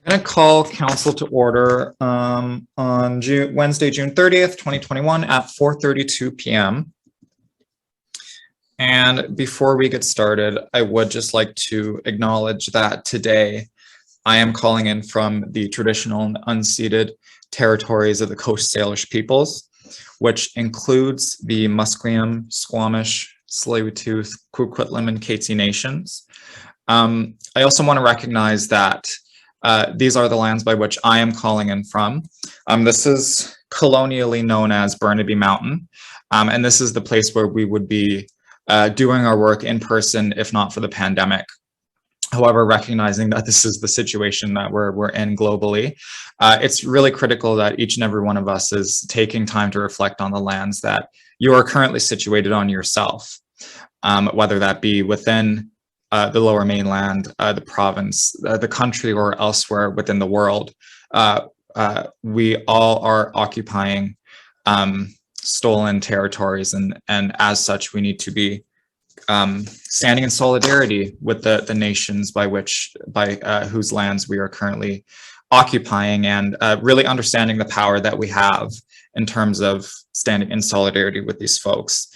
I'm going to call council to order on Wednesday, June 30th, 2021 at 4:32 p.m. And before we get started, I would just like to acknowledge that today I am calling in from the traditional and unceded territories of the Coast Salish peoples, which includes the Musqueam, Squamish, Tsleil-Waututh, Coquitlam, and Katzie nations. I also want to recognize that these are the lands by which I am calling in from. This is colonially known as Burnaby Mountain, and this is the place where we would be doing our work in person if not for the pandemic. However, recognizing that this is the situation that we're in globally, it's really critical that each and every one of us is taking time to reflect on the lands that you are currently situated on yourself, whether that be within the Lower Mainland, the province, the country, or elsewhere within the world. We all are occupying stolen territories, and as such, we need to be standing in solidarity with the nations by whose lands we are currently occupying, and really understanding the power that we have in terms of standing in solidarity with these folks.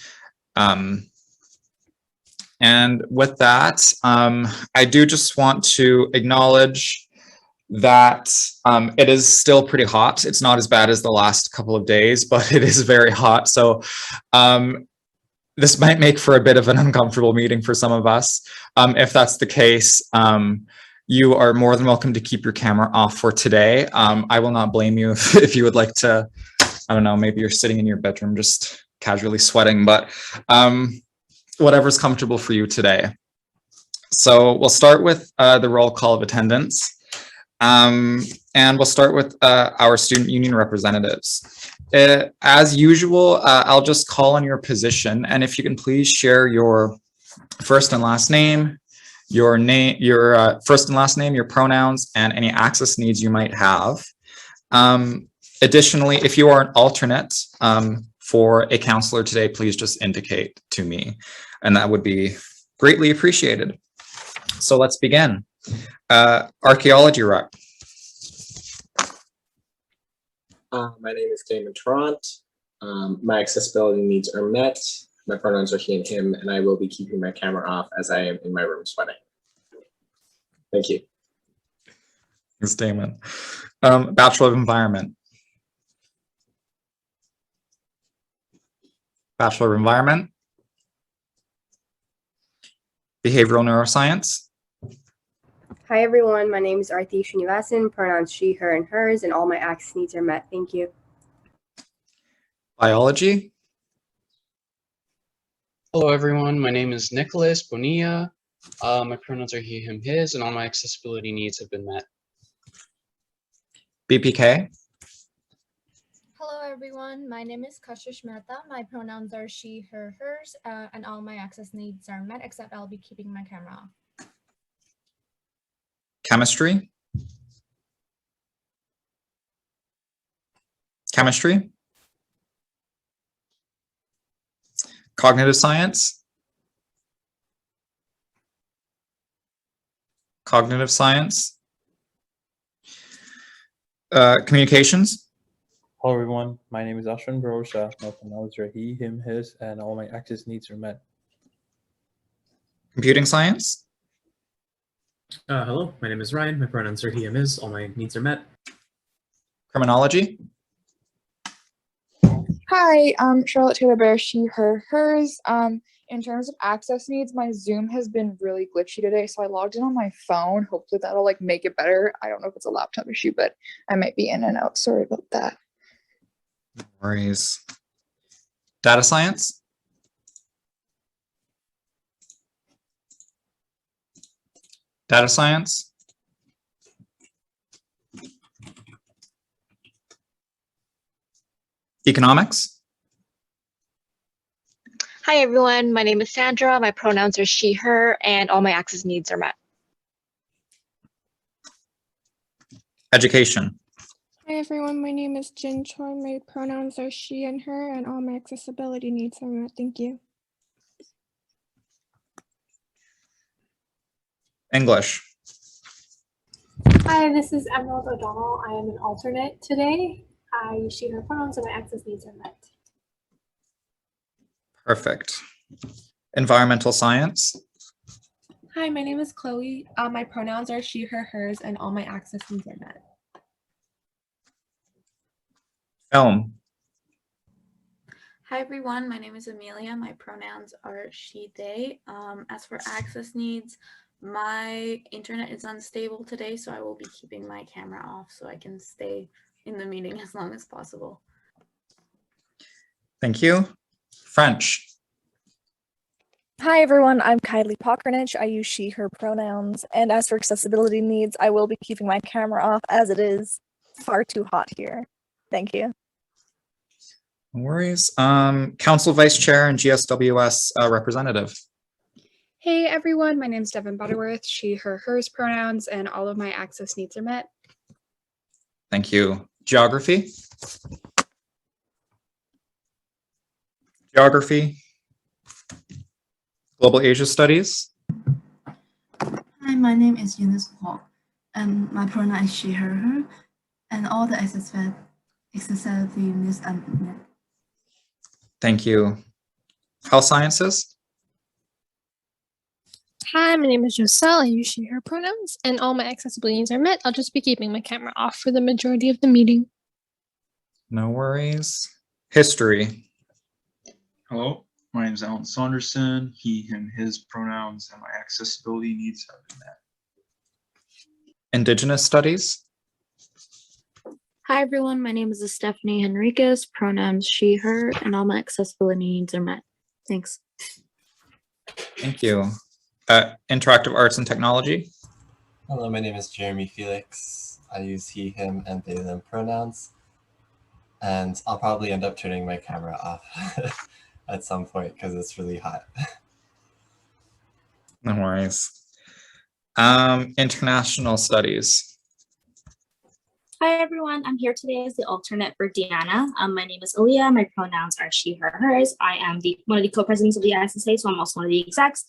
And with that, I do just want to acknowledge that it is still pretty hot. It's not as bad as the last couple of days, but it is very hot. So this might make for a bit of an uncomfortable meeting for some of us. If that's the case, you are more than welcome to keep your camera off for today. I will not blame you if you would like to, I don't know, maybe you're sitting in your bedroom just casually sweating, but whatever's comfortable for you today. So we'll start with the roll call of attendance. And we'll start with our student union representatives. As usual, I'll just call on your position, and if you can please share your first and last name, your first and last name, your pronouns, and any access needs you might have. Additionally, if you are an alternate for a counselor today, please just indicate to me, and that would be greatly appreciated. So let's begin. Archaeology rep. My name is Damon Tarrant. My accessibility needs are met. My pronouns are he and him, and I will be keeping my camera off as I am in my room sweating. Thank you. Thanks, Damon. Bachelor of Environment. Bachelor of Environment. Behavioral Neuroscience. Hi everyone, my name is Arti Srinivasan, pronouns she, her, and hers, and all my access needs are met. Thank you. Biology. Hello everyone, my name is Nicholas Bonilla. My pronouns are he, him, his, and all my accessibility needs have been met. BPK. Hello everyone, my name is Kashish Mehta. My pronouns are she, her, hers, and all my access needs are met, except I'll be keeping my camera off. Chemistry. Chemistry. Cognitive science. Cognitive science. Communications. Hello everyone, my name is Ashwin Barosha. My pronouns are he, him, his, and all my access needs are met. Computing science. Hello, my name is Ryan. My pronouns are he, him, his. All my needs are met. Criminology. Hi, Charlotte Taylor Bear, she, her, hers. In terms of access needs, my Zoom has been really glitchy today, so I logged in on my phone. Hopefully that'll make it better. I don't know if it's a laptop issue, but I might be in and out. Sorry about that. No worries. Data science. Data science. Economics. Hi everyone, my name is Sandra. My pronouns are she, her, and all my access needs are met. Education. Hi everyone, my name is Jin Choi. My pronouns are she and her, and all my accessibility needs are met. Thank you. English. Hi, this is Emerald O'Donnell. I am an alternate today. I use she, her pronouns, and my access needs are met. Perfect. Environmental science. Hi, my name is Chloe. My pronouns are she, her, hers, and all my access needs are met. Film. Hi everyone, my name is Amelia. My pronouns are she, they. As for access needs, my internet is unstable today, so I will be keeping my camera off so I can stay in the meeting as long as possible. Thank you. French. Hi everyone, I'm Kylie Pokranich. I use she, her pronouns. And as for accessibility needs, I will be keeping my camera off as it is far too hot here. Thank you. No worries. Council Vice Chair and GSWS representative. Hey everyone, my name is Devin Butterworth, she, her, hers pronouns, and all of my access needs are met. Thank you. Geography. Geography. Global Asia Studies. Hi, my name is Eunice Hall, and my pronoun is she, her, her, and all the accessibility needs are met. Thank you. Health Sciences. Hi, my name is Joselle. I use she, her pronouns, and all my accessibility needs are met. I'll just be keeping my camera off for the majority of the meeting. No worries. History. Hello, my name is Alan Saunderson. He, him, his pronouns, and my accessibility needs have been met. Indigenous Studies. Hi everyone, my name is Stephanie Henriquez, pronouns she, her, and all my accessibility needs are met. Thanks. Thank you. Interactive Arts and Technology. Hello, my name is Jeremy Felix. I use he, him, and they, them pronouns. And I'll probably end up turning my camera off at some point because it's really hot. No worries. International Studies. Hi everyone, I'm here today as the alternate for Deanna. My name is Aaliyah, my pronouns are she, her, hers. I am one of the co-presidents of the ISSA, so I'm also one of the execs,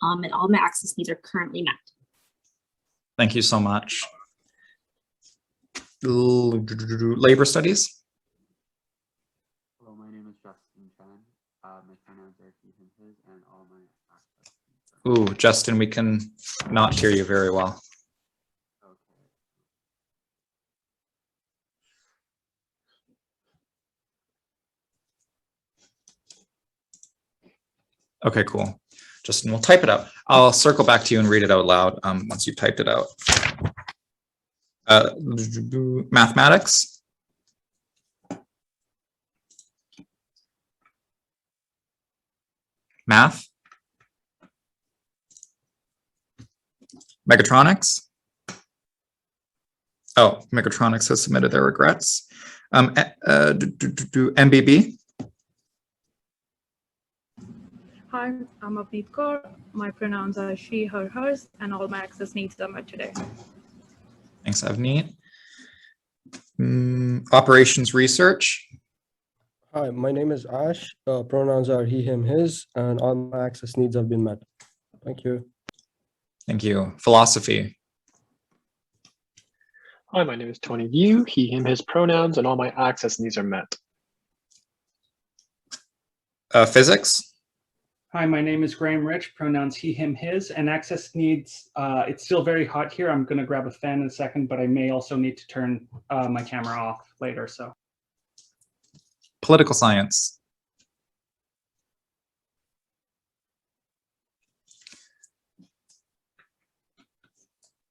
and all my access needs are currently met. Thank you so much. Labor Studies. Hello, my name is Justin Chen. My pronouns are he, him, his, and all my access needs are met. Ooh, Justin, we can not hear you very well. Okay, cool. Justin, we'll type it out. I'll circle back to you and read it out loud once you've typed it out. Mathematics. Math. Mechatronics. Oh, Mechatronics has submitted their regrets. MBB. Hi, I'm Avneet Kaur. My pronouns are she, her, hers, and all my access needs are met today. Thanks, Avneet. Operations Research. Hi, my name is Ash. Pronouns are he, him, his, and all my access needs have been met. Thank you. Thank you. Philosophy. Hi, my name is Tony Yu. He, him, his pronouns, and all my access needs are met. Physics. Hi, my name is Graham Rich, pronouns he, him, his, and access needs, it's still very hot here. I'm gonna grab a fan in a second, but I may also need to turn my camera off later, so. Political science.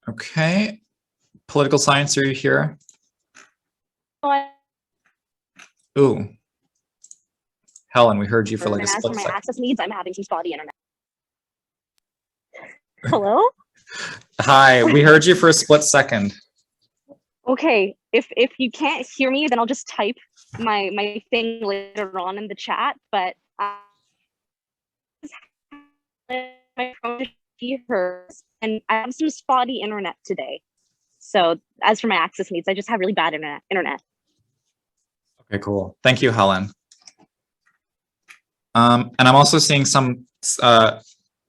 Okay. Political science, are you here? Ooh. Helen, we heard you for like a As split for my second. access needs, I'm having some spotty internet. Hello? Hi, we heard you for a split second. Okay, if you can't hear me, then I'll just type my thing later on in the chat, but my phone is she, hers, and I have some spotty internet today. So as for my access needs, I just have really bad internet. Okay, cool. Thank you, Helen. And I'm also seeing some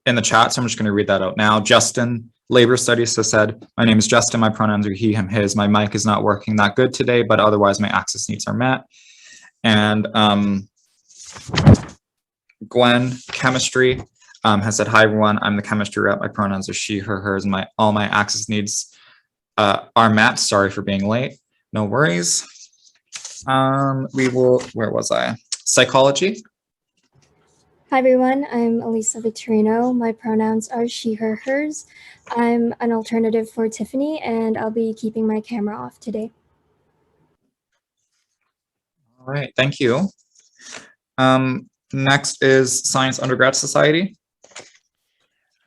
in the chat, so I'm just going to read that out now. Justin, Labor Studies has said, my name is Justin, my pronouns are he, him, his. My mic is not working that good today, but otherwise my access needs are met. And Gwen, Chemistry, has said, hi everyone, I'm the chemistry rep. My pronouns are she, her, hers, and all my access needs are met. Sorry for being late. No worries. Where was I? Psychology. Hi everyone, I'm Elisa Victorino. My pronouns are she, her, hers. I'm an alternative for Tiffany and I'll be keeping my camera off today. All right, thank you. Next is Science Undergrad Society.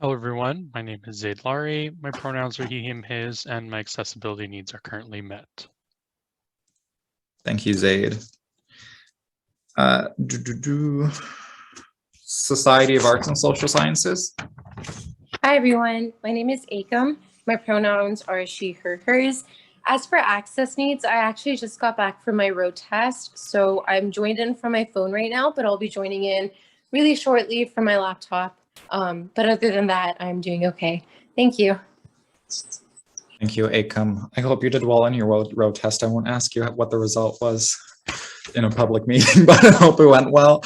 Hello everyone, my name is Zaid Lari. My pronouns are he, him, his, and my accessibility needs are currently met. Thank you, Zaid. Society of Arts and Social Sciences. Hi everyone, my name is Akam. My pronouns are she, her, hers. As for access needs, I actually just got back from my road test, so I'm joined in from my phone right now, but I'll be joining in really shortly from my laptop. But other than that, I'm doing okay. Thank you. Thank you, Akam. I hope you did well on your road test. I won't ask you what the result was in a public meeting, but I hope it went well.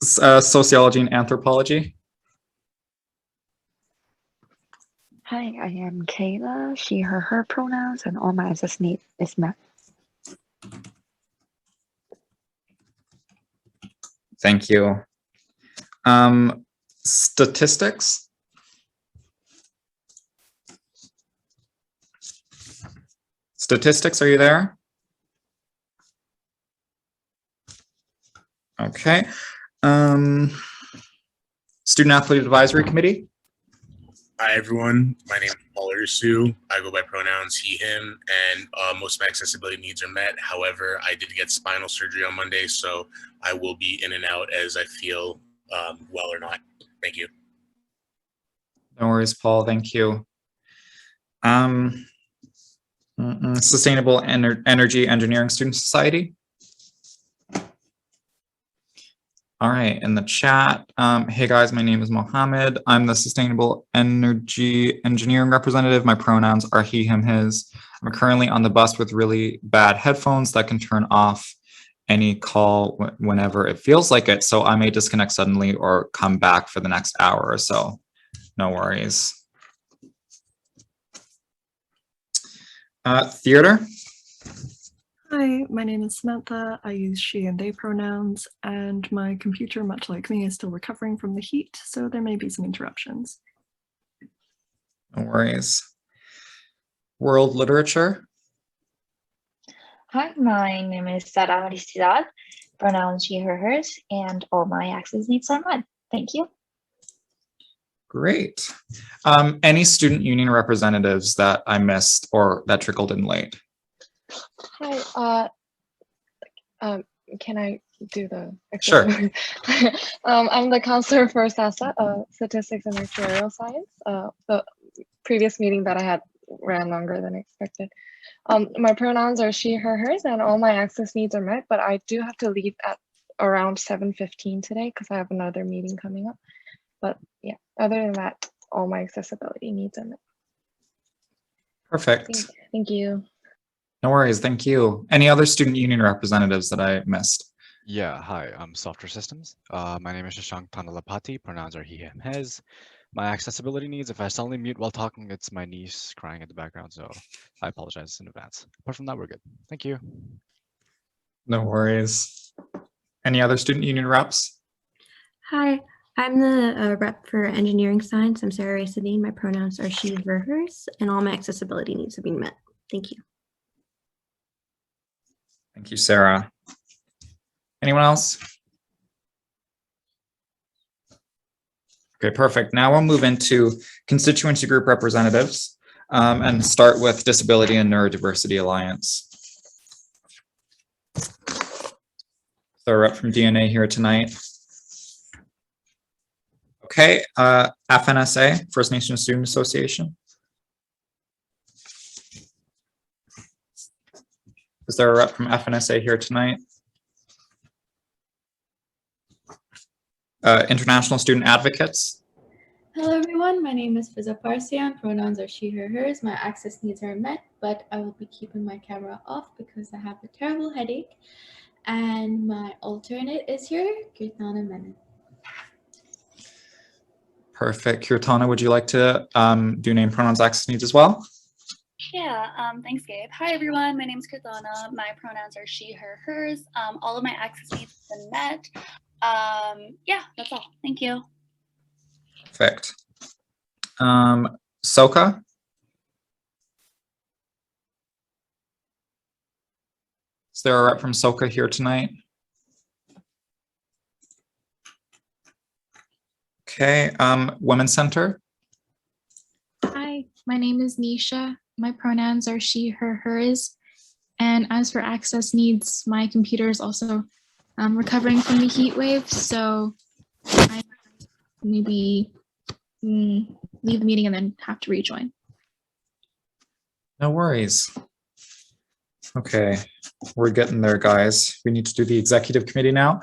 Sociology and Anthropology. Hi, I am Kayla, she, her, her pronouns, and all my access need is met. Thank you. Statistics. Statistics, are you there? Okay. Student Athlete Advisory Committee. Hi everyone, my name is Paul Ursu. I go by pronouns he, him, and most of my accessibility needs are met. However, I did get spinal surgery on Monday, so I will be in and out as I feel well or not. Thank you. No worries, Paul. Thank you. Sustainable Energy Engineering Student Society. All right, in the chat, hey guys, my name is Mohammed. I'm the Sustainable Energy Engineering representative. My pronouns are he, him, his. I'm currently on the bus with really bad headphones that can turn off any call whenever it feels like it. So I may disconnect suddenly or come back for the next hour or so. No worries. Theater. Hi, my name is Samantha. I use she and they pronouns, and my computer, much like me, is still recovering from the heat, so there may be some interruptions. No worries. World literature. Hi, my name is Sara Aristides, pronouns she, her, hers, and all my access needs are met. Thank you. Great. Any student union representatives that I missed or that trickled in late? Hi, can I do the Sure. I'm the counselor for SASA, Statistics and Actuarial Science. The previous meeting that I had ran longer than expected. My pronouns are she, her, hers, and all my access needs are met, but I do have to leave at around 7:15 today because I have another meeting coming up. But yeah, other than that, all my accessibility needs are met. Perfect. Thank you. No worries. Thank you. Any other student union representatives that I missed? Yeah, hi, I'm Software Systems. My name is Shashank Pandalapati, pronouns are he, him, his. My accessibility needs, if I suddenly mute while talking, it's my niece crying in the background, so I apologize in advance. Apart from that, we're good. Thank you. No worries. Any other student union reps? Hi, I'm the rep for engineering science. I'm Sarah Racedine. My pronouns are she, her, hers, and all my accessibility needs have been met. Thank you. Thank you, Sarah. Anyone else? Okay, perfect. Now we'll move into constituency group representatives and start with Disability and Neurodiversity Alliance. So we're up from DNA here tonight. Okay, FNSA, First Nations Student Association. Is there a rep from FNSA here tonight? International Student Advocates. Hello, everyone. My name is Fiza Parsian. Pronouns are she, her, hers. My access needs are met, but I will be keeping my camera off because I have a terrible headache. And my alternate is here, Kirtana Menon. Perfect. Kirtana, would you like to do name, pronouns, access needs as well? Yeah, thanks, Gabe. Hi, everyone. My name is Kirtana. My pronouns are she, her, hers. All of my access needs have been met. Yeah, that's all. Thank you. Perfect. Soka? Is there a rep from Soka here tonight? Okay, Women's Center? Hi, my name is Nisha. My pronouns are she, her, hers. And as for access needs, my computer is also recovering from the heat wave, so I maybe leave the meeting and then have to rejoin. No worries. Okay, we're getting there, guys. We need to do the executive committee now.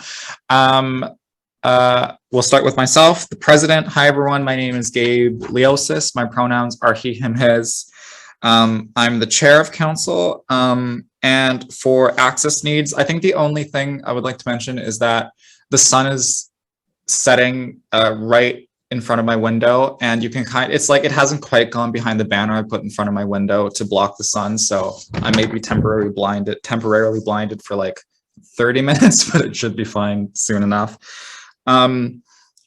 We'll start with myself, the president. Hi, everyone. My name is Gabe Leosis. My pronouns are he, him, his. I'm the chair of council. And for access needs, I think the only thing I would like to mention is that the sun is setting right in front of my window, and you can it's like it hasn't quite gone behind the banner I put in front of my window to block the sun, so I may be temporarily blinded for like 30 minutes, but it should be fine soon enough.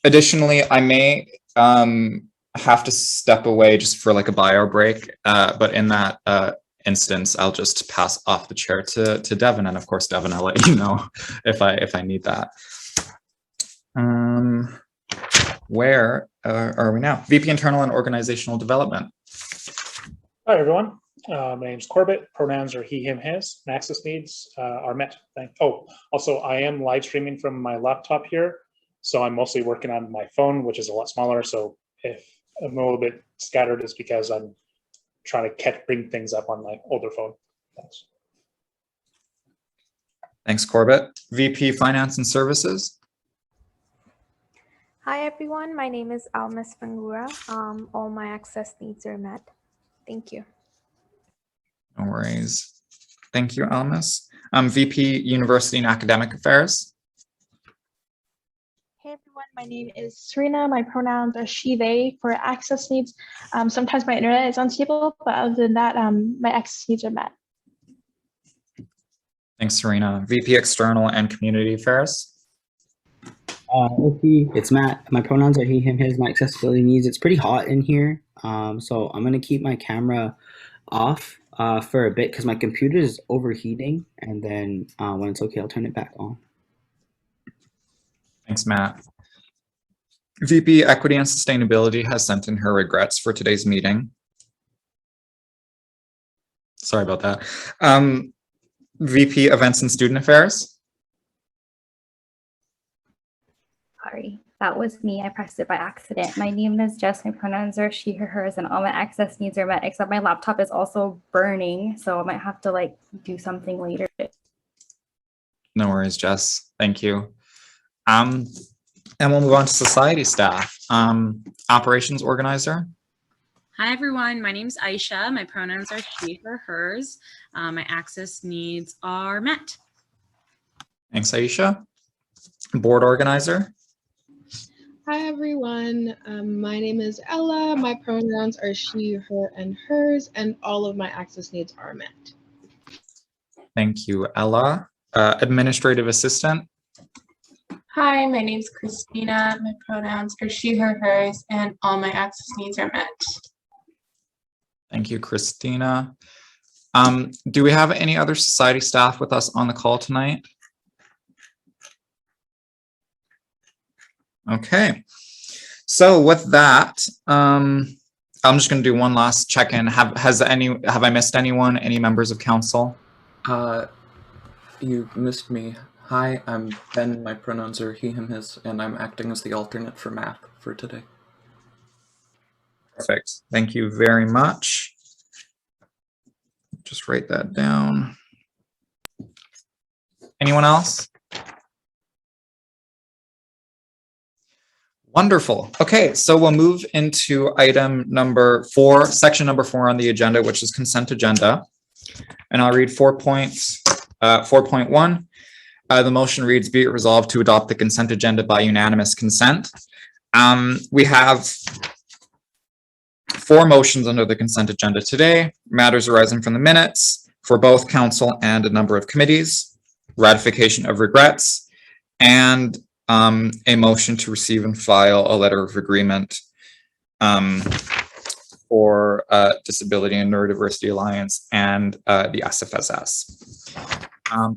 Additionally, I may have to step away just for like a bio break, but in that instance, I'll just pass off the chair to Devin, and of course, Devin, I'll let you know if I need that. Where are we now? VP Internal and Organizational Development. Hi, everyone. My name is Corbett. Pronouns are he, him, his. And access needs are met. Also, I am live streaming from my laptop here. So I'm mostly working on my phone, which is a lot smaller. So if I'm a little bit scattered, it's because I'm trying to bring things up on my older phone. Thanks. Thanks, Corbett. VP Finance and Services. Hi, everyone. My name is Almas Fangura. All my access needs are met. Thank you. No worries. Thank you, Almas. VP University and Academic Affairs. Hey everyone, my name is Serena. My pronouns are she, they. For access needs, sometimes my internet is unstable, but other than that, my access needs are met. Thanks, Serena. VP External and Community Affairs. Okay, it's Matt. My pronouns are he, him, his. My accessibility needs. It's pretty hot in here, so I'm gonna keep my camera off for a bit because my computer is overheating, and then when it's okay, I'll turn it back on. Thanks, Matt. VP Equity and Sustainability has sent in her regrets for today's meeting. Sorry about that. VP Events and Student Affairs. Sorry, that was me. I pressed it by accident. My name is Jess. My pronouns are she, her, hers, and all my access needs are met, except my laptop is also burning, so I might have to like do something later. No worries, Jess. Thank you. And we'll move on to society staff. Operations organizer. Hi, everyone. My name is Aisha. My pronouns are she, her, hers. My access needs are met. Thanks, Aisha. Board organizer. Hi, everyone. My name is Ella. My pronouns are she, her, and hers, and all of my access needs are met. Thank you, Ella. Administrative assistant. Hi, my name is Christina. My pronouns are she, her, hers, and all my access needs are met. Thank you, Christina. Do we have any other society staff with us on the call tonight? Okay, so with that, I'm just going to do one last check-in. Have I missed anyone? Any members of council? You missed me. Hi, I'm Ben. My pronouns are he, him, his, and I'm acting as the alternate for math for today. Perfect. Thank you very much. Just write that down. Anyone else? Wonderful. Okay, so we'll move into item number 4, section number 4 on the agenda, which is consent agenda. And I'll read 4 points. 4.1, the motion reads, be it resolved to adopt the consent agenda by unanimous consent. We have 4 motions under the consent agenda today. Matters arising from the minutes for both council and a number of committees, ratification of regrets, and a motion to receive and file a letter of agreement for Disability and Neurodiversity Alliance and the SFSS.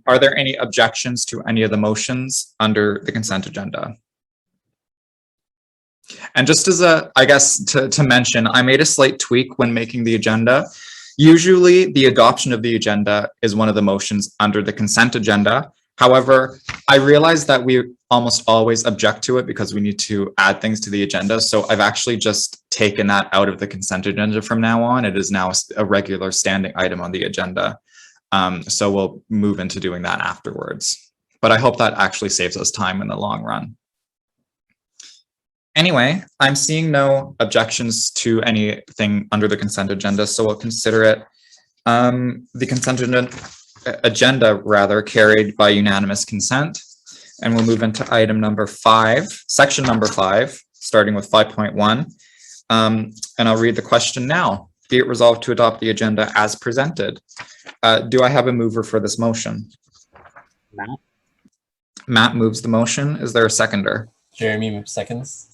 Are there any objections to any of the motions under the consent agenda? And just as I guess to mention, I made a slight tweak when making the agenda. Usually the adoption of the agenda is one of the motions under the consent agenda. However, I realize that we almost always object to it because we need to add things to the agenda. So I've actually just taken that out of the consent agenda from now on. It is now a regular standing item on the agenda. So we'll move into doing that afterwards. But I hope that actually saves us time in the long run. Anyway, I'm seeing no objections to anything under the consent agenda, so we'll consider it the consent agenda rather carried by unanimous consent. And we'll move into item number 5, section number 5, starting with 5.1. And I'll read the question now. Be it resolved to adopt the agenda as presented. Do I have a mover for this motion? Matt. Matt moves the motion. Is there a seconder? Jeremy seconds.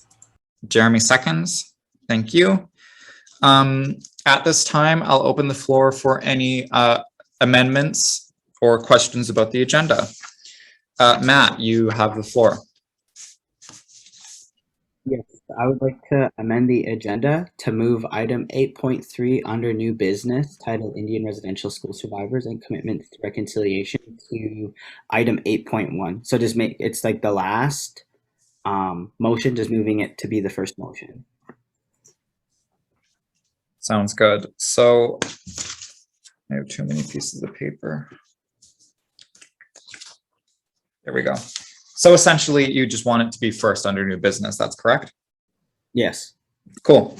Jeremy seconds. Thank you. At this time, I'll open the floor for any amendments or questions about the agenda. Matt, you have the floor. Yes, I would like to amend the agenda to move item 8.3 under new business titled Indian Residential School Survivors and Commitment to Reconciliation to item 8.1. So just make it's like the last motion, just moving it to be the first motion. Sounds good. So I have too many pieces of paper. There we go. So essentially you just want it to be first under new business. That's correct? Yes. Cool.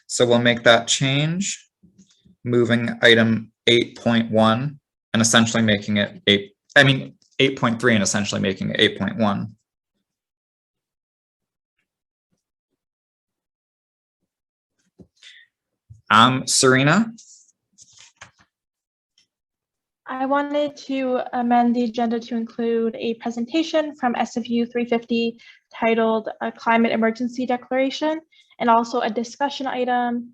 So we'll make that change, moving item 8.1 and essentially making it 8.3 and essentially making it 8.1. Serena? I wanted to amend the agenda to include a presentation from SFU 350 titled a Climate Emergency Declaration, and also a discussion item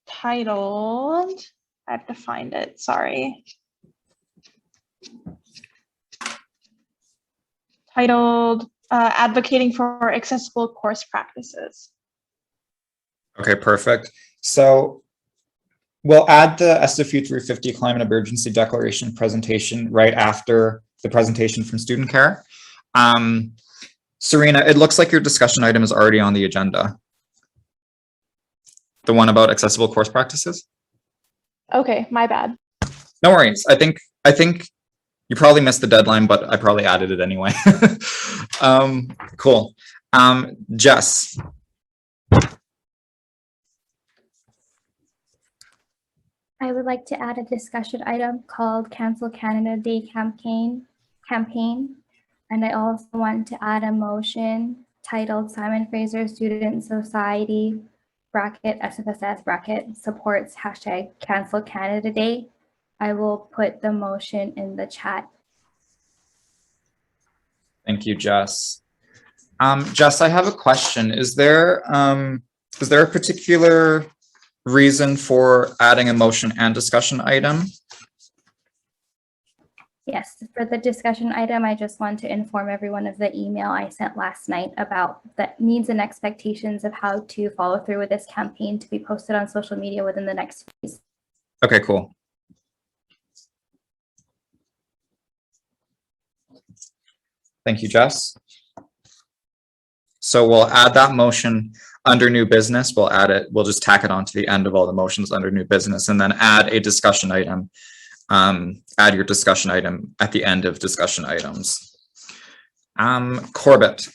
titled, I have to find it, sorry. Titled Advocating for Accessible Course Practices. Okay, perfect. So we'll add the SFU 350 Climate Emergency Declaration presentation right after the presentation from Student Care. Serena, it looks like your discussion item is already on the agenda. The one about accessible course practices? Okay, my bad. No worries. I think you probably missed the deadline, but I probably added it anyway. Cool. Jess. I would like to add a discussion item called Cancel Canada Day campaign. And I also want to add a motion titled Simon Fraser Student Society bracket SFSS bracket supports hashtag Cancel Canada Day. I will put the motion in the chat. Thank you, Jess. Jess, I have a question. Is there a particular reason for adding a motion and discussion item? Yes, for the discussion item, I just want to inform everyone of the email I sent last night about the needs and expectations of how to follow through with this campaign to be posted on social media within the next few days. Okay, cool. Thank you, Jess. So we'll add that motion under new business. We'll add it, we'll just tack it on to the end of all the motions under new business and then add a discussion item. Add your discussion item at the end of discussion items. Corbett.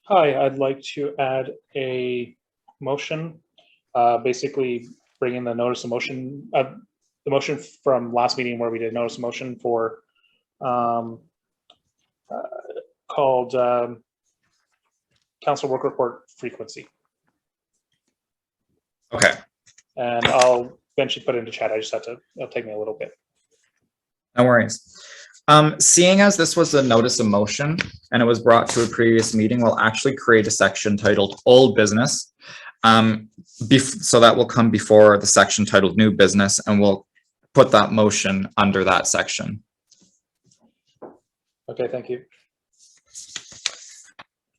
Hi, I'd like to add a motion, basically bringing the notice of motion, the motion from last meeting where we did notice of motion for called council work report frequency. Okay. And I'll eventually put it into chat. I just have to, it'll take me a little bit. No worries. Seeing as this was a notice of motion and it was brought to a previous meeting, we'll actually create a section titled Old Business. So that will come before the section titled New Business, and we'll put that motion under that section. Okay, thank you.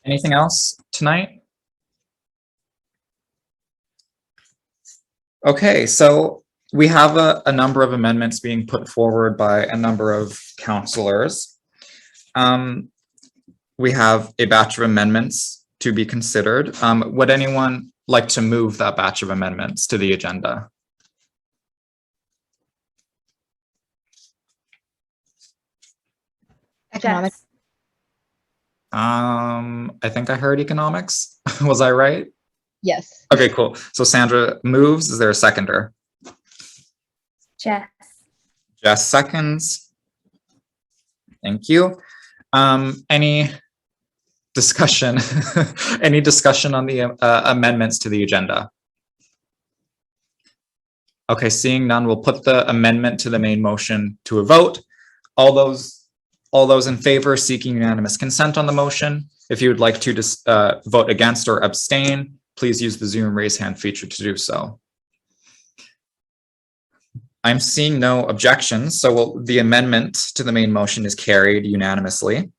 Anything else tonight? Okay, so we have a number of amendments being put forward by a number of councillors. We have a batch of amendments to be considered. Would anyone like to move that batch of amendments to the agenda? Economics. I think I heard economics. Was I right? Yes. Okay, cool. So Sandra moves. Is there a seconder? Jess. Jess seconds. Thank you. Any discussion? Any discussion on the amendments to the agenda? Okay, seeing none, we'll put the amendment to the main motion to a vote. All those in favor seeking unanimous consent on the motion. If you would like to vote against or abstain, please use the Zoom raise hand feature to do so. I'm seeing no objections, so the amendment to the main motion is carried unanimously.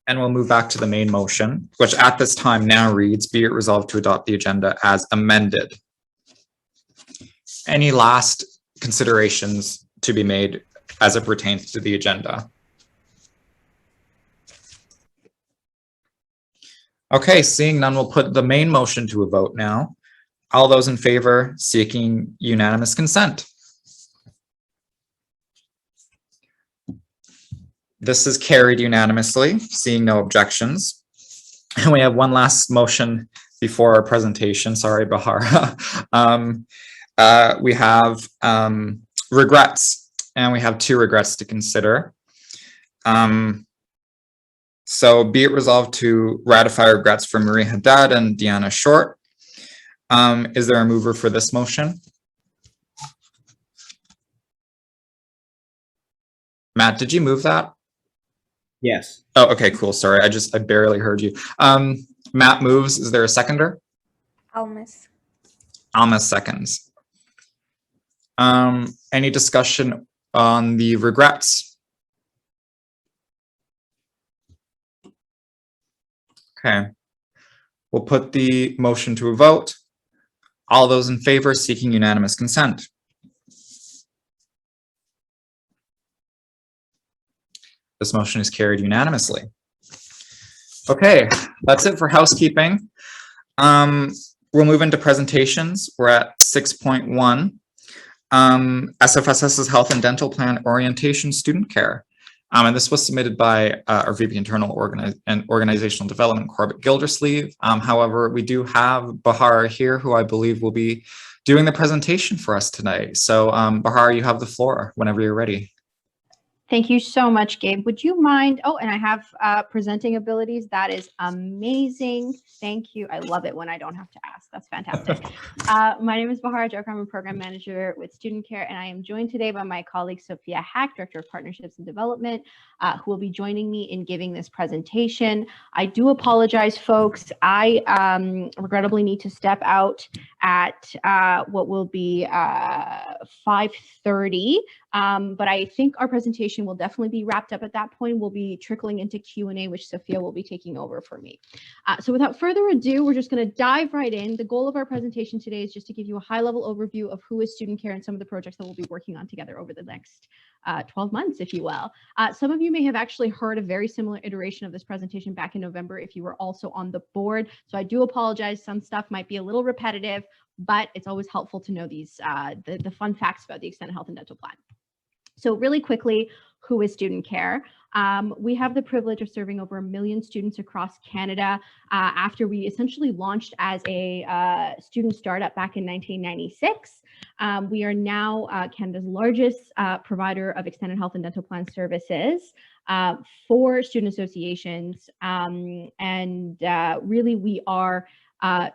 And we'll move back to the main motion, which at this time now reads, be it resolved to adopt the agenda as amended. Any last considerations to be made as it pertains to the agenda? Okay, seeing none, we'll put the main motion to a vote now. All those in favor seeking unanimous consent. This is carried unanimously, seeing no objections. And we have one last motion before our presentation. Sorry, Bahara. We have regrets, and we have 2 regrets to consider. So be it resolved to ratify regrets for Marie Haddad and Deanna Short. Is there a mover for this motion? Matt, did you move that? Yes. Oh, okay, cool. Sorry, I barely heard you. Matt moves. Is there a seconder? Almas. Almas seconds. Any discussion on the regrets? Okay. We'll put the motion to a vote. All those in favor seeking unanimous consent. This motion is carried unanimously. Okay, that's it for housekeeping. We'll move into presentations. We're at 6.1. SFSS's Health and Dental Plan Orientation Student Care. And this was submitted by our VP Internal Organizational Development, Corbett Gildersleeve. However, we do have Bahar here, who I believe will be doing the presentation for us tonight. So Bahar, you have the floor whenever you're ready. Thank you so much, Gabe. Would you mind? Oh, and I have presenting abilities. That is amazing. Thank you. I love it when I don't have to ask. That's fantastic. My name is Bahar Joker. I'm a program manager with Student Care, and I am joined today by my colleague, Sophia Hack, Director of Partnerships and Development, who will be joining me in giving this presentation. I do apologize, folks. I regrettably need to step out at what will be 5:30. But I think our presentation will definitely be wrapped up at that point. We'll be trickling into Q&A, which Sophia will be taking over for me. So without further ado, we're just going to dive right in. The goal of our presentation today is just to give you a high-level overview of who is Student Care and some of the projects that we'll be working on together over the next 12 months, if you will. Some of you may have actually heard a very similar iteration of this presentation back in November if you were also on the board. So I do apologize. Some stuff might be a little repetitive, but it's always helpful to know these the fun facts about the Extended Health and Dental Plan. So really quickly, who is Student Care. We have the privilege of serving over 1 million students across Canada after we essentially launched as a student startup back in 1996. We are now Canada's largest provider of extended health and dental plan services for student associations. Really, we are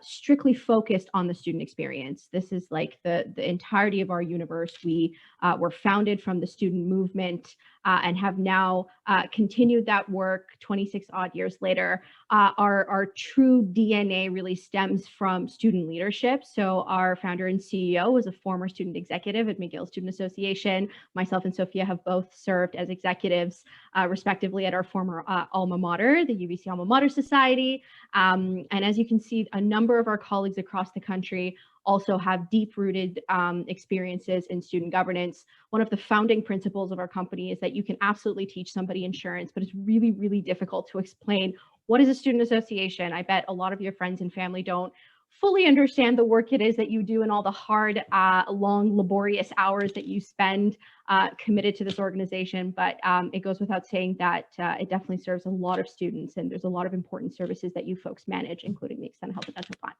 strictly focused on the student experience. This is like the entirety of our universe. We were founded from the student movement and have now continued that work 26 odd years later. Our true DNA really stems from student leadership. So our founder and CEO was a former student executive at McGill Student Association. Myself and Sophia have both served as executives respectively at our former alma mater, the UBC Alma Mater Society. And as you can see, a number of our colleagues across the country also have deep-rooted experiences in student governance. One of the founding principles of our company is that you can absolutely teach somebody insurance, but it's really, really difficult to explain what is a student association. I bet a lot of your friends and family don't fully understand the work it is that you do and all the hard, long, laborious hours that you spend committed to this organization. But it goes without saying that it definitely serves a lot of students, and there's a lot of important services that you folks manage, including the extended health and dental plan.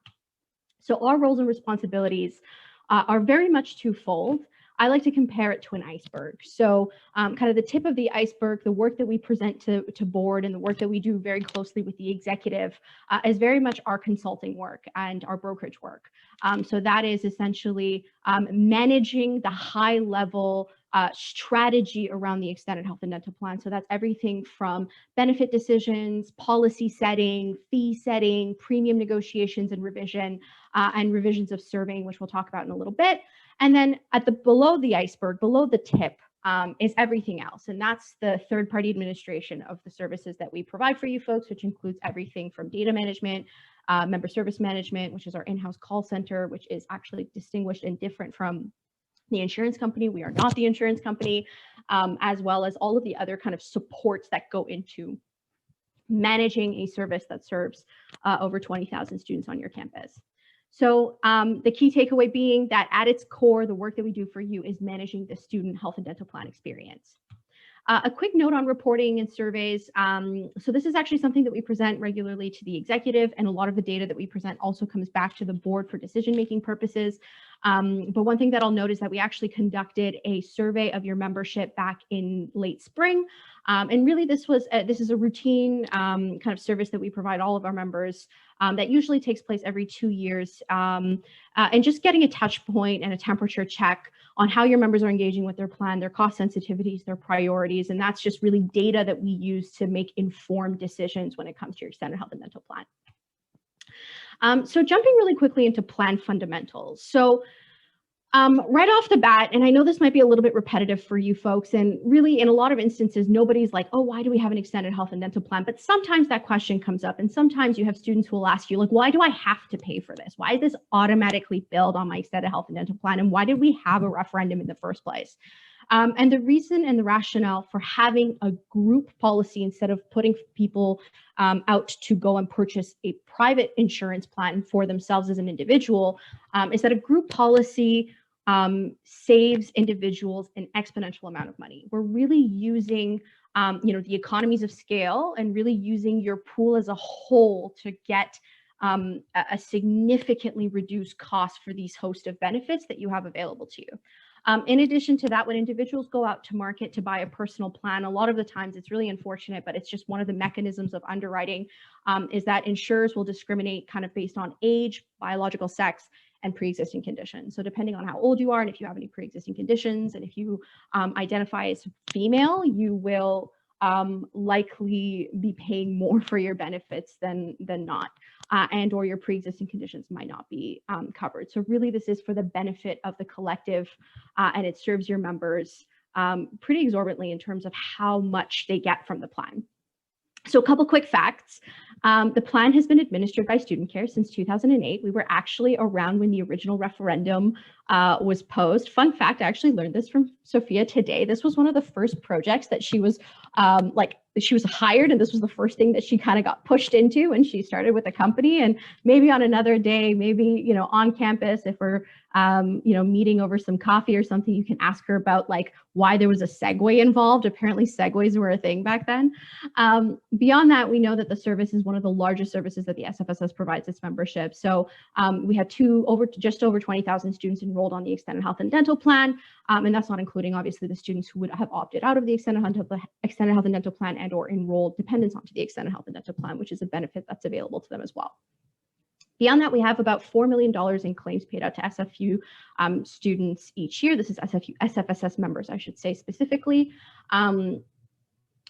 So our roles and responsibilities are very much twofold. I like to compare it to an iceberg. So kind of the tip of the iceberg, the work that we present to board and the work that we do very closely with the executive is very much our consulting work and our brokerage work. So that is essentially managing the high level strategy around the extended health and dental plan. So that's everything from benefit decisions, policy setting, fee setting, premium negotiations and revisions of serving, which we'll talk about in a little bit. And then at the below the iceberg, below the tip, is everything else. And that's the third-party administration of the services that we provide for you folks, which includes everything from data management, member service management, which is our in-house call center, which is actually distinguished and different from the insurance company. We are not the insurance company, as well as all of the other kind of supports that go into managing a service that serves over 20,000 students on your campus. So the key takeaway being that at its core, the work that we do for you is managing the student health and dental plan experience. A quick note on reporting and surveys. So this is actually something that we present regularly to the executive, and a lot of the data that we present also comes back to the board for decision-making purposes. But one thing that I'll note is that we actually conducted a survey of your membership back in late spring. And really this is a routine kind of service that we provide all of our members that usually takes place every 2 years. And just getting a touch point and a temperature check on how your members are engaging with their plan, their cost sensitivities, their priorities. And that's just really data that we use to make informed decisions when it comes to your extended health and dental plan. So jumping really quickly into plan fundamentals. So right off the bat, and I know this might be a little bit repetitive for you folks, and really in a lot of instances, nobody's like, oh, why do we have an extended health and dental plan? But sometimes that question comes up, and sometimes you have students who will ask you, like, why do I have to pay for this? Why is this automatically billed on my extended health and dental plan? And why did we have a referendum in the first place? And the reason and the rationale for having a group policy instead of putting people out to go and purchase a private insurance plan for themselves as an individual is that a group policy saves individuals an exponential amount of money. We're really using the economies of scale and really using your pool as a whole to get a significantly reduced cost for these host of benefits that you have available to you. In addition to that, when individuals go out to market to buy a personal plan, a lot of the times it's really unfortunate, but it's just one of the mechanisms of underwriting is that insurers will discriminate kind of based on age, biological sex, and pre-existing conditions. So depending on how old you are and if you have any pre-existing conditions, and if you identify as female, you will likely be paying more for your benefits than not, and or your pre-existing conditions might not be covered. So really this is for the benefit of the collective, and it serves your members pretty exorbitantly in terms of how much they get from the plan. So a couple quick facts. The plan has been administered by Student Care since 2008. We were actually around when the original referendum was posed. Fun fact, I actually learned this from Sophia today. This was one of the first projects that she was she was hired, and this was the first thing that she kind of got pushed into when she started with the company. And maybe on another day, maybe, on campus, if we're meeting over some coffee or something, you can ask her about like why there was a Segway involved. Apparently Segways were a thing back then. Beyond that, we know that the service is one of the largest services that the SFSS provides its membership. So we had just over 20,000 students enrolled on the extended health and dental plan. And that's not including obviously the students who would have opted out of the extended health and dental plan and or enrolled dependents onto the extended health and dental plan, which is a benefit that's available to them as well. Beyond that, we have about $4 million in claims paid out to SFU students each year. This is SFSS members, I should say specifically.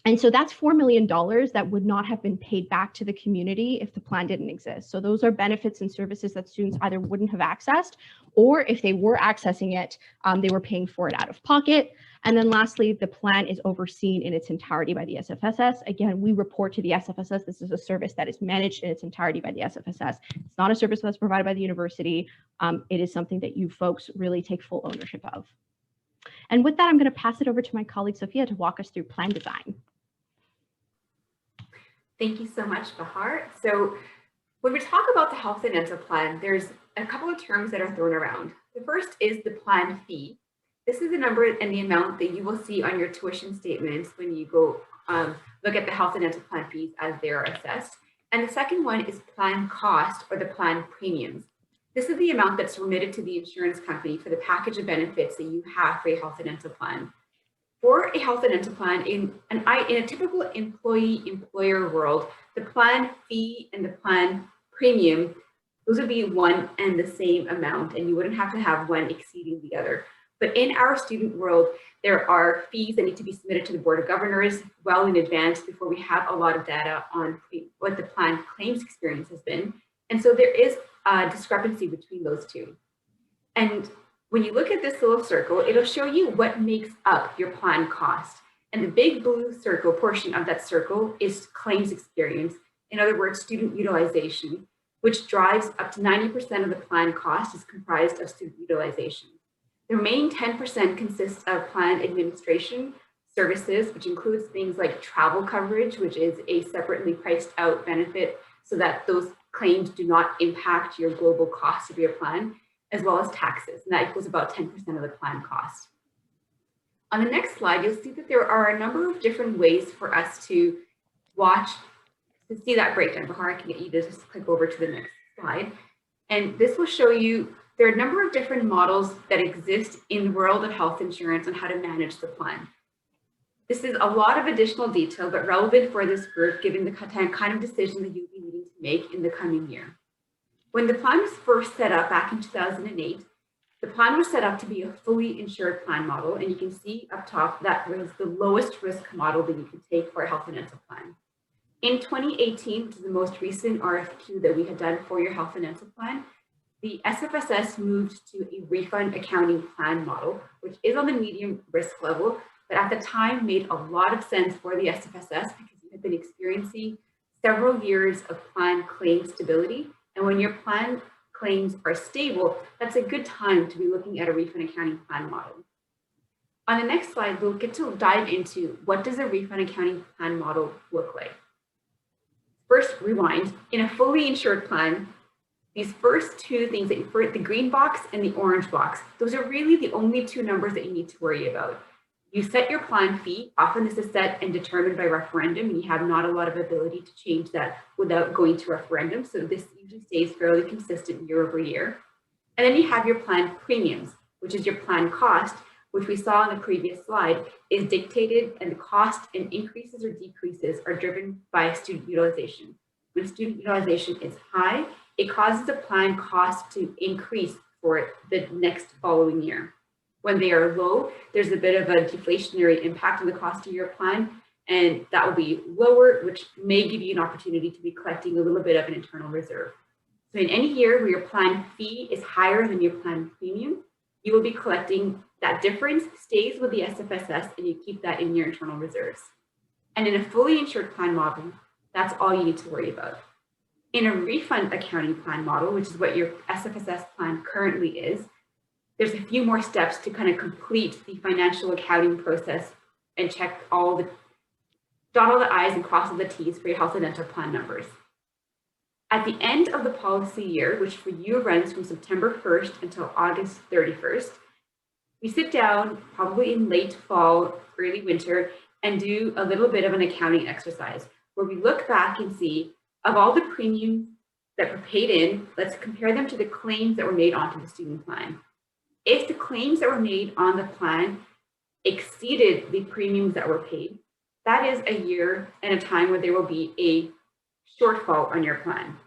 And so that's $4 million that would not have been paid back to the community if the plan didn't exist. So those are benefits and services that students either wouldn't have accessed, or if they were accessing it, they were paying for it out of pocket. And then lastly, the plan is overseen in its entirety by the SFSS. Again, we report to the SFSS. This is a service that is managed in its entirety by the SFSS. It's not a service that's provided by the university. It is something that you folks really take full ownership of. And with that, I'm going to pass it over to my colleague, Sophia, to walk us through plan design. Thank you so much, Bahar. So when we talk about the health and dental plan, there's a couple of terms that are thrown around. The first is the plan fee. This is the number and the amount that you will see on your tuition statements when you go look at the health and dental plan fees as they are assessed. And the second one is plan cost, or the plan premiums. This is the amount that's remitted to the insurance company for the package of benefits that you have for a health and dental plan. For a health and dental plan, in a typical employee-employer world, the plan fee and the plan premium, those would be one and the same amount, and you wouldn't have to have one exceeding the other. But in our student world, there are fees that need to be submitted to the Board of Governors well in advance before we have a lot of data on what the plan claims experience has been. And so there is a discrepancy between those two. And when you look at this little circle, it'll show you what makes up your plan cost. And the big blue circle portion of that circle is claims experience. In other words, student utilization, which drives up to 90% of the plan cost is comprised of student utilization. The remaining 10% consists of plan administration services, which includes things like travel coverage, which is a separately priced out benefit so that those claims do not impact your global cost of your plan, as well as taxes, and that equals about 10% of the plan cost. On the next slide, you'll see that there are a number of different ways for us to see that breakdown. Bahar, I can get you to just click over to the next slide. And this will show you there are a number of different models that exist in the world of health insurance on how to manage the plan. This is a lot of additional detail, but relevant for this group, given the kind of decision that you'll be needing to make in the coming year. When the plan was first set up back in 2008, the plan was set up to be a fully insured plan model, and you can see up top that was the lowest risk model that you could take for a health and dental plan. In 2018, which is the most recent RFQ that we had done for your health and dental plan, the SFSS moved to a refund accounting plan model, which is on the medium risk level, but at the time made a lot of sense for the SFSS because you had been experiencing several years of plan claim stability. And when your plan claims are stable, that's a good time to be looking at a refund accounting plan model. On the next slide, we'll get to dive into what does a refund accounting plan model look like. First, rewind. In a fully insured plan, these first two things, the green box and the orange box, those are really the only two numbers that you need to worry about. You set your plan fee. Often this is set and determined by referendum, and you have not a lot of ability to change that without going to referendum. So this usually stays fairly consistent year over year. And then you have your plan premiums, which is your plan cost, which we saw on the previous slide, is dictated, and the cost and increases or decreases are driven by student utilization. When student utilization is high, it causes the plan cost to increase for the next following year. When they are low, there's a bit of a deflationary impact on the cost of your plan, and that will be lower, which may give you an opportunity to be collecting a little bit of an internal reserve. So in any year where your plan fee is higher than your plan premium, you will be collecting that difference, stays with the SFSS, and you keep that in your internal reserves. And in a fully insured plan model, that's all you need to worry about. In a refund accounting plan model, which is what your SFSS plan currently is, there's a few more steps to kind of complete the financial accounting process and check dot all the I's and cross all the T's for your health and dental plan numbers. At the end of the policy year, which for you runs from September 1st until August 31st, we sit down probably in late fall, early winter, and do a little bit of an accounting exercise where we look back and see of all the premiums that were paid in, let's compare them to the claims that were made onto the student plan. If the claims that were made on the plan exceeded the premiums that were paid, that is a year and a time where there will be a shortfall on your plan.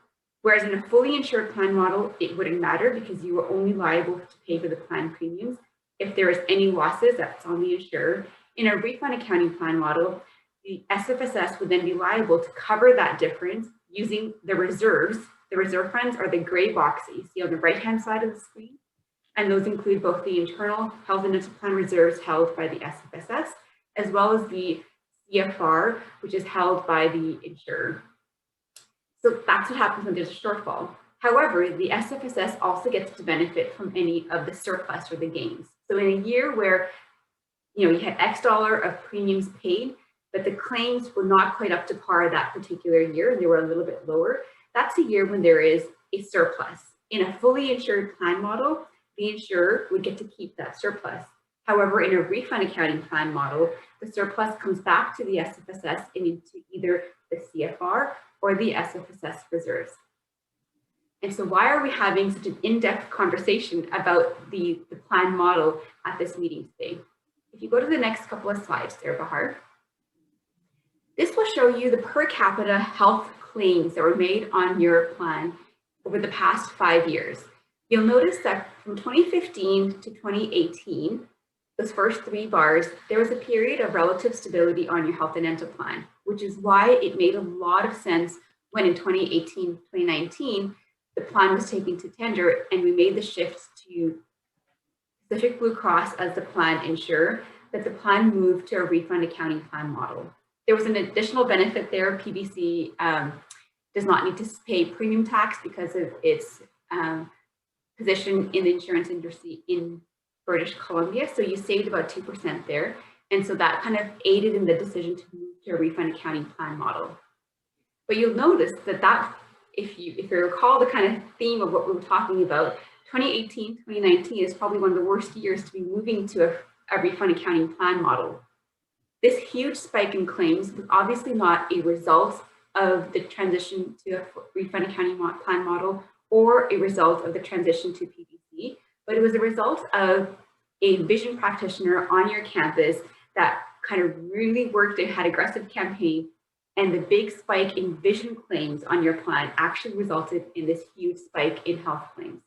Whereas in a fully insured plan model, it wouldn't matter because you were only liable to pay for the plan premiums. If there is any losses, that's on the insurer. In a refund accounting plan model, the SFSS would then be liable to cover that difference using the reserves. The reserve funds are the gray box that you see on the right-hand side of the screen. And those include both the internal health and dental plan reserves held by the SFSS, as well as the CFR, which is held by the insurer. So that's what happens when there's a shortfall. However, the SFSS also gets to benefit from any of the surplus or the gains. So in a year where you had X dollar of premiums paid, but the claims were not quite up to par that particular year and they were a little bit lower, that's a year when there is a surplus. In a fully insured plan model, the insurer would get to keep that surplus. However, in a refund accounting plan model, the surplus comes back to the SFSS and into either the CFR or the SFSS reserves. And so why are we having such an in-depth conversation about the plan model at this meeting today? If you go to the next couple of slides there, Bahar, this will show you the per capita health claims that were made on your plan over the past 5 years. You'll notice that from 2015 to 2018, those first 3 bars, there was a period of relative stability on your health and dental plan, which is why it made a lot of sense when in 2018, 2019, the plan was taken to tender and we made the shift to Pacific Blue Cross as the plan insurer, that the plan moved to a refund accounting plan model. There was an additional benefit there. PBC does not need to pay premium tax because of its position in the insurance industry in British Columbia. So you saved about 2% there. And so that kind of aided in the decision to move to a refund accounting plan model. But you'll notice that if you recall the kind of theme of what we were talking about, 2018, 2019 is probably one of the worst years to be moving to a refund accounting plan model. This huge spike in claims was obviously not a result of the transition to a refund accounting plan model or a result of the transition to PBC, but it was a result of a vision practitioner on your campus that kind of really worked and had aggressive campaign, and the big spike in vision claims on your plan actually resulted in this huge spike in health claims.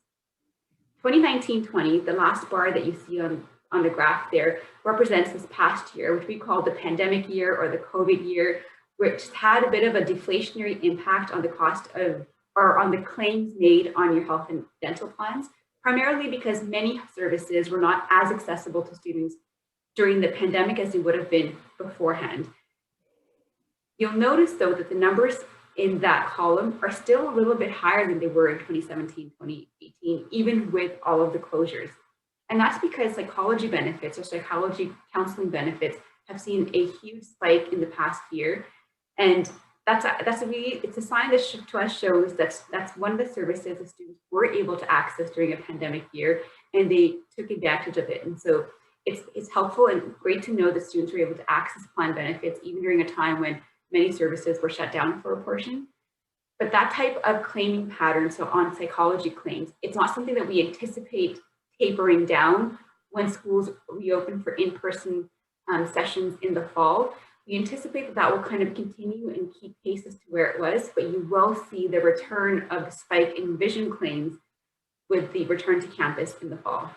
2019-20, the last bar that you see on the graph there, represents this past year, which we call the pandemic year or the COVID year, which had a bit of a deflationary impact on the cost of, or on the claims made on your health and dental plans, primarily because many services were not as accessible to students during the pandemic as they would have been beforehand. You'll notice though that the numbers in that column are still a little bit higher than they were in 2017, 2018, even with all of the closures. And that's because psychology benefits or psychology counseling benefits have seen a huge spike in the past year. And it's a sign that to us shows that's one of the services the students were able to access during a pandemic year, and they took advantage of it. And so it's helpful and great to know that students were able to access plan benefits even during a time when many services were shut down for a portion. But that type of claiming pattern, so on psychology claims, it's not something that we anticipate tapering down when schools reopen for in-person sessions in the fall. We anticipate that will kind of continue and keep pace as to where it was, but you will see the return of the spike in vision claims with the return to campus in the fall.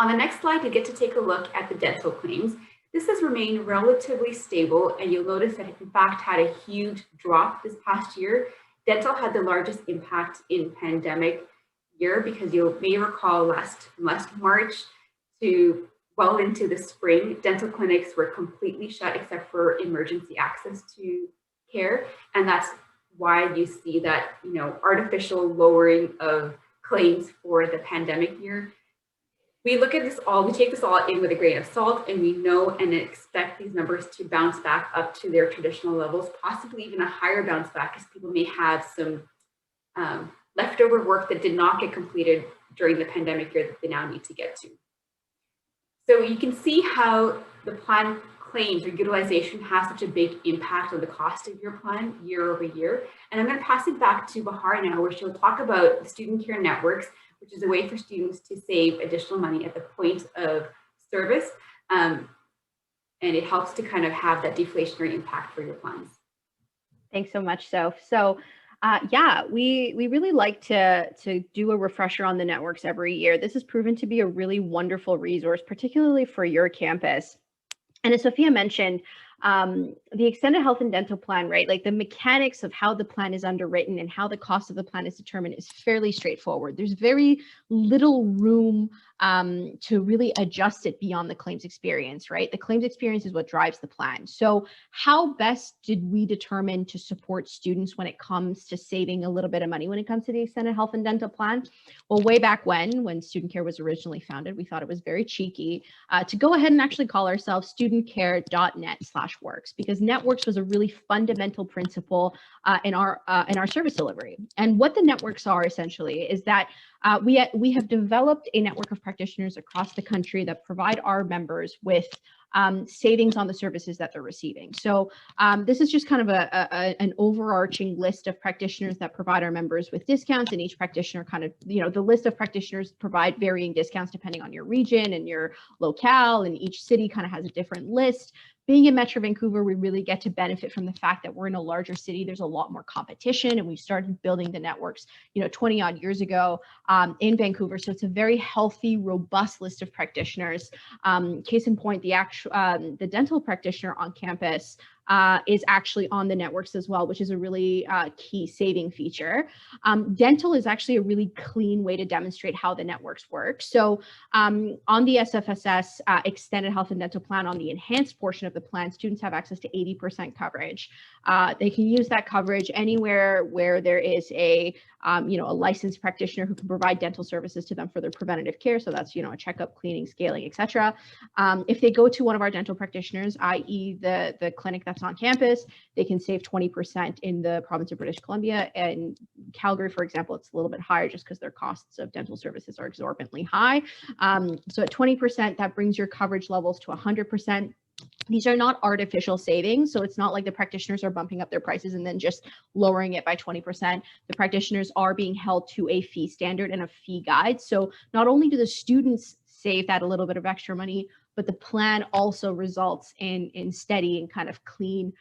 On the next slide, you get to take a look at the dental claims. This has remained relatively stable, and you'll notice that it in fact had a huge drop this past year. Dental had the largest impact in pandemic year because you may recall last March to well into the spring, dental clinics were completely shut except for emergency access to care. And that's why you see that, artificial lowering of claims for the pandemic year. We look at this all, we take this all in with a grain of salt, and we know and expect these numbers to bounce back up to their traditional levels, possibly even a higher bounce back, as people may have some leftover work that did not get completed during the pandemic year that they now need to get to. So you can see how the plan claims or utilization has such a big impact on the cost of your plan year over year. And I'm going to pass it back to Bahar now, where she'll talk about the student care networks, which is a way for students to save additional money at the point of service. And it helps to kind of have that deflationary impact for your plans. Thanks so much, Soph. So yeah, we really like to do a refresher on the networks every year. This has proven to be a really wonderful resource, particularly for your campus. And as Sophia mentioned, the extended health and dental plan, right? Like the mechanics of how the plan is underwritten and how the cost of the plan is determined is fairly straightforward. There's very little room to really adjust it beyond the claims experience, right? The claims experience is what drives the plan. So how best did we determine to support students when it comes to saving a little bit of money when it comes to the extended health and dental plan? Well, way back when Student Care was originally founded, we thought it was very cheeky to go ahead and actually call ourselves studentcare.net/works, because networks was a really fundamental principle in our service delivery. And what the networks are essentially is that we have developed a network of practitioners across the country that provide our members with savings on the services that they're receiving. So this is just kind of an overarching list of practitioners that provide our members with discounts, and each practitioner kind of, the list of practitioners provide varying discounts depending on your region and your locale, and each city kind of has a different list. Being in Metro Vancouver, we really get to benefit from the fact that we're in a larger city. There's a lot more competition, and we started building the networks, 20 odd years ago in Vancouver. So it's a very healthy, robust list of practitioners. Case in point, the dental practitioner on campus is actually on the networks as well, which is a really key saving feature. Dental is actually a really clean way to demonstrate how the networks work. So on the SFSS extended health and dental plan, on the enhanced portion of the plan, students have access to 80% coverage. They can use that coverage anywhere where there is a licensed practitioner who can provide dental services to them for their preventative care. So that's, a checkup, cleaning, scaling, etc. If they go to one of our dental practitioners, i.e. the clinic that's on campus, they can save 20% in the province of British Columbia. And Calgary, for example, it's a little bit higher just because their costs of dental services are exorbitantly high. So at 20%, that brings your coverage levels to 100%. These are not artificial savings. So it's not like the practitioners are bumping up their prices and then just lowering it by 20%. The practitioners are being held to a fee standard and a fee guide. So not only do the students save that a little bit of extra money, but the plan also results in steady and kind of clean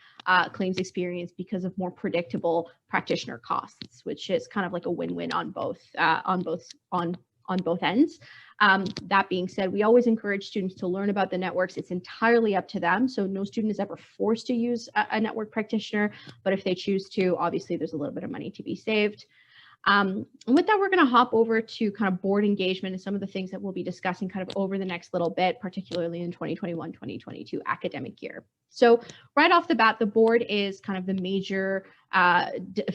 claims experience because of more predictable practitioner costs, which is kind of like a win-win on both ends. That being said, we always encourage students to learn about the networks. It's entirely up to them. So no student is ever forced to use a network practitioner, but if they choose to, obviously there's a little bit of money to be saved. And with that, we're going to hop over to kind of board engagement and some of the things that we'll be discussing kind of over the next little bit, particularly in 2021-2022 academic year. So right off the bat, the board is kind of the major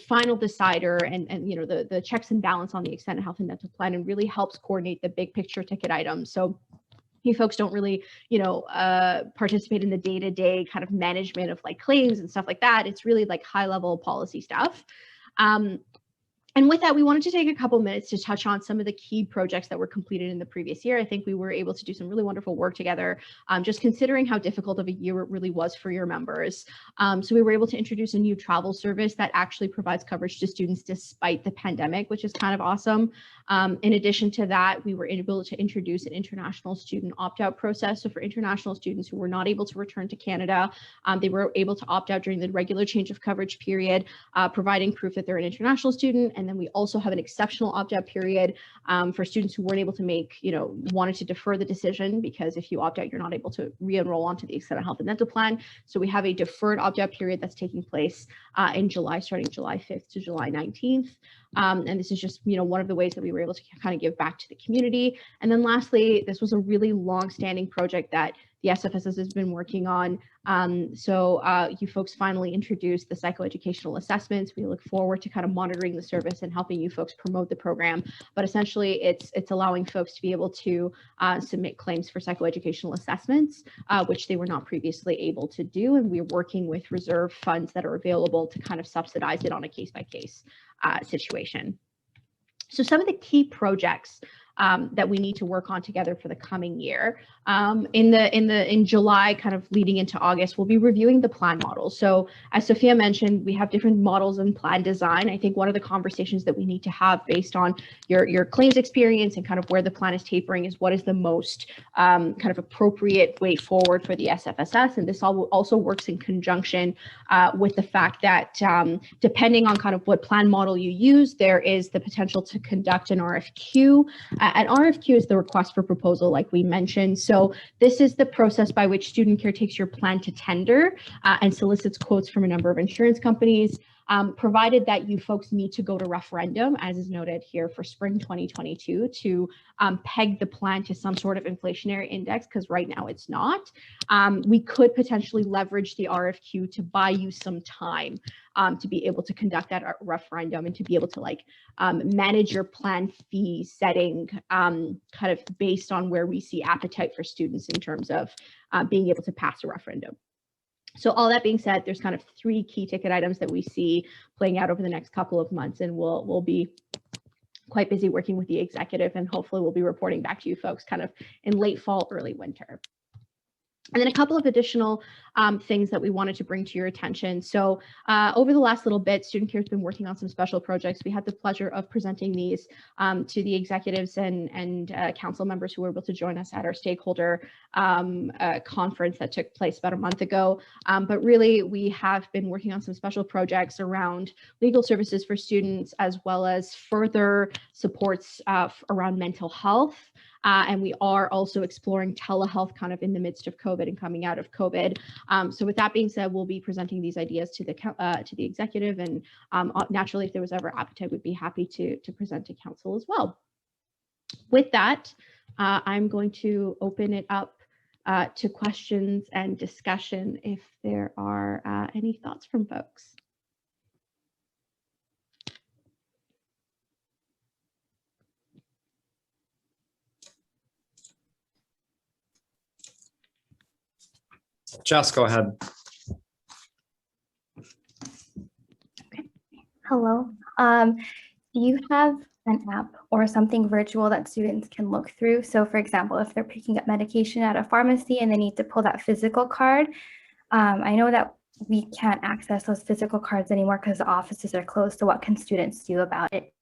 final decider and the checks and balance on the extended health and dental plan, and really helps coordinate the big picture ticket items. So you folks don't really, participate in the day-to-day kind of management of like claims and stuff like that. It's really like high-level policy stuff. And with that, we wanted to take a couple minutes to touch on some of the key projects that were completed in the previous year. I think we were able to do some really wonderful work together, just considering how difficult of a year it really was for your members. So we were able to introduce a new travel service that actually provides coverage to students despite the pandemic, which is kind of awesome. In addition to that, we were able to introduce an international student opt-out process. So for international students who were not able to return to Canada, they were able to opt out during the regular change of coverage period, providing proof that they're an international student. And then we also have an exceptional opt-out period for students who weren't able to make, wanted to defer the decision, because if you opt out, you're not able to re-enroll onto the extended health and dental plan. So we have a deferred opt-out period that's taking place in July, starting July 5th to July 19th. And this is just, one of the ways that we were able to kind of give back to the community. And then lastly, this was a really long-standing project that the SFSS has been working on. So you folks finally introduced the psychoeducational assessments. We look forward to kind of monitoring the service and helping you folks promote the program. But essentially, it's allowing folks to be able to submit claims for psychoeducational assessments, which they were not previously able to do. And we're working with reserve funds that are available to kind of subsidize it on a case-by-case situation. So some of the key projects that we need to work on together for the coming year. In July, kind of leading into August, we'll be reviewing the plan model. So as Sophia mentioned, we have different models and plan design. I think one of the conversations that we need to have based on your claims experience and kind of where the plan is tapering is what is the most kind of appropriate way forward for the SFSS. And this also works in conjunction with the fact that depending on kind of what plan model you use, there is the potential to conduct an RFQ. An RFQ is the request for proposal, like we mentioned. So this is the process by which Student Care takes your plan to tender and solicits quotes from a number of insurance companies, provided that you folks need to go to referendum, as is noted here for spring 2022, to peg the plan to some sort of inflationary index, because right now it's not. We could potentially leverage the RFQ to buy you some time to be able to conduct that referendum and to be able to manage your plan fee setting kind of based on where we see appetite for students in terms of being able to pass a referendum. So all that being said, there's kind of 3 key ticket items that we see playing out over the next couple of months, and we'll be quite busy working with the executive, and hopefully we'll be reporting back to you folks kind of in late fall, early winter. And then a couple of additional things that we wanted to bring to your attention. So over the last little bit, Student Care has been working on some special projects. We had the pleasure of presenting these to the executives and council members who were able to join us at our stakeholder conference that took place about a month ago. But really, we have been working on some special projects around legal services for students, as well as further supports around mental health. And we are also exploring telehealth kind of in the midst of COVID and coming out of COVID. So with that being said, we'll be presenting these ideas to the executive, and naturally, if there was ever appetite, we'd be happy to present to council as well. With that, I'm going to open it up to questions and discussion if there are any thoughts from folks. Jess, go ahead. Hello. Do you have an app or something virtual that students can look through? So for example, if they're picking up medication at a pharmacy and they need to pull that physical card, I know that we can't access those physical cards anymore because the offices are closed. So what can students do about it?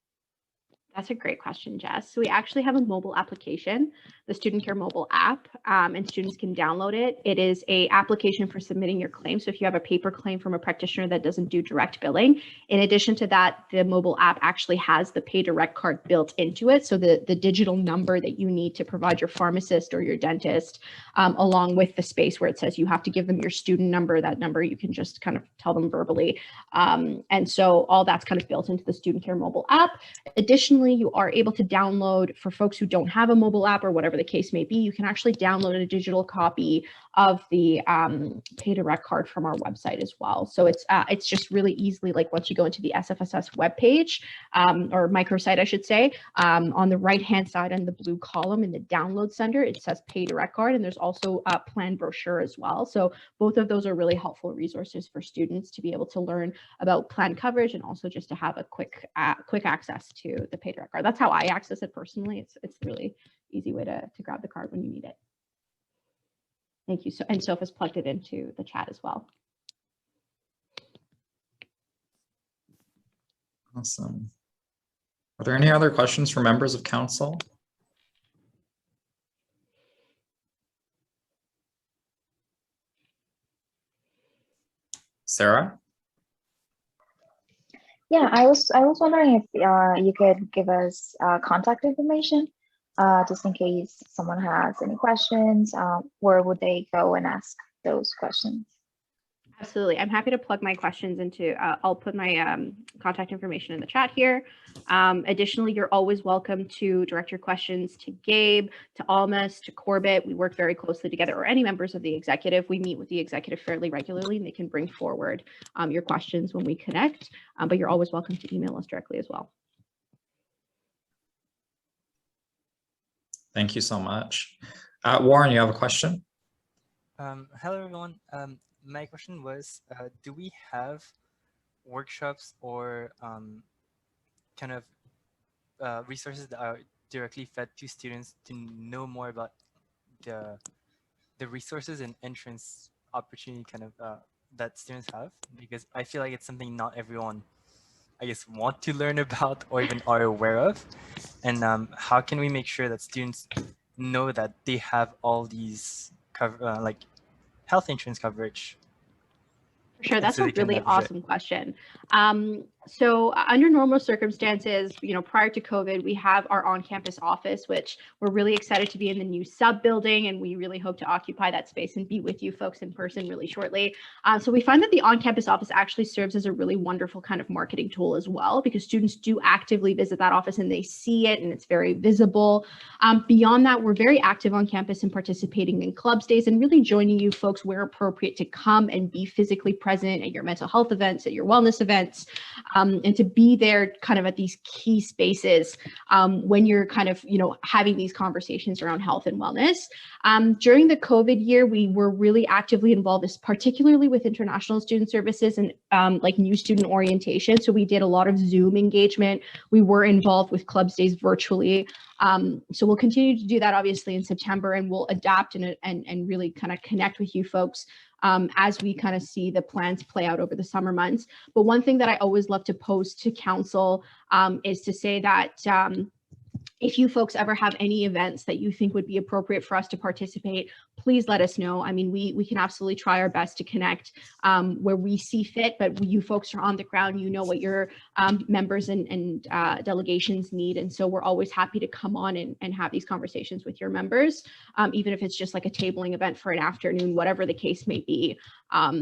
That's a great question, Jess. So we actually have a mobile application, the Student Care mobile app, and students can download it. It is an application for submitting your claim. So if you have a paper claim from a practitioner that doesn't do direct billing, in addition to that, the mobile app actually has the Pay Direct card built into it. So the digital number that you need to provide your pharmacist or your dentist, along with the space where it says you have to give them your student number, that number you can just kind of tell them verbally. And so all that's kind of built into the Student Care mobile app. Additionally, you are able to download, for folks who don't have a mobile app or whatever the case may be, you can actually download a digital copy of the Pay Direct card from our website as well. So it's just really easily, like once you go into the SFSS webpage or microsite, I should say, on the right-hand side in the blue column in the download center, it says Pay Direct card, and there's also a plan brochure as well. So both of those are really helpful resources for students to be able to learn about plan coverage and also just to have a quick access to the Pay Direct card. That's how I access it personally. It's a really easy way to grab the card when you need it. Thank you. So, and Sophia's plugged it into the chat as well. Awesome. Are there any other questions from members of council? Sarah? Yeah, I was wondering if you could give us contact information, just in case someone has any questions. Where would they go and ask those questions? Absolutely. I'm happy to plug my questions into, I'll put my contact information in the chat here. Additionally, you're always welcome to direct your questions to Gabe, to Almas, to Corbett. We work very closely together, or any members of the executive. We meet with the executive fairly regularly, and they can bring forward your questions when we connect, but you're always welcome to email us directly as well. Thank you so much. Warren, you have a question? Hello, everyone. My question was, do we have workshops or kind of resources that are directly fed to students to know more about the resources and entrance opportunity kind of that students have? Because I feel like it's something not everyone, I guess, want to learn about or even are aware of. And how can we make sure that students know that they have all these like health insurance coverage? Sure, that's so a they can really leverage it? awesome question. So under normal circumstances, prior to COVID, we have our on-campus office, which we're really excited to be in the new sub building, and we really hope to occupy that space and be with you folks in person really shortly. So we find that the on-campus office actually serves as a really wonderful kind of marketing tool as well, because students do actively visit that office and they see it and it's very visible. Beyond that, we're very active on campus and participating in clubs days and really joining you folks where appropriate to come and be physically present at your mental health events, at your wellness events, and to be there kind of at these key spaces when you're kind of, having these conversations around health and wellness. During the COVID year, we were really actively involved, particularly with international student services and like new student orientation. So we did a lot of Zoom engagement. We were involved with clubs days virtually. So we'll continue to do that obviously in September, and we'll adapt and really kind of connect with you folks as we kind of see the plans play out over the summer months. But one thing that I always love to pose to council is to say that if you folks ever have any events that you think would be appropriate for us to participate, please let us know. I mean, we can absolutely try our best to connect where we see fit, but you folks are on the ground, you know what your members and delegations need. And so we're always happy to come on and have these conversations with your members, even if it's just like a tabling event for an afternoon, whatever the case may be.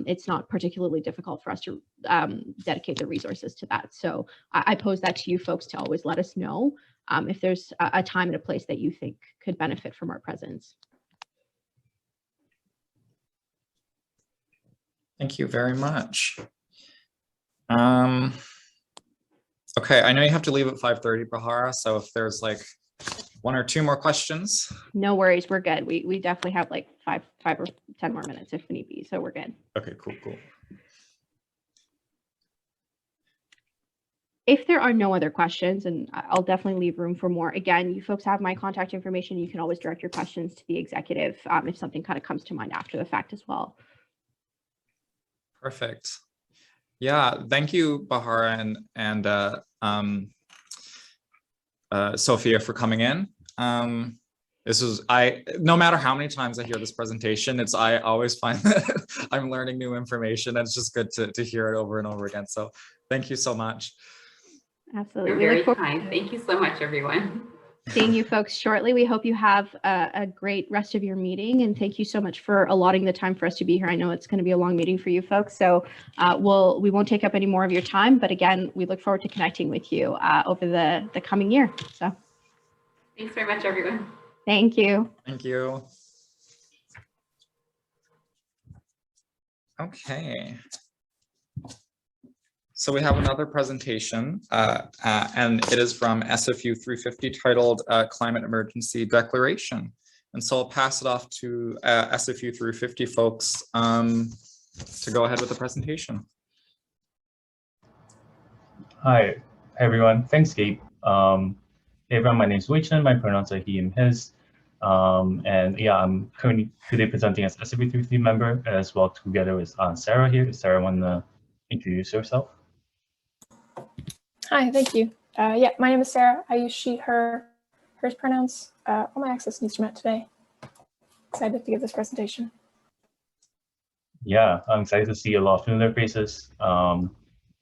It's not particularly difficult for us to dedicate the resources to that. So I pose that to you folks to always let us know if there's a time and a place that you think could benefit from our presence. Thank you very much. Okay, I know you have to leave at 5:30, Bahara, so if there's like one or two more questions. No worries, we're good. We definitely have like five or 10 more minutes if need be, so we're good. Okay, cool. If there are no other questions, and I'll definitely leave room for more. Again, you folks have my contact information. You can always direct your questions to the executive if something kind of comes to mind after the fact as well. Perfect. Yeah, thank you, Bahara and Sophia for coming in. This was, no matter how many times I hear this presentation, I always find that I'm learning new information. And it's just good to hear it over and over again. So thank you so much. Absolutely. You're very kind. Thank you so much, everyone. Seeing you folks shortly. We hope you have a great rest of your meeting, and thank you so much for allotting the time for us to be here. I know it's going to be a long meeting for you folks, so we won't take up any more of your time, but again, we look forward to connecting with you over the coming year. So thanks very much, everyone. Thank you. Thank you. Okay. So we have another presentation, and it is from SFU 350 titled Climate Emergency Declaration. And so I'll pass it off to SFU 350 folks to go ahead with the presentation. Hi, everyone. Thanks, Gabe. Hey, everyone, my name is Wei Chen. My pronouns are he, him, his. And yeah, I'm currently today presenting as SFU 350 member as well, together with Sarah here. Sarah, want to introduce yourself? Hi, thank you. Yeah, my name is Sarah. I use she, her, hers pronouns. All my access needs are met today. Excited to give this presentation. Yeah, I'm excited to see a lot of familiar faces. But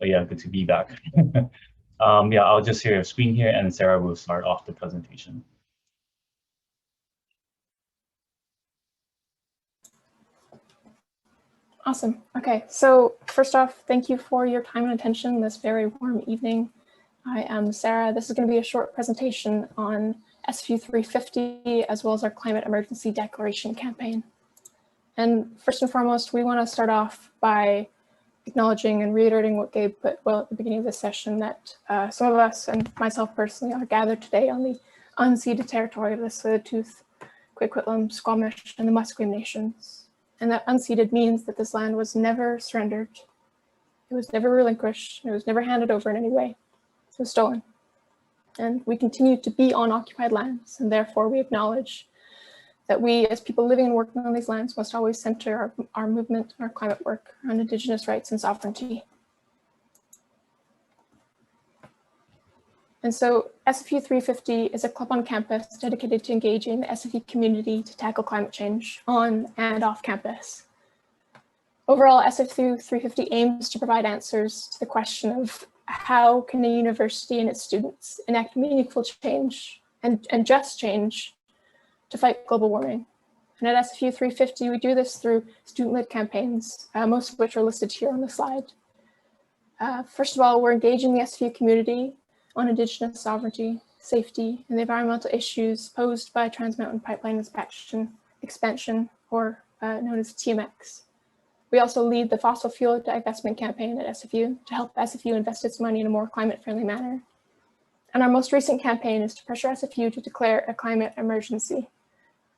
yeah, good to be back. Yeah, I'll just share your screen here and Sarah will start off the presentation. Awesome. Okay, so first off, thank you for your time and attention this very warm evening. I am Sarah. This is going to be a short presentation on SFU 350 as well as our climate emergency declaration campaign. And first and foremost, we want to start off by acknowledging and reiterating what Gabe put well at the beginning of this session, that some of us and myself personally are gathered today on the unceded territory of the Tsleil-Waututh, Coquitlam, Squamish, and the Musqueam nations. And that unceded means that this land was never surrendered. It was never relinquished. It was never handed over in any way. It was stolen. And we continue to be on occupied lands, and therefore we acknowledge that we as people living and working on these lands must always center our movement and our climate work on Indigenous rights and sovereignty. And so SFU 350 is a club on campus dedicated to engaging the SFU community to tackle climate change on and off campus. Overall, SFU 350 aims to provide answers to the question of how can a university and its students enact meaningful change and just change to fight global warming. And at SFU 350, we do this through student-led campaigns, most of which are listed here on the slide. First of all, we're engaging the SFU community on Indigenous sovereignty, safety, and the environmental issues posed by Trans Mountain Pipeline expansion, or known as TMX. We also lead the fossil fuel divestment campaign at SFU to help SFU invest its money in a more climate-friendly manner. And our most recent campaign is to pressure SFU to declare a climate emergency.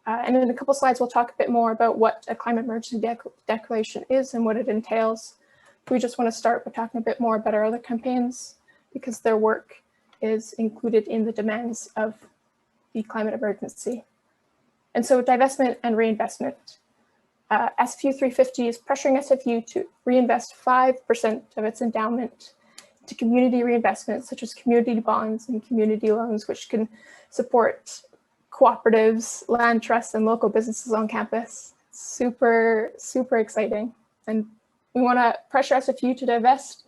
And in a couple slides, we'll talk a bit more about what a climate emergency declaration is and what it entails. We just want to start by talking a bit more about our other campaigns, because their work is included in the demands of the climate emergency. And so divestment and reinvestment. SFU 350 is pressuring SFU to reinvest 5% of its endowment to community reinvestment, such as community bonds and community loans, which can support cooperatives, land trusts, and local businesses on campus. Super, super exciting. And we want to pressure SFU to divest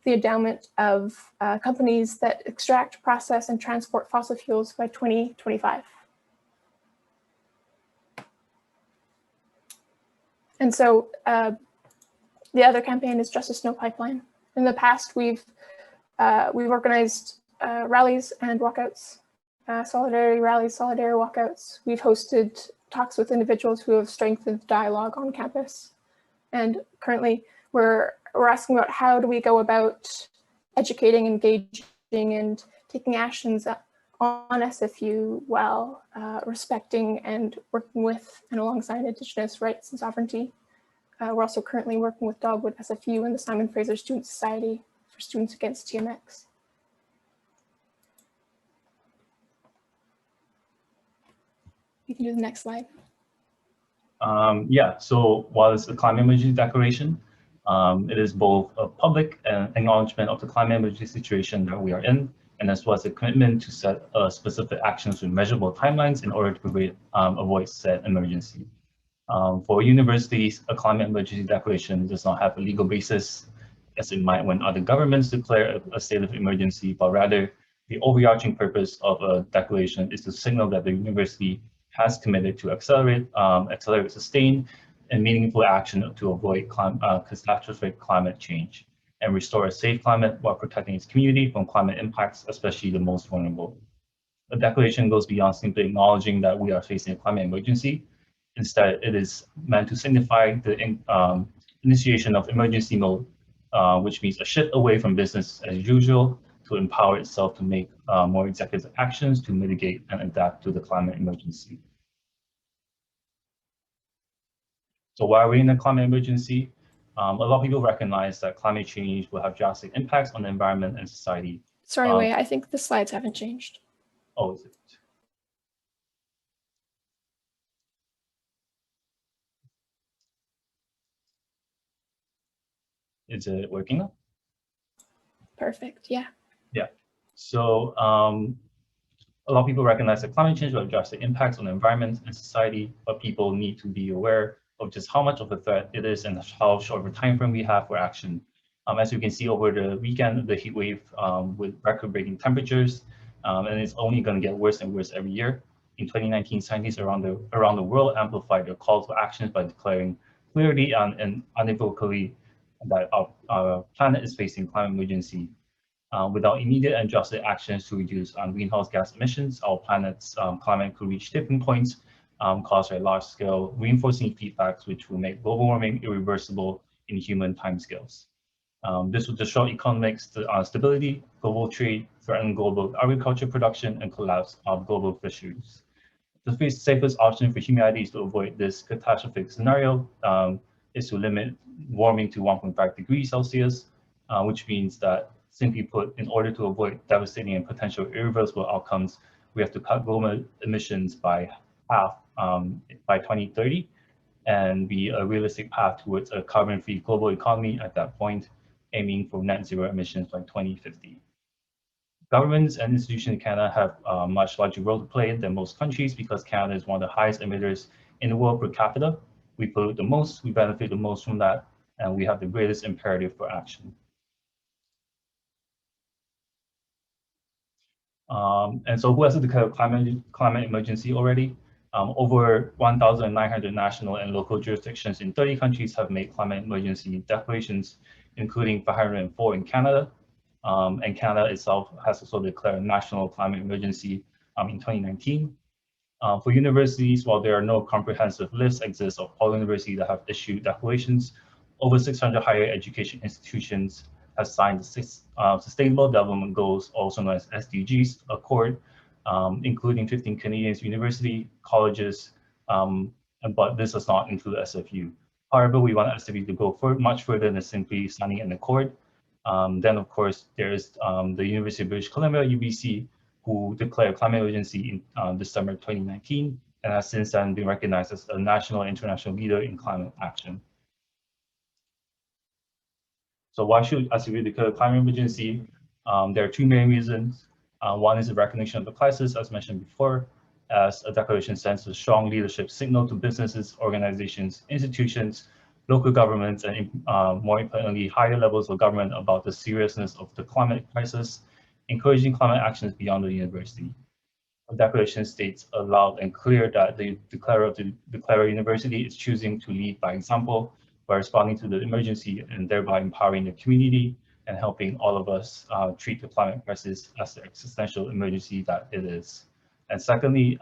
the endowment of companies that extract, process, and transport fossil fuels by 2025. And so the other campaign is Justice No Pipeline. In the past, we've organized rallies and walkouts, solidarity rallies, solidarity walkouts. We've hosted talks with individuals who have strengthened dialogue on campus. And currently, we're asking about how do we go about educating, engaging, and taking actions on SFU while respecting and working with and alongside Indigenous rights and sovereignty. We're also currently working with Dogwood SFU and the Simon Fraser Student Society for Students Against TMX. You can do the next slide. Yeah, so while it's a climate emergency declaration, it is both a public acknowledgement of the climate emergency situation that we are in, and as well as a commitment to set specific actions with measurable timelines in order to avoid said emergency. For universities, a climate emergency declaration does not have a legal basis, as it might when other governments declare a state of emergency, but rather the overarching purpose of a declaration is to signal that the university has committed to accelerate, sustain, and meaningful action to avoid catastrophic climate change and restore a safe climate while protecting its community from climate impacts, especially the most vulnerable. The declaration goes beyond simply acknowledging that we are facing a climate emergency. Instead, it is meant to signify the initiation of emergency mode, which means a shift away from business as usual to empower itself to make more executive actions to mitigate and adapt to the climate emergency. So why are we in a climate emergency? A lot of people recognize that climate change will have drastic impacts on the environment and society. Sorry, Wei, I think the slides haven't changed. Oh, is it? Is it working now? Perfect, yeah. Yeah, so a lot of people recognize that climate change will have drastic impacts on the environment and society, but people need to be aware of just how much of a threat it is and how short of a time frame we have for action. As you can see over the weekend, the heat wave with record-breaking temperatures, and it's only going to get worse and worse every year. In 2019, scientists around the world amplified their call to actions by declaring clearly and unequivocally that our planet is facing climate emergency. Without immediate and drastic actions to reduce greenhouse gas emissions, our planet's climate could reach tipping points caused by large-scale reinforcing feedbacks, which will make global warming irreversible in human timescales. This will destroy economic stability, global trade, threaten global agriculture production, and collapse of global fisheries. The safest option for humanity is to avoid this catastrophic scenario, is to limit warming to 1.5 degrees Celsius, which means that, simply put, in order to avoid devastating and potential irreversible outcomes, we have to cut global emissions by half by 2030 and be a realistic path towards a carbon-free global economy at that point, aiming for net zero emissions by 2050. Governments and institutions in Canada have a much larger role to play than most countries because Canada is one of the highest emitters in the world per capita. We pollute the most, we benefit the most from that, and we have the greatest imperative for action. And so who has declared climate emergency already? Over 1,900 national and local jurisdictions in 30 countries have made climate emergency declarations, including 504 in Canada. And Canada itself has also declared a national climate emergency in 2019. For universities, while there are no comprehensive lists exist of all universities that have issued declarations, over 600 higher education institutions have signed the Sustainable Development Goals, also known as SDGs, Accord, including 15 Canadian university colleges, but this does not include SFU. However, we want SFU to go much further than simply signing an accord. Then, of course, there is the University of British Columbia, UBC, who declared climate emergency in December 2019, and has since then been recognized as a national and international leader in climate action. So why should SFU declare climate emergency? There are two main reasons. One is the recognition of the crisis, as mentioned before, as a declaration sends a strong leadership signal to businesses, organizations, institutions, local governments, and more importantly, higher levels of government about the seriousness of the climate crisis, encouraging climate actions beyond the university. The declaration states loud and clear that the declarer university is choosing to lead by example by responding to the emergency and thereby empowering the community and helping all of us treat the climate crisis as the existential emergency that it is. And secondly,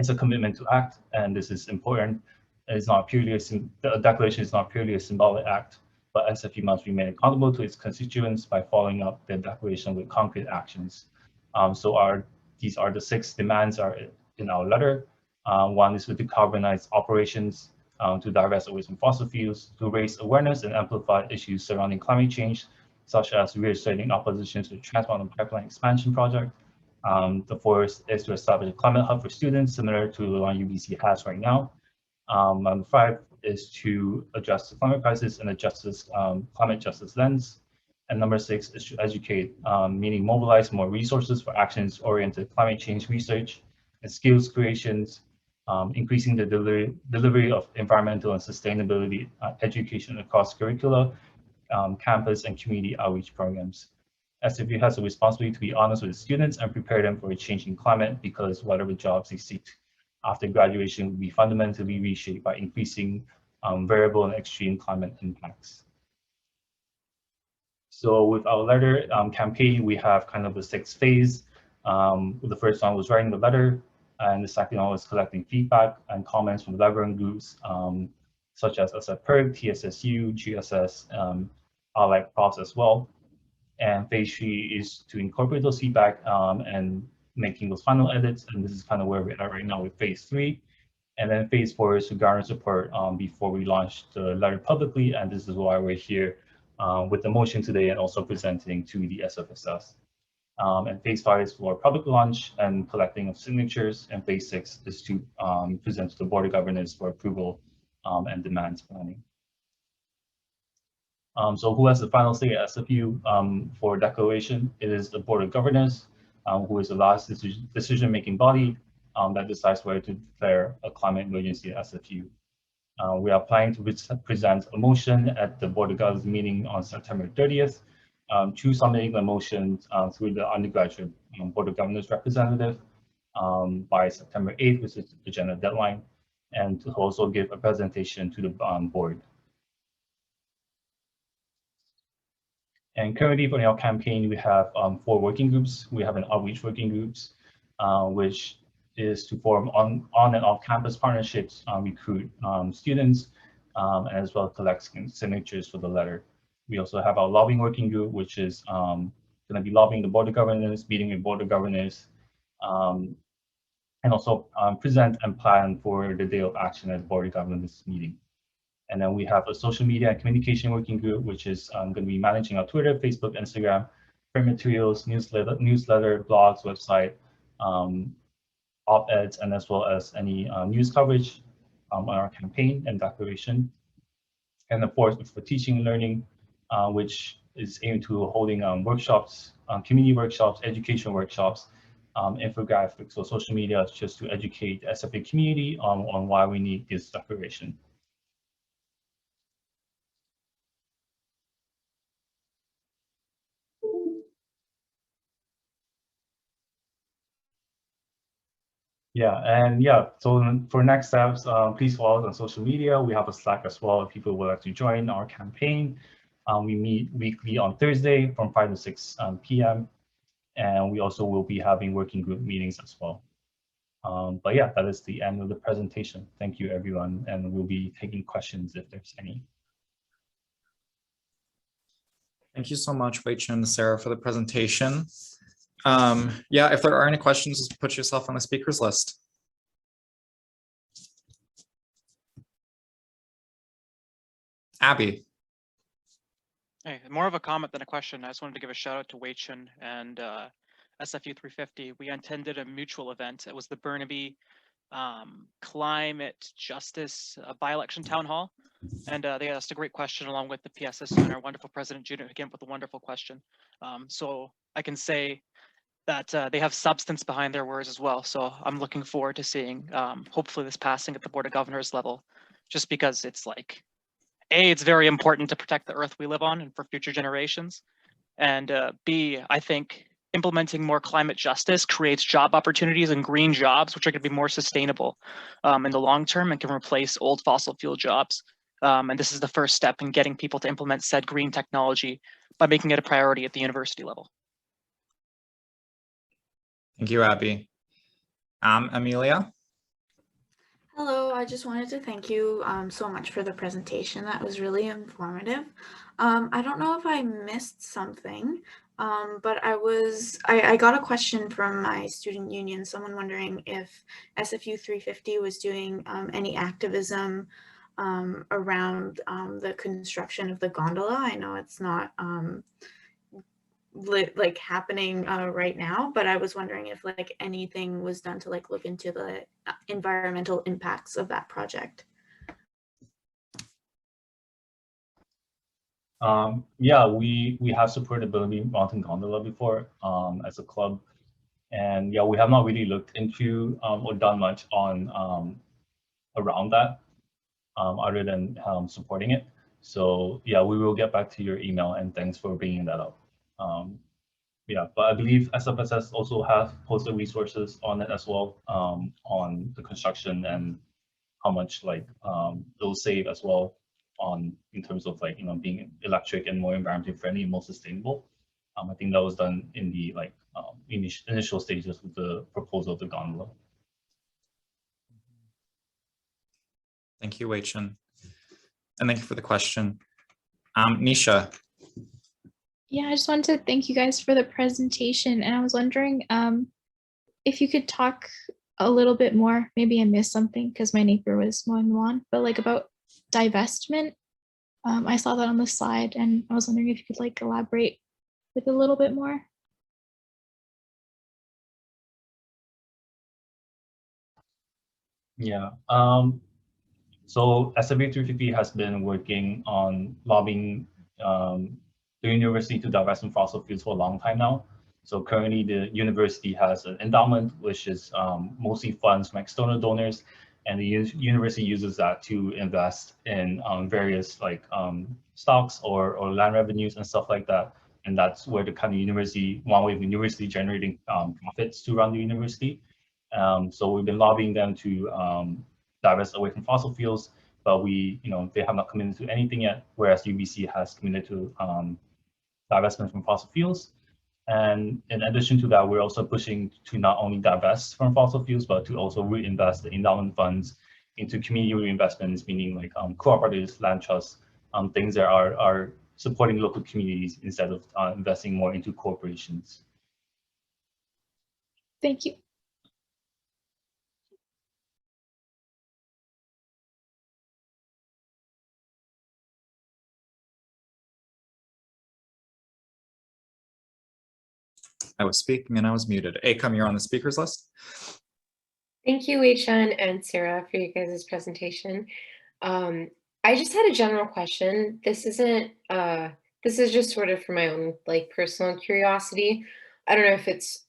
it's a commitment to act, and this is important. It's not purely the declaration is not purely a symbolic act, but SFU must remain accountable to its constituents by following up the declaration with concrete actions. These are the 6 demands are in our letter. One is to decarbonize operations, to divest away from fossil fuels, to raise awareness and amplify issues surrounding climate change, such as reasserting opposition to the Trans Mountain Pipeline expansion project. The fourth is to establish a climate hub for students, similar to the one UBC has right now. Number 5 is to address the climate crisis in a climate justice lens. And number 6 is to educate, meaning mobilize more resources for actions-oriented climate change research and skills creations, increasing the delivery of environmental and sustainability education across curricula, campus, and community outreach programs. SFU has a responsibility to be honest with students and prepare them for a changing climate, because whatever jobs they seek after graduation will be fundamentally reshaped by increasing variable and extreme climate impacts. So with our letter campaign, we have kind of the 6 phase. The first one was writing the letter, and the second one was collecting feedback and comments from relevant groups, such as SFPERG, TSSU, GSS, allied profs as well. And phase 3 is to incorporate those feedback and making those final edits. And this is kind of where we're at right now with phase 3. And then phase 4 is to garner support before we launch the letter publicly. And this is why we're here with the motion today and also presenting to the SFSS. And phase 5 is for public launch and collecting of signatures. And phase 6 is to present to the Board of Governors for approval and demands planning. So who has the final say at SFU for declaration? It is the Board of Governors, who is the last decision-making body that decides whether to declare a climate emergency at SFU. We are planning to present a motion at the Board of Governors meeting on September 30th, choose submitting the motion through the undergraduate Board of Governors representative by September 8th, which is the agenda deadline. and to also give a presentation to the board. And currently for our campaign, we have 4 working groups. We have an outreach working groups, which is to form on and off campus partnerships, recruit students, and as well collect signatures for the letter. We also have our lobbying working group, which is going to be lobbying the board of governors, meeting with board of governors, and also present and plan for the day of action at the board of governors meeting. And then we have a social media and communication working group, which is going to be managing our Twitter, Facebook, Instagram, print materials, newsletter, blogs, website, op-eds, and as well as any news coverage on our campaign and declaration. And of course, for teaching and learning, which is aimed to holding workshops, community workshops, education workshops, infographics, or social media, just to educate the SFA community on why we need this declaration. Yeah, and yeah, so for next steps, please follow us on social media. We have a Slack as well if people would like to join our campaign. We meet weekly on Thursday from 5 to 6 p.m. And we also will be having working group meetings as well. But yeah, that is the end of the presentation. Thank you, everyone. And we'll be taking questions if there's any. Thank you so much, Wei-Chen and Sarah, for the presentation. Yeah, if there are any questions, just put yourself on the speakers list. Abby. Hey, more of a comment than a question. I just wanted to give a shout out to Wei-Chen and SFU 350. We attended a mutual event. It was the Burnaby Climate Justice by-election town hall. And they asked a great question along with the PSS and our wonderful president, Judith, who came up with a wonderful question. So I can say that they have substance behind their words as well. So I'm looking forward to seeing hopefully this passing at the Board of Governors level, just because it's like, A, it's very important to protect the earth we live on and for future generations. And B, I think implementing more climate justice creates job opportunities and green jobs, which are going to be more sustainable in the long term and can replace old fossil fuel jobs. And this is the first step in getting people to implement said green technology by making it a priority at the university level. Thank you, Abby. Amelia? Hello, I just wanted to thank you so much for the presentation. That was really informative. I don't know if I missed something, but I got a question from my student union, someone wondering if SFU 350 was doing any activism around the construction of the gondola. I know it's not like happening right now, but I was wondering if like anything was done to like look into the environmental impacts of that project. Yeah, we have supported Burnaby Mountain Gondola before as a club, and yeah, we have not really looked into or done much on around that other than supporting it. So yeah, we will get back to your email, and thanks for bringing that up. Yeah, but I believe SFSS also has posted resources on it as well, on the construction and how much like it'll save as well on in terms of like, you know, being electric and more environmentally friendly and more sustainable. I think that was done in the like initial stages of the proposal of the gondola. Thank you, Wei-Chen. And thank you for the question. Nisha. Yeah, I just wanted to thank you guys for the presentation. And I was wondering if you could talk a little bit more, maybe I missed something because my neighbor was mowing the lawn, but like about divestment. I saw that on the slide and I was wondering if you could like elaborate with a little bit more. Yeah, so SFA 350 has been working on lobbying the university to divest from fossil fuels for a long time now. So currently the university has an endowment, which is mostly funds from external donors, and the university uses that to invest in various like stocks or land revenues and stuff like that. And that's where the kind of university, one way of the university generating profits to run the university. So we've been lobbying them to divest away from fossil fuels, but they have not committed to anything yet, whereas UBC has committed to divestment from fossil fuels. And in addition to that, we're also pushing to not only divest from fossil fuels, but to also reinvest the endowment funds into community reinvestments, meaning like cooperatives, land trusts, things that are supporting local communities instead of investing more into corporations. Thank you. I was speaking and I was muted. Akam, you're on the speakers list. Thank you, Wei-Chun and Sarah, for you guys' presentation. I just had a general question. This isn't, this is just sort of for my own like personal curiosity. I don't know if it's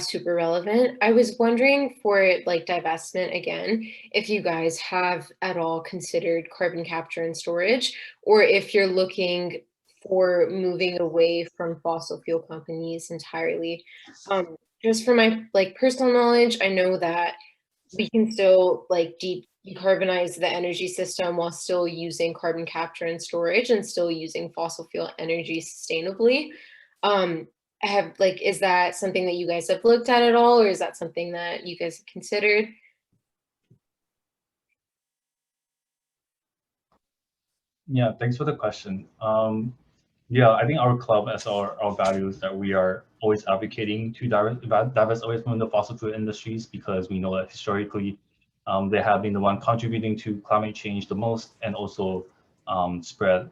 super relevant. I was wondering for like divestment again, if you guys have at all considered carbon capture and storage, or if you're looking for moving away from fossil fuel companies entirely. Just for my like personal knowledge, I know that we can still like decarbonize the energy system while still using carbon capture and storage and still using fossil fuel energy sustainably. Is that something that you guys have looked at all, or is that something that you guys have considered? Yeah, thanks for the question. Yeah, I think our club as our values that we are always advocating to divest away from the fossil fuel industries, because we know that historically they have been the one contributing to climate change the most, and also spread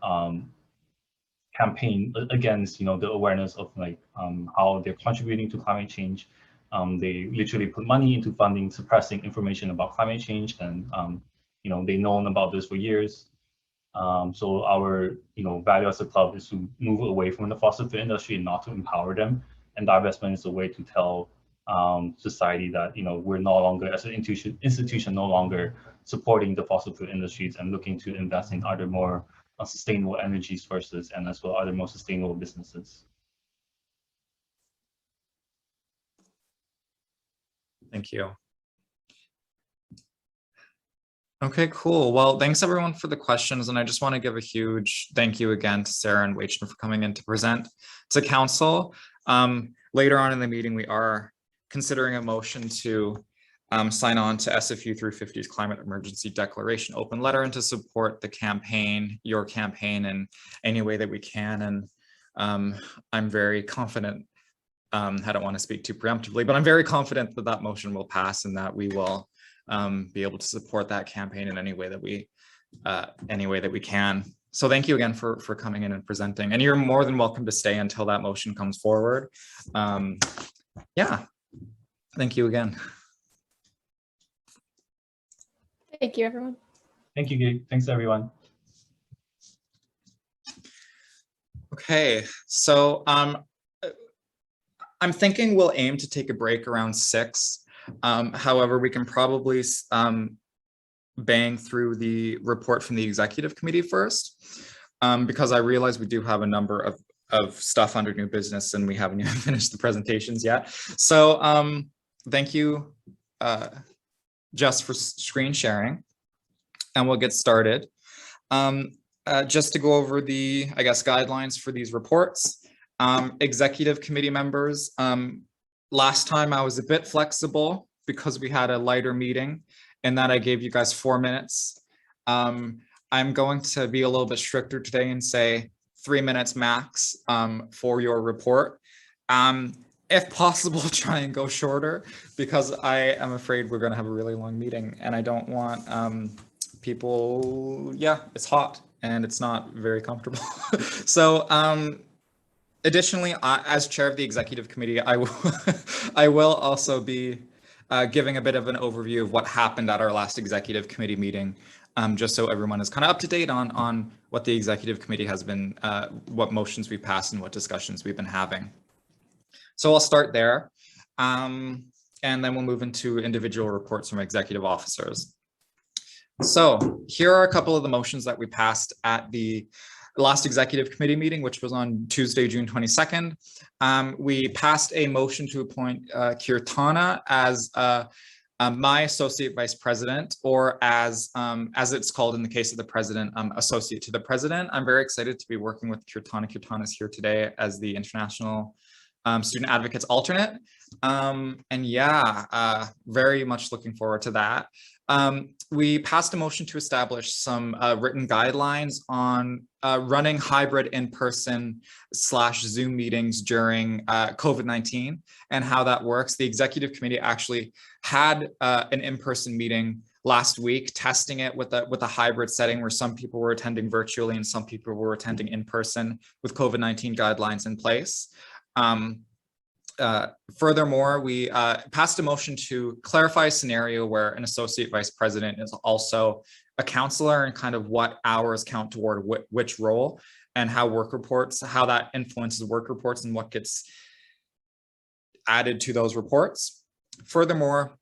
campaign against the awareness of like how they're contributing to climate change. They literally put money into funding suppressing information about climate change, and they've known about this for years. So our value as a club is to move away from the fossil fuel industry and not to empower them. And divestment is a way to tell society that we're no longer, as an institution, no longer supporting the fossil fuel industries and looking to invest in other more sustainable energy sources, and as well other more sustainable businesses. Thank you. Okay, cool. Well, thanks everyone for the questions. And I just want to give a huge thank you again to Sarah and Wei-Chun for coming in to present to council. Later on in the meeting, we are considering a motion to sign on to SFU 350's Climate Emergency Declaration open letter, and to support the campaign, your campaign, in any way that we can. And I'm very confident, I don't want to speak too preemptively, but I'm very confident that that motion will pass and that we will be able to support that campaign in any way that we can. So thank you again for coming in and presenting, and you're more than welcome to stay until that motion comes forward. Yeah, thank you again. Thank you, everyone. Thank you, Gabe. Thanks, everyone. Okay, so I'm thinking we'll aim to take a break around 6. However, we can probably bang through the report from the executive committee first, because I realize we do have a number of stuff under new business and we haven't even finished the presentations yet. So thank you, Jess, for screen sharing, and we'll get started. Just to go over the, I guess, guidelines for these reports. Executive committee members, last time I was a bit flexible because we had a lighter meeting, and that I gave you guys 4 minutes. I'm going to be a little bit stricter today and say 3 minutes max for your report. If possible, try and go shorter, because I am afraid we're going to have a really long meeting, and I don't want people, yeah, it's hot and it's not very comfortable. So additionally, as chair of the executive committee, I will also be giving a bit of an overview of what happened at our last executive committee meeting, just so everyone is kind of up to date on what the executive committee has been, what motions we passed and what discussions we've been having. So I'll start there, and then we'll move into individual reports from executive officers. So here are a couple of the motions that we passed at the last executive committee meeting, which was on Tuesday, June 22nd. We passed a motion to appoint Kirtana as my associate vice president, or as it's called in the case of the president, associate to the president. I'm very excited to be working with Kirtana. Kirtana is here today as the international student advocates alternate. And yeah, very much looking forward to that. We passed a motion to establish some written guidelines on running hybrid in-person / Zoom meetings during COVID-19 and how that works. The executive committee actually had an in-person meeting last week, testing it with a hybrid setting where some people were attending virtually and some people were attending in person with COVID-19 guidelines in place. Furthermore, we passed a motion to clarify a scenario where an associate vice president is also a counselor and kind of what hours count toward which role and how work reports, how that influences work reports and what gets added to those reports. Furthermore,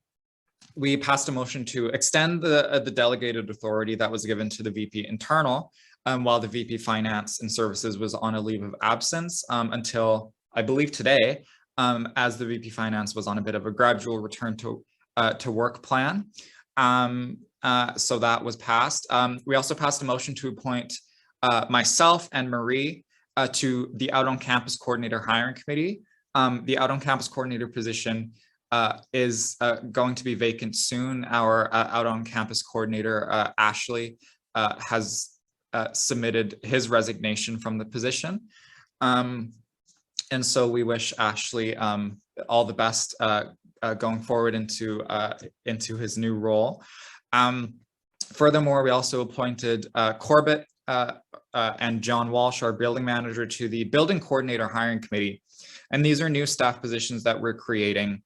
we passed a motion to extend the delegated authority that was given to the VP internal while the VP finance and services was on a leave of absence until I believe today, as the VP Finance was on a bit of a gradual return to work plan. So that was passed. We also passed a motion to appoint myself and Marie to the Out on Campus Coordinator Hiring Committee. The Out on Campus Coordinator position is going to be vacant soon. Our Out on Campus Coordinator, Ashley, has submitted his resignation from the position. And so we wish Ashley all the best going forward into his new role. Furthermore, we also appointed Corbett and John Walsh, our building manager, to the Building Coordinator Hiring Committee. And these are new staff positions that we're creating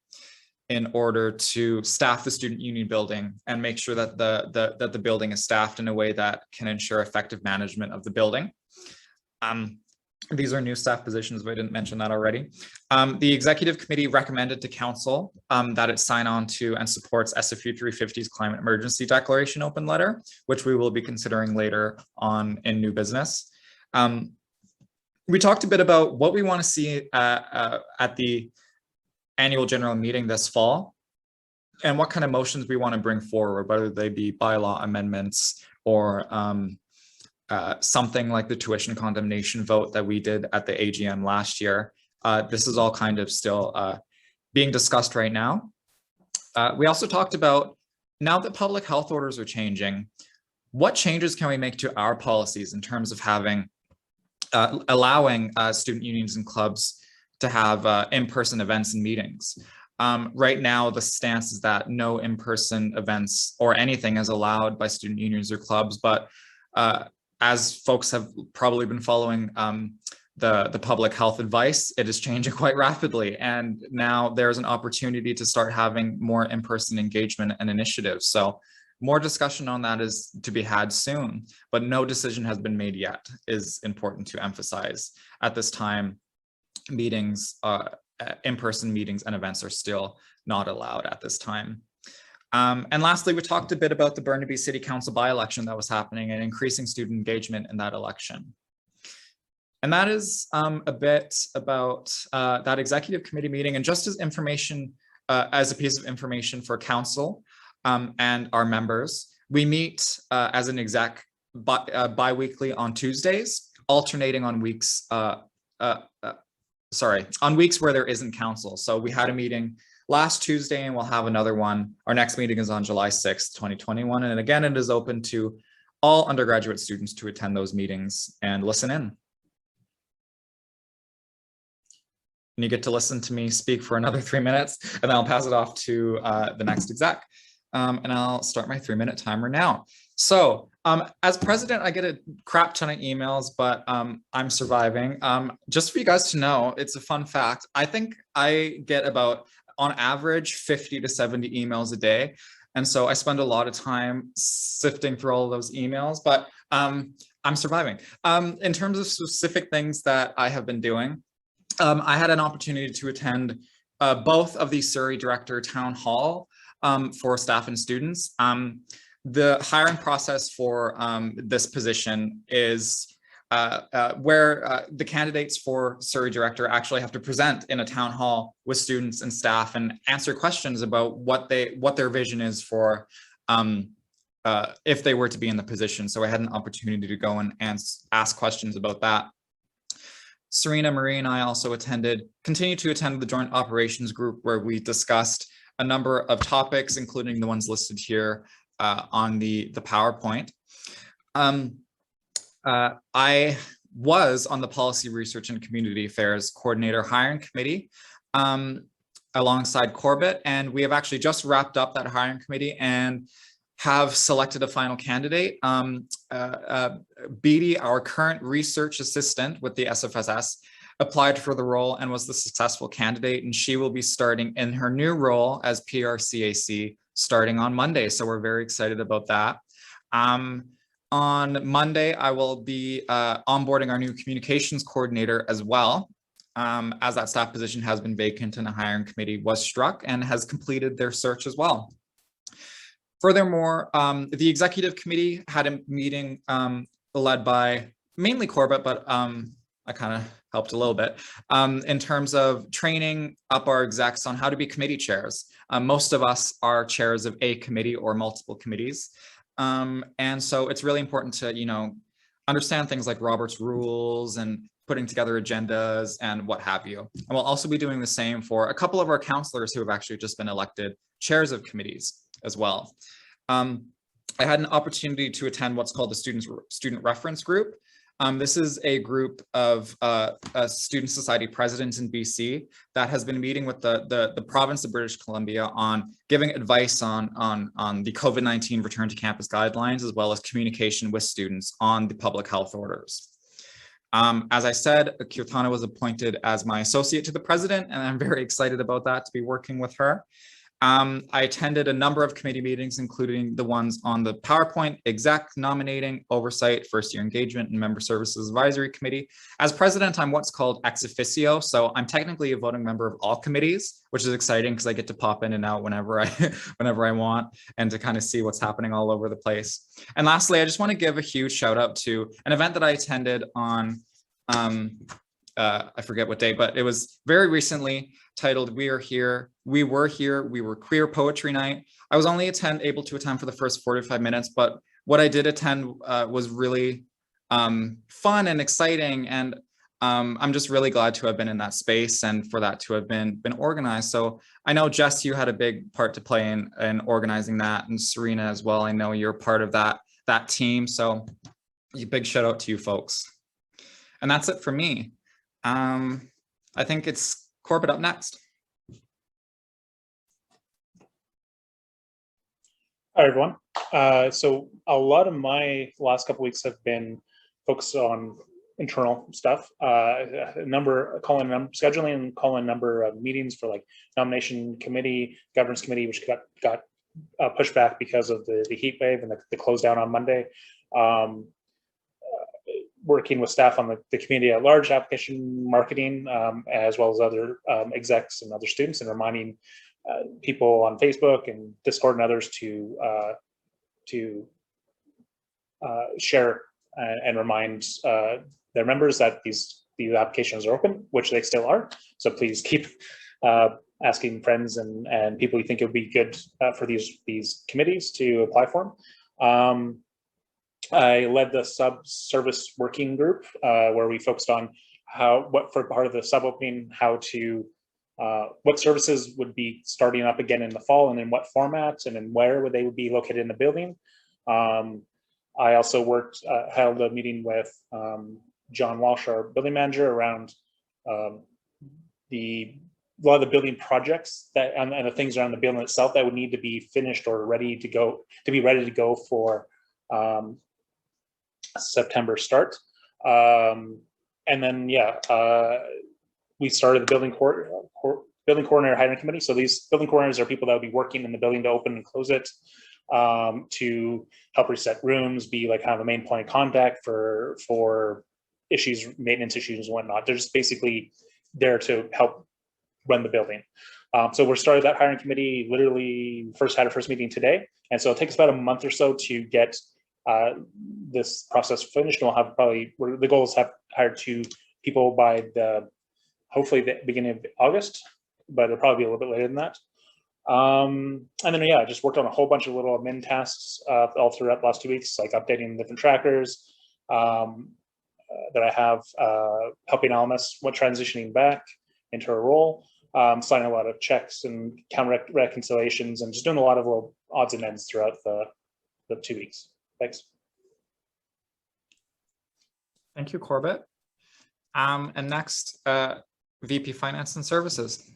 in order to staff the student union building and make sure that the building is staffed in a way that can ensure effective management of the building. These are new staff positions, but I didn't mention that already. The executive committee recommended to council that it sign on to and supports SFU 350's climate emergency declaration open letter, which we will be considering later on in new business. We talked a bit about what we want to see at the annual general meeting this fall and what kind of motions we want to bring forward, whether they be bylaw amendments or something like the tuition condemnation vote that we did at the AGM last year. This is all kind of still being discussed right now. We also talked about, now that public health orders are changing, what changes can we make to our policies in terms of having, allowing student unions and clubs to have in-person events and meetings. Right now, the stance is that no in-person events or anything is allowed by student unions or clubs, but as folks have probably been following the public health advice, it is changing quite rapidly. And now there's an opportunity to start having more in-person engagement and initiatives. So more discussion on that is to be had soon, but no decision has been made yet, is important to emphasize. At this time, meetings, in-person meetings and events are still not allowed at this time. And lastly, we talked a bit about the Burnaby City Council by-election that was happening and increasing student engagement in that election. And that is a bit about that executive committee meeting. And just as information, as a piece of information for council and our members, we meet as an exec bi-weekly on Tuesdays, alternating on weeks, on weeks where there isn't council. So we had a meeting last Tuesday and we'll have another one. Our next meeting is on July 6th, 2021. And again, it is open to all undergraduate students to attend those meetings and listen in. And you get to listen to me speak for another 3 minutes, and then I'll pass it off to the next exec. And I'll start my 3-minute timer now. So as president, I get a crap ton of emails, but I'm surviving. Just for you guys to know, it's a fun fact. I think I get about, on average, 50 to 70 emails a day. And so I spend a lot of time sifting through all of those emails, but I'm surviving. In terms of specific things that I have been doing, I had an opportunity to attend both of the Surrey Director Town Hall for staff and students. The hiring process for this position is where the candidates for Surrey Director actually have to present in a town hall with students and staff and answer questions about what their vision is for if they were to be in the position. So I had an opportunity to go and ask questions about that. Serena, Marie, and I also continue to attend the Joint Operations Group, where we discussed a number of topics, including the ones listed here on the PowerPoint. I was on the Policy Research and Community Affairs Coordinator Hiring Committee alongside Corbett, and we have actually just wrapped up that hiring committee and have selected a final candidate. Beatty, our current research assistant with the SFSS, applied for the role and was the successful candidate, and she will be starting in her new role as PRCAC starting on Monday. So we're very excited about that. On Monday, I will be onboarding our new communications coordinator as well, as that staff position has been vacant and a hiring committee was struck and has completed their search as well. Furthermore, the executive committee had a meeting led by mainly Corbett, but I kind of helped a little bit in terms of training up our execs on how to be committee chairs. Most of us are chairs of a committee or multiple committees. And so it's really important to, understand things like Robert's rules and putting together agendas and what have you. And we'll also be doing the same for a couple of our counselors who have actually just been elected chairs of committees as well. I had an opportunity to attend what's called the Student Reference Group. This is a group of student society presidents in BC that has been meeting with the province of British Columbia on giving advice on the COVID-19 return to campus guidelines, as well as communication with students on the public health orders. As I said, Kirtana was appointed as my associate to the president, and I'm very excited about that, to be working with her. I attended a number of committee meetings, including the ones on the PowerPoint, exec, nominating, oversight, first year engagement, and member services advisory committee. As president, I'm what's called ex officio. So I'm technically a voting member of all committees, which is exciting because I get to pop in and out whenever I want, and to kind of see what's happening all over the place. And lastly, I just want to give a huge shout out to an event that I attended on, I forget what day, but it was very recently, titled We Were Here, We Were Queer Poetry Night. I was only able to attend for the first 45 minutes, but what I did attend was really fun and exciting, and I'm just really glad to have been in that space and for that to have been organized. So I know, Jess, you had a big part to play in organizing that, and Serena as well. I know you're part of that team, so a big shout out to you folks. And that's it for me. I think it's Corbett up next. Hi, everyone. So a lot of my last couple weeks have been focused on internal stuff, scheduling and calling a number of meetings for like nomination committee, governance committee, which got pushed back because of the heat wave and the close down on Monday. Working with staff on the community at large, application marketing, as well as other execs and other students, and reminding people on Facebook and Discord and others to share and remind their members that these applications are open, which they still are. So please keep asking friends and people you think it would be good for these committees to apply for them. I led the sub-service working group where we focused on for part of the sub-opening, what services would be starting up again in the fall, and in what formats, and in where they would be located in the building. I also held a meeting with John Walsh, our building manager, around a lot of the building projects and the things around the building itself that would need to be finished or ready to go for September start. And then we started the building coordinator hiring committee. So these building coordinators are people that will be working in the building to open and close it, to help reset rooms, be like kind of a main point of contact for issues, maintenance issues and whatnot. They're just basically there to help run the building. So we're started that hiring committee, literally had our first meeting today. And so it'll take us about a month or so to get this process finished, and we'll have probably, the goal is to have hired 2 people by hopefully the beginning of August, but it'll probably be a little bit later than that. And then, yeah, I just worked on a whole bunch of little admin tasks all throughout the last 2 weeks, like updating different trackers that I have, helping LMS transitioning back into her role, signing a lot of checks and count reconciliations, and just doing a lot of little odds and ends throughout the 2 weeks. Thanks. Thank you, Corbett. And next, VP Finance and Services.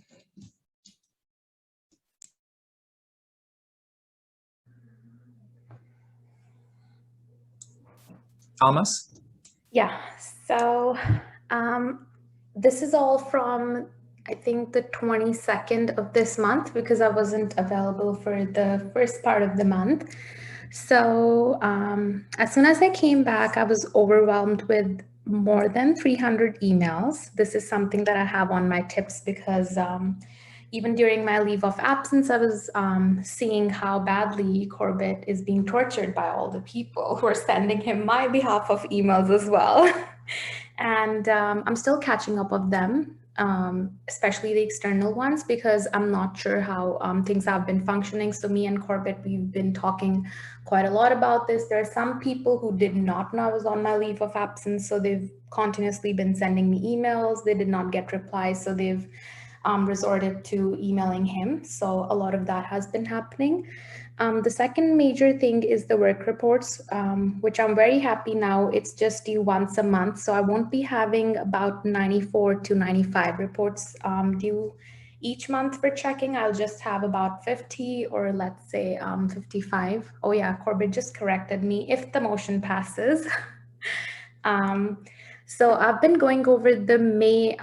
Almas? Yeah, so this is all from, I think, the 22nd of this month, because I wasn't available for the first part of the month. So as soon as I came back, I was overwhelmed with more than 300 emails. This is something that I have on my tips, because even during my leave of absence, I was seeing how badly Corbett is being tortured by all the people who are sending him my behalf of emails as well. And I'm still catching up of them, especially the external ones, because I'm not sure how things have been functioning. So me and Corbett, we've been talking quite a lot about this. There are some people who did not know I was on my leave of absence, so they've continuously been sending me emails. They did not get replies, so they've resorted to emailing him. So a lot of that has been happening. The second major thing is the work reports, which I'm very happy now. It's just due once a month. So I won't be having about 94 to 95 reports due each month for checking. I'll just have about 50, or let's say 55. Oh yeah, Corbett just corrected me, if the motion passes. So I've been going over the May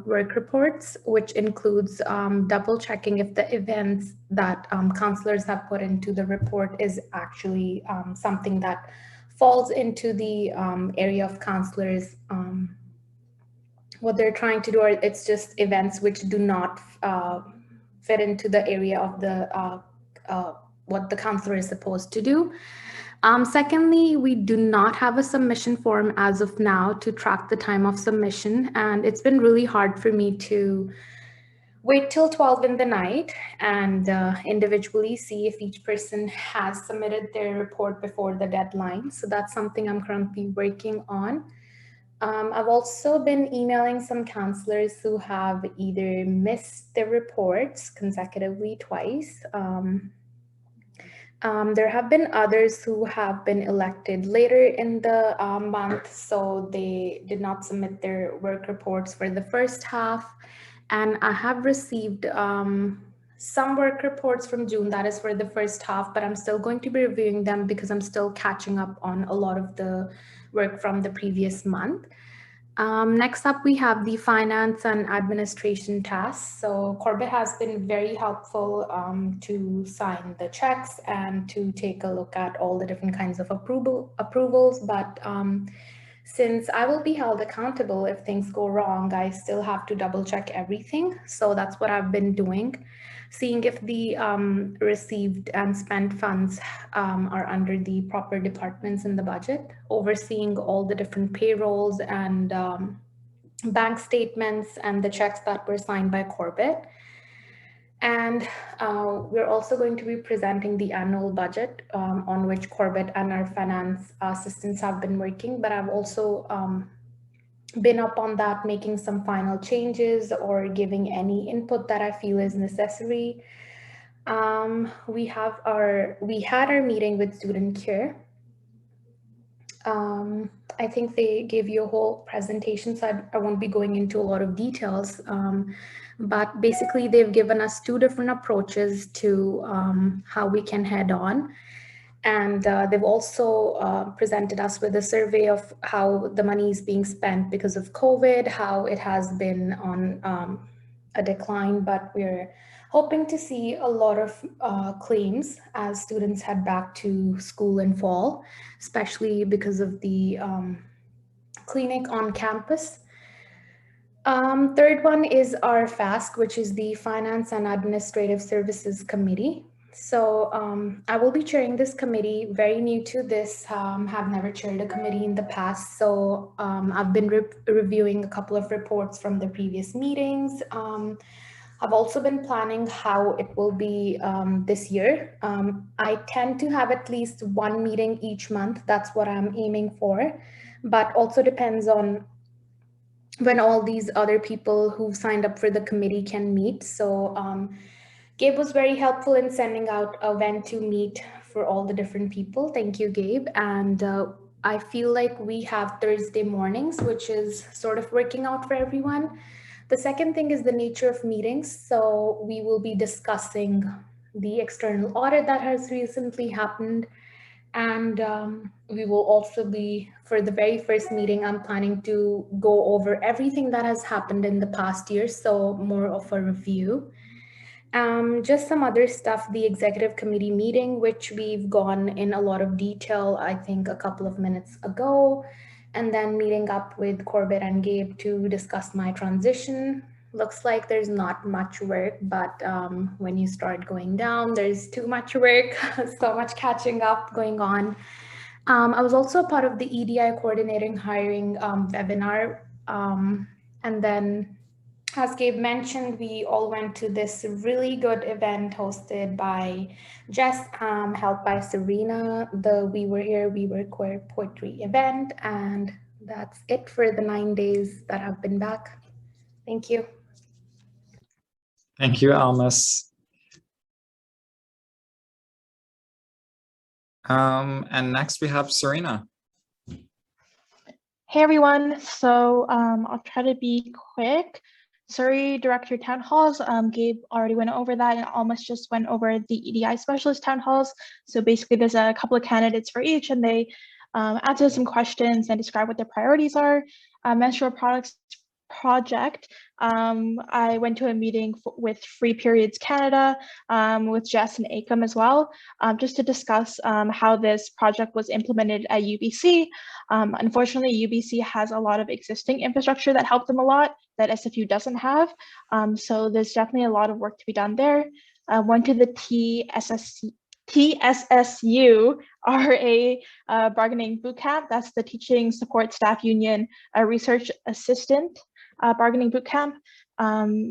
work reports, which includes double checking if the events that counselors have put into the report is actually something that falls into the area of counselors. What they're trying to do, or it's just events which do not fit into the area of the what the counselor is supposed to do. Secondly, we do not have a submission form as of now to track the time of submission, and it's been really hard for me to wait till 12 in the night and individually see if each person has submitted their report before the deadline. So that's something I'm currently working on. I've also been emailing some counselors who have either missed their reports consecutively twice. There have been others who have been elected later in the month, so they did not submit their work reports for the first half. And I have received some work reports from June, that is for the first half, but I'm still going to be reviewing them because I'm still catching up on a lot of the work from the previous month. Next up, we have the finance and administration tasks. So Corbett has been very helpful to sign the checks and to take a look at all the different kinds of approvals. But since I will be held accountable if things go wrong, I still have to double check everything. So that's what I've been doing, seeing if the received and spent funds are under the proper departments in the budget, overseeing all the different payrolls and bank statements and the checks that were signed by Corbett. And we're also going to be presenting the annual budget on which Corbett and our finance assistants have been working, but I've also been up on that, making some final changes or giving any input that I feel is necessary. We had our meeting with Student Care. I think they gave you a whole presentation, so I won't be going into a lot of details. But basically, they've given us two different approaches to how we can head on. And they've also presented us with a survey of how the money is being spent because of COVID, how it has been on a decline, but we're hoping to see a lot of claims as students head back to school in fall, especially because of the clinic on campus. Third one is our FASC, which is the Finance and Administrative Services Committee. So I will be chairing this committee, very new to this, have never chaired a committee in the past. So I've been reviewing a couple of reports from the previous meetings. I've also been planning how it will be this year. I tend to have at least one meeting each month. That's what I'm aiming for, but also depends on when all these other people who've signed up for the committee can meet. So Gabe was very helpful in sending out a when to meet for all the different people. Thank you, Gabe. And I feel like we have Thursday mornings, which is sort of working out for everyone. The second thing is the nature of meetings. So we will be discussing the external audit that has recently happened. And we will also be, for the very first meeting, I'm planning to go over everything that has happened in the past year. So more of a review. Just some other stuff, the executive committee meeting, which we've gone in a lot of detail, I think a couple of minutes ago, and then meeting up with Corbett and Gabe to discuss my transition. Looks like there's not much work, but when you start going down, there's too much work, so much catching up going on. I was also a part of the EDI coordinating hiring webinar, and then as Gabe mentioned, we all went to this really good event hosted by Jess, helped by Serena, the We Were Here, We Were Queer poetry event. And that's it for the 9 days that I've been back. Thank you. Thank you, Almas. And next we have Serena. Hey everyone, so I'll try to be quick. Surrey Director Town Halls, Gabe already went over that and almost just went over the EDI Specialist Town Halls. So basically there's a couple of candidates for each and they answer some questions and describe what their priorities are. Menstrual Products Project, I went to a meeting with Free Periods Canada with Jess and ACOM as well, just to discuss how this project was implemented at UBC. Unfortunately, UBC has a lot of existing infrastructure that helped them a lot that SFU doesn't have. So there's definitely a lot of work to be done there. Went to the TSSU RA bargaining bootcamp. That's the Teaching Support Staff Union Research Assistant bargaining bootcamp,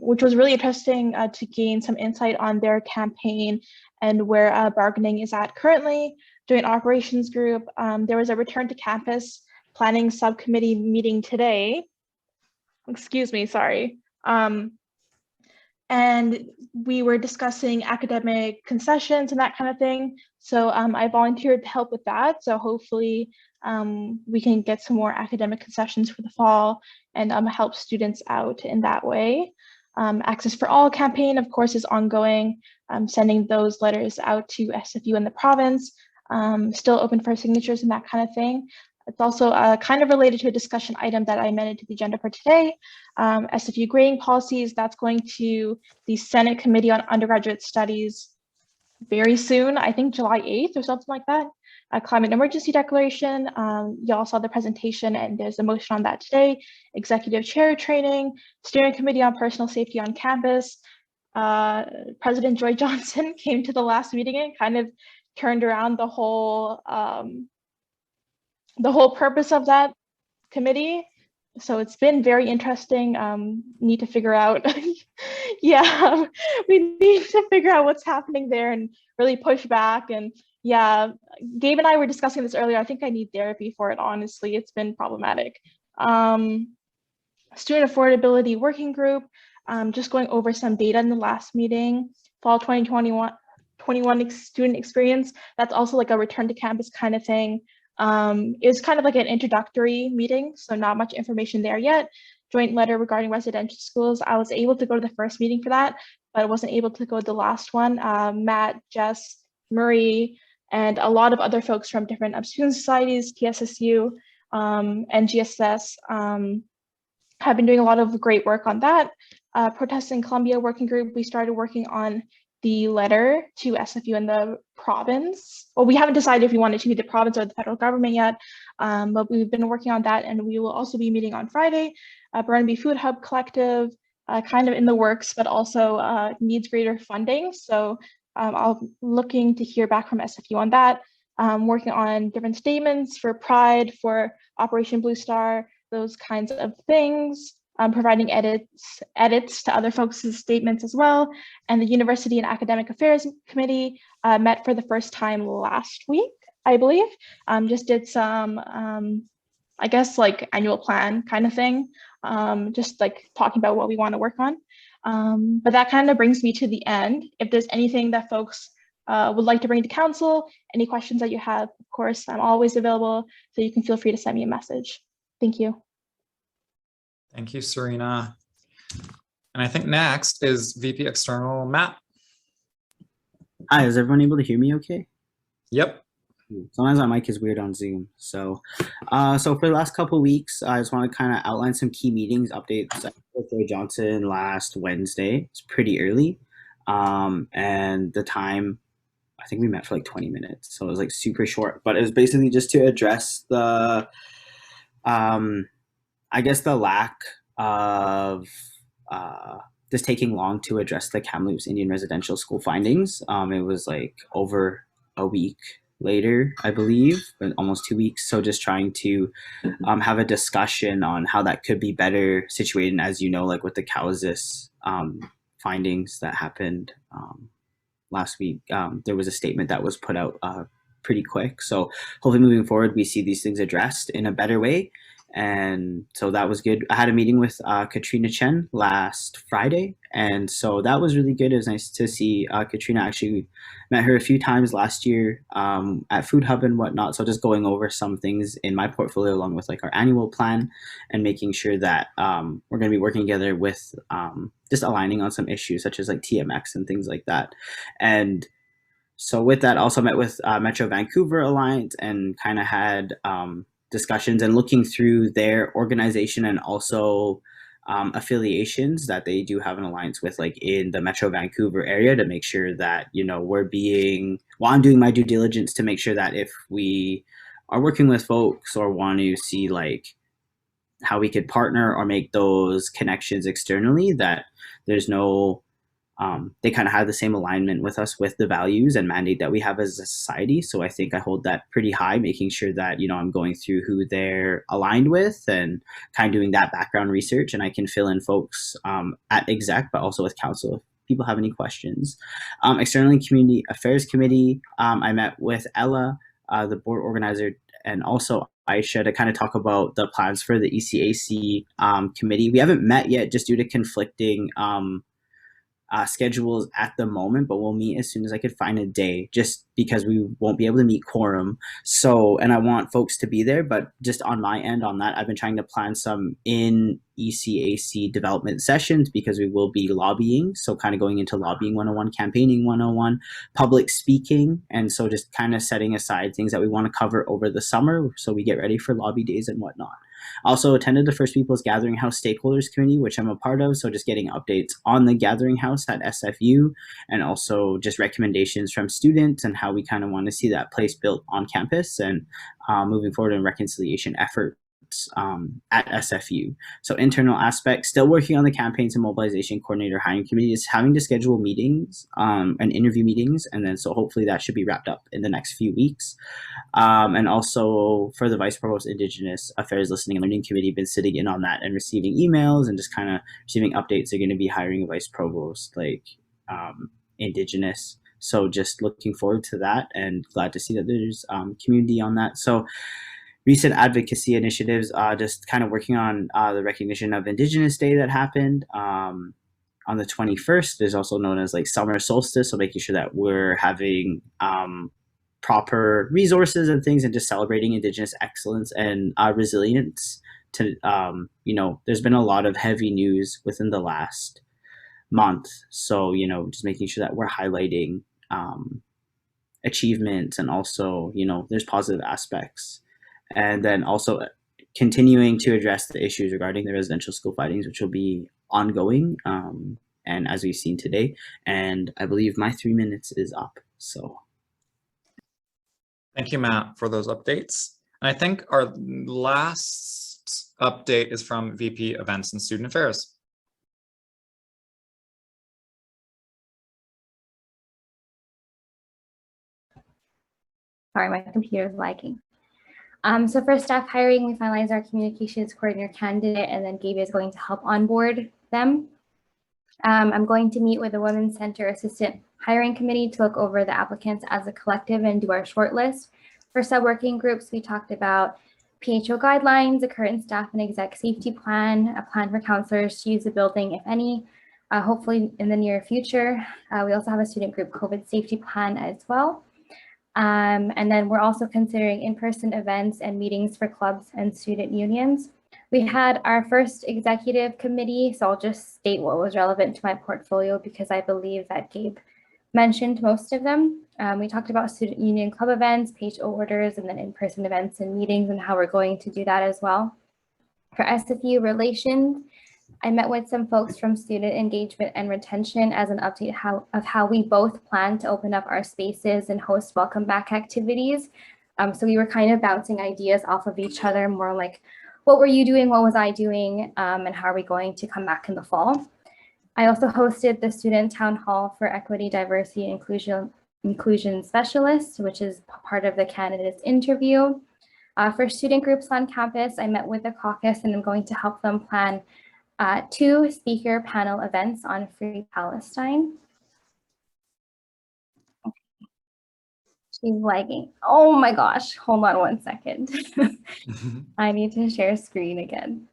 which was really interesting to gain some insight on their campaign and where bargaining is at currently. Joint Operations Group, there was a return to campus planning subcommittee meeting today. Excuse me, sorry. And we were discussing academic concessions and that kind of thing. So I volunteered to help with that. So hopefully we can get some more academic concessions for the fall and help students out in that way. Access for All campaign, of course, is ongoing. Sending those letters out to SFU and the province, still open for signatures and that kind of thing. It's also kind of related to a discussion item that I amended to the agenda for today. SFU grading policies, that's going to the Senate Committee on Undergraduate Studies very soon, I think July 8th or something like that. Climate emergency declaration, y'all saw the presentation and there's a motion on that today. Executive chair training, steering committee on personal safety on campus. President Joy Johnson came to the last meeting and kind of turned around the whole purpose of that committee. So it's been very interesting. Need to figure out, yeah, we need to figure out what's happening there and really push back. And yeah, Gabe and I were discussing this earlier. I think I need therapy for it, honestly. It's been problematic. Student Affordability Working Group, just going over some data in the last meeting. Fall 2021 student experience. That's also like a return to campus kind of thing. It was kind of like an introductory meeting, so not much information there yet. Joint letter regarding residential schools. I was able to go to the first meeting for that, but I wasn't able to go to the last one. Matt, Jess, Murray, and a lot of other folks from different student societies, TSSU, and GSS have been doing a lot of great work on that. Protesting Columbia Working Group, we started working on the letter to SFU and the province. Well, we haven't decided if we want it to be the province or the federal government yet, but we've been working on that and we will also be meeting on Friday. Burnaby Food Hub Collective, kind of in the works, but also needs greater funding. So I'm looking to hear back from SFU on that. Working on different statements for Pride, for Operation Blue Star, those kinds of things. Providing edits to other folks' statements as well. And the University and Academic Affairs Committee met for the first time last week, I believe. Just did some, I guess, like annual plan kind of thing. Just like talking about what we want to work on. But that kind of brings me to the end. If there's anything that folks would like to bring to council, any questions that you have, of course, I'm always available, so you can feel free to send me a message. Thank you. Thank you, Serena. And I think next is VP External Matt. Hi, is everyone able to hear me okay? Yep. Sometimes my mic is weird on Zoom. So for the last couple of weeks, I just want to kind of outline some key meetings, updates. I met with Joy Johnson last Wednesday. It's pretty early. And the time, I think we met for like 20 minutes. So it was like super short, but it was basically just to address the, I guess the lack of just taking long to address the Kamloops Indian Residential School findings. It was like over a week later, I believe, but almost 2 weeks. So just trying to have a discussion on how that could be better situated. And as you know, like with the Cowsis findings that happened last week, there was a statement that was put out pretty quick. So hopefully moving forward, we see these things addressed in a better way. And so that was good. I had a meeting with Katrina Chen last Friday. And so that was really good. It was nice to see Katrina. Actually met her a few times last year at Food Hub and whatnot. So just going over some things in my portfolio along with like our annual plan and making sure that we're going to be working together with just aligning on some issues such as like TMX and things like that. And so with that, also met with Metro Vancouver Alliance and kind of had discussions and looking through their organization and also affiliations that they do have an alliance with, like in the Metro Vancouver area, to make sure that, you know, I'm doing my due diligence to make sure that if we are working with folks or want to see like how we could partner or make those connections externally, that there's no they kind of have the same alignment with us with the values and mandate that we have as a society. So I think I hold that pretty high, making sure that, you know, I'm going through who they're aligned with and kind of doing that background research. And I can fill in folks at exec, but also with council if people have any questions. Externally, Community Affairs Committee, I met with Ella, the board organizer, and also Aisha to kind of talk about the plans for the ECAC committee. We haven't met yet just due to conflicting schedules at the moment, but we'll meet as soon as I could find a day, just because we won't be able to meet quorum. So, and I want folks to be there, but just on my end on that, I've been trying to plan some in ECAC development sessions because we will be lobbying. So kind of going into lobbying 101, campaigning 101, public speaking. And so just kind of setting aside things that we want to cover over the summer so we get ready for lobby days and whatnot. Also attended the First Peoples Gathering House Stakeholders Committee, which I'm a part of. So just getting updates on the Gathering House at SFU and also just recommendations from students and how we kind of want to see that place built on campus and moving forward in reconciliation efforts at SFU. So internal aspects, still working on the campaigns and mobilization coordinator hiring committee, is having to schedule meetings and interview meetings. And then so hopefully that should be wrapped up in the next few weeks. And also for the Vice Provost Indigenous Affairs Listening and Learning Committee, been sitting in on that and receiving emails and just kind of receiving updates. They're going to be hiring a Vice Provost like Indigenous. So just looking forward to that and glad to see that there's community on that. So recent advocacy initiatives, just kind of working on the recognition of Indigenous Day that happened on the 21st. There's also known as like summer solstice. So making sure that we're having proper resources and things and just celebrating Indigenous excellence and resilience to, you know, there's been a lot of heavy news within the last month. So, you know, just making sure that we're highlighting achievements and also, you know, there's positive aspects. And then also continuing to address the issues regarding the residential school findings, which will be ongoing. And as we've seen today, and I believe my 3 minutes is up. So. Thank you, Matt, for those updates. And I think our last update is from VP Events and Student Affairs. Sorry, my computer is lagging. So for staff hiring, we finalized our communications coordinator candidate, and then Gabe is going to help onboard them. I'm going to meet with the Women's Center Assistant Hiring Committee to look over the applicants as a collective and do our shortlist. For sub-working groups, we talked about PHO guidelines, the current staff and exec safety plan, a plan for counselors to use the building, if any, hopefully in the near future. We also have a student group COVID safety plan as well. And then we're also considering in-person events and meetings for clubs and student unions. We had our first executive committee, so I'll just state what was relevant to my portfolio because I believe that Gabe mentioned most of them. We talked about student union club events, PHO orders, and then in-person events and meetings and how we're going to do that as well. For SFU relations, I met with some folks from student engagement and retention as an update of how we both plan to open up our spaces and host welcome back activities. So we were kind of bouncing ideas off of each other, more like, what were you doing? What was I doing? And how are we going to come back in the fall? I also hosted the student town hall for equity, diversity, and inclusion specialists, which is part of the candidates interview. For student groups on campus, I met with the caucus and I'm going to help them plan 2 speaker panel events on Free Palestine. She's lagging. Oh my gosh, hold on one second. I need to share screen again.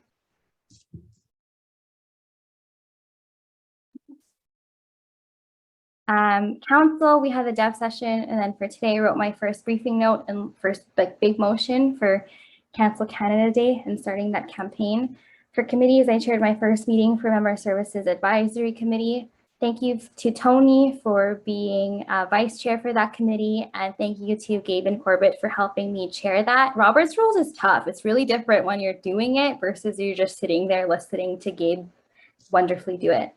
Council, we had a dev session, and then for today, I wrote my first briefing note and first big motion for Cancel Canada Day and starting that campaign. For committees, I chaired my first meeting for Member Services Advisory Committee. Thank you to Tony for being vice chair for that committee, and thank you to Gabe and Corbett for helping me chair that. Robert's rules is tough. It's really different when you're doing it versus you're just sitting there listening to Gabe wonderfully do it.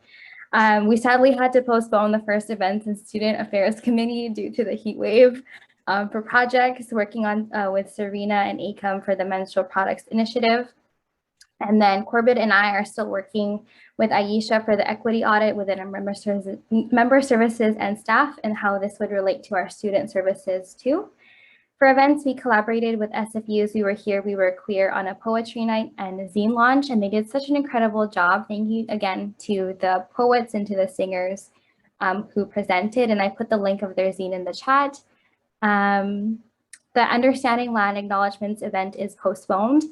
We sadly had to postpone the first events and student affairs committee due to the heat wave. For projects, working on with Serena and ACOM for the menstrual products initiative. And then Corbett and I are still working with Aisha for the equity audit within our member services and staff and how this would relate to our student services too. For events, we collaborated with SFUs. We were here, we were queer on a poetry night and a zine launch, and they did such an incredible job. Thank you again to the poets and to the singers who presented, and I put the link of their zine in the chat. The Understanding Land Acknowledgements event is postponed.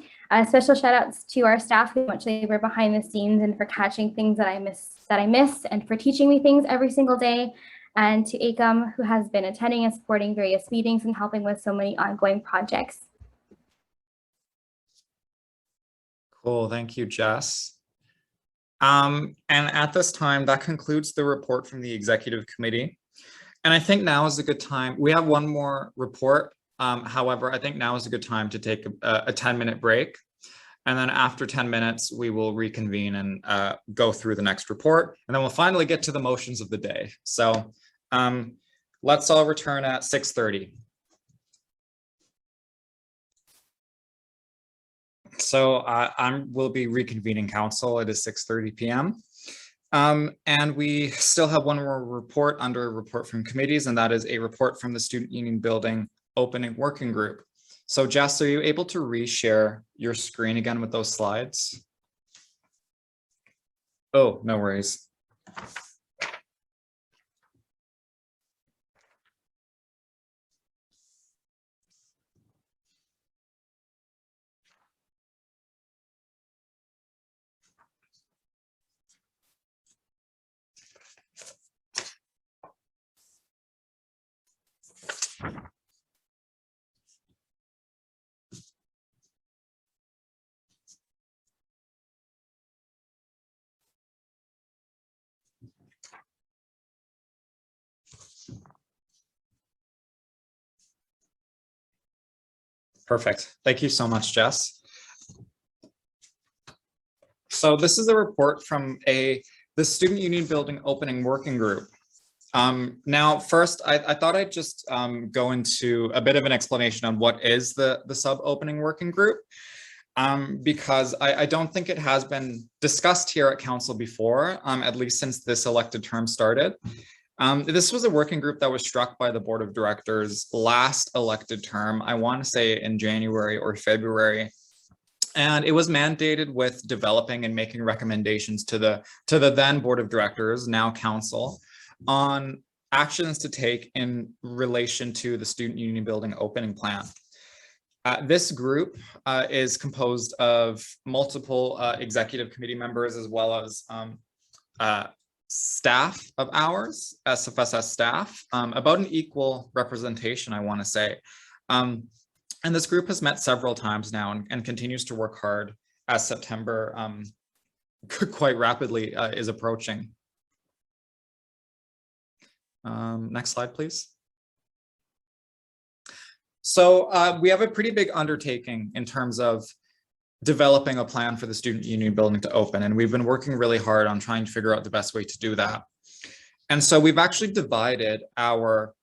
Special shout outs to our staff who much labor behind the scenes and for catching things that I miss and for teaching me things every single day. And to ACOM, who has been attending and supporting various meetings and helping with so many ongoing projects. Cool, thank you, Jess. And at this time, that concludes the report from the executive committee. And I think now is a good time. We have one more report. However, I think now is a good time to take a 10-minute break. And then after 10 minutes, we will reconvene and go through the next report. And then we'll finally get to the motions of the day. So let's all return at 6:30. So I will be reconvening council. It is 6:30 p.m. And we still have one more report under a report from committees, and that is a report from the Student Union Building Opening Working Group. So Jess, are you able to reshare your screen again with those slides? Oh, no worries. Perfect. Thank you so much, Jess. So this is a report from the Student Union Building Opening Working Group. Now, first, I thought I'd just go into a bit of an explanation on what is the sub-opening working group, because I don't think it has been discussed here at council before, at least since this elected term started. This was a working group that was struck by the board of directors last elected term, I want to say in January or February. And it was mandated with developing and making recommendations to the then board of directors, now council, on actions to take in relation to the student union building opening plan. This group is composed of multiple executive committee members, as well as staff of ours, SFSS staff, about an equal representation, I want to say. And this group has met several times now and continues to work hard as September quite rapidly is approaching. Next slide, please. So we have a pretty big undertaking in terms of developing a plan for the student union building to open, and we've been working really hard on trying to figure out the best way to do that. And so we've actually divided our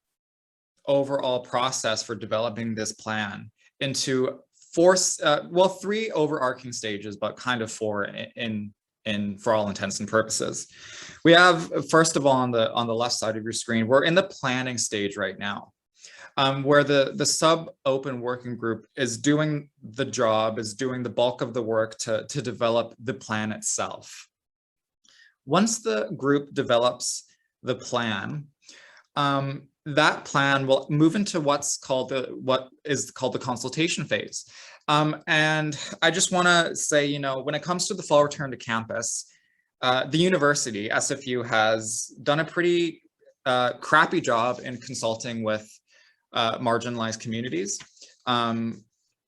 overall process for developing this plan into three overarching stages, but kind of four for all intents and purposes. We have, first of all, on the left side of your screen, we're in the planning stage right now. Where the sub-open working group is doing the job, is doing the bulk of the work to develop the plan itself. Once the group develops the plan, that plan will move into what is called the consultation phase. And I just want to say, when it comes to the fall return to campus, the university, SFU, has done a pretty crappy job in consulting with marginalized communities. And,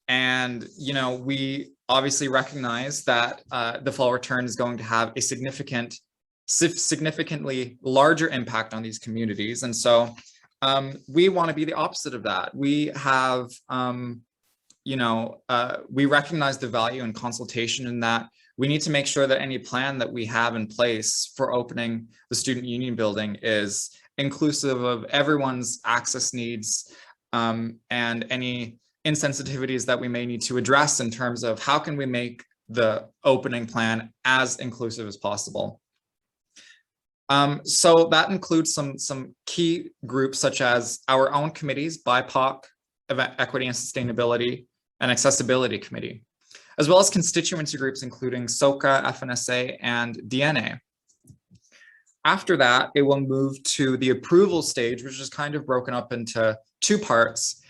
we obviously recognize that the fall return is going to have a significantly larger impact on these communities. And so we want to be the opposite of that. We have, we recognize the value in consultation, in that we need to make sure that any plan that we have in place for opening the student union building is inclusive of everyone's access needs, and any insensitivities that we may need to address in terms of how can we make the opening plan as inclusive as possible. So that includes some key groups, such as our own committees, BIPOC, Equity and Sustainability, and Accessibility Committee, as well as constituency groups, including SOCA, FNSA, and DNA. After that, it will move to the approval stage, which is kind of broken up into two parts.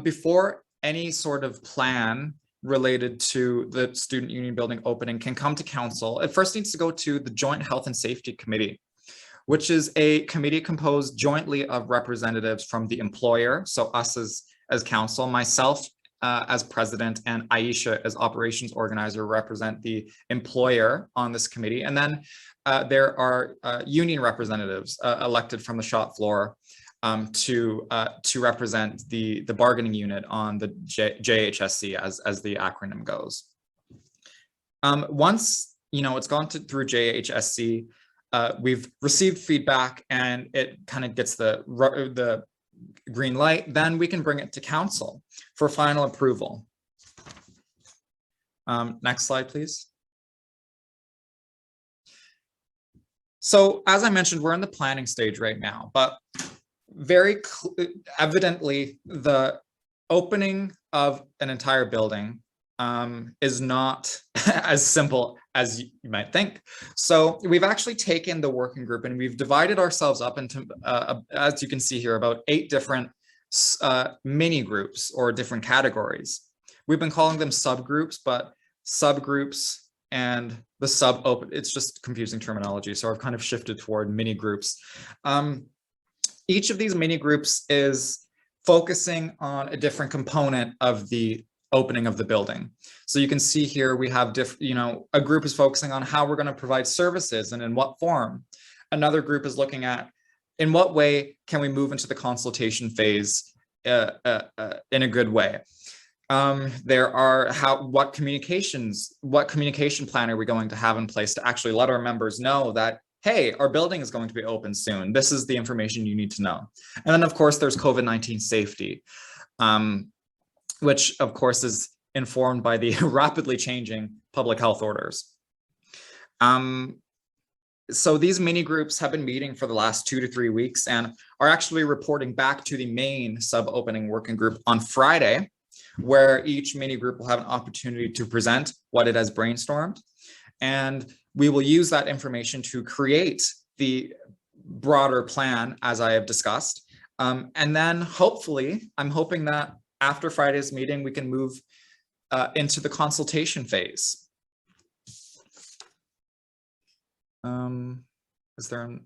Before any sort of plan related to the student union building opening can come to council, it first needs to go to the Joint Health and Safety Committee, which is a committee composed jointly of representatives from the employer, so us as council, myself as president, and Aisha as operations organizer represent the employer on this committee. And then there are union representatives elected from the shop floor to represent the bargaining unit on the JHSC, as the acronym goes. Once it's gone through JHSC, we've received feedback and it kind of gets the green light, then we can bring it to council for final approval. Next slide, please. So as I mentioned, we're in the planning stage right now, but very evidently the opening of an entire building is not as simple as you might think. So we've actually taken the working group and we've divided ourselves up into, as you can see here, about 8 different mini groups or different categories. We've been calling them subgroups, but subgroups and the sub-open, it's just confusing terminology. So I've kind of shifted toward mini groups. Each of these mini groups is focusing on a different component of the opening of the building. So you can see here we have a group is focusing on how we're going to provide services and in what form. Another group is looking at in what way can we move into the consultation phase in a good way. There are what communication plan are we going to have in place to actually let our members know that, hey, our building is going to be open soon. This is the information you need to know. And then of course there's COVID-19 safety, which of course is informed by the rapidly changing public health orders. So these mini groups have been meeting for the last 2 to 3 weeks and are actually reporting back to the main sub-opening working group on Friday, where each mini group will have an opportunity to present what it has brainstormed. And we will use that information to create the broader plan, as I have discussed. And then hopefully, I'm hoping that after Friday's meeting, we can move into the consultation phase. Is there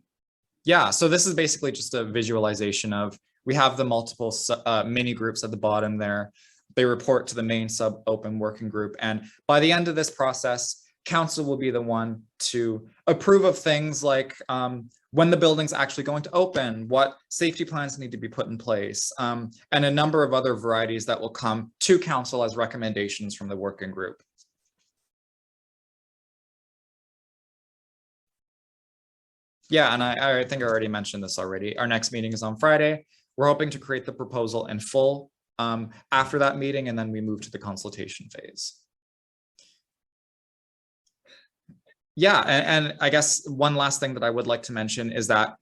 yeah, so this is basically just a visualization of, we have the multiple mini groups at the bottom there. They report to the main sub-open working group. And by the end of this process, council will be the one to approve of things like when the building's actually going to open, what safety plans need to be put in place, and a number of other varieties that will come to council as recommendations from the working group. Yeah, and I think I already mentioned this already. Our next meeting is on Friday. We're hoping to create the proposal in full after that meeting, and then we move to the consultation phase. Yeah, and I guess one last thing that I would like to mention is that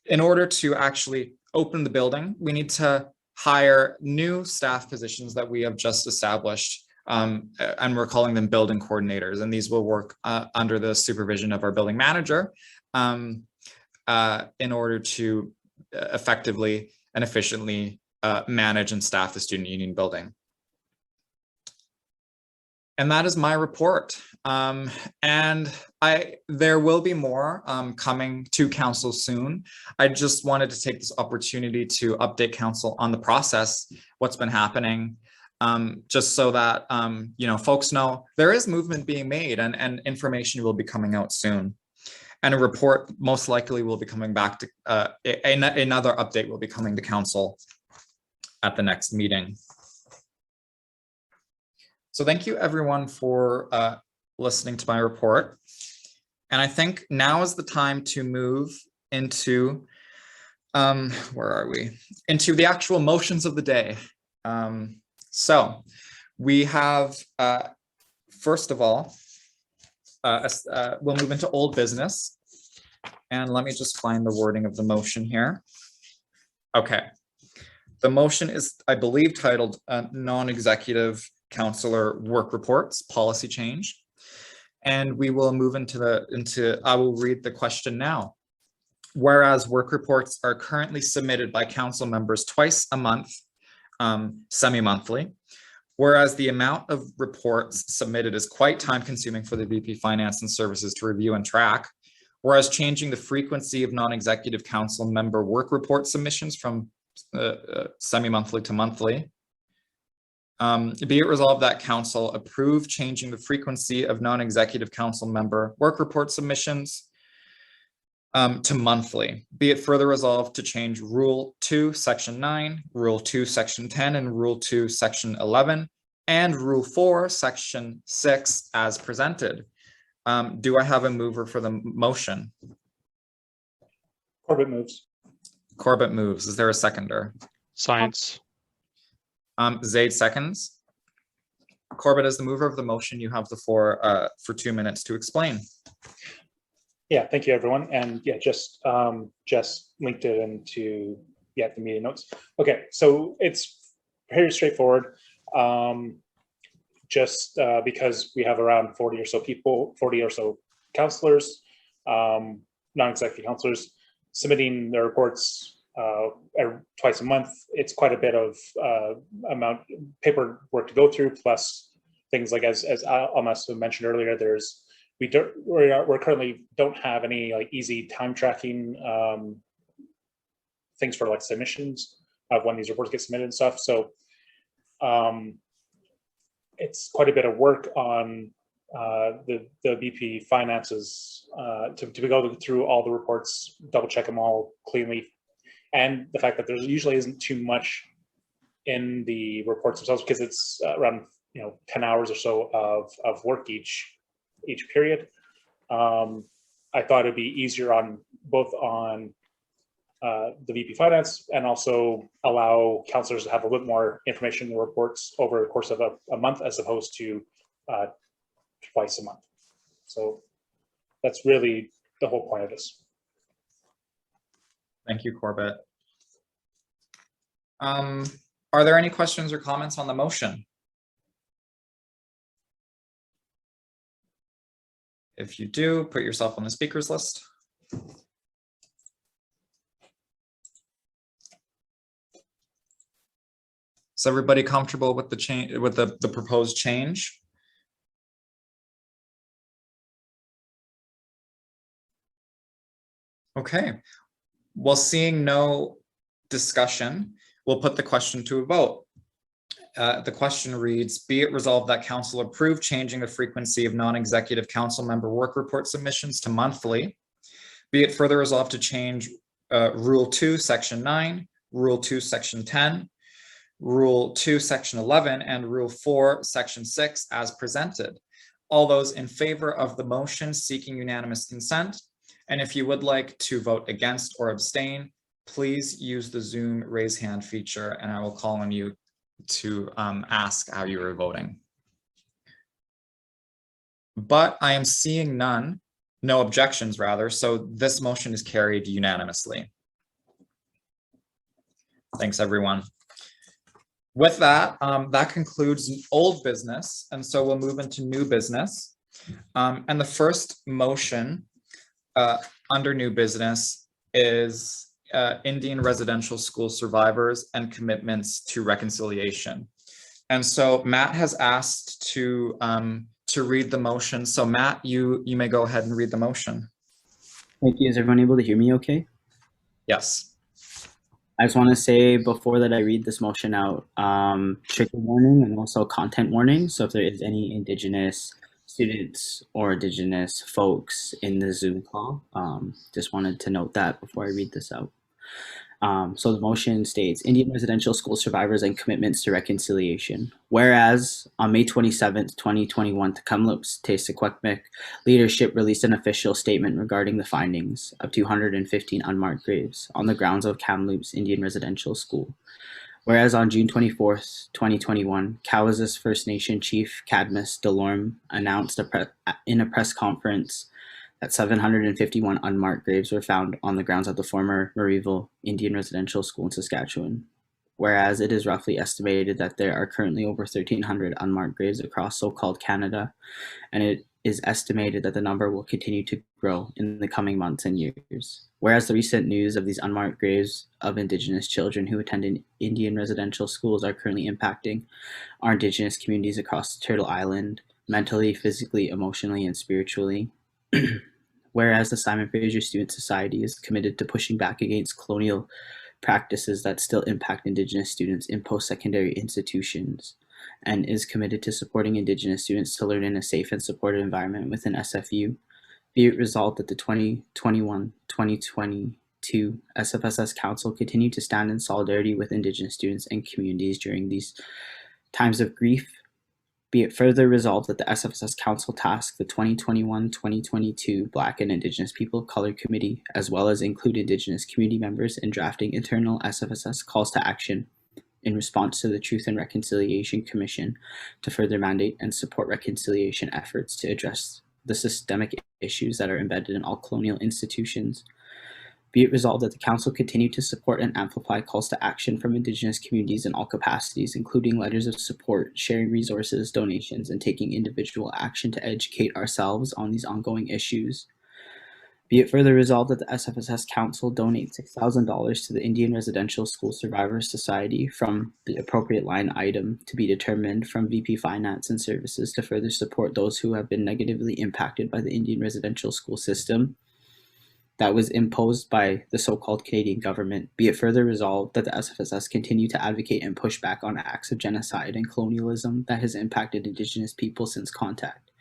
in order to actually open the building, we need to hire new staff positions that we have just established, and we're calling them building coordinators, and these will work under the supervision of our building manager in order to effectively and efficiently manage and staff the student union building. And that is my report. And there will be more coming to council soon. I just wanted to take this opportunity to update council on the process, what's been happening, just so that you know, folks know there is movement being made, and information will be coming out soon. And a report most likely will be coming back to, another update will be coming to council at the next meeting. So thank you everyone for listening to my report. And I think now is the time to move into, where are we? Into the actual motions of the day. So we have, first of all, we'll move into old business. And let me just find the wording of the motion here. Okay. The motion is, I believe, titled non-executive counselor work reports, policy change. And we will move into I will read the question now. Whereas work reports are currently submitted by council members twice a month, semi-monthly, whereas the amount of reports submitted is quite time consuming for the VP Finance and Services to review and track, whereas changing the frequency of non-executive council member work report submissions from semi-monthly to monthly. Be it resolved that council approve changing the frequency of non-executive council member work report submissions to monthly. Be it further resolved to change Rule 2, Section 9, Rule 2, Section 10, and Rule 2, Section 11, and Rule 4, Section 6 as presented. Do I have a mover for the motion? Corbett moves. Corbett moves. Is there a seconder? Science. Zaid seconds. Corbett, as the mover of the motion, you have the floor for 2 minutes to explain. Yeah, thank you, everyone. And yeah, just linked it into the meeting notes. Okay, so it's very straightforward. Because we have around 40 or so people, 40 or so counselors, non-executive counselors, submitting their reports twice a month. It's quite a bit of paperwork to go through, plus things like, as Almas mentioned earlier, we currently don't have any like easy time tracking things for like submissions of when these reports get submitted and stuff. So it's quite a bit of work on the VP finances to go through all the reports, double check them all cleanly, and the fact that there usually isn't too much in the reports themselves, because it's around 10 hours or so of work each period. I thought it'd be easier on both on the VP Finance, and also allow counselors to have a bit more information in the reports over the course of a month, as opposed to twice a month. So that's really the whole point of this. Thank you, Corbett. Are there any questions or comments on the motion? If you do, put yourself on the speakers list. Is everybody comfortable with the change, with the proposed change? Okay, well, seeing no discussion, we'll put the question to a vote. The question reads, be it resolved that council approve changing the frequency of non-executive council member work report submissions to monthly. Be it further resolved to change Rule 2, Section 9, Rule 2, Section 10, Rule 2, Section 11, and Rule 4, Section 6 as presented. All those in favor of the motion seeking unanimous consent, and if you would like to vote against or abstain, please use the Zoom raise hand feature and I will call on you to ask how you are voting. But I am seeing none, no objections rather, so this motion is carried unanimously. Thanks, everyone. With that, that concludes old business, and so we'll move into new business. And the first motion under new business is Indian residential school survivors and commitments to reconciliation. And so Matt has asked to read the motion. So Matt, you may go ahead and read the motion. Thank you. Is everyone able to hear me okay? Yes. I just want to say before that I read this motion out, trigger warning and also content warning. So if there is any Indigenous students or Indigenous folks in the Zoom call, just wanted to note that before I read this out. So the motion states, Indian residential school survivors and commitments to reconciliation. Whereas on May 27th, 2021, the Kamloops Tesikwekmek leadership released an official statement regarding the findings of 215 unmarked graves on the grounds of Kamloops Indian Residential School. Whereas on June 24th, 2021, Kawasis First Nation Chief Cadmus Delorme announced in a press conference that 751 unmarked graves were found on the grounds of the former Marieville Indian Residential School in Saskatchewan. Whereas it is roughly estimated that there are currently over 1,300 unmarked graves across so-called Canada, and it is estimated that the number will continue to grow in the coming months and years. Whereas the recent news of these unmarked graves of Indigenous children who attend Indian residential schools are currently impacting our Indigenous communities across Turtle Island, mentally, physically, emotionally, and spiritually. Whereas the Simon Fraser Student Society is committed to pushing back against colonial practices that still impact Indigenous students in post-secondary institutions, and is committed to supporting Indigenous students to learn in a safe and supportive environment within SFU, be it resolved that the 2021-2022 SFSS Council continue to stand in solidarity with Indigenous students and communities during these times of grief. Be it further resolved that the SFSS Council task the 2021-2022 Black and Indigenous People of Color Committee, as well as include Indigenous community members in drafting internal SFSS calls to action in response to the Truth and Reconciliation Commission to further mandate and support reconciliation efforts to address the systemic issues that are embedded in all colonial institutions. Be it resolved that the Council continue to support and amplify calls to action from Indigenous communities in all capacities, including letters of support, sharing resources, donations, and taking individual action to educate ourselves on these ongoing issues. Be it further resolved that the SFSS Council donate $6,000 to the Indian Residential School Survivors Society from the appropriate line item to be determined from VP Finance and Services to further support those who have been negatively impacted by the Indian residential school system that was imposed by the so-called Canadian government. Be it further resolved that the SFSS continue to advocate and push back on acts of genocide and colonialism that has impacted Indigenous people since contact.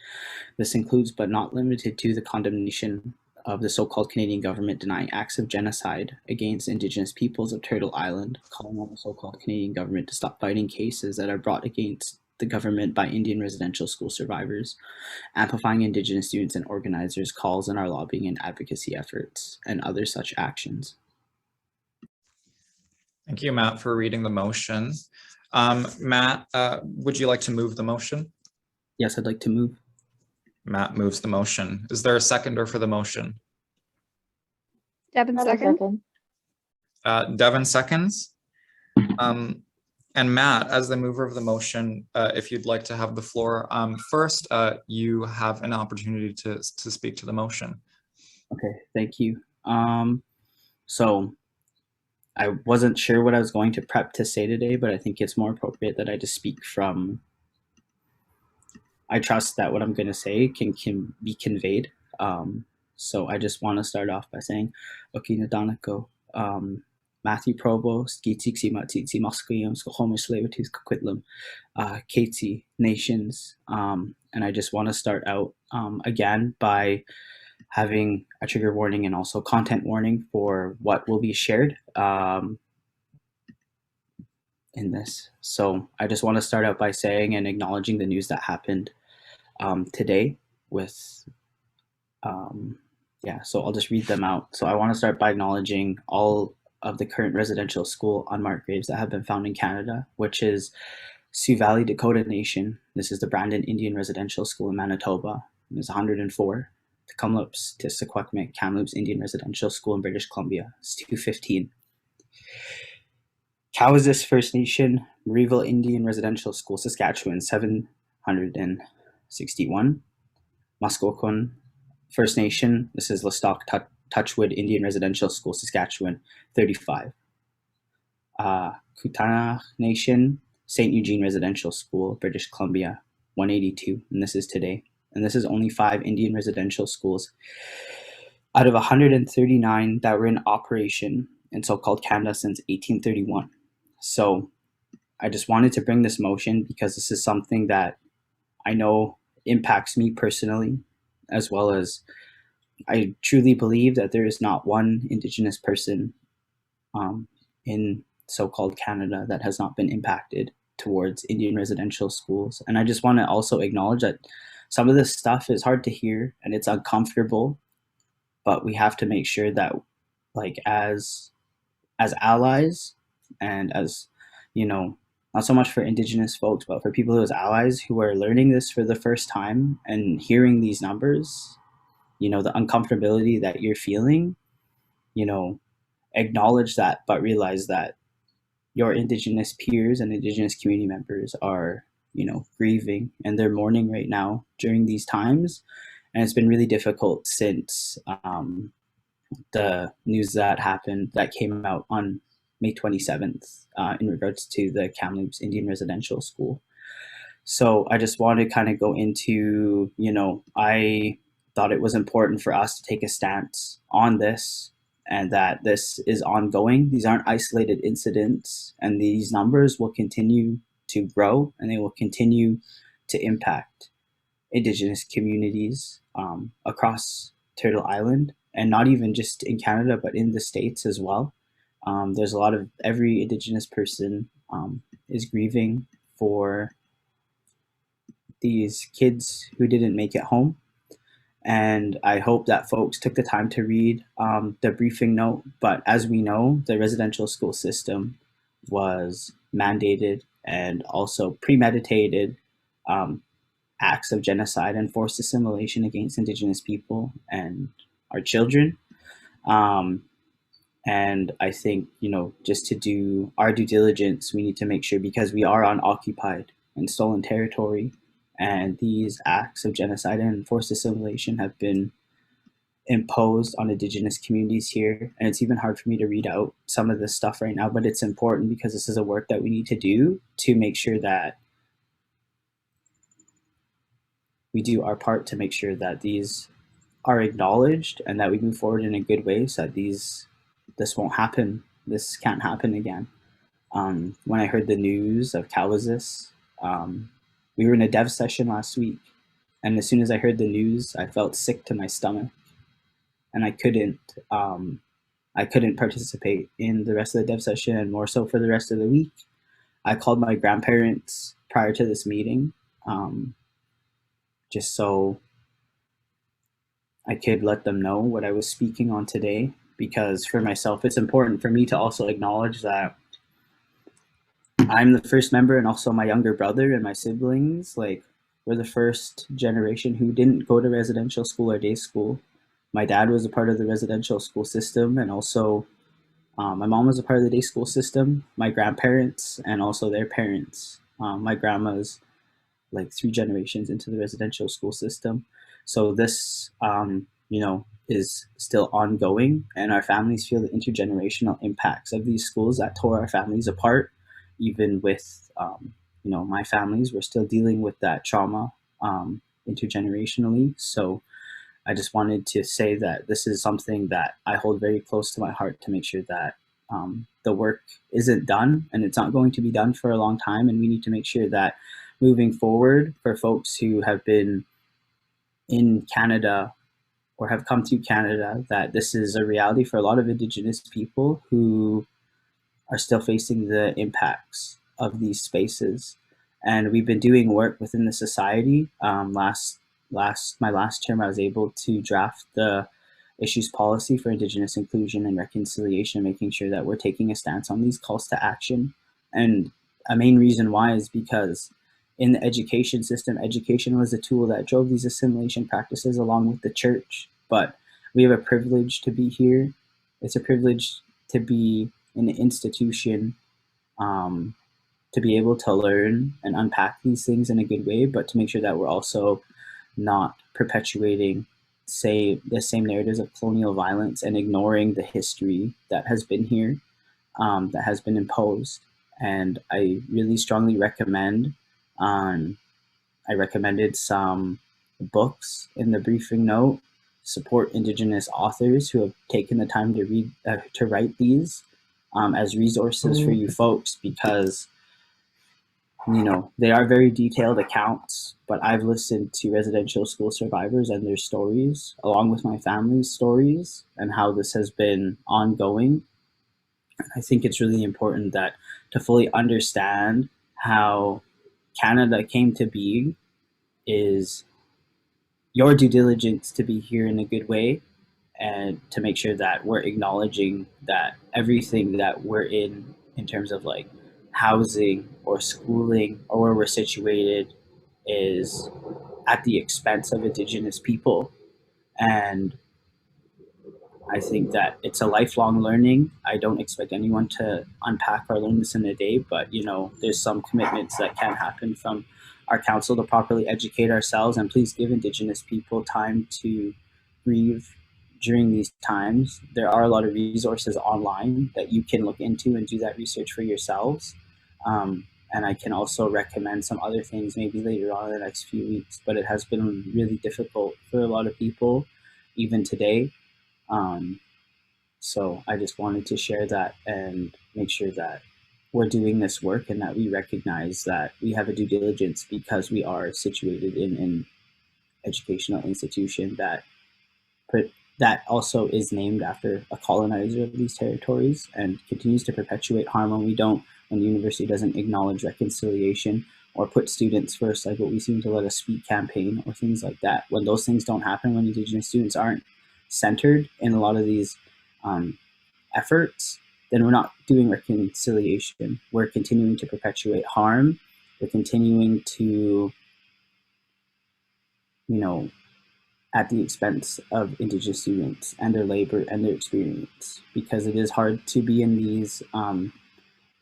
This includes, but not limited to, the condemnation of the so-called Canadian government denying acts of genocide against Indigenous peoples of Turtle Island, calling on the so-called Canadian government to stop fighting cases that are brought against the government by Indian residential school survivors, amplifying Indigenous students and organizers' calls in our lobbying and advocacy efforts, and other such actions. Thank you, Matt, for reading the motion. Matt, would you like to move the motion? Yes, I'd like to move. Matt moves the motion. Is there a seconder for the motion? Devin second. Devin seconds. And Matt, as the mover of the motion, if you'd like to have the floor, first, you have an opportunity to speak to the motion. Okay, thank you. So I wasn't sure what I was going to prep to say today, but I think it's more appropriate that I just speak from, I trust that what I'm going to say can be conveyed. So I just want to start off by saying, Okina Donako, Matthew Provost, Gitiksi Matitsi Moskayam, Skohomish Levitus Kakwitlam, Katie Nations. And I just want to start out again by having a trigger warning and also content warning for what will be shared in this. So I just want to start out by saying and acknowledging the news that happened today with, so I'll just read them out. So I want to start by acknowledging all of the current residential school unmarked graves that have been found in Canada, which is Sioux Valley Dakota Nation. This is the Brandon Indian Residential School in Manitoba. There's 104. Kamloops, Tissaquaquemec, Kamloops Indian Residential School in British Columbia. It's 215. Cowessess First Nation, Marieville Indian Residential School, Saskatchewan, 761. Muskokan First Nation, this is Lestock Touchwood Indian Residential School, Saskatchewan, 35. Kootenai Nation, St. Eugene Residential School, British Columbia, 182, and this is today. And this is only 5 Indian residential schools out of 139 that were in operation in so-called Canada since 1831. So I just wanted to bring this motion because this is something that I know impacts me personally, as well as I truly believe that there is not one Indigenous person in so-called Canada that has not been impacted towards Indian residential schools. And I just want to also acknowledge that some of this stuff is hard to hear and it's uncomfortable, but we have to make sure that, like, as allies and as, you know, not so much for Indigenous folks, but for people as allies who are learning this for the first time and hearing these numbers, you know, the uncomfortability that you're feeling, you know, acknowledge that, but realize that your Indigenous peers and Indigenous community members are, you know, grieving and they're mourning right now during these times. And it's been really difficult since the news that happened, that came out on May 27th in regards to the Kamloops Indian Residential School. So I just want to kind of go into, you know, I thought it was important for us to take a stance on this and that this is ongoing. These aren't isolated incidents, and these numbers will continue to grow and they will continue to impact Indigenous communities across Turtle Island, and not even just in Canada, but in the States as well. There's a lot of, every Indigenous person is grieving for these kids who didn't make it home. And I hope that folks took the time to read the briefing note. But as we know, the residential school system was mandated and also premeditated acts of genocide and forced assimilation against Indigenous people and our children. And I think, you know, just to do our due diligence, we need to make sure, because we are on occupied and stolen territory, and these acts of genocide and forced assimilation have been imposed on Indigenous communities here. And it's even hard for me to read out some of this stuff right now, but it's important because this is a work that we need to do to make sure that we do our part to make sure that these are acknowledged and that we move forward in a good way so that this won't happen. This can't happen again. When I heard the news of Cowessess, we were in a dev session last week, and as soon as I heard the news, I felt sick to my stomach, and I couldn't participate in the rest of the dev session, and more so for the rest of the week. I called my grandparents prior to this meeting, just so I could let them know what I was speaking on today, because for myself, it's important for me to also acknowledge that I'm the first member, and also my younger brother and my siblings, like, we're the first generation who didn't go to residential school or day school. my dad was a part of the residential school system, and also my mom was a part of the day school system, my grandparents, and also their parents. My grandma's like 3 generations into the residential school system. So this, is still ongoing, and our families feel the intergenerational impacts of these schools that tore our families apart. Even with, my families, we're still dealing with that trauma intergenerationally. So I just wanted to say that this is something that I hold very close to my heart, to make sure that the work isn't done, and it's not going to be done for a long time. And we need to make sure that moving forward, for folks who have been in Canada or have come to Canada, that this is a reality for a lot of Indigenous people who are still facing the impacts of these spaces. And we've been doing work within the society. My last term, I was able to draft the issues policy for Indigenous inclusion and reconciliation, making sure that we're taking a stance on these calls to action. And a main reason why is because in the education system, education was a tool that drove these assimilation practices along with the church. But we have a privilege to be here. It's a privilege to be in an institution, to be able to learn and unpack these things in a good way, but to make sure that we're also not perpetuating, say, the same narratives of colonial violence and ignoring the history that has been here, that has been imposed. And I really strongly recommend, I recommended some books in the briefing note, support Indigenous authors who have taken the time to read, to write these as resources for you folks, because they are very detailed accounts, but I've listened to residential school survivors and their stories, along with my family's stories, and how this has been ongoing. I think it's really important that to fully understand how Canada came to be is your due diligence to be here in a good way, and to make sure that we're acknowledging that everything that we're in terms of like housing or schooling or where we're situated is at the expense of Indigenous people. And I think that it's a lifelong learning. I don't expect anyone to unpack or learn this in a day, but there's some commitments that can happen from our council to properly educate ourselves. And please give Indigenous people time to grieve during these times. There are a lot of resources online that you can look into and do that research for yourselves. And I can also recommend some other things maybe later on in the next few weeks, but it has been really difficult for a lot of people, even today. So I just wanted to share that and make sure that we're doing this work, and that we recognize that we have a due diligence because we are situated in an educational institution that also is named after a colonizer of these territories and continues to perpetuate harm when the university doesn't acknowledge reconciliation or put students first, like what we seem to Let Us Speak campaign or things like that. When those things don't happen, when Indigenous students aren't centered in a lot of these efforts, then we're not doing reconciliation. We're continuing to perpetuate harm. We're continuing to, at the expense of Indigenous students and their labor and their experience, because it is hard to be in these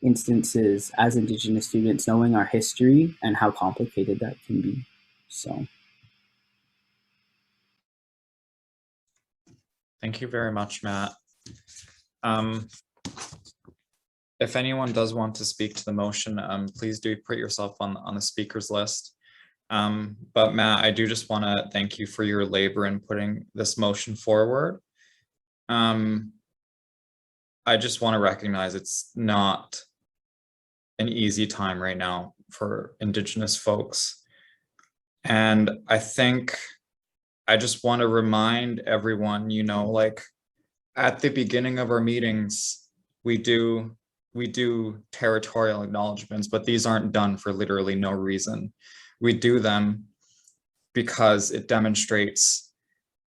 instances as Indigenous students, knowing our history and how complicated that can be. So. Thank you very much, Matt. If anyone does want to speak to the motion, please do put yourself on the speakers list. But Matt, I do just want to thank you for your labor in putting this motion forward. I just want to recognize it's not an easy time right now for Indigenous folks. And I think I just want to remind everyone, like at the beginning of our meetings, we do territorial acknowledgements, but these aren't done for literally no reason. We do them because it demonstrates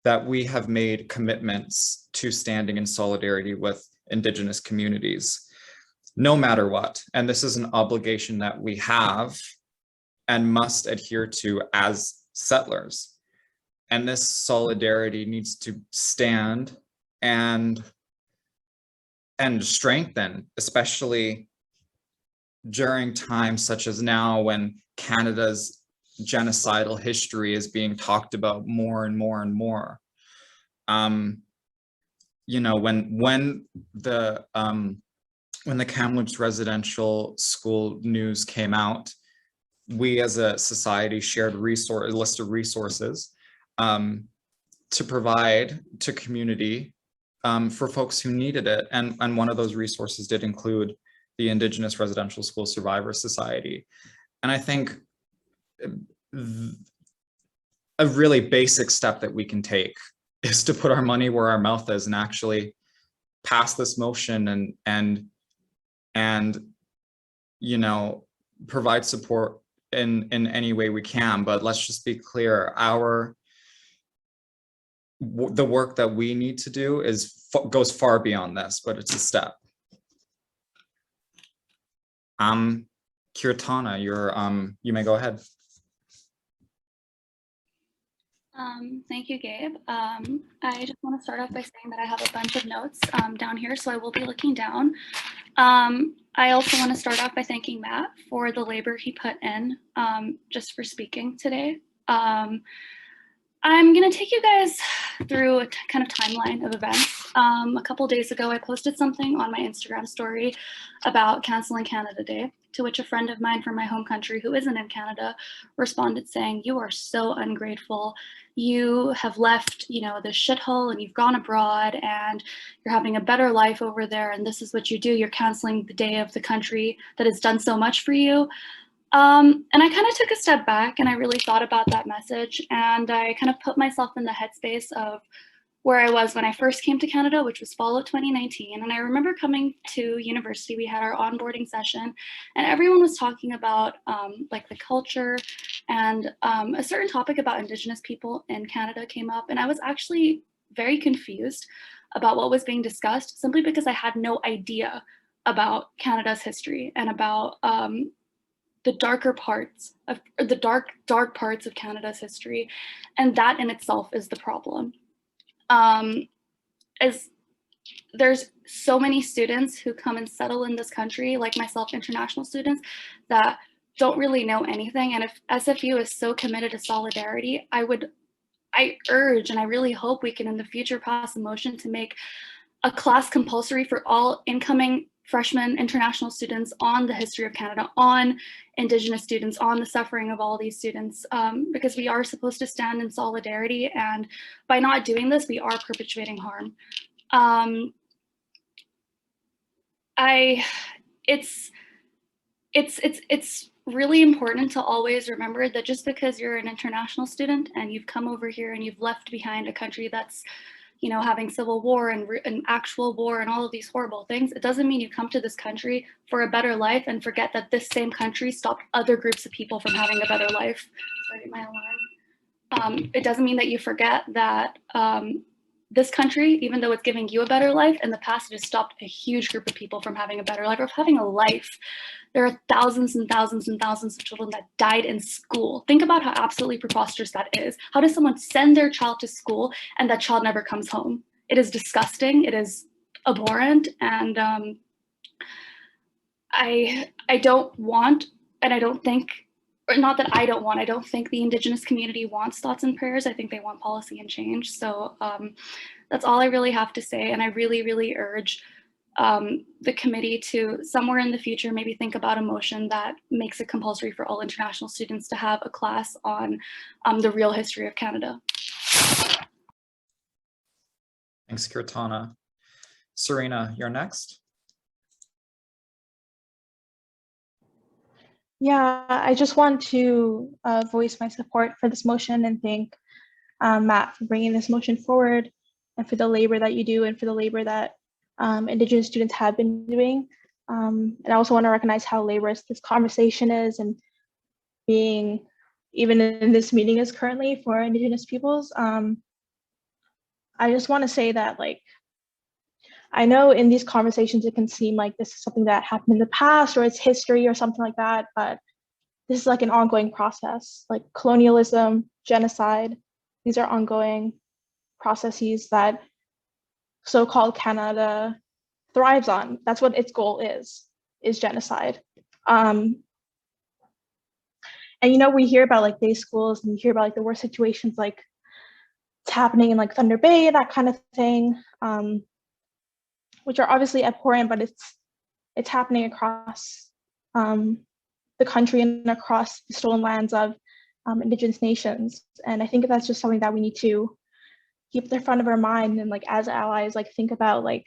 that we have made commitments to standing in solidarity with Indigenous communities, no matter what. And this is an obligation that we have and must adhere to as settlers. And this solidarity needs to stand and strengthen, especially during times such as now when Canada's genocidal history is being talked about more and more and more. You know, when the Kamloops residential school news came out, we as a society shared a list of resources to provide to community for folks who needed it. And one of those resources did include the Indigenous Residential School Survivors Society. And I think a really basic step that we can take is to put our money where our mouth is and actually pass this motion and you know, provide support in any way we can. But let's just be clear, the work that we need to do goes far beyond this, but it's a step. Kirtana, you may go ahead. Thank you, Gabe. I just want to start off by saying that I have a bunch of notes down here, so I will be looking down. I also want to start off by thanking Matt for the labor he put in just for speaking today. I'm going to take you guys through a kind of timeline of events. A couple days ago, I posted something on my Instagram story about canceling Canada Day, to which a friend of mine from my home country who isn't in Canada responded saying, "You are so ungrateful. You have left, you know, this shithole and you've gone abroad and you're having a better life over there. And this is what you do. You're canceling the day of the country that has done so much for you." And I kind of took a step back and I really thought about that message, and I kind of put myself in the headspace of where I was when I first came to Canada, which was fall of 2019. And I remember coming to university, we had our onboarding session and everyone was talking about like the culture, and a certain topic about Indigenous people in Canada came up. And I was actually very confused about what was being discussed simply because I had no idea about Canada's history and about the darker parts of, or the dark parts of Canada's history. And that in itself is the problem. As there's so many students who come and settle in this country, like myself, international students, that don't really know anything. And if SFU is so committed to solidarity, I urge and I really hope we can in the future pass a motion to make a class compulsory for all incoming freshmen international students on the history of Canada, on Indigenous students, on the suffering of all these students, because we are supposed to stand in solidarity, and by not doing this, we are perpetuating harm. It's really important to always remember that just because you're an international student and you've come over here and you've left behind a country that's, you know, having civil war and actual war and all of these horrible things, it doesn't mean you come to this country for a better life and forget that this same country stopped other groups of people from having a better life. Sorry, my alarm. It doesn't mean that you forget that this country, even though it's giving you a better life, in the past it has stopped a huge group of people from having a better life or having a life. There are thousands and thousands and thousands of children that died in school. Think about how absolutely preposterous that is. How does someone send their child to school and that child never comes home? It is disgusting. It is abhorrent. And I don't want, and I don't think, or not that I don't want, I don't think the Indigenous community wants thoughts and prayers. I think they want policy and change. So that's all I really have to say. And I really, really urge the committee to somewhere in the future maybe think about a motion that makes it compulsory for all international students to have a class on the real history of Canada. Thanks, Kirtana. Serena, you're next. Yeah, I just want to voice my support for this motion and thank Matt for bringing this motion forward and for the labor that you do and for the labor that Indigenous students have been doing. And I also want to recognize how laborious this conversation is and being even in this meeting is currently for Indigenous peoples. I just want to say that, like, I know in these conversations it can seem like this is something that happened in the past or it's history or something like that, but this is like an ongoing process, like colonialism, genocide, these are ongoing processes that so-called Canada thrives on. That's what its goal is genocide. And we hear about like day schools, and you hear about like the worst situations, like it's happening in like Thunder Bay, that kind of thing, which are obviously abhorrent, but it's happening across the country and across the stolen lands of Indigenous nations. And I think that's just something that we need to keep at the front of our mind, and like as allies, like think about like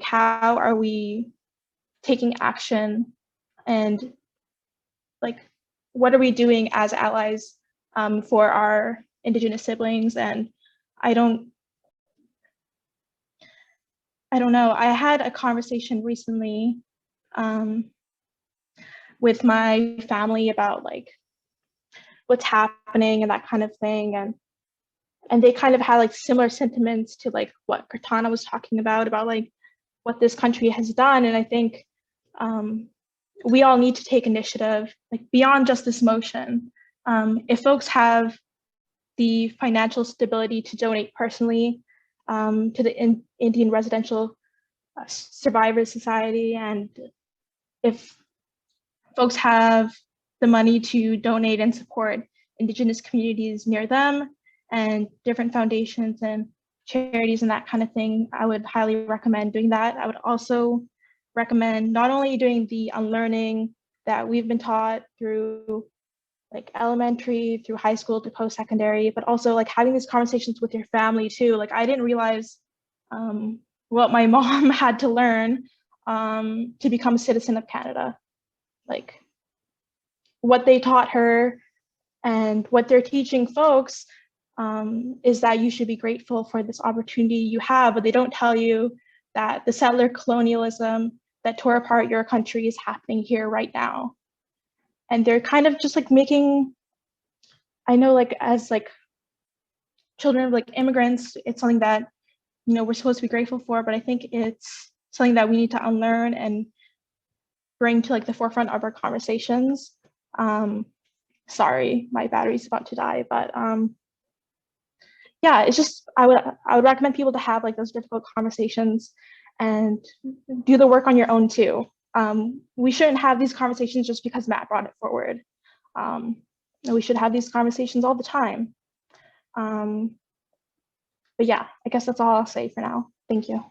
how are we taking action, and like what are we doing as allies for our Indigenous siblings. And I don't know, I had a conversation recently with my family about like what's happening and that kind of thing, and they kind of had like similar sentiments to like what Cortana was talking about like what this country has done. And I think we all need to take initiative, like beyond just this motion. If folks have the financial stability to donate personally to the Indian Residential Survivors Society, and if folks have the money to donate and support Indigenous communities near them and different foundations and charities and that kind of thing, I would highly recommend doing that. I would also recommend not only doing the unlearning that we've been taught through like elementary, through high school to post-secondary, but also like having these conversations with your family too. Like I didn't realize what my mom had to learn to become a citizen of Canada. Like what they taught her and what they're teaching folks is that you should be grateful for this opportunity you have, but they don't tell you that the settler colonialism that tore apart your country is happening here right now. And they're kind of just like making, I know like as like children of like immigrants, it's something that, we're supposed to be grateful for, but I think it's something that we need to unlearn and bring to like the forefront of our conversations. Sorry, my battery's about to die, but yeah, it's just, I would recommend people to have like those difficult conversations and do the work on your own too. We shouldn't have these conversations just because Matt brought it forward. We should have these conversations all the time. But yeah, I guess that's all I'll say for now. Thank you.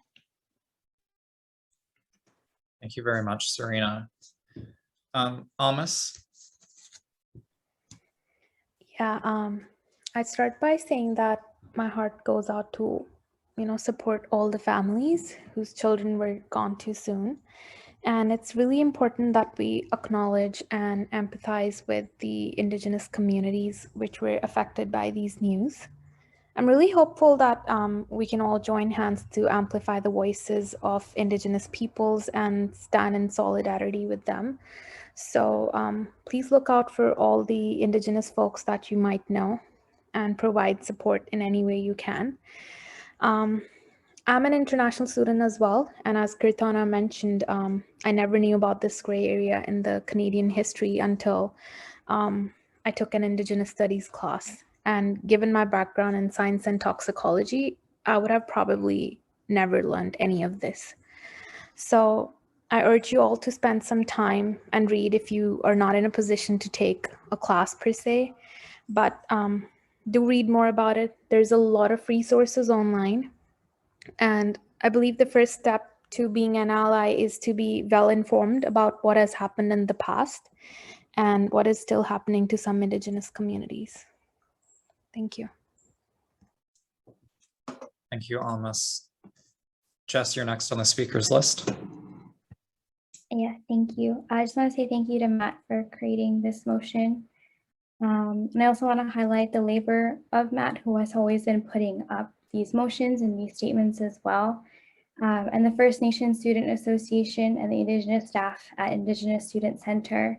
Thank you very much, Serena. Almas? Yeah, I'd start by saying that my heart goes out to, support all the families whose children were gone too soon. And it's really important that we acknowledge and empathize with the Indigenous communities which were affected by these news. I'm really hopeful that we can all join hands to amplify the voices of Indigenous peoples and stand in solidarity with them. So please look out for all the Indigenous folks that you might know and provide support in any way you can. I'm an international student as well, and as Kirtana mentioned, I never knew about this gray area in the Canadian history until I took an Indigenous Studies class. And given my background in science and toxicology, I would have probably never learned any of this. So I urge you all to spend some time and read if you are not in a position to take a class per se, but do read more about it. There's a lot of resources online. And I believe the first step to being an ally is to be well informed about what has happened in the past and what is still happening to some Indigenous communities. Thank you. Thank you, Almas. Jess, you're next on the speakers list. Yeah, thank you. I just want to say thank you to Matt for creating this motion. And I also want to highlight the labor of Matt, who has always been putting up these motions and these statements as well. And the First Nations Student Association and the Indigenous staff at Indigenous Student Center,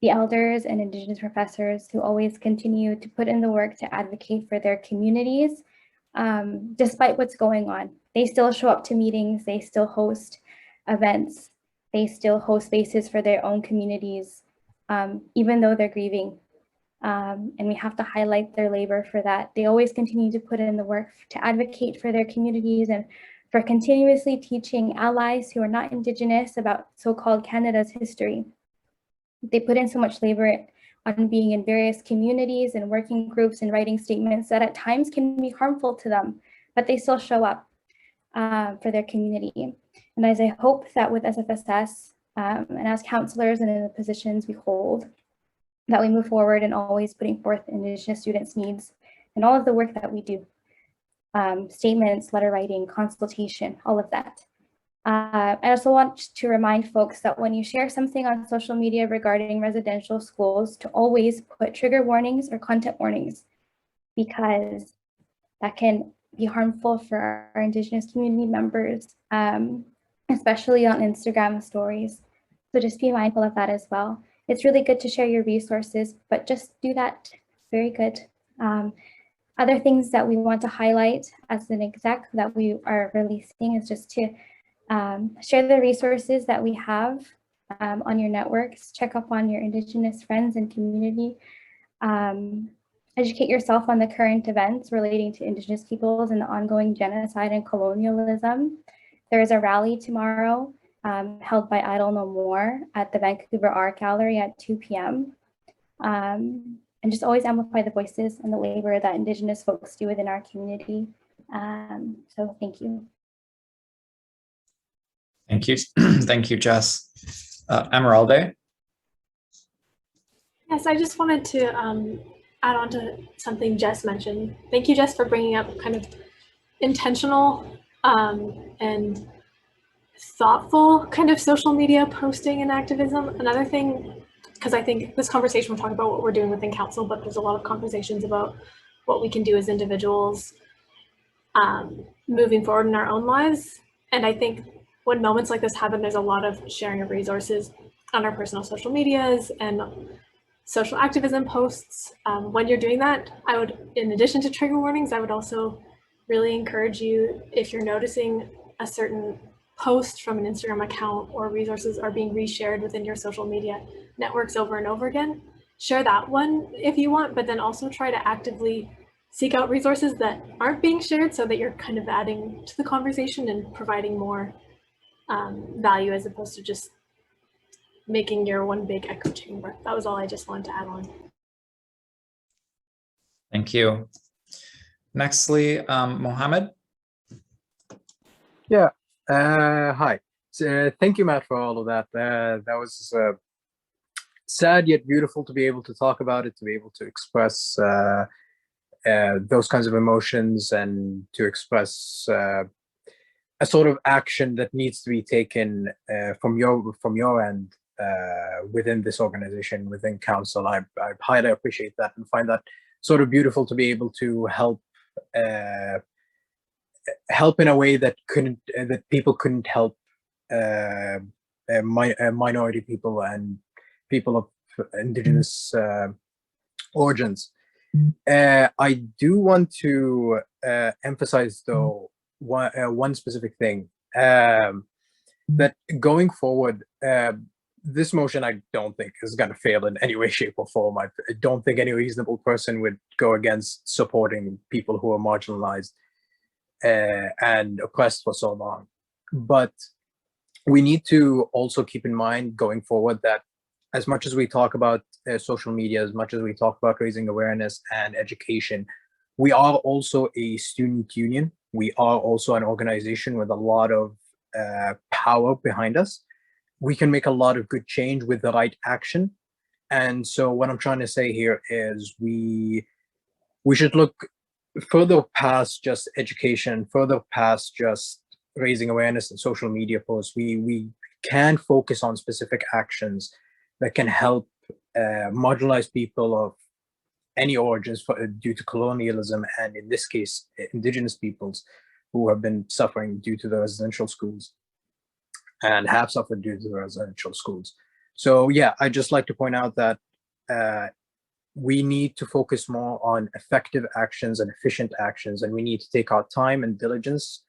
the elders and Indigenous professors who always continue to put in the work to advocate for their communities, despite what's going on. They still show up to meetings, they still host events, they still host spaces for their own communities, even though they're grieving And we have to highlight their labor for that. They always continue to put in the work to advocate for their communities and for continuously teaching allies who are not Indigenous about so-called Canada's history. They put in so much labor on being in various communities and working groups and writing statements that at times can be harmful to them, but they still show up for their community. And as I hope that with SFSS and as counselors and in the positions we hold, that we move forward and always putting forth Indigenous students' needs and all of the work that we do. Statements, letter writing, consultation, all of that. I also want to remind folks that when you share something on social media regarding residential schools, to always put trigger warnings or content warnings, because that can be harmful for our Indigenous community members, especially on Instagram stories. So just be mindful of that as well. It's really good to share your resources, but just do that. Very good. Other things that we want to highlight as an exec that we are releasing is just to share the resources that we have on your networks, check up on your Indigenous friends and community, educate yourself on the current events relating to Indigenous peoples and the ongoing genocide and colonialism. There is a rally tomorrow held by Idle No More at the Vancouver Art Gallery at 2 p.m. And just always amplify the voices and the labor that Indigenous folks do within our community. So thank you. Thank you. Thank you, Jess. Emeralde? Yes, I just wanted to add on to something Jess mentioned. Thank you, Jess, for bringing up kind of intentional and thoughtful kind of social media posting and activism. Another thing, because I think this conversation will talk about what we're doing within council, but there's a lot of conversations about what we can do as individuals moving forward in our own lives. And I think when moments like this happen, there's a lot of sharing of resources on our personal social medias and social activism posts. When you're doing that, I would, in addition to trigger warnings, I would also really encourage you, if you're noticing a certain post from an Instagram account or resources are being reshared within your social media networks over and over again, share that one if you want, but then also try to actively seek out resources that aren't being shared so that you're kind of adding to the conversation and providing more value as opposed to just making your one big echo chamber. That was all I just wanted to add on. Thank you. Nextly, Mohammed. Yeah, hi. Thank you, Matt, for all of that. That was sad yet beautiful to be able to talk about it, to be able to express those kinds of emotions and to express a sort of action that needs to be taken from your end within this organization, within council. I highly appreciate that and find that sort of beautiful to be able to help help in a way that people couldn't help minority people and people of Indigenous origins. I do want to emphasize, though, one specific thing, that going forward, this motion I don't think is going to fail in any way, shape, or form. I don't think any reasonable person would go against supporting people who are marginalized and oppressed for so long. But we need to also keep in mind going forward that as much as we talk about social media, as much as we talk about raising awareness and education, we are also a student union. We are also an organization with a lot of power behind us. We can make a lot of good change with the right action. And so what I'm trying to say here is we should look further past just education, further past just raising awareness and social media posts. We can focus on specific actions that can help marginalized people of any origins due to colonialism, and in this case, Indigenous peoples who have been suffering due to the residential schools and have suffered due to the residential schools. So yeah, I'd just like to point out that we need to focus more on effective actions and efficient actions, and we need to take our time and diligence,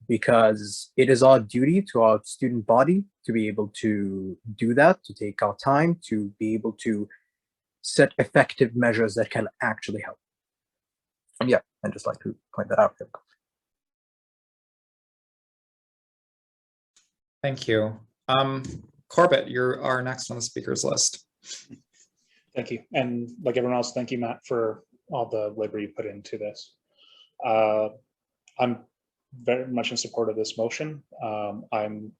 because it is our duty to our student body to be able to do that, to take our time, to be able to set effective measures that can actually help. Yeah, I'd just like to point that out. Thank you. Corbett, you're our next on the speakers list. Thank you. And like everyone else, thank you, Matt, for all the labor you put into this. I'm very much in support of this motion. I'm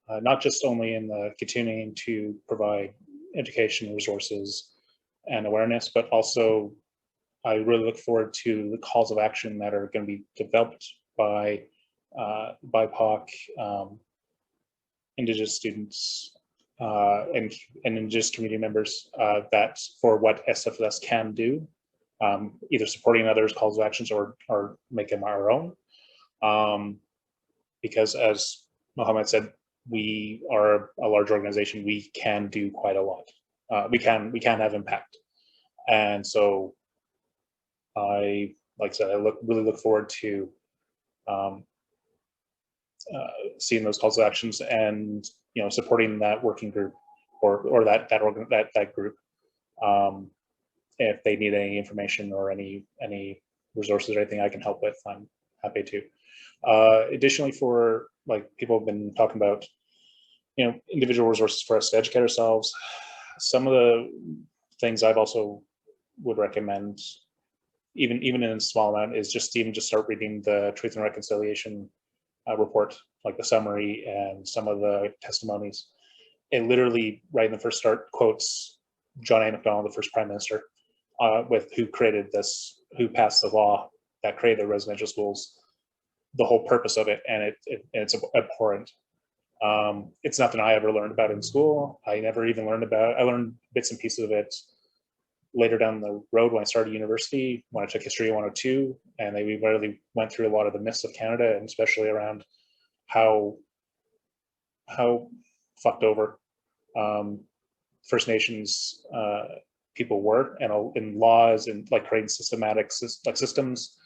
not just only in the continuing to provide education resources and awareness, but also I really look forward to the calls of action that are going to be developed by BIPOC, Indigenous students, and Indigenous community members that for what SFSS can do, either supporting others' calls of actions or making our own. Because as Mohammed said, we are a large organization. We can do quite a lot. We can have impact, and so like I said, I really look forward to seeing those calls to actions and supporting that working group or that group. If they need any information or any resources or anything I can help with, I'm happy to. Additionally, for like people have been talking about, individual resources for us to educate ourselves. Some of the things I've also would recommend, even in a small amount, is just start reading the Truth and Reconciliation report, like the summary and some of the testimonies. It literally, right in the first start, quotes John A. Macdonald, the first Prime Minister, with who created this, who passed the law that created the residential schools, the whole purpose of it, and it's abhorrent. It's nothing I ever learned about in school. I never even learned about. I learned bits and pieces of it later down the road when I started university, when I took History 102, and we really went through a lot of the myths of Canada, and especially around how fucked over First Nations people were, and in laws and like creating systematic systems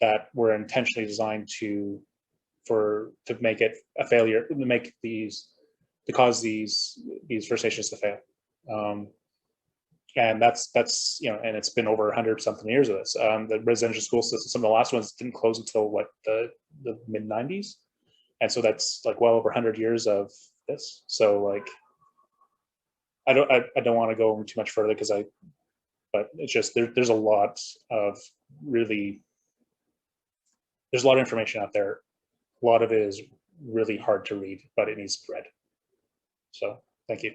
that were intentionally designed to make it a failure, to cause these First Nations to fail. And that's and it's been over 100-something years of this. The residential school system, some of the last ones didn't close until what, the mid-90s, and so that's like well over 100 years of this. So like, I don't want to go too much further but it's just there's a lot of there's a lot of information out there. A lot of it is really hard to read, but it needs to be read. So thank you.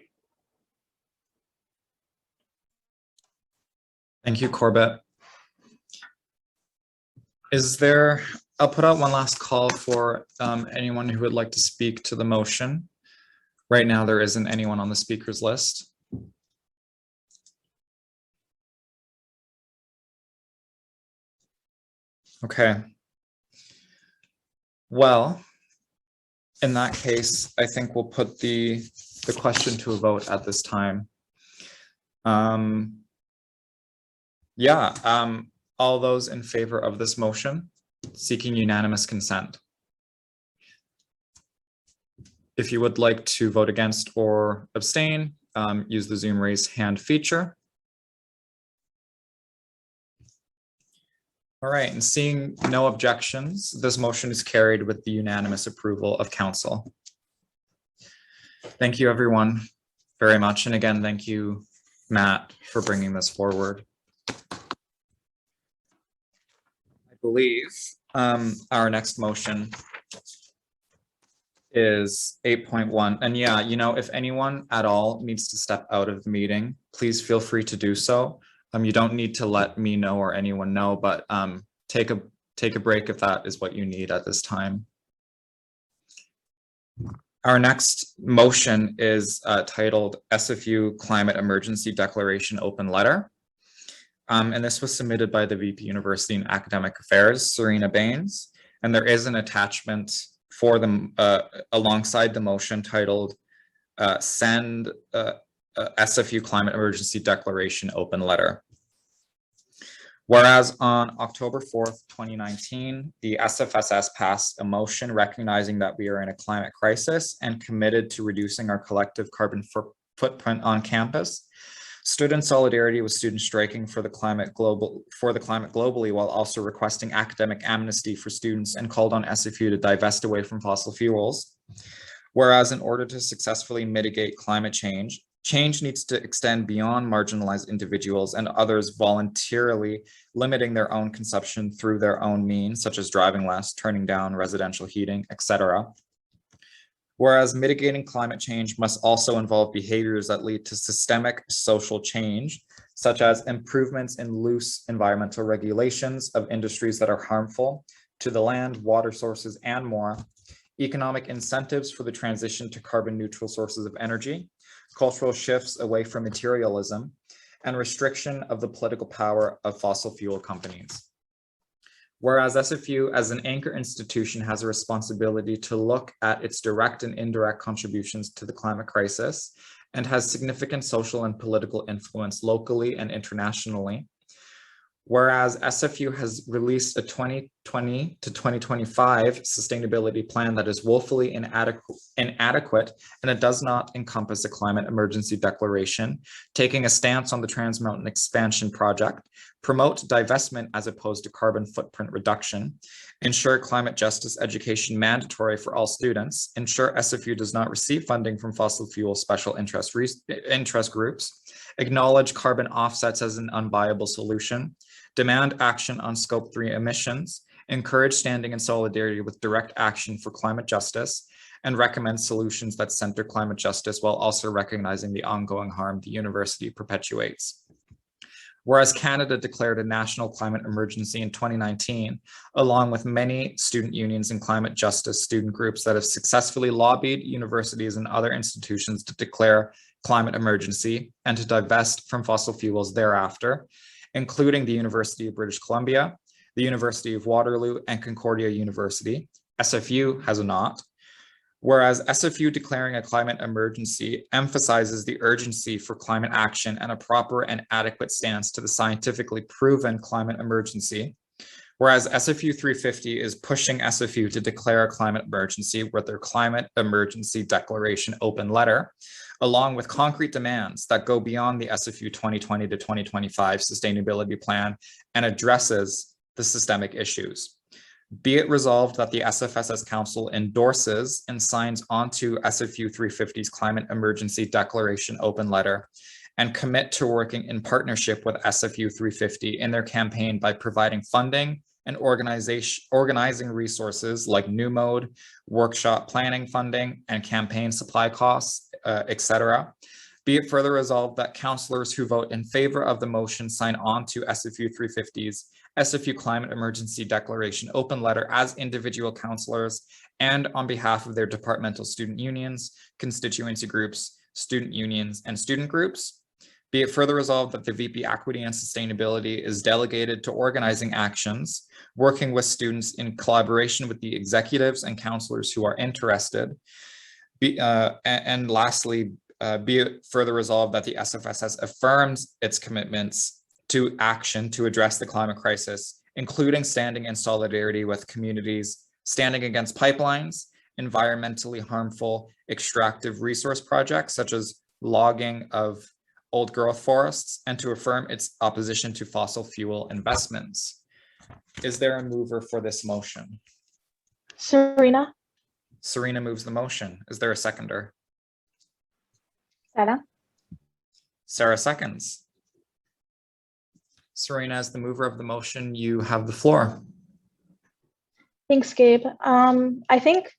Thank you, Corbett. I'll put out one last call for anyone who would like to speak to the motion. Right now, there isn't anyone on the speakers list. Okay. Well, in that case, I think we'll put the question to a vote at this time. All those in favor of this motion, seeking unanimous consent. If you would like to vote against or abstain, use the Zoom raise hand feature. All right, and seeing no objections, this motion is carried with the unanimous approval of council. Thank you, everyone, very much. And again, thank you, Matt, for bringing this forward. I believe our next motion is 8.1. And yeah, if anyone at all needs to step out of the meeting, please feel free to do so. You don't need to let me know or anyone know, but take a break if that is what you need at this time. Our next motion is titled SFU Climate Emergency Declaration Open Letter. And this was submitted by the VP University and Academic Affairs, Serena Baines. And there is an attachment for them alongside the motion titled Send SFU Climate Emergency Declaration Open Letter. Whereas on October 4th, 2019, the SFSS passed a motion recognizing that we are in a climate crisis and committed to reducing our collective carbon footprint on campus, stood in solidarity with students striking for the climate globally, while also requesting academic amnesty for students, and called on SFU to divest away from fossil fuels. Whereas in order to successfully mitigate climate change, change needs to extend beyond marginalized individuals and others voluntarily limiting their own consumption through their own means, such as driving less, turning down residential heating, etc. Whereas mitigating climate change must also involve behaviors that lead to systemic social change, such as improvements in loose environmental regulations of industries that are harmful to the land, water sources, and more, economic incentives for the transition to carbon neutral sources of energy, cultural shifts away from materialism, and restriction of the political power of fossil fuel companies. Whereas SFU as an anchor institution has a responsibility to look at its direct and indirect contributions to the climate crisis and has significant social and political influence locally and internationally. Whereas SFU has released a 2020 to 2025 sustainability plan that is woefully inadequate, and it does not encompass a climate emergency declaration, taking a stance on the Trans Mountain expansion project, promote divestment as opposed to carbon footprint reduction, ensure climate justice education mandatory for all students, ensure SFU does not receive funding from fossil fuel special interest groups, acknowledge carbon offsets as an unviable solution, demand action on Scope 3 emissions, encourage standing in solidarity with direct action for climate justice, and recommend solutions that center climate justice while also recognizing the ongoing harm the university perpetuates. Whereas Canada declared a national climate emergency in 2019, along with many student unions and climate justice student groups that have successfully lobbied universities and other institutions to declare climate emergency and to divest from fossil fuels thereafter, including the University of British Columbia, the University of Waterloo, and Concordia University. SFU has not. Whereas SFU declaring a climate emergency emphasizes the urgency for climate action and a proper and adequate stance to the scientifically proven climate emergency. Whereas SFU 350 is pushing SFU to declare a climate emergency with their climate emergency declaration open letter, along with concrete demands that go beyond the SFU 2020 to 2025 sustainability plan and addresses the systemic issues. Be it resolved that the SFSS Council endorses and signs onto SFU 350's climate emergency declaration open letter and commit to working in partnership with SFU 350 in their campaign by providing funding and organizing resources like new mode, workshop planning funding, and campaign supply costs, etc. Be it further resolved that councillors who vote in favor of the motion sign on to SFU 350's SFU Climate Emergency Declaration open letter as individual councillors and on behalf of their departmental student unions, constituency groups, student unions, and student groups. Be it further resolved that the VP Equity and Sustainability is delegated to organizing actions, working with students in collaboration with the executives and councillors who are interested. And lastly, be it further resolved that the SFSS affirms its commitments to action to address the climate crisis, including standing in solidarity with communities, standing against pipelines, environmentally harmful extractive resource projects such as logging of old growth forests, and to affirm its opposition to fossil fuel investments. Is there a mover for this motion? Serena. Serena moves the motion. Is there a seconder? Sarah. Sarah seconds. Serena, as the mover of the motion, you have the floor. Thanks, Gabe. I think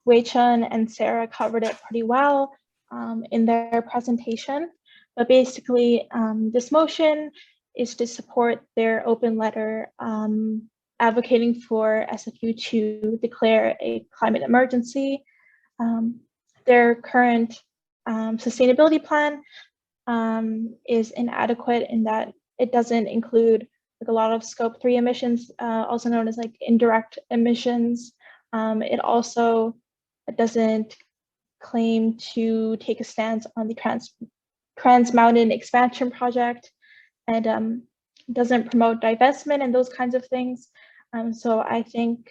Wei Chun and Sarah covered it pretty well in their presentation. But basically, this motion is to support their open letter advocating for SFU to declare a climate emergency. Their current sustainability plan is inadequate in that it doesn't include like a lot of Scope 3 emissions, also known as like indirect emissions. It also doesn't claim to take a stance on the Trans Mountain expansion project, and doesn't promote divestment and those kinds of things. So I think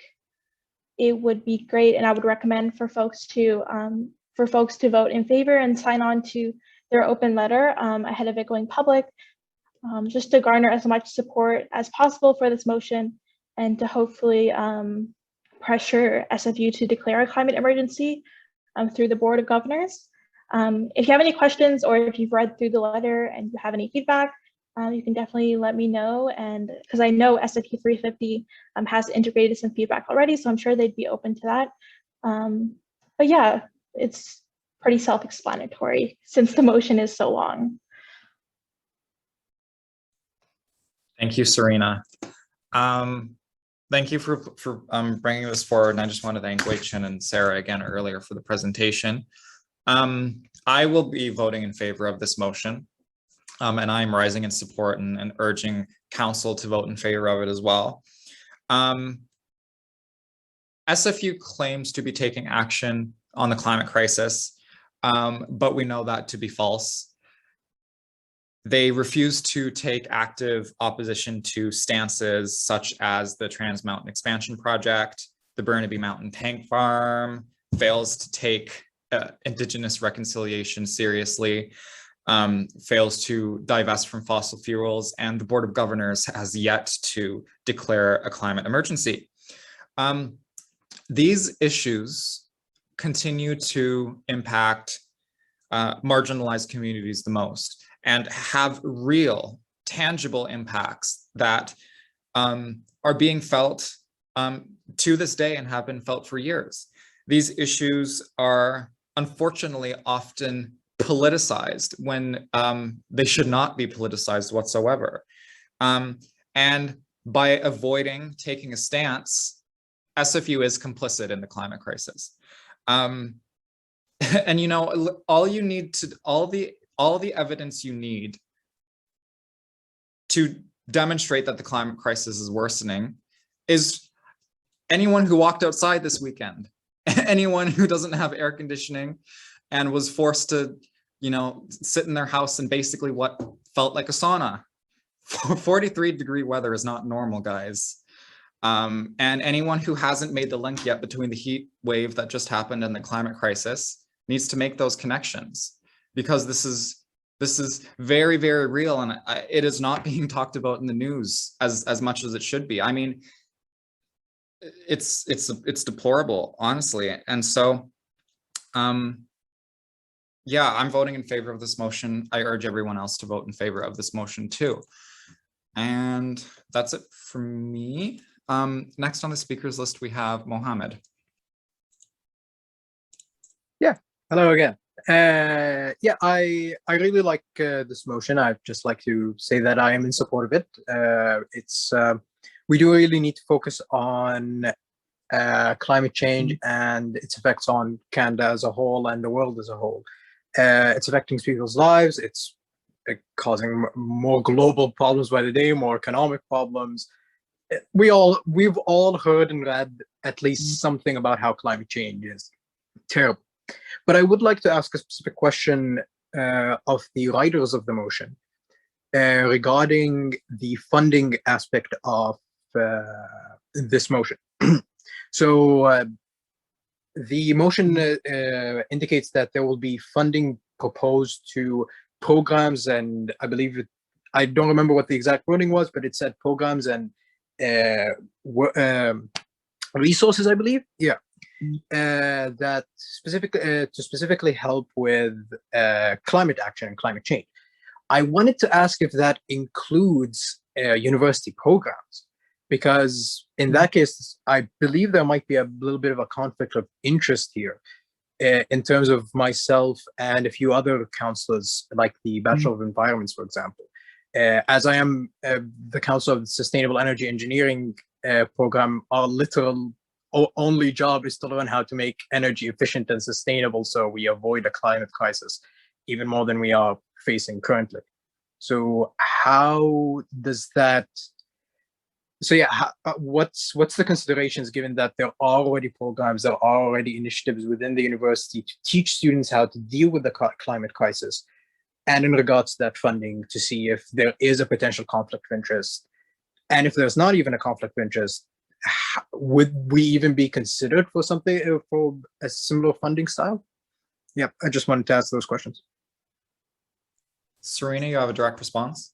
it would be great, and I would recommend for folks to vote in favor and sign on to their open letter ahead of it going public, just to garner as much support as possible for this motion and to hopefully pressure SFU to declare a climate emergency through the Board of Governors. If you have any questions or if you've read through the letter and you have any feedback, you can definitely let me know. And because I know SFU 350 has integrated some feedback already, so I'm sure they'd be open to that. But yeah, it's pretty self-explanatory since the motion is so long. Thank you, Serena. Thank you for bringing this forward. And I just want to thank Wei Chen and Sarah again earlier for the presentation. I will be voting in favor of this motion. And I'm rising in support and urging council to vote in favor of it as well. SFU claims to be taking action on the climate crisis, but we know that to be false. They refuse to take active opposition to stances such as the Trans Mountain Expansion Project, the Burnaby Mountain Tank Farm, fails to take Indigenous reconciliation seriously, fails to divest from fossil fuels, and the Board of Governors has yet to declare a climate emergency. These issues continue to impact marginalized communities the most and have real, tangible impacts that are being felt to this day and have been felt for years. These issues are unfortunately often politicized when they should not be politicized whatsoever. And by avoiding taking a stance, SFU is complicit in the climate crisis. And you know, all the evidence you need to demonstrate that the climate crisis is worsening is anyone who walked outside this weekend, anyone who doesn't have air conditioning and was forced to, you know, sit in their house in basically what felt like a sauna. 43-degree weather is not normal, guys. And anyone who hasn't made the link yet between the heat wave that just happened and the climate crisis needs to make those connections, because this is very, very real, and it is not being talked about in the news as much as it should be. I mean, it's deplorable, honestly. And so, yeah, I'm voting in favor of this motion. I urge everyone else to vote in favor of this motion too. And that's it for me. Next on the speakers list, we have Mohammed. Yeah, hello again. Yeah, I really like this motion. I'd just like to say that I am in support of it. We do really need to focus on climate change and its effects on Canada as a whole and the world as a whole. It's affecting people's lives. It's causing more global problems by the day, more economic problems. We've all heard and read at least something about how climate change is terrible. But I would like to ask a specific question of the writers of the motion regarding the funding aspect of this motion. So the motion indicates that there will be funding proposed to programs, and I believe I don't remember what the exact wording was, but it said programs and resources, I believe. Yeah. That specifically help with climate action and climate change. I wanted to ask if that includes university programs, because in that case, I believe there might be a little bit of a conflict of interest here in terms of myself and a few other counselors, like the Bachelor of Environments, for example. As I am the counselor of the Sustainable Energy Engineering program, our literal only job is to learn how to make energy efficient and sustainable so we avoid a climate crisis even more than we are facing currently. So how does that, so yeah, what's the considerations given that there are already programs, there are already initiatives within the university to teach students how to deal with the climate crisis, and in regards to that funding to see if there is a potential conflict of interest, and if there's not even a conflict of interest, would we even be considered for something, for a similar funding style? Yeah, I just wanted to ask those questions. Serena, you have a direct response?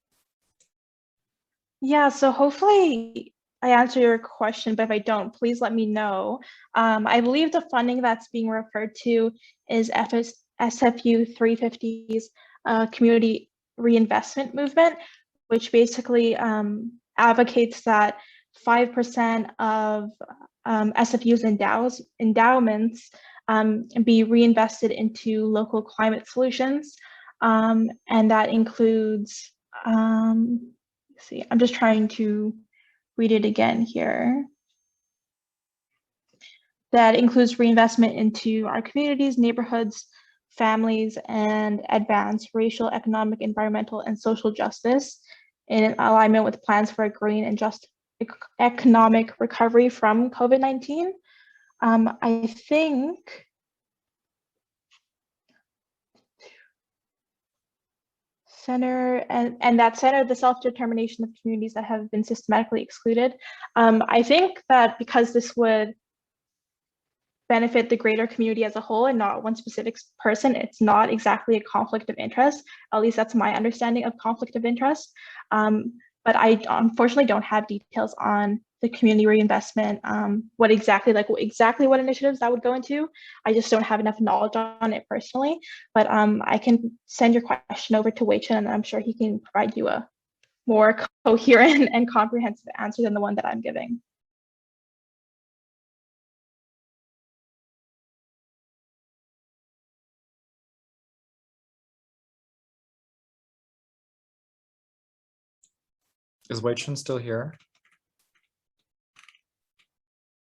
Yeah, so hopefully I answer your question, but if I don't, please let me know. I believe the funding that's being referred to is SFU 350's community reinvestment movement, which basically advocates that 5% of SFU's endowments be reinvested into local climate solutions. And that includes, see, I'm just trying to read it again here. That includes reinvestment into our communities, neighborhoods, families, and advance racial, economic, environmental, and social justice in alignment with plans for a green and just economic recovery from COVID-19. I think center the self-determination of communities that have been systematically excluded. I think that because this would benefit the greater community as a whole and not one specific person, it's not exactly a conflict of interest. At least that's my understanding of conflict of interest. But I unfortunately don't have details on the community reinvestment, what exactly what initiatives that would go into. I just don't have enough knowledge on it personally, but I can send your question over to Wei Chen, and I'm sure he can provide you a more coherent and comprehensive answer than the one that I'm giving. Is Wei Chen still here?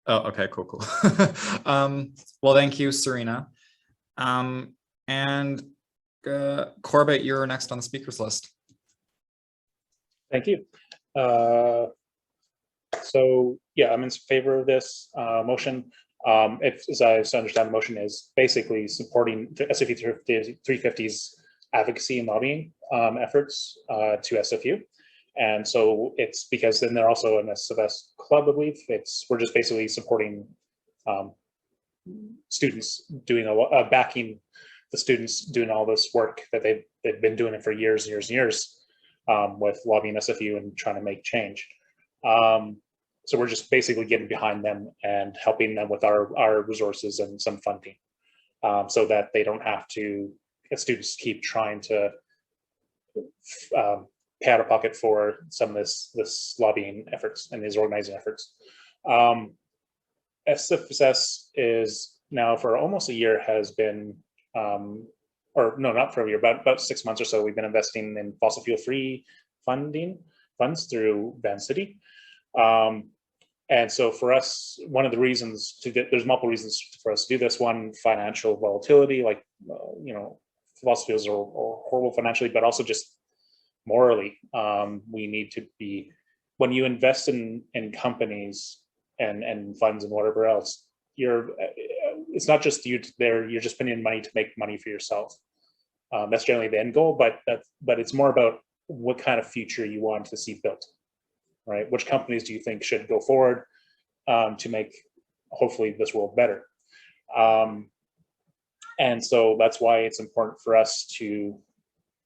Oh, okay, cool. Well, thank you, Serena. And Corbett, you're next on the speakers list. Thank you. So yeah, I'm in favor of this motion. As I understand, the motion is basically supporting the SFU 350's advocacy and lobbying efforts to SFU. And so it's because then they're also an SFS club, I believe. We're just basically supporting students doing backing the students doing all this work that they've been doing it for years and years and years with lobbying SFU and trying to make change. So we're just basically getting behind them and helping them with our resources and some funding so that they don't have to, students keep trying to pay out of pocket for some of this lobbying efforts and these organizing efforts. SFSS is now for almost a year has been, or no, not for a year, but about 6 months or so, we've been investing in fossil fuel free funds through Van City. And so for us, one of the reasons there's multiple reasons for us to do this. One, financial volatility, like, fossil fuels are horrible financially, but also just morally, we need to be, when you invest in companies and funds and whatever else, it's not just you there, you're just putting in money to make money for yourself. That's generally the end goal, but it's more about what kind of future you want to see built, right? Which companies do you think should go forward to make, hopefully, this world better? And so that's why it's important for us to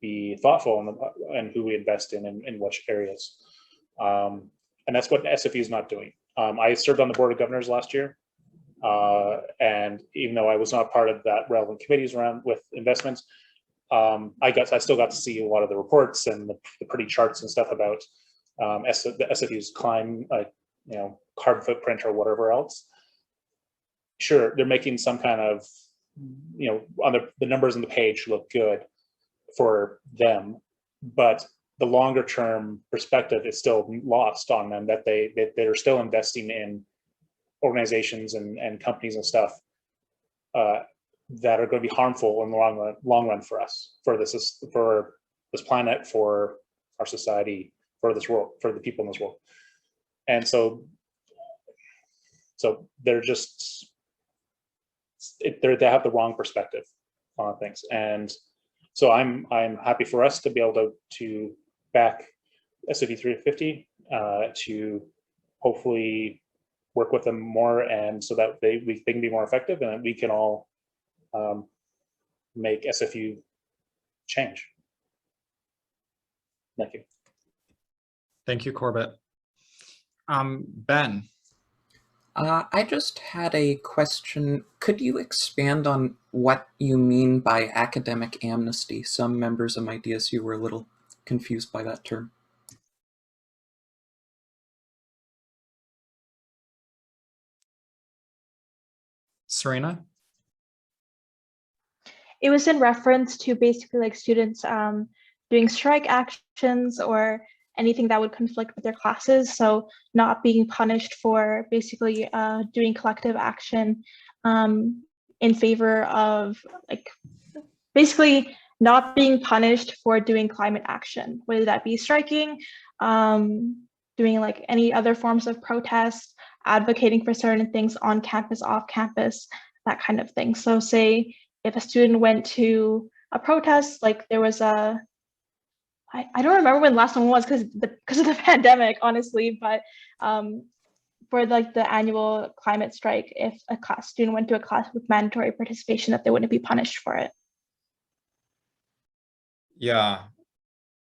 be thoughtful in who we invest in which areas. And that's what SFU is not doing. I served on the Board of Governors last year. And even though I was not part of that relevant committees around with investments, I still got to see a lot of the reports and the pretty charts and stuff about the SFU's carbon footprint or whatever else. Sure, they're making some kind of, on the numbers on the page look good for them, but the longer term perspective is still lost on them, that they're still investing in organizations and companies and stuff that are going to be harmful in the long run for us, for this planet, for our society, for this world, for the people in this world. And so they're just they have the wrong perspective on things. And so I'm happy for us to be able to back SFU 350 to hopefully work with them more, and so that they can be more effective, and that we can all make SFU change. Thank you. Thank you, Corbett. Ben. I just had a question. Could you expand on what you mean by academic amnesty? Some members of my DSU were a little confused by that term. Serena? It was in reference to basically like students doing strike actions or anything that would conflict with their classes. So not being punished for basically doing collective action in favor of like basically not being punished for doing climate action, whether that be striking, doing like any other forms of protest, advocating for certain things on campus, off campus, that kind of thing. So say if a student went to a protest, like there was a, I don't remember when the last one was because of the pandemic, honestly, but for like the annual climate strike, if a class student went to a class with mandatory participation, that they wouldn't be punished for it. Yeah,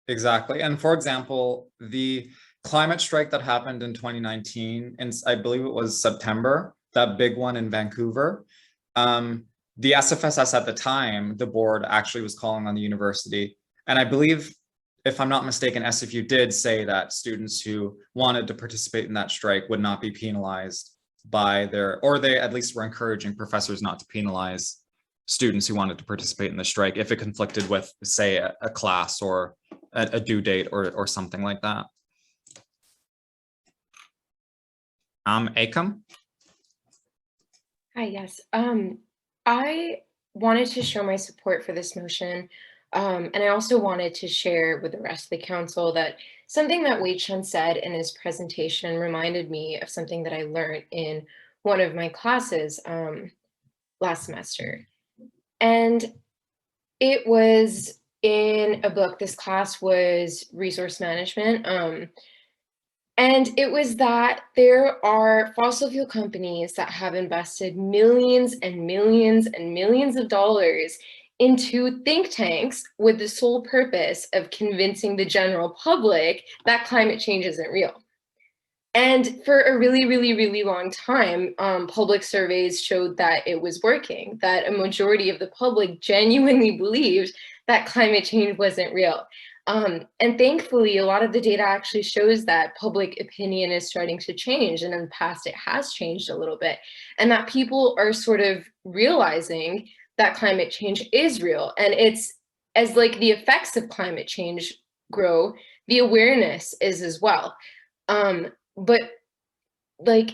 exactly. And for example, the climate strike that happened in 2019, and I believe it was September, that big one in Vancouver, the SFSS at the time, the board actually was calling on the university. And I believe, if I'm not mistaken, SFU did say that students who wanted to participate in that strike would not be penalized by their, or they at least were encouraging professors not to penalize students who wanted to participate in the strike if it conflicted with, say, a class or a due date or something like that. Akam? Hi, yes. I wanted to show my support for this motion. And I also wanted to share with the rest of the council that something that Wei Chun said in his presentation reminded me of something that I learned in one of my classes last semester. And it was in a book. This class was resource management. And it was that there are fossil fuel companies that have invested millions and millions and millions of dollars into think tanks with the sole purpose of convincing the general public that climate change isn't real. And for a really, really, really long time, public surveys showed that it was working, that a majority of the public genuinely believed that climate change wasn't real. And thankfully, a lot of the data actually shows that public opinion is starting to change. And in the past, it has changed a little bit. And that people are sort of realizing that climate change is real. And it's as like the effects of climate change grow, the awareness is as well. But like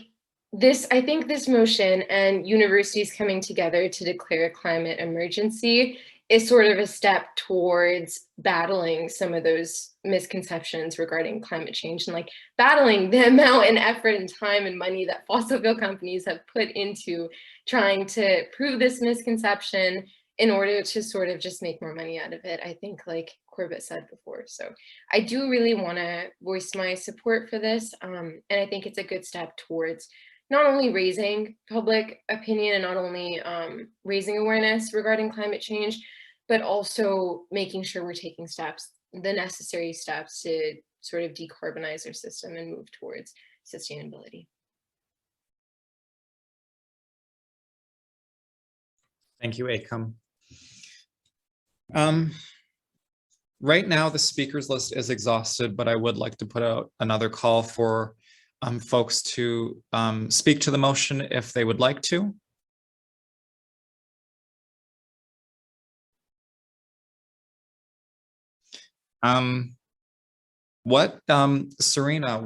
this, I think this motion and universities coming together to declare a climate emergency is sort of a step towards battling some of those misconceptions regarding climate change and like battling the amount and effort and time and money that fossil fuel companies have put into trying to prove this misconception in order to sort of just make more money out of it. I think like Corbett said before. So I do really want to voice my support for this. And I think it's a good step towards not only raising public opinion and not only raising awareness regarding climate change, but also making sure we're taking steps, the necessary steps to sort of decarbonize our system and move towards sustainability. Thank you, Akam. Right now, the speakers list is exhausted, but I would like to put out another call for folks to speak to the motion if they would like to. Serena,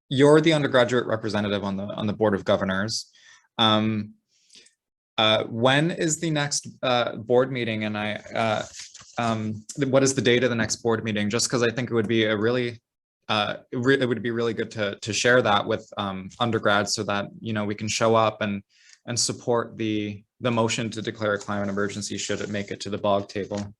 you're the undergraduate representative on the Board of Governors. When is the next board meeting, and what is the date of the next board meeting? Just because I think it would be a really it would be really good to share that with undergrads so that we can show up and support the motion to declare a climate emergency should it make it to the BOG table.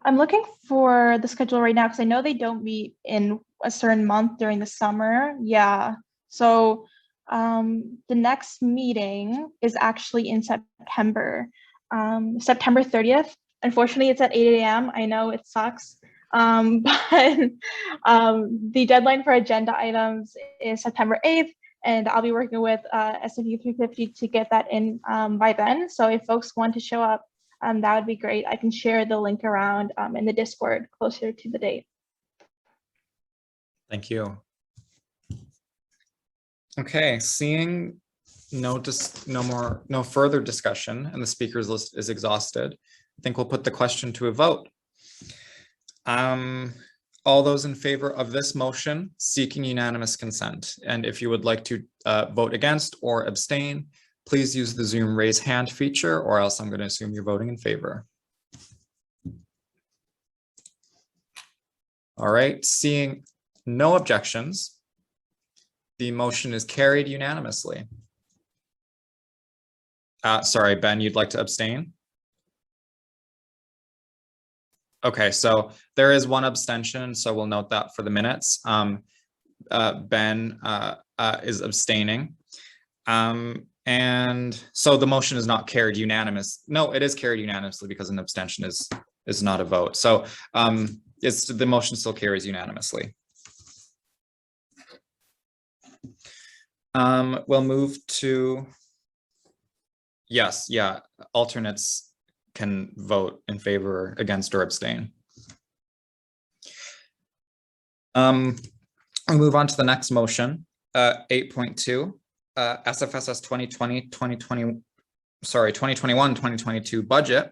I'm looking for the schedule right now because I know they don't meet in a certain month during the summer. Yeah, so the next meeting is actually in September. September 30th. Unfortunately, it's at 8 a.m. I know it sucks, but the deadline for agenda items is September 8th, and I'll be working with SFU 350 to get that in by then. So if folks want to show up, that would be great. I can share the link around in the Discord closer to the date. Thank you. Okay, seeing no further discussion and the speakers list is exhausted, I think we'll put the question to a vote. All those in favor of this motion seeking unanimous consent, and if you would like to vote against or abstain, please use the Zoom raise hand feature, or else I'm going to assume you're voting in favor. All right, seeing no objections, the motion is carried unanimously. Sorry, Ben, you'd like to abstain? Okay, so there is one abstention, so we'll note that for the minutes. Ben is abstaining. And so the motion is not carried unanimous. No, it is carried unanimously because an abstention is not a vote. So the motion still carries unanimously. We'll move to, yes, yeah, alternates can vote in favor, against, or abstain. I'll move on to the next motion, 8.2, SFSS 2021-2022 budget.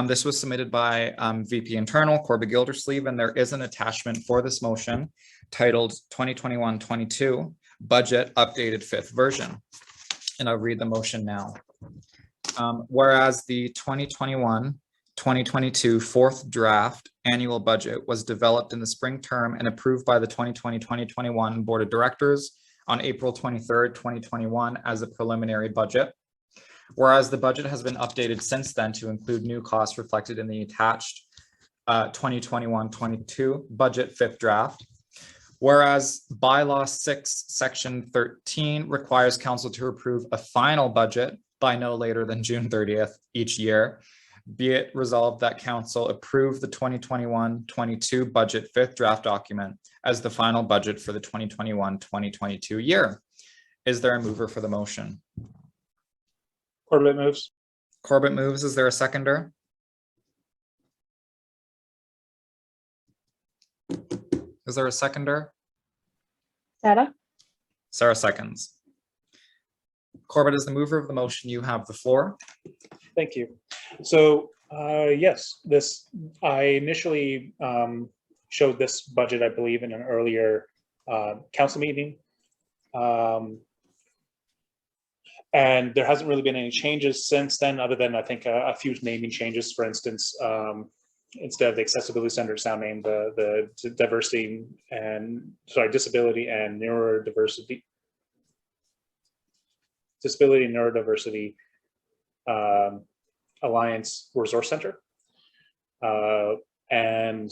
This was submitted by VP Internal, Corbett Gildersleeve, and there is an attachment for this motion titled 2021-22 Budget Updated 5th Version. And I'll read the motion now. Whereas the 2021-2022 fourth draft annual budget was developed in the spring term and approved by the 2020-2021 Board of Directors on April 23rd, 2021 as a preliminary budget. Whereas the budget has been updated since then to include new costs reflected in the attached 2021-22 budget 5th draft. Whereas bylaw 6 section 13 requires council to approve a final budget by no later than June 30th each year, be it resolved that council approve the 2021-22 budget 5th draft document as the final budget for the 2021-2022 year. Is there a mover for the motion? Corbett moves. Corbett moves. Is there a seconder? Is there a seconder? Sarah? Sarah seconds. Corbett is the mover of the motion. You have the floor. Thank you. So yes, I initially showed this budget, I believe, in an earlier council meeting. And there hasn't really been any changes since then, other than I think a few naming changes. For instance, instead of the Accessibility Center, it's now named the Disability and Neurodiversity Alliance Resource Center, and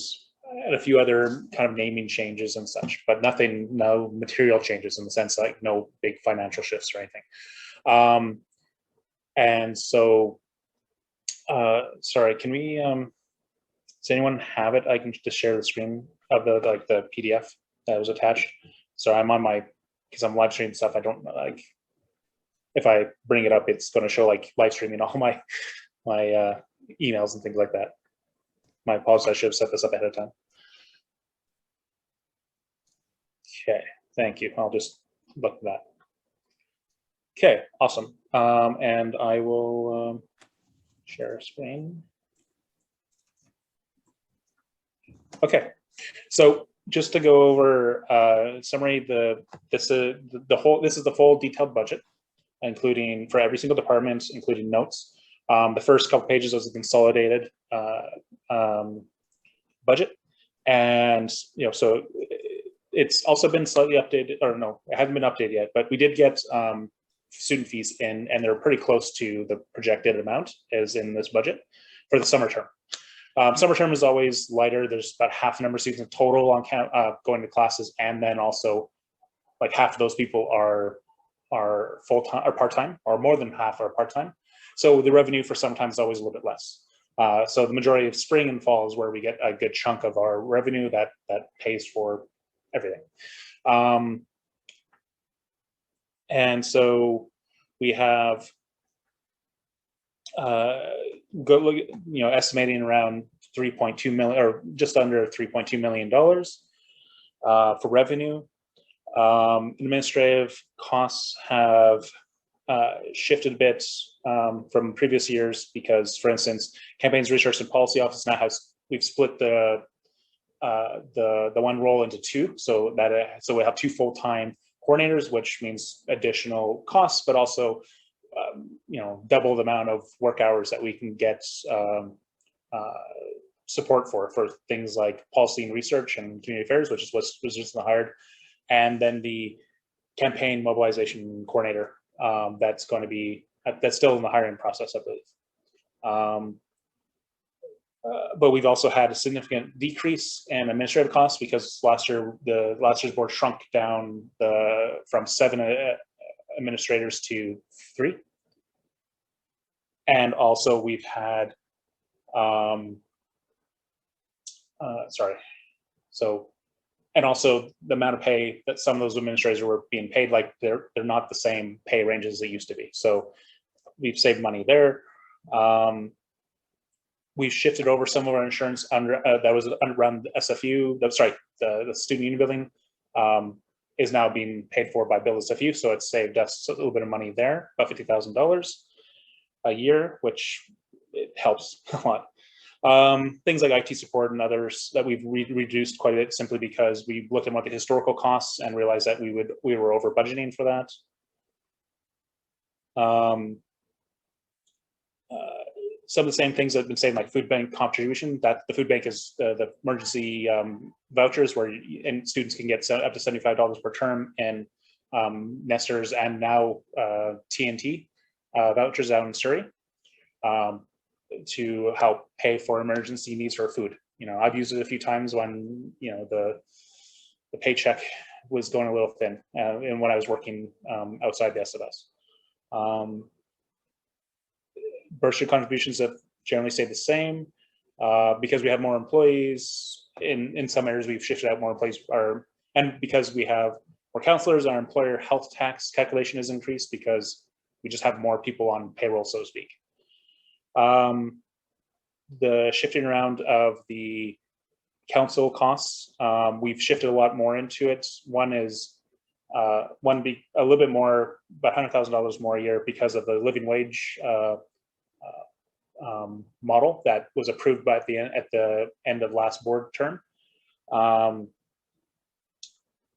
a few other kind of naming changes and such, but no material changes in the sense like no big financial shifts or anything. And so, sorry, can we, does anyone have it? I can just share the screen of the PDF that was attached. So I'm on because I'm live streaming stuff. I don't like, if I bring it up, it's going to show like live streaming all my emails and things like that. My apologies, I should have set this up ahead of time. Okay, thank you. I'll just look at that. Okay, awesome. And I will share screen. Okay, so just to go over summary, this is the full detailed budget, including for every single department, including notes. The first couple pages was a consolidated budget, and so it's also been slightly updated, or no, it hasn't been updated yet, but we did get student fees in, and they're pretty close to the projected amount as in this budget for the summer term. Summer term is always lighter. There's about half the number of students in total on going to classes, and then also like half of those people are full-time or part-time, or more than half are part-time. So the revenue for sometimes is always a little bit less. So the majority of spring and fall is where we get a good chunk of our revenue that pays for everything. And so we have estimating around 3.2 million, or just under $3.2 million for revenue. Administrative costs have shifted a bit from previous years because, for instance, Campaigns Research and Policy Office now we've split the one role into two, so we have two full-time coordinators, which means additional costs, but also double the amount of work hours that we can get support for things like policy and research and community affairs, which is what's just hired, and then the campaign mobilization coordinator that's still in the hiring process, I believe. But we've also had a significant decrease in administrative costs because last year's board shrunk down from 7 administrators to 3, and also we've had and also the amount of pay that some of those administrators were being paid, like they're not the same pay ranges as they used to be. So we've saved money there. We've shifted over some of our insurance that was around the SFU. The student union building is now being paid for by Bill SFU, so it's saved us a little bit of money there, about $50,000 a year, which it helps a lot. Things like IT support and others that we've reduced quite a bit simply because we looked at what the historical costs and realized that we were over budgeting for that. Some of the same things that have been saying, like food bank contribution, that the food bank is the emergency vouchers where students can get up to $75 per term, and Nesters and now TNT vouchers out in Surrey to help pay for emergency needs for food. I've used it a few times when the paycheck was going a little thin, and when I was working outside the SFS. Bursary contributions have generally stayed the same because we have more employees. In some areas, we've shifted out more employees, and because we have more counselors, our employer health tax calculation has increased because we just have more people on payroll, so to speak. The shifting around of the council costs, we've shifted a lot more into it. One is a little bit more, about $100,000 more a year because of the living wage model that was approved at the end of last board term.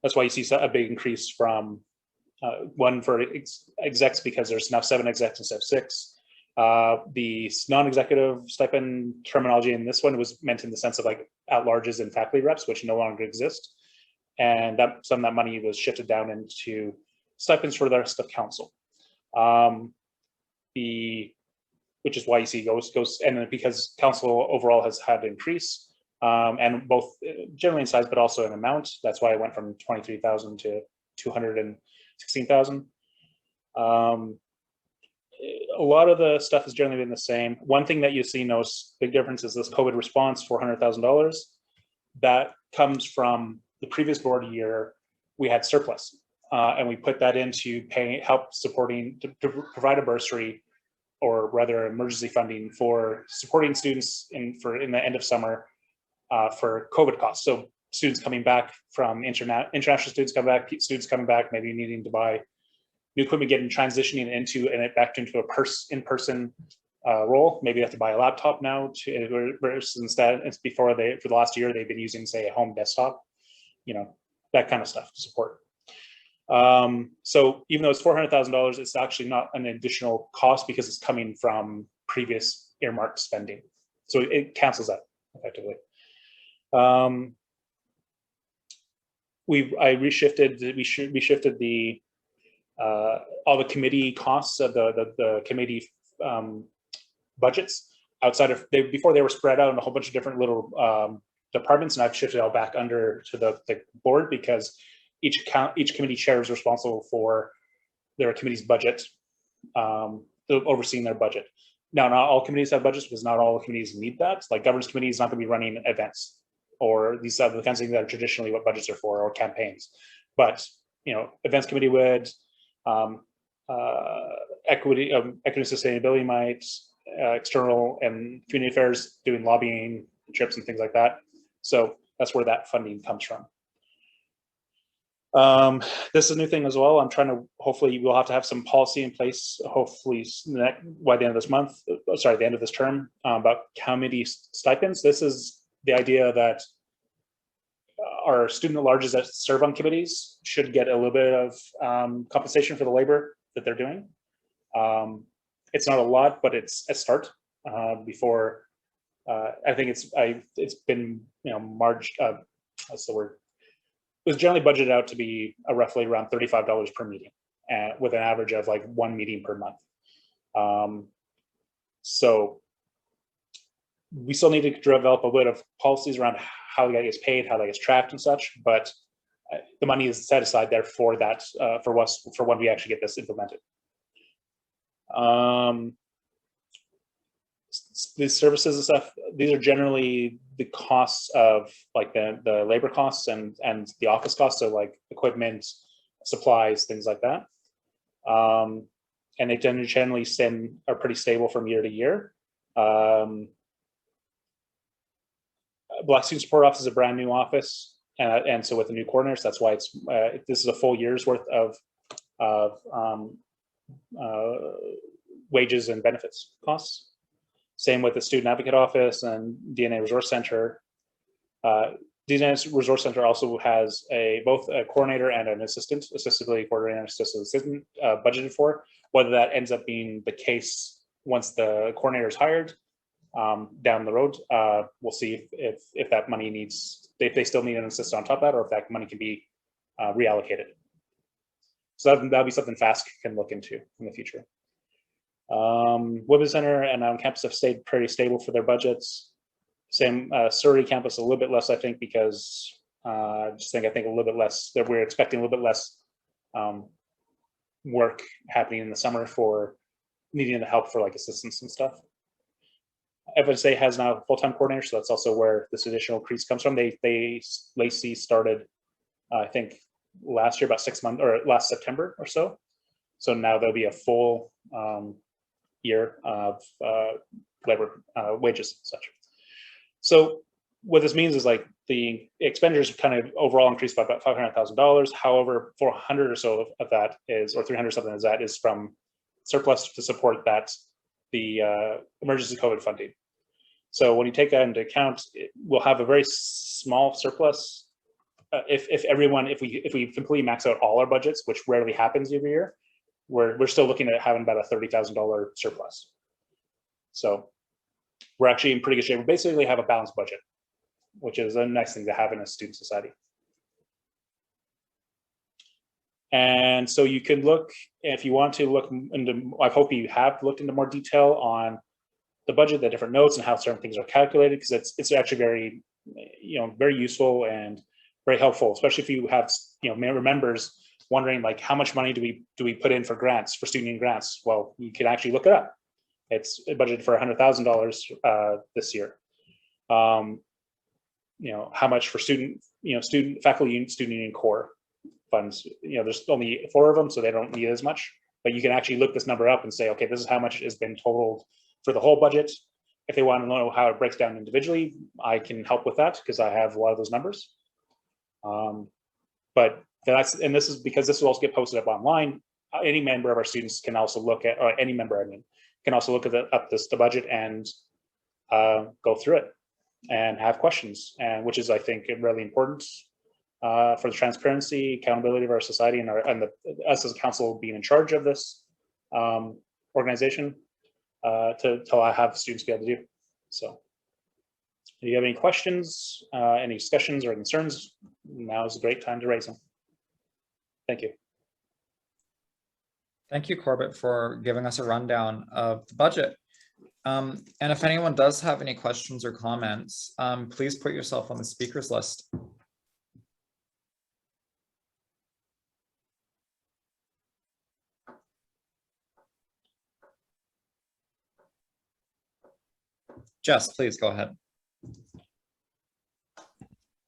That's why you see a big increase from one for execs, because there's now 7 execs instead of 6. The non-executive stipend terminology in this one was meant in the sense of like at-larges and faculty reps, which no longer exist. And some of that money was shifted down into stipends for the rest of council. Which is why you see goes, and then because council overall has had an increase, and both generally in size, but also in amount. That's why it went from 23,000 to 216,000. A lot of the stuff has generally been the same. One thing that you see big difference is this COVID response, $400,000. That comes from the previous board year. We had surplus, and we put that into help supporting to provide a bursary, or rather emergency funding for supporting students in the end of summer for COVID costs. So students coming back from international students coming back, maybe needing to buy new equipment, transitioning back into a in-person role. Maybe they have to buy a laptop now versus instead for the last year they've been using, say, a home desktop, that kind of stuff to support. So even though it's $400,000, it's actually not an additional cost because it's coming from previous earmarked spending. So it cancels that effectively. We shifted the all the committee costs of the committee budgets outside of before they were spread out in a whole bunch of different little departments, and I've shifted all back under to the board because each committee chair is responsible for their committee's budget, overseeing their budget. Now, not all committees have budgets because not all committees need that. Like governance committee is not going to be running events or these other kinds of things that are traditionally what budgets are for, or campaigns. But events committee would, equity and sustainability might, external and community affairs doing lobbying trips and things like that. So that's where that funding comes from. This is a new thing as well. I'm trying to, hopefully we'll have to have some policy in place, hopefully by the end of this month, sorry, the end of this term, about committee stipends. This is the idea that our student at larges that serve on committees should get a little bit of compensation for the labor that they're doing. It's not a lot, but it's a start before, I think it's been, what's the word? It was generally budgeted out to be roughly around $35 per meeting, with an average of like 1 meeting per month. So we still need to develop a bit of policies around how that gets paid, how that gets tracked and such, but the money is set aside there for that, for when we actually get this implemented. These services and stuff, these are generally the costs of like the labor costs and the office costs, so like equipment, supplies, things like that. And they generally are pretty stable from year to year. Black Student Support Office is a brand new office, and so with the new coordinators, that's why it's this is a full year's worth of wages and benefits costs. Same with the Student Advocate Office and DNA Resource Center. DNA Resource Center also has both a coordinator and an assistant coordinator and assistant budgeted for. Whether that ends up being the case once the coordinator is hired down the road, we'll see if that money needs, if they still need an assistant on top of that, or if that money can be reallocated. So that'll be something FASC can look into in the future. Women's Center and on campus have stayed pretty stable for their budgets. Same Surrey campus a little bit less, I think, because I think a little bit less that we're expecting a little bit less work happening in the summer for needing the help for like assistance and stuff. FSA has now a full-time coordinator, so that's also where this additional increase comes from. Lacey started, I think, last year, about 6 months, or last September or so. So now there'll be a full year of labor wages and such. So what this means is like the expenditures kind of overall increased by about $500,000. However, 400 or so of that is, or 300 something of that is from surplus to support that the emergency COVID funding. So when you take that into account, we'll have a very small surplus. If we completely max out all our budgets, which rarely happens every year, we're still looking at having about a $30,000 surplus. So we're actually in pretty good shape. We basically have a balanced budget, which is a nice thing to have in a student society. And so you can look, if you want to look into, I hope you have looked into more detail on the budget, the different notes and how certain things are calculated, because it's actually very, very useful and very helpful, especially if you have, members wondering like how much money do we put in for grants, for student grants. Well, you can actually look it up. It's budgeted for $100,000 this year. How much for student faculty and student union core funds. There's only 4 of them, so they don't need as much. But you can actually look this number up and say, okay, this is how much has been totaled for the whole budget. If they want to know how it breaks down individually, I can help with that because I have a lot of those numbers. But this is because this will also get posted up online. Any member of our students can also look at, or any member, can also look at the budget and go through it and have questions, and which is, I think, really important for the transparency, accountability of our society, and us as a council being in charge of this organization to have students be able to do. So if you have any questions, any discussions or concerns, now is a great time to raise them. Thank you. Thank you, Corbett, for giving us a rundown of the budget. And if anyone does have any questions or comments, please put yourself on the speakers list. Jess, please go ahead.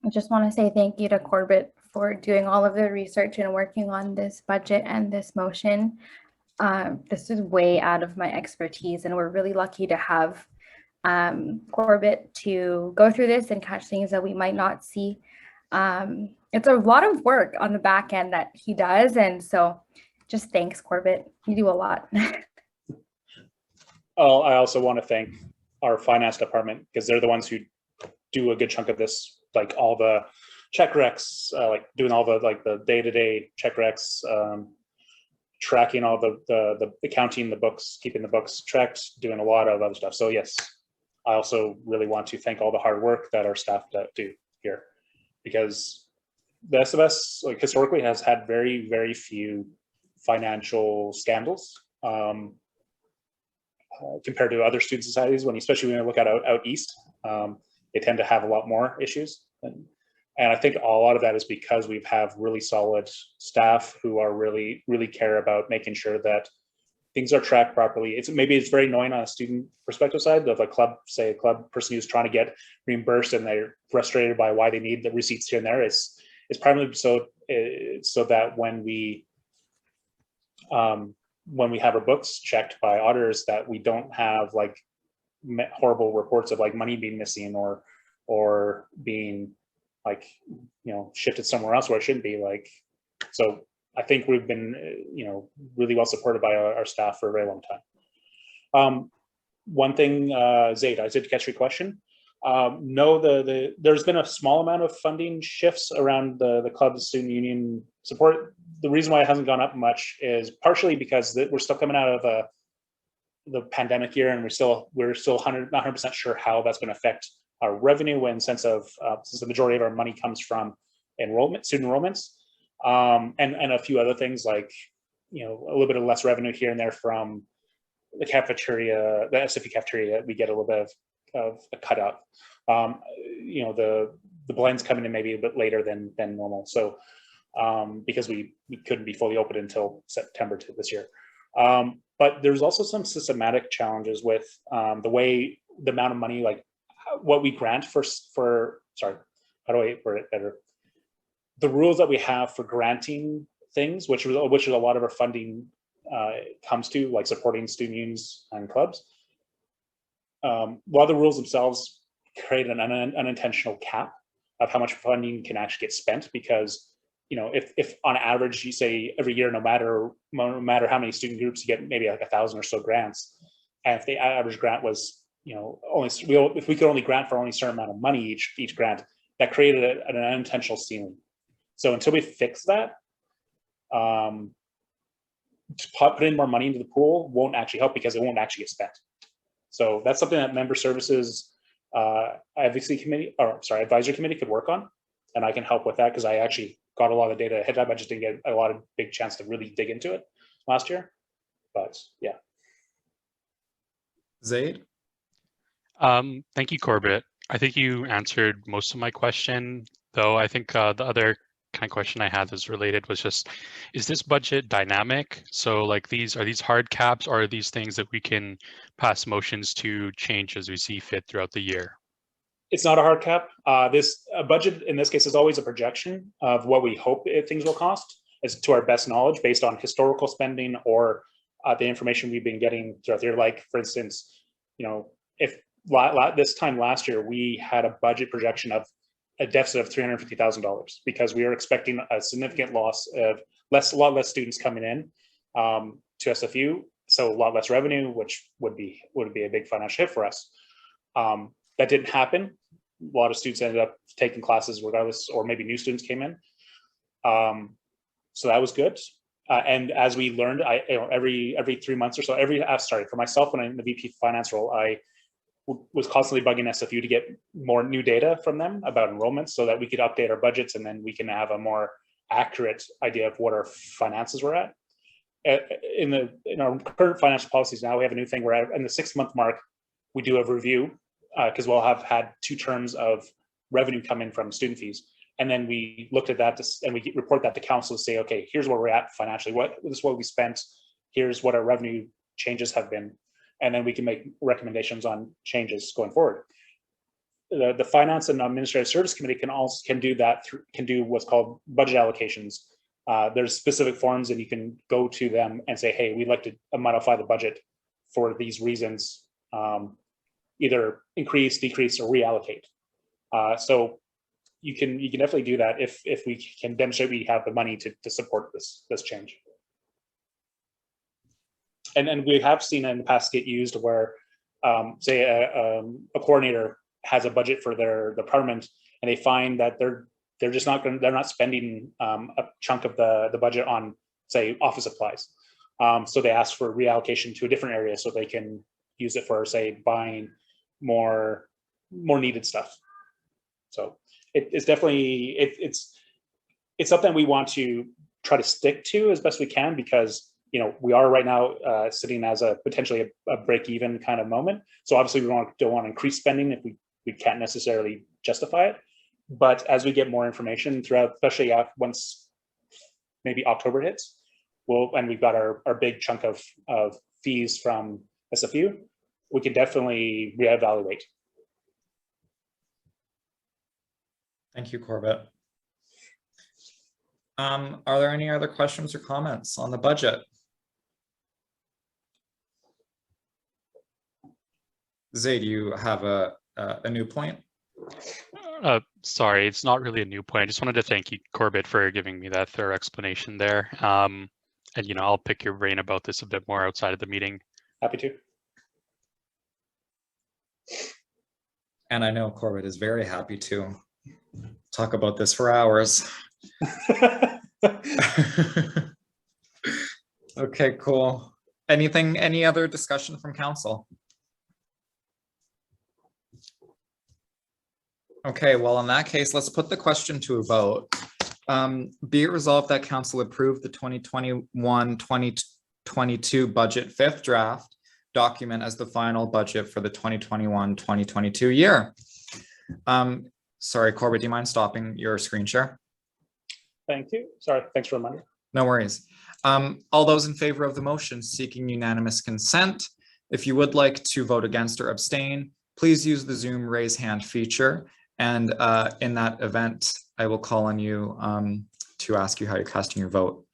I just want to say thank you to Corbett for doing all of the research and working on this budget and this motion. This is way out of my expertise, and we're really lucky to have Corbett to go through this and catch things that we might not see. It's a lot of work on the back end that he does, and so just thanks, Corbett. You do a lot. Oh, I also want to thank our finance department because they're the ones who do a good chunk of this, like all the check recs, like doing all the the day-to-day check recs, tracking all the accounting, the books, keeping the books tracked, doing a lot of other stuff. So yes, I also really want to thank all the hard work that our staff do here, because the SFS historically has had very, very few financial scandals compared to other student societies. Especially when you look at out east, they tend to have a lot more issues. And I think a lot of that is because we have really solid staff who are really care about making sure that things are tracked properly. Maybe it's very annoying on a student perspective side of a club, say a club person who's trying to get reimbursed and they're frustrated by why they need the receipts here and there. It's primarily so that when we have our books checked by auditors, that we don't have horrible reports of money being missing or being shifted somewhere else where it shouldn't be. So I think we've been really well supported by our staff for a very long time. One thing, Zaid, I did catch your question. No, there's been a small amount of funding shifts around the club student union support. The reason why it hasn't gone up much is partially because we're still coming out of the pandemic year, and we're still not 100% sure how that's going to affect our revenue, in sense of since the majority of our money comes from student enrollments, and a few other things like a little bit of less revenue here and there from the cafeteria, the SFE cafeteria. We get a little bit of a cut up. The blend's coming in maybe a bit later than normal. So because we couldn't be fully open until September this year. But there's also some systematic challenges with the amount of money, what we grant sorry, how do I word it better? The rules that we have for granting things, which is a lot of our funding comes to, like supporting student unions and clubs. A lot of the rules themselves create an unintentional cap of how much funding can actually get spent, because if on average you say every year, no matter how many student groups, you get maybe 1,000 or so grants, and if the average grant was if we could only grant for only a certain amount of money each grant, that created an unintentional ceiling. So until we fix that, to put in more money into the pool won't actually help, because it won't actually get spent. So that's something that member services advocacy committee, advisory committee could work on, and I can help with that because I actually got a lot of data ahead of time. I just didn't get a lot of big chance to really dig into it last year, but yeah. Zaid? Thank you, Corbett. I think you answered most of my question, though. I think the other kind of question I had was just, is this budget dynamic? So are these hard caps, or are these things that we can pass motions to change as we see fit throughout the year? It's not a hard cap. This budget in this case is always a projection of what we hope things will cost, as to our best knowledge based on historical spending or the information we've been getting throughout the year. Like, for instance, if this time last year we had a budget projection of a deficit of $350,000 because we were expecting a significant loss of a lot less students coming in to SFU, so a lot less revenue, which would be a big financial hit for us. That didn't happen. A lot of students ended up taking classes regardless, or maybe new students came in. So that was good. And as we learned, every 3 months or so, for myself, when I'm in the VP finance role, I was constantly bugging SFU to get more new data from them about enrollments so that we could update our budgets, and then we can have a more accurate idea of what our finances were at. In our current financial policies now, we have a new thing where in the 6-month mark, we do a review, because we'll have had 2 terms of revenue come in from student fees. And then we looked at that and we report that to council to say, okay, here's where we're at financially. This is what we spent. Here's what our revenue changes have been. and then we can make recommendations on changes going forward. The Finance and Administrative Service Committee can do that can do what's called budget allocations. There's specific forms, and you can go to them and say, hey, we'd like to modify the budget for these reasons, either increase, decrease, or reallocate. So you can definitely do that if we can demonstrate we have the money to support this change. And we have seen in the past get used where, say, a coordinator has a budget for their department, and they find that they're not spending a chunk of the budget on, say, office supplies. So they ask for reallocation to a different area so they can use it for, say, buying more needed stuff. So it's definitely it's something we want to try to stick to as best we can, because we are right now sitting as a potentially a break-even kind of moment. So obviously we don't want to increase spending if we can't necessarily justify it. But as we get more information throughout, especially once maybe October hits, and we've got our big chunk of fees from SFU, we can definitely reevaluate. Thank you, Corbett. Are there any other questions or comments on the budget? Zay, do you have a new point? Sorry, it's not really a new point. I just wanted to thank you, Corbett, for giving me that thorough explanation there. And I'll pick your brain about this a bit more outside of the meeting. Happy to. And I know Corbett is very happy to talk about this for hours. Okay, cool. Any other discussion from council? Okay, well, in that case, let's put the question to a vote. Be it resolved that council approve the 2021-2022 budget fifth draft document as the final budget for the 2021-2022 year. Sorry, Corbett, do you mind stopping your screen share? Thank you. Sorry, thanks for reminding. No worries. All those in favor of the motion seeking unanimous consent, if you would like to vote against or abstain, please use the Zoom raise hand feature. And in that event, I will call on you to ask you how you're casting your vote.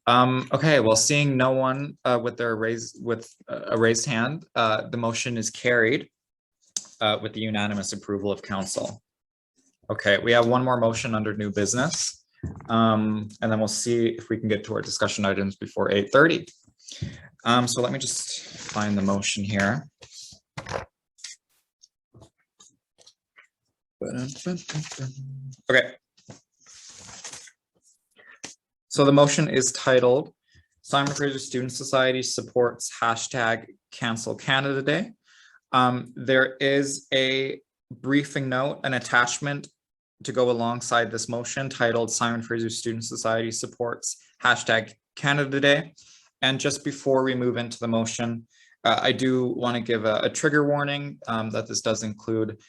Okay, well, seeing no one with a raised hand, the motion is carried with the unanimous approval of council. Okay, we have one more motion under new business, and then we'll see if we can get to our discussion items before 8:30. So let me just find the motion here. Okay. So the motion is titled Simon Fraser Student Society supports #Cancel Canada Day. There is a briefing note, an attachment to go alongside this motion titled Simon Fraser Student Society supports #Canada Day. And just before we move into the motion, I do want to give a trigger warning that this does include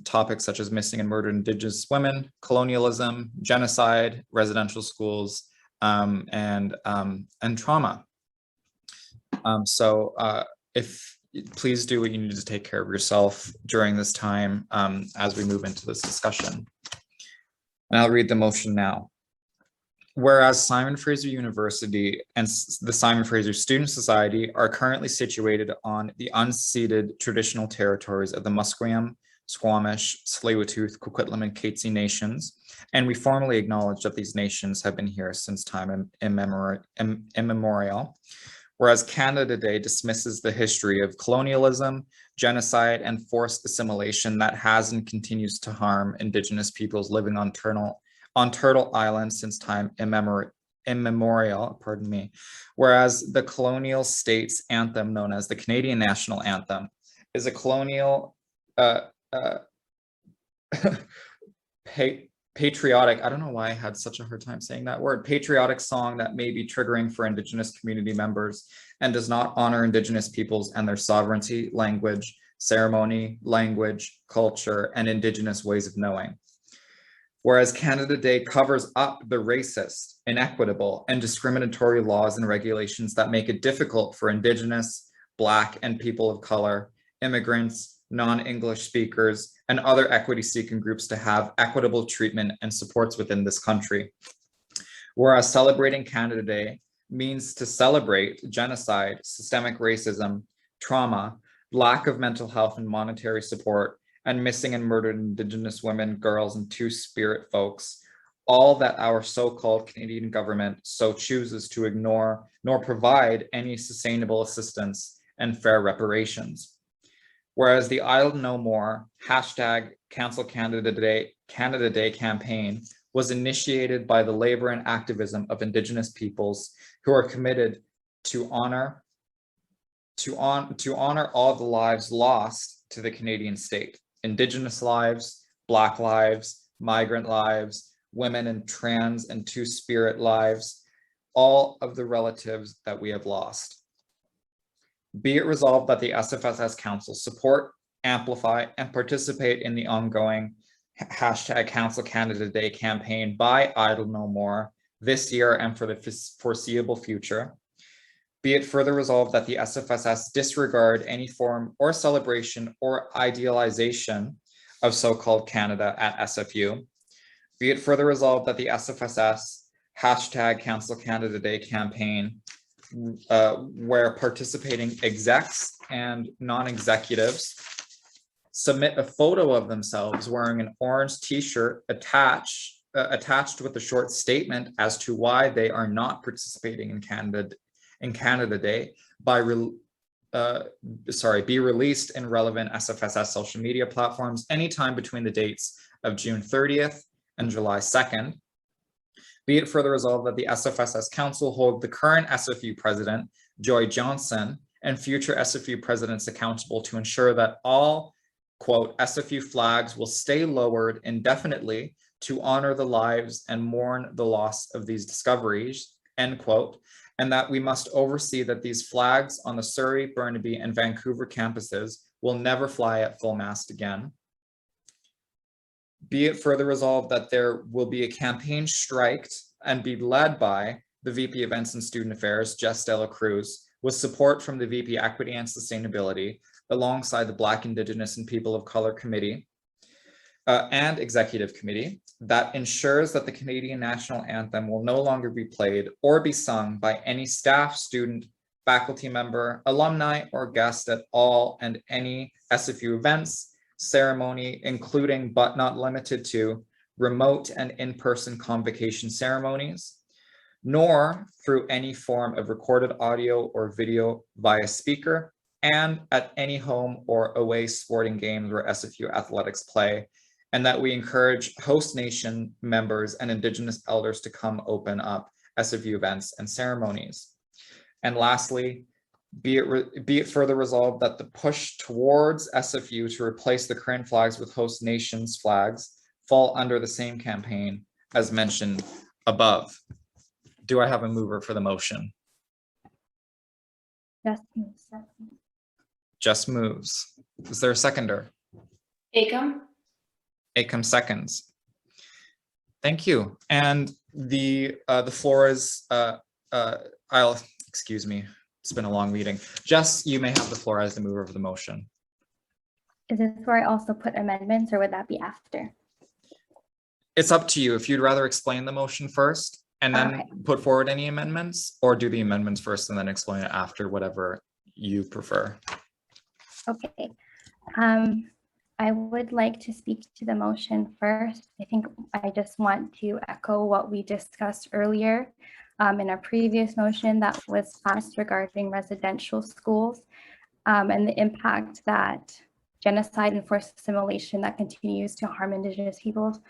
topics such as missing and murdered Indigenous women, colonialism, genocide, residential schools, and trauma. Please do what you need to take care of yourself during this time as we move into this discussion. And I'll read the motion now. Whereas Simon Fraser University and the Simon Fraser Student Society are currently situated on the unceded traditional territories of the Musqueam, Squamish, Tsleil-Waututh, Coquitlam, and Katzie nations, and we formally acknowledge that these nations have been here since time immemorial. Whereas Canada Day dismisses the history of colonialism, genocide, and forced assimilation that has and continues to harm Indigenous peoples living on Turtle Island since time immemorial, pardon me. Whereas the colonial state's anthem, known as the Canadian National Anthem, is a colonial patriotic, I don't know why I had such a hard time saying that word, patriotic song that may be triggering for Indigenous community members and does not honor Indigenous peoples and their sovereignty, language, ceremony, language, culture, and Indigenous ways of knowing. Whereas Canada Day covers up the racist, inequitable, and discriminatory laws and regulations that make it difficult for Indigenous, Black, and people of color, immigrants, non-English speakers, and other equity-seeking groups to have equitable treatment and supports within this country. Whereas celebrating Canada Day means to celebrate genocide, systemic racism, trauma, lack of mental health and monetary support, and missing and murdered Indigenous women, girls, and Two-Spirit folks, all that our so-called Canadian government so chooses to ignore nor provide any sustainable assistance and fair reparations. Whereas the Idle No More #Cancel Canada Day campaign was initiated by the labor and activism of Indigenous peoples who are committed to honor all the lives lost to the Canadian state. Indigenous lives, Black lives, migrant lives, women and trans and Two-Spirit lives, all of the relatives that we have lost. Be it resolved that the SFSS Council support, amplify, and participate in the ongoing #Cancel Canada Day campaign by Idle No More this year and for the foreseeable future. Be it further resolved that the SFSS disregard any form or celebration or idealization of so-called Canada at SFU. Be it further resolved that the SFSS #Cancel Canada Day campaign, where participating execs and non-executives submit a photo of themselves wearing an orange t-shirt attached with a short statement as to why they are not participating in Canada Day be released in relevant SFSS social media platforms anytime between the dates of June 30th and July 2nd. Be it further resolved that the SFSS Council hold the current SFU president, Joy Johnson, and future SFU presidents accountable to ensure that all, quote, SFU flags will stay lowered indefinitely to honor the lives and mourn the loss of these discoveries, end quote, and that we must oversee that these flags on the Surrey, Burnaby, and Vancouver campuses will never fly at full mast again. Be it further resolved that there will be a campaign striked and be led by the VP Events and Student Affairs, Jess Dela Cruz, with support from the VP Equity and Sustainability, alongside the Black, Indigenous, and People of Color Committee and Executive Committee, that ensures that the Canadian National Anthem will no longer be played or be sung by any staff, student, faculty member, alumni, or guest at all and any SFU events, ceremony, including but not limited to remote and in-person convocation ceremonies, nor through any form of recorded audio or video via speaker, and at any home or away sporting games where SFU athletics play, and that we encourage host nation members and Indigenous elders to come open up SFU events and ceremonies. And lastly, be it further resolved that the push towards SFU to replace the current flags with host nations flags fall under the same campaign as mentioned above. Do I have a mover for the motion? Just moves. Is there a seconder? Acom. Acom seconds. Thank you. And the floor is, excuse me, it's been a long meeting. Jess, you may have the floor as the mover of the motion. Is this where I also put amendments, or would that be after? It's up to you. If you'd rather explain the motion first and then put forward any amendments, or do the amendments first and then explain it after, whatever you prefer. Okay. I would like to speak to the motion first. I think I just want to echo what we discussed earlier in a previous motion that was passed regarding residential schools and the impact that genocide and forced assimilation that continues to harm Indigenous peoples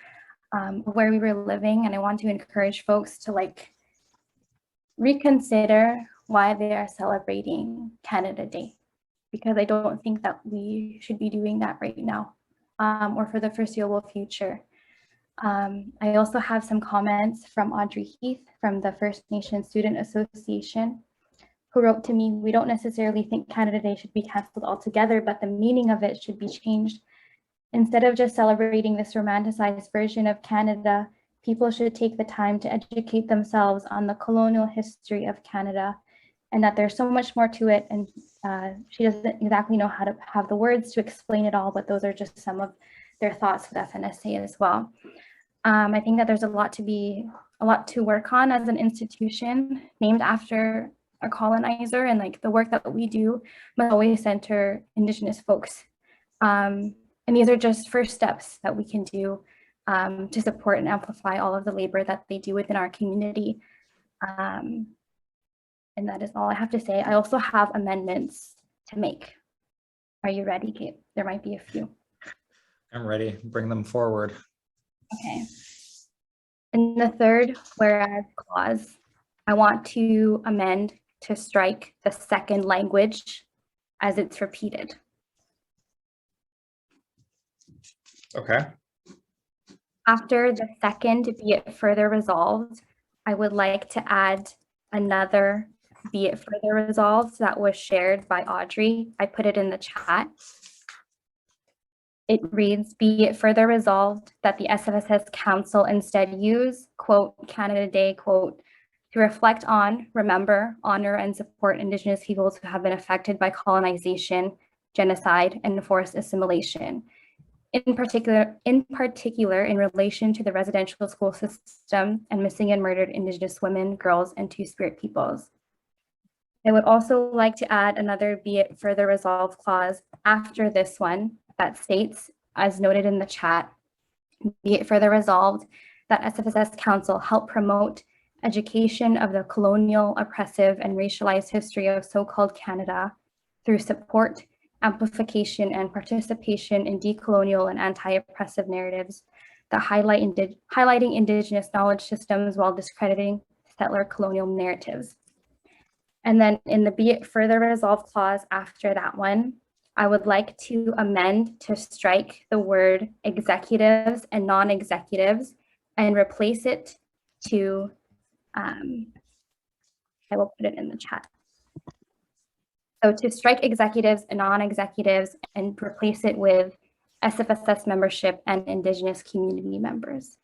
where we were living. And I want to encourage folks to reconsider why they are celebrating Canada Day, because I don't think that we should be doing that right now or for the foreseeable future. I also have some comments from Audrey Heath from the First Nation Student Association, who wrote to me, "We don't necessarily think Canada Day should be canceled altogether, but the meaning of it should be changed Instead of just celebrating this romanticized version of Canada, people should take the time to educate themselves on the colonial history of Canada, and that there's so much more to it. And she doesn't exactly know how to have the words to explain it all, but those are just some of their thoughts with FNSA as well. I think that there's a lot to work on as an institution named after a colonizer, and like the work that we do must always center Indigenous folks. And these are just first steps that we can do to support and amplify all of the labor that they do within our community. And that is all I have to say. I also have amendments to make. Are you ready, Kate? There might be a few. I'm ready. Bring them forward. Okay. In the third whereas clause, I want to amend to strike the second language as it's repeated. Okay. After the second, be it further resolved, I would like to add another be it further resolved that was shared by Audrey. I put it in the chat. It reads, be it further resolved that the SFSS Council instead use, quote, Canada Day, quote, to reflect on, remember, honor, and support Indigenous peoples who have been affected by colonization, genocide, and forced assimilation. In particular, in relation to the residential school system and missing and murdered Indigenous women, girls, and Two-Spirit peoples. I would also like to add another be it further resolved clause after this one that states, as noted in the chat, be it further resolved that SFSS Council help promote education of the colonial, oppressive, and racialized history of so-called Canada through support, amplification, and participation in decolonial and anti-oppressive narratives that highlighting Indigenous knowledge systems while discrediting settler colonial narratives. And then in the be it further resolved clause after that one, I would like to amend to strike the word executives and non-executives and replace it to, I will put it in the chat. So to strike executives and non-executives and replace it with SFSS membership and Indigenous community members.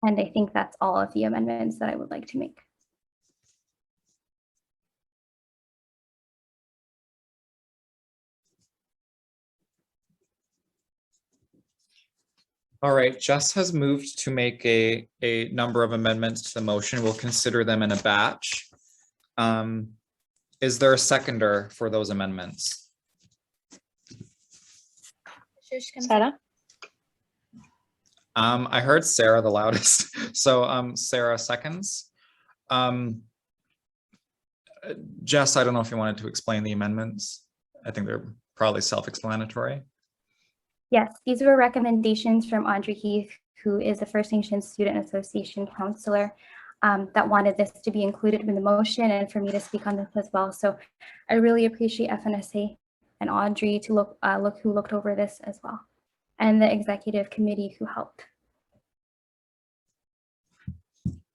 And I think that's all of the amendments that I would like to make. All right, Jess has moved to make a number of amendments to the motion. We'll consider them in a batch. Is there a seconder for those amendments? Sarah? I heard Sarah the loudest. So Sarah seconds. Jess, I don't know if you wanted to explain the amendments. I think they're probably self-explanatory. Yes, these were recommendations from Audrey Heath, who is the First Nations Student Association counselor, that wanted this to be included in the motion and for me to speak on this as well. So I really appreciate FNSA and Audrey to who looked over this as well, and the executive committee who helped.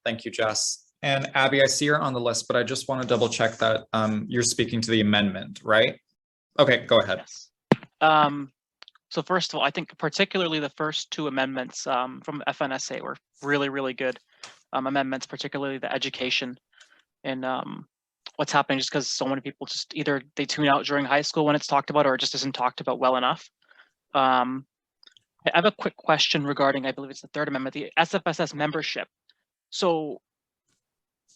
Thank you, Jess. And Abby, I see you're on the list, but I just want to double check that you're speaking to the amendment, right? Okay, go ahead. Yes. So first of all, I think particularly the first two amendments from FNSA were really, really good amendments, particularly the education and what's happening, just because so many people just either they tune out during high school when it's talked about, or it just isn't talked about well enough. I have a quick question regarding, I believe it's the third amendment, the SFSS membership. So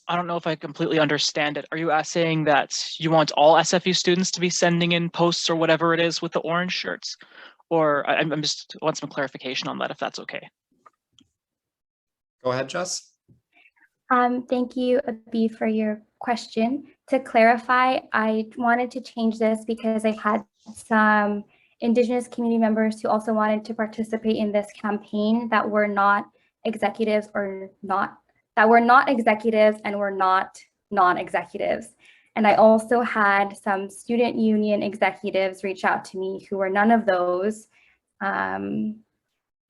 I don't know if I completely understand it. Are you saying that you want all SFU students to be sending in posts or whatever it is with the orange shirts? Or I'm just want some clarification on that, if that's okay. Go ahead, Jess. Thank you, Abby, for your question. To clarify, I wanted to change this because I've had some Indigenous community members who also wanted to participate in this campaign that were not executives and were not non-executives. And I also had some student union executives reach out to me who were none of those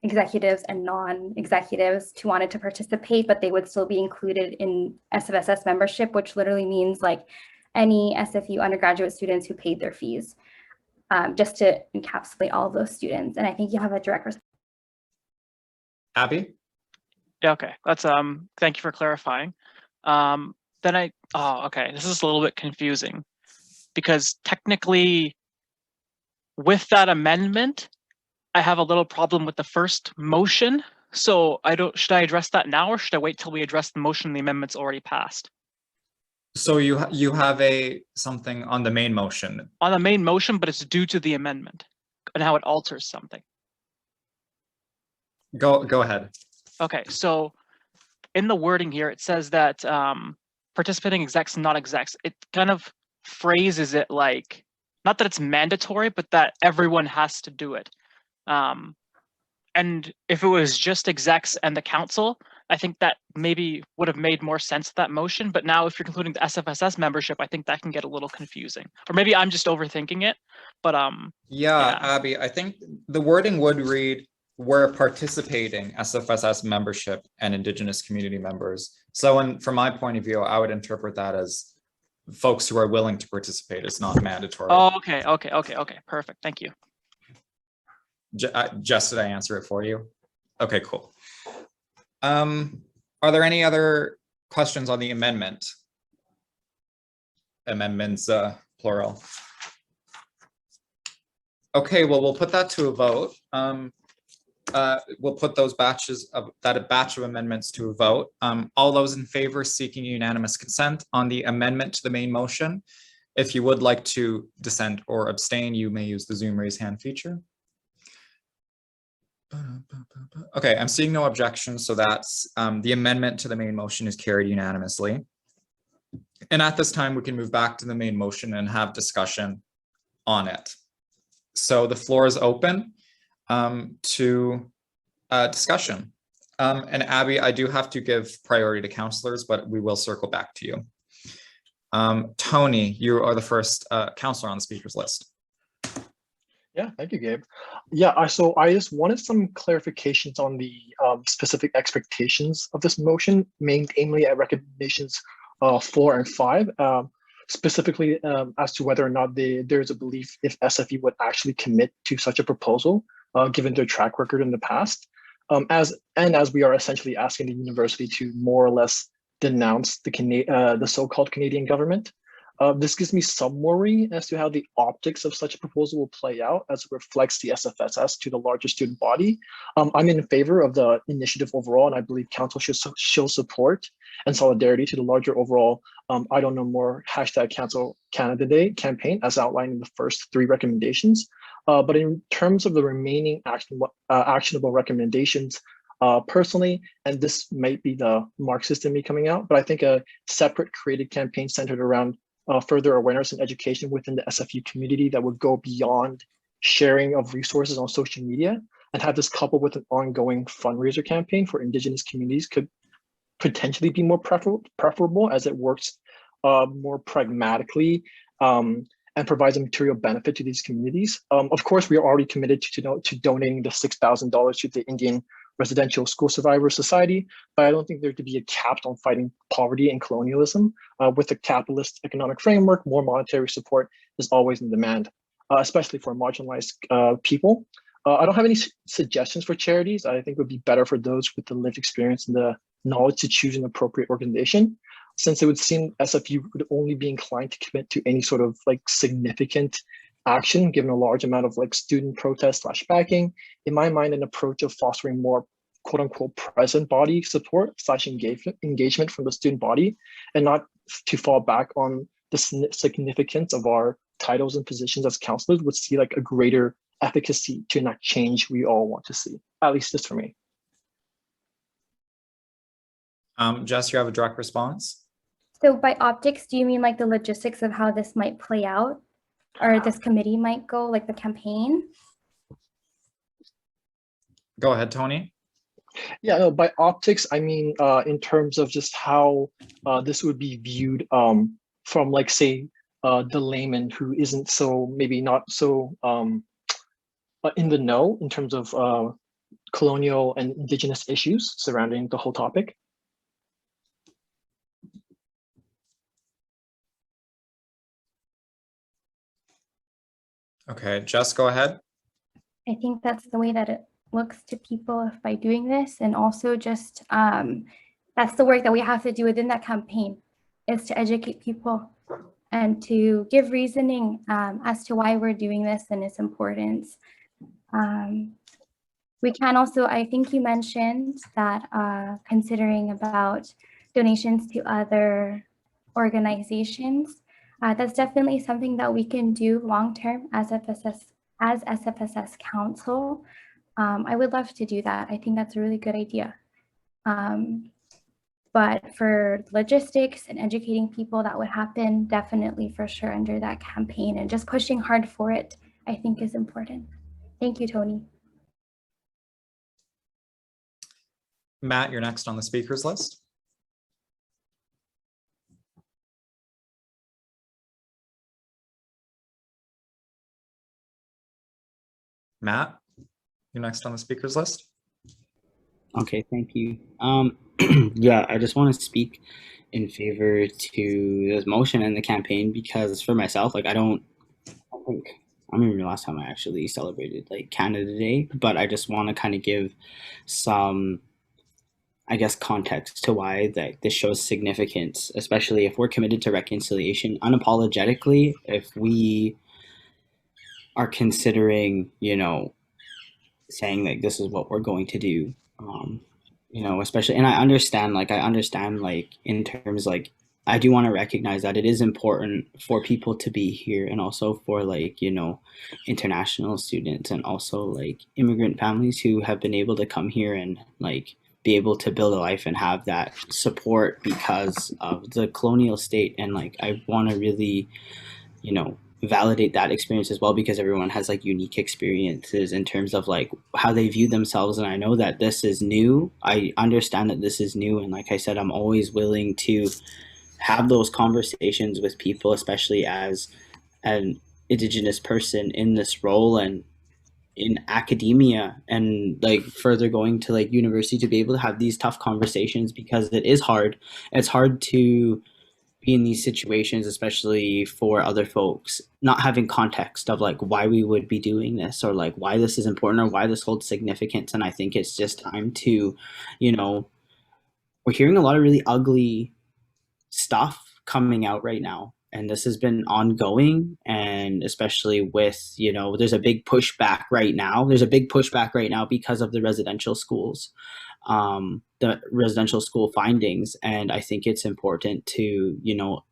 executives and non-executives who wanted to participate, but they would still be included in SFSS membership, which literally means like any SFU undergraduate students who paid their fees. just to encapsulate all of those students. And I think you have a direct response. Abby? Yeah, okay. That's thank you for clarifying. Okay, this is a little bit confusing because technically with that amendment, I have a little problem with the first motion. So should I address that now or should I wait till we address the motion the amendment's already passed? So you have something on the main motion. On the main motion, but it's due to the amendment and how it alters something. Go ahead. Okay, so in the wording here, it says that participating execs, not execs. It kind of phrases it like, not that it's mandatory, but that everyone has to do it. And if it was just execs and the council, I think that maybe would have made more sense to that motion. But now if you're including the SFSS membership, I think that can get a little confusing. Or maybe I'm just overthinking it. But yeah, Abby, I think the wording would read, we're participating SFSS membership and Indigenous community members. So from my point of view, I would interpret that as folks who are willing to participate. It's not mandatory. Oh, okay, perfect. Thank you. Jess, did I answer it for you? Okay, cool. Are there any other questions on the amendment? Amendments, plural. Okay, well, we'll put that to a vote. We'll put that batch of amendments to a vote. All those in favor seeking unanimous consent on the amendment to the main motion. If you would like to dissent or abstain, you may use the Zoom raise hand feature. Okay, I'm seeing no objections, so that's the amendment to the main motion is carried unanimously. And at this time, we can move back to the main motion and have discussion on it. So the floor is open to discussion. And Abby, I do have to give priority to counselors, but we will circle back to you. Tony, you are the first counselor on the speakers list. Yeah, thank you, Gabe. Yeah, so I just wanted some clarifications on the specific expectations of this motion, mainly at recommendations 4 and 5, specifically as to whether or not there's a belief if SFE would actually commit to such a proposal, given their track record in the past, as we are essentially asking the university to more or less denounce the so-called Canadian government. This gives me some worry as to how the optics of such a proposal will play out as it reflects the SFSS to the larger student body. I'm in favor of the initiative overall, and I believe council should show support and solidarity to the larger overall I don't know more #Cancel Canada Day campaign as outlined in the first 3 recommendations. But in terms of the remaining actionable recommendations, personally, and this might be the Marxist in me coming out, but I think a separate created campaign centered around further awareness and education within the SFU community that would go beyond sharing of resources on social media, and have this coupled with an ongoing fundraiser campaign for Indigenous communities could potentially be more preferable, as it works more pragmatically and provides a material benefit to these communities. Of course, we are already committed to donating the $6,000 to the Indian Residential School Survivors Society, but I don't think there to be a cap on fighting poverty and colonialism. With a capitalist economic framework, more monetary support is always in demand, especially for marginalized people. I don't have any suggestions for charities. I think it would be better for those with the lived experience and the knowledge to choose an appropriate organization, since it would seem SFU would only be inclined to commit to any sort of significant action given a large amount of student protest / backing. In my mind, an approach of fostering more quote unquote present body support / engagement from the student body, and not to fall back on the significance of our titles and positions as counselors would see a greater efficacy to enact change we all want to see, at least just for me. Jess, you have a direct response? So by optics, do you mean the logistics of how this might play out, or this committee might go, the campaign? Go ahead, Tony. Yeah, no, by optics, I mean in terms of just how this would be viewed from say the layman who isn't maybe not so in the know in terms of colonial and Indigenous issues surrounding the whole topic. Okay, Jess, go ahead. I think that's the way that it looks to people if by doing this, and also just that's the work that we have to do within that campaign, is to educate people and to give reasoning as to why we're doing this and its importance. We can also, I think you mentioned that considering about donations to other organizations, that's definitely something that we can do long-term as SFSS Council. I would love to do that. I think that's a really good idea. But for logistics and educating people, that would happen definitely for sure under that campaign, and just pushing hard for it, I think is important. Thank you, Tony. Matt, you're next on the speakers list. Matt, you're next on the speakers list. Okay, thank you. Yeah, I just want to speak in favor to this motion and the campaign, because for myself, like I don't remember the last time I actually celebrated like Canada Day, but I just want to kind of give some, I guess, context to why that this shows significance, especially if we're committed to reconciliation unapologetically. If we are considering, saying like this is what we're going to do, especially, and I understand like in terms like I do want to recognize that it is important for people to be here, and also for like international students and also like immigrant families who have been able to come here and like be able to build a life and have that support because of the colonial state. And like I want to really validate that experience as well, because everyone has like unique experiences in terms of like how they view themselves. And I know that this is new. I understand that this is new, and like I said, I'm always willing to have those conversations with people, especially as an Indigenous person in this role and in academia, and like further going to like university, to be able to have these tough conversations, because it is hard. It's hard to be in these situations, especially for other folks, not having context of like why we would be doing this, or like why this is important, or why this holds significance. And I think it's just time to, we're hearing a lot of really ugly stuff coming out right now, and this has been ongoing. And especially with there's a big pushback right now because of the residential schools, the residential school findings. And I think it's important to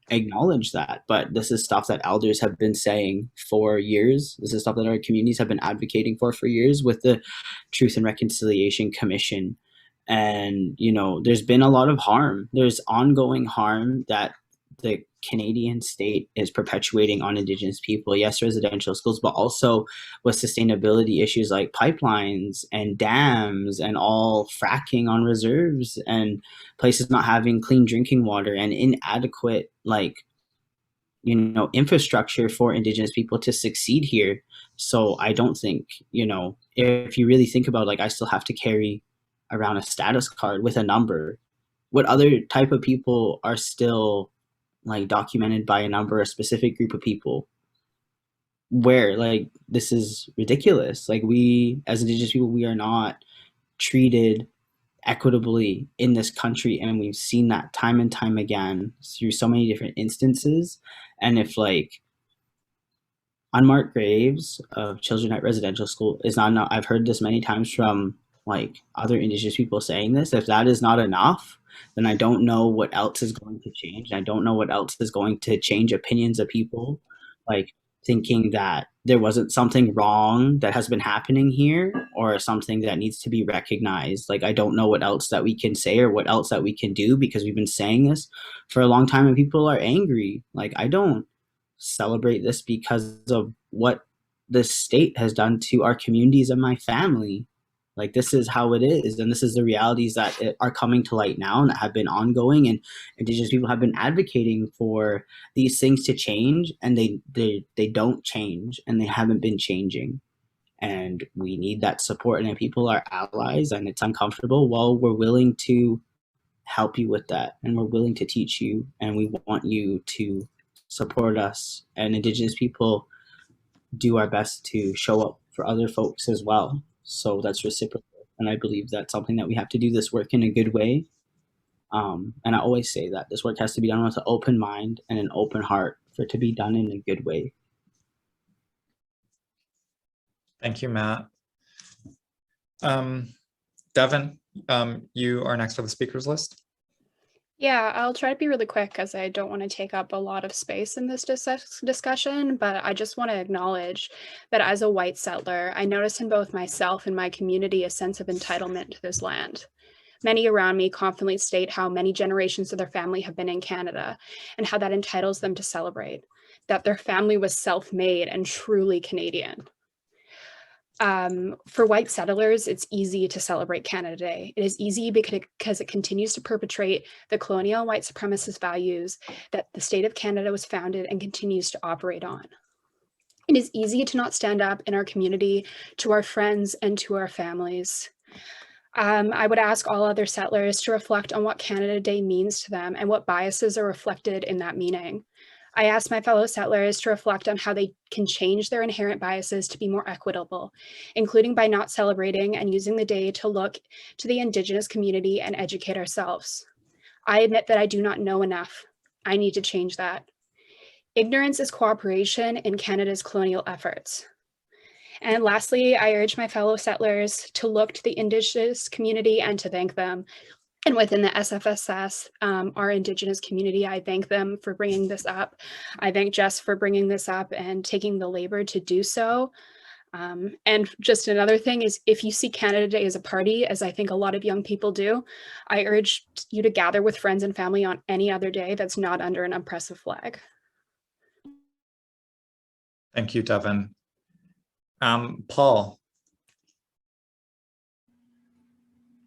acknowledge that. But this is stuff that elders have been saying for years. This is stuff that our communities have been advocating for years with the Truth and Reconciliation Commission. And there's been a lot of harm. There's ongoing harm that the Canadian state is perpetuating on Indigenous people. Yes, residential schools, but also with sustainability issues like pipelines and dams, and all fracking on reserves, and places not having clean drinking water, and inadequate infrastructure for Indigenous people to succeed here. So I don't think, if you really think about, like, I still have to carry around a status card with a number. What other type of people are still like documented by a number, a specific group of people, where like this is ridiculous? Like, we as Indigenous people, we are not treated equitably in this country, and we've seen that time and time again through so many different instances. And if like unmarked graves of children at residential school is not enough, I've heard this many times from like other Indigenous people saying this, if that is not enough, then I don't know what else is going to change. I don't know what else is going to change opinions of people, like thinking that there wasn't something wrong that has been happening here, or something that needs to be recognized. Like, I don't know what else that we can say or what else that we can do, because we've been saying this for a long time and people are angry. Like, I don't celebrate this because of what the state has done to our communities and my family. Like, this is how it is, and this is the realities that are coming to light now and that have been ongoing, and Indigenous people have been advocating for these things to change, and they don't change, and they haven't been changing. And we need that support, and if people are allies and it's uncomfortable, well, we're willing to help you with that, and we're willing to teach you, and we want you to support us. And Indigenous people, do our best to show up for other folks as well. So that's reciprocal. And I believe that's something that we have to do this work in a good way. And I always say that this work has to be done with an open mind and an open heart for it to be done in a good way. Thank you, Matt. Devin, you are next on the speakers list. Yeah, I'll try to be really quick because I don't want to take up a lot of space in this discussion, but I just want to acknowledge that as a white settler, I notice in both myself and my community a sense of entitlement to this land. Many around me confidently state how many generations of their family have been in Canada and how that entitles them to celebrate, that their family was self-made and truly Canadian. For white settlers, it's easy to celebrate Canada Day. It is easy because it continues to perpetrate the colonial white supremacist values that the state of Canada was founded and continues to operate on. It is easy to not stand up in our community, to our friends, and to our families. I would ask all other settlers to reflect on what Canada Day means to them and what biases are reflected in that meaning. I ask my fellow settlers to reflect on how they can change their inherent biases to be more equitable, including by not celebrating and using the day to look to the Indigenous community and educate ourselves. I admit that I do not know enough. I need to change that. Ignorance is cooperation in Canada's colonial efforts. And lastly, I urge my fellow settlers to look to the Indigenous community and to thank them. And within the SFSS, our Indigenous community, I thank them for bringing this up. I thank Jess for bringing this up and taking the labor to do so. And just another thing is, if you see Canada Day as a party, as I think a lot of young people do, I urge you to gather with friends and family on any other day that's not under an oppressive flag. Thank you, Devin. Paul.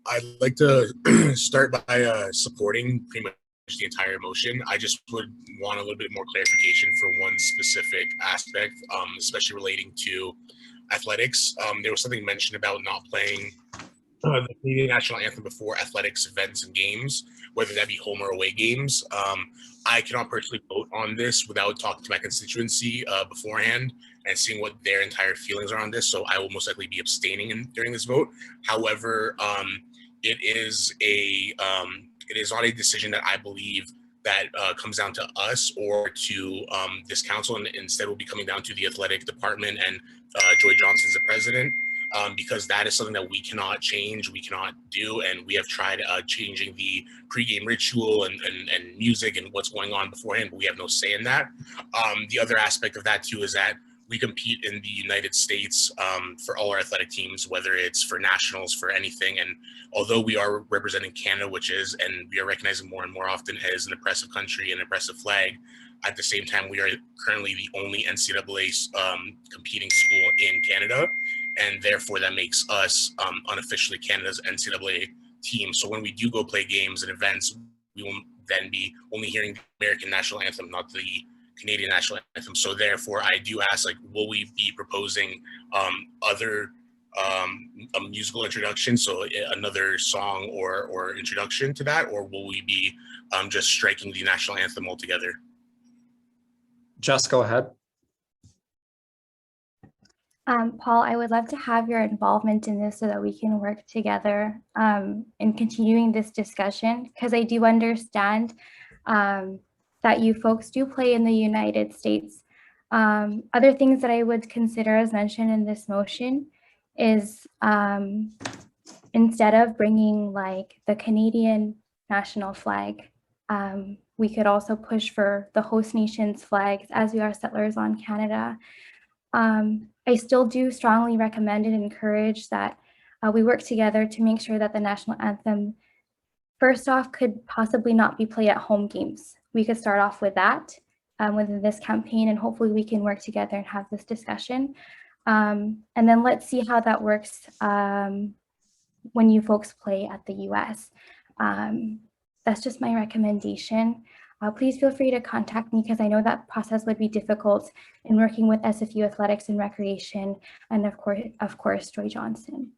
I'd like to start by supporting pretty much the entire motion. I just would want a little bit more clarification for one specific aspect, especially relating to athletics. There was something mentioned about not playing the Canadian national anthem before athletics events and games, whether that be home or away games. I cannot personally vote on this without talking to my constituency beforehand and seeing what their entire feelings are on this. So I will most likely be abstaining during this vote. However, it is not a decision that I believe that comes down to us or to this council, and instead will be coming down to the athletic department and Joy Johnson's the president. Because that is something that we cannot change, we cannot do, and we have tried changing the pregame ritual and music and what's going on beforehand, but we have no say in that. The other aspect of that too is that we compete in the United States for all our athletic teams, whether it's for nationals, for anything, and although we are representing Canada, which is, and we are recognizing more and more often as an oppressive country and oppressive flag, at the same time, we are currently the only NCAA competing school in Canada, and therefore that makes us unofficially Canada's NCAA team. So when we do go play games and events, we will then be only hearing the American national anthem, not the Canadian national anthem. So therefore, I do ask, like, will we be proposing other a musical introduction, so another song or introduction to that, or will we be just striking the national anthem altogether? Jess, go ahead. Paul, I would love to have your involvement in this so that we can work together in continuing this discussion, because I do understand that you folks do play in the United States. Other things that I would consider as mentioned in this motion is instead of bringing like the Canadian national flag, we could also push for the host nation's flags as we are settlers on Canada. I still do strongly recommend and encourage that we work together to make sure that the national anthem, first off, could possibly not be played at home games. We could start off with that within this campaign, and hopefully we can work together and have this discussion. And then let's see how that works when you folks play at the US. That's just my recommendation. Please feel free to contact me because I know that process would be difficult in working with SFU Athletics and Recreation, and of course, Joy Johnson.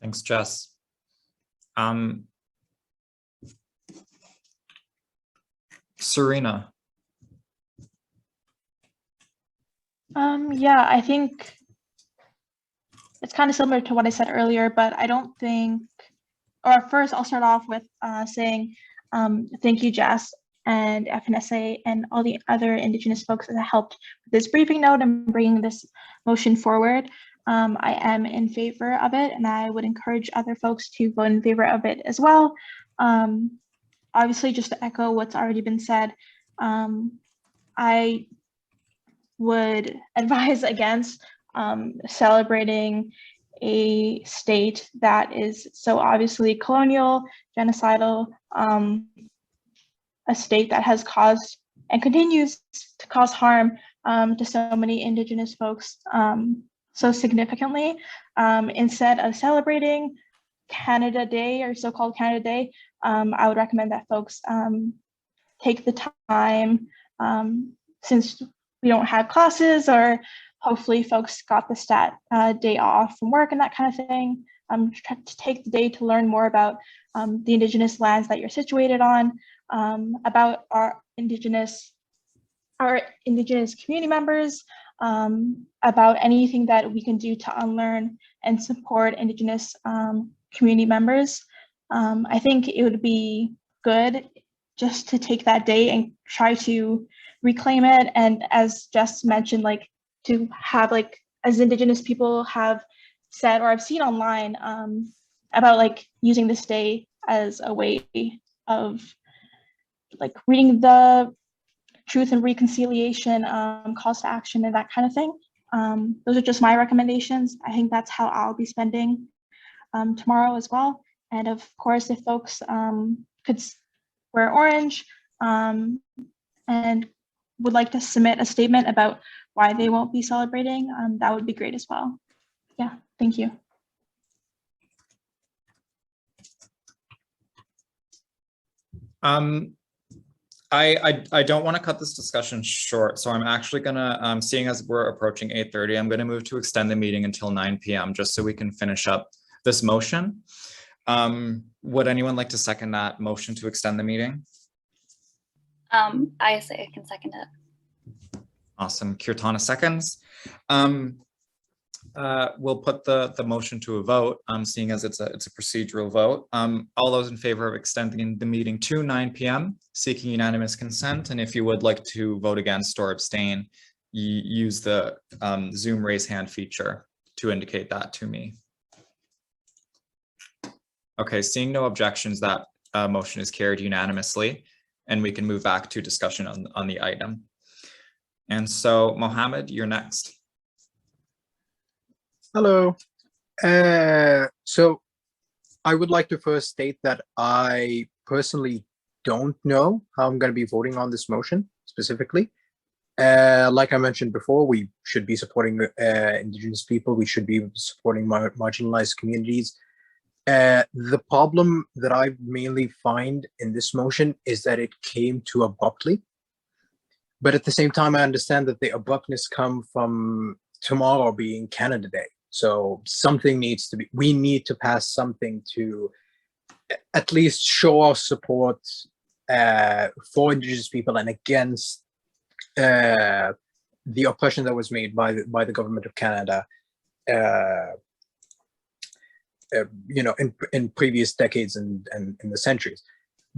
Thanks, Jess. Serena. Yeah, I think it's kind of similar to what I said earlier, but I don't think, or first I'll start off with saying thank you, Jess and FNSA and all the other Indigenous folks that helped with this briefing note and bringing this motion forward. I am in favor of it, and I would encourage other folks to vote in favor of it as well. Obviously, just to echo what's already been said, I would advise against celebrating a state that is so obviously colonial, genocidal, a state that has caused and continues to cause harm to so many Indigenous folks so significantly. Instead of celebrating Canada Day or so-called Canada Day, I would recommend that folks take the time, since we don't have classes, or hopefully folks got the stat day off from work and that kind of thing, to take the day to learn more about the Indigenous lands that you're situated on, about our Indigenous community members, about anything that we can do to unlearn and support Indigenous community members. I think it would be good just to take that day and try to reclaim it. And as Jess mentioned, like to have, like, as Indigenous people have said, or I've seen online about like using this day as a way of like reading the truth and reconciliation calls to action and that kind of thing. Those are just my recommendations. I think that's how I'll be spending tomorrow as well. And of course, if folks could wear orange and would like to submit a statement about why they won't be celebrating, that would be great as well. Yeah, thank you. I don't want to cut this discussion short, so I'm actually gonna, seeing as we're approaching 8:30, I'm gonna move to extend the meeting until 9 p.m. just so we can finish up this motion. Would anyone like to second that motion to extend the meeting? I say I can second it. Awesome. Kirtana seconds. We'll put the motion to a vote, seeing as it's a procedural vote. All those in favor of extending the meeting to 9 p.m., seeking unanimous consent, and if you would like to vote against or abstain, you use the Zoom raise hand feature to indicate that to me. Okay, seeing no objections, that motion is carried unanimously, and we can move back to discussion on the item. And so, Mohammed, you're next. Hello. So I would like to first state that I personally don't know how I'm going to be voting on this motion specifically. Like I mentioned before, we should be supporting Indigenous people. We should be supporting marginalized communities. The problem that I mainly find in this motion is that it came too abruptly. But at the same time, I understand that the abruptness come from tomorrow being Canada Day. So something needs to be, we need to pass something to at least show our support for Indigenous people and against the oppression that was made by the government of Canada, you know, in previous decades and in the centuries.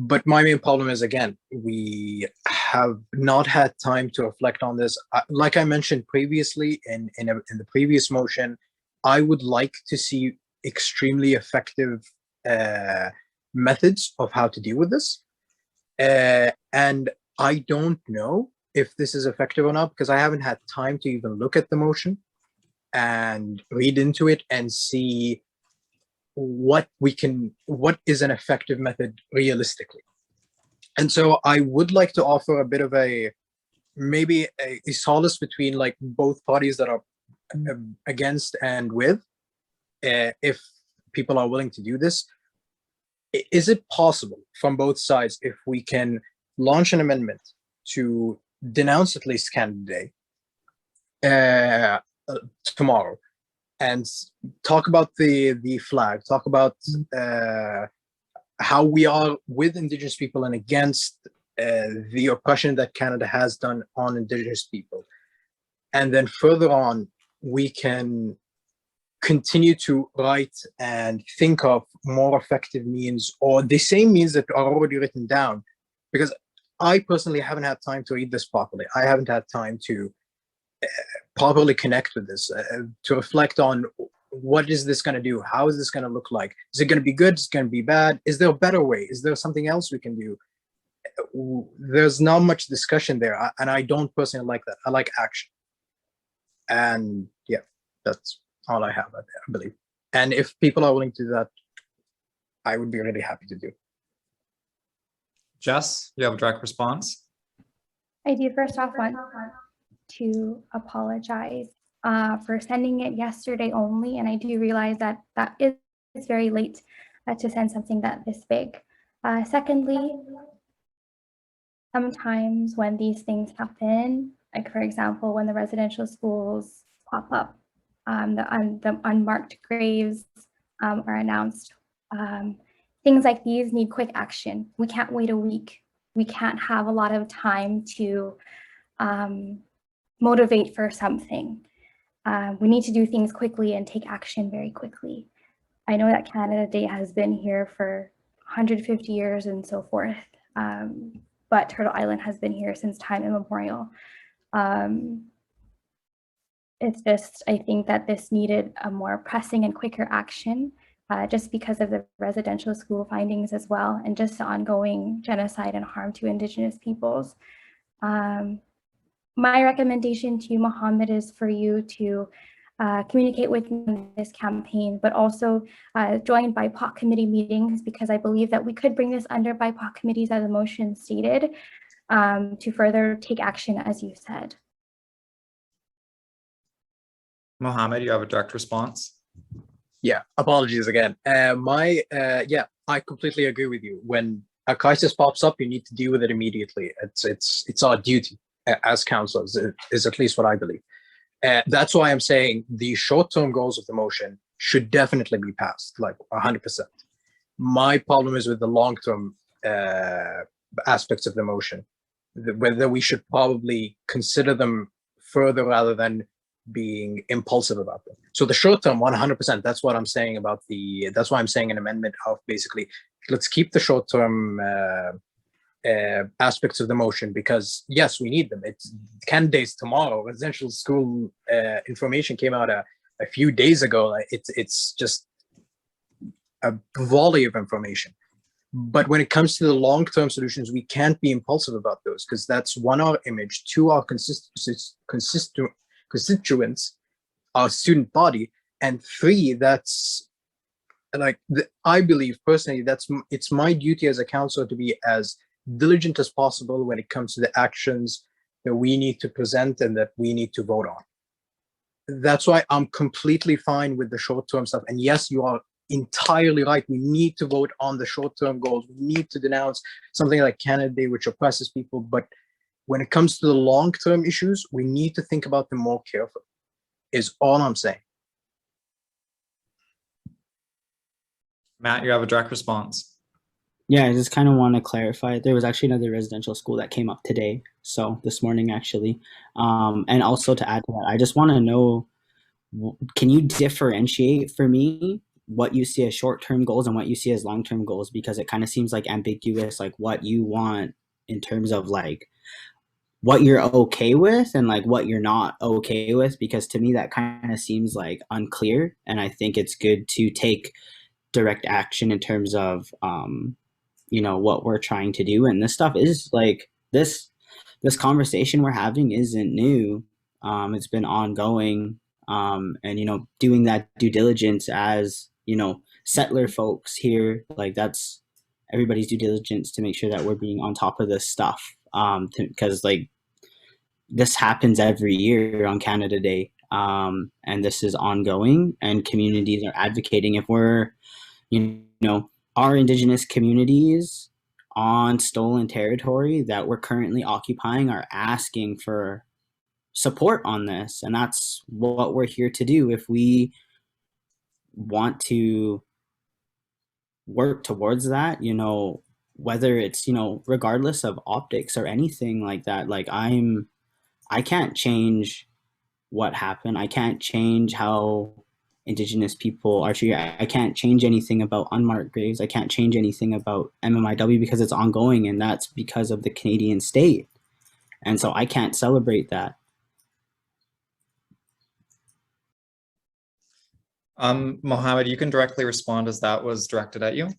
But my main problem is, again, we have not had time to reflect on this. Like I mentioned previously in the previous motion, I would like to see extremely effective methods of how to deal with this. And I don't know if this is effective or not, because I haven't had time to even look at the motion and read into it and see what is an effective method realistically. And so I would like to offer a bit of maybe a solace between like both parties that are against and with, if people are willing to do this. Is it possible from both sides if we can launch an amendment to denounce at least Canada Day tomorrow, and talk about the flag, talk about how we are with Indigenous people and against the oppression that Canada has done on Indigenous people. and then further on, we can continue to write and think of more effective means, or the same means that are already written down. Because I personally haven't had time to read this properly. I haven't had time to properly connect with this, to reflect on what is this going to do? How is this going to look like? Is it going to be good? Is it going to be bad? Is there a better way? Is there something else we can do? There's not much discussion there, and I don't personally like that. I like action. And yeah, that's all I have, I believe. And if people are willing to do that, I would be really happy to do. Jess, you have a direct response? I do first off want to apologize for sending it yesterday only, and I do realize that that is very late to send something that this big. Secondly, sometimes when these things happen, like for example, when the residential schools pop up, the unmarked graves are announced, things like these need quick action. We can't wait a week. We can't have a lot of time to motivate for something. We need to do things quickly and take action very quickly. I know that Canada Day has been here for 150 years and so forth, but Turtle Island has been here since time immemorial. It's just, I think that this needed a more pressing and quicker action, just because of the residential school findings as well, and just the ongoing genocide and harm to Indigenous peoples. My recommendation to you, Mohammed, is for you to communicate with me on this campaign, but also join BIPOC committee meetings, because I believe that we could bring this under BIPOC committees as a motion stated, to further take action, as you said. Mohammed, you have a direct response? Yeah, apologies again. Yeah, I completely agree with you. When a crisis pops up, you need to deal with it immediately. It's our duty as councillors, is at least what I believe. That's why I'm saying the short-term goals of the motion should definitely be passed, like 100%. My problem is with the long-term aspects of the motion, whether we should probably consider them further rather than being impulsive about them. So the short term, 100%, that's what I'm saying about that's why I'm saying an amendment of basically, let's keep the short term aspects of the motion, because yes, we need them. It's Canada Day's tomorrow. Residential school information came out a few days ago. It's just a volley of information. But when it comes to the long-term solutions, we can't be impulsive about those, because that's one, our image, two, our constituents, our student body, and three, that's like, I believe personally, it's my duty as a counselor to be as diligent as possible when it comes to the actions that we need to present and that we need to vote on. That's why I'm completely fine with the short-term stuff. And yes, you are entirely right. We need to vote on the short-term goals. We need to denounce something like Canada Day, which oppresses people. But when it comes to the long-term issues, we need to think about them more carefully, is all I'm saying. Matt, you have a direct response. Yeah, I just kind of want to clarify. There was actually another residential school that came up today, so this morning actually. And also to add to that, I just want to know, can you differentiate for me what you see as short-term goals and what you see as long-term goals? Because it kind of seems like ambiguous, like what you want in terms of like what you're okay with and like what you're not okay with, because to me that kind of seems like unclear. And I think it's good to take direct action in terms of you know, what we're trying to do. And this stuff is like, this conversation we're having isn't new. It's been ongoing, and you know, doing that due diligence as, you know, settler folks here, like that's everybody's due diligence to make sure that we're being on top of this stuff, because like this happens every year on Canada Day, and this is ongoing, and communities are advocating. If we're, you know, our Indigenous communities on stolen territory that we're currently occupying are asking for support on this, and that's what we're here to do. If we want to work towards that, you know, whether it's, you know, regardless of optics or anything like that, like I can't change what happened. I can't change how Indigenous people are treated. I can't change anything about unmarked graves. I can't change anything about MMIW because it's ongoing, and that's because of the Canadian state. And so I can't celebrate that. Mohammed, you can directly respond as that was directed at you.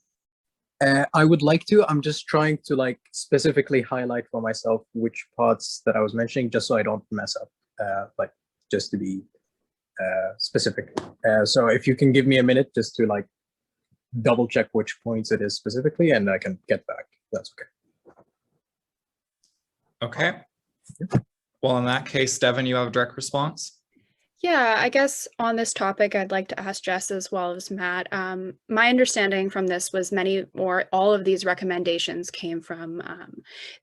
I would like to. I'm just trying to like specifically highlight for myself which parts that I was mentioning, just so I don't mess up. Like just to be specific. So if you can give me a minute just to like double check which points it is specifically, and I can get back. That's okay. Okay. Well, in that case, Devin, you have a direct response? Yeah, I guess on this topic, I'd like to ask Jess as well as Matt. My understanding from this was many or all of these recommendations came from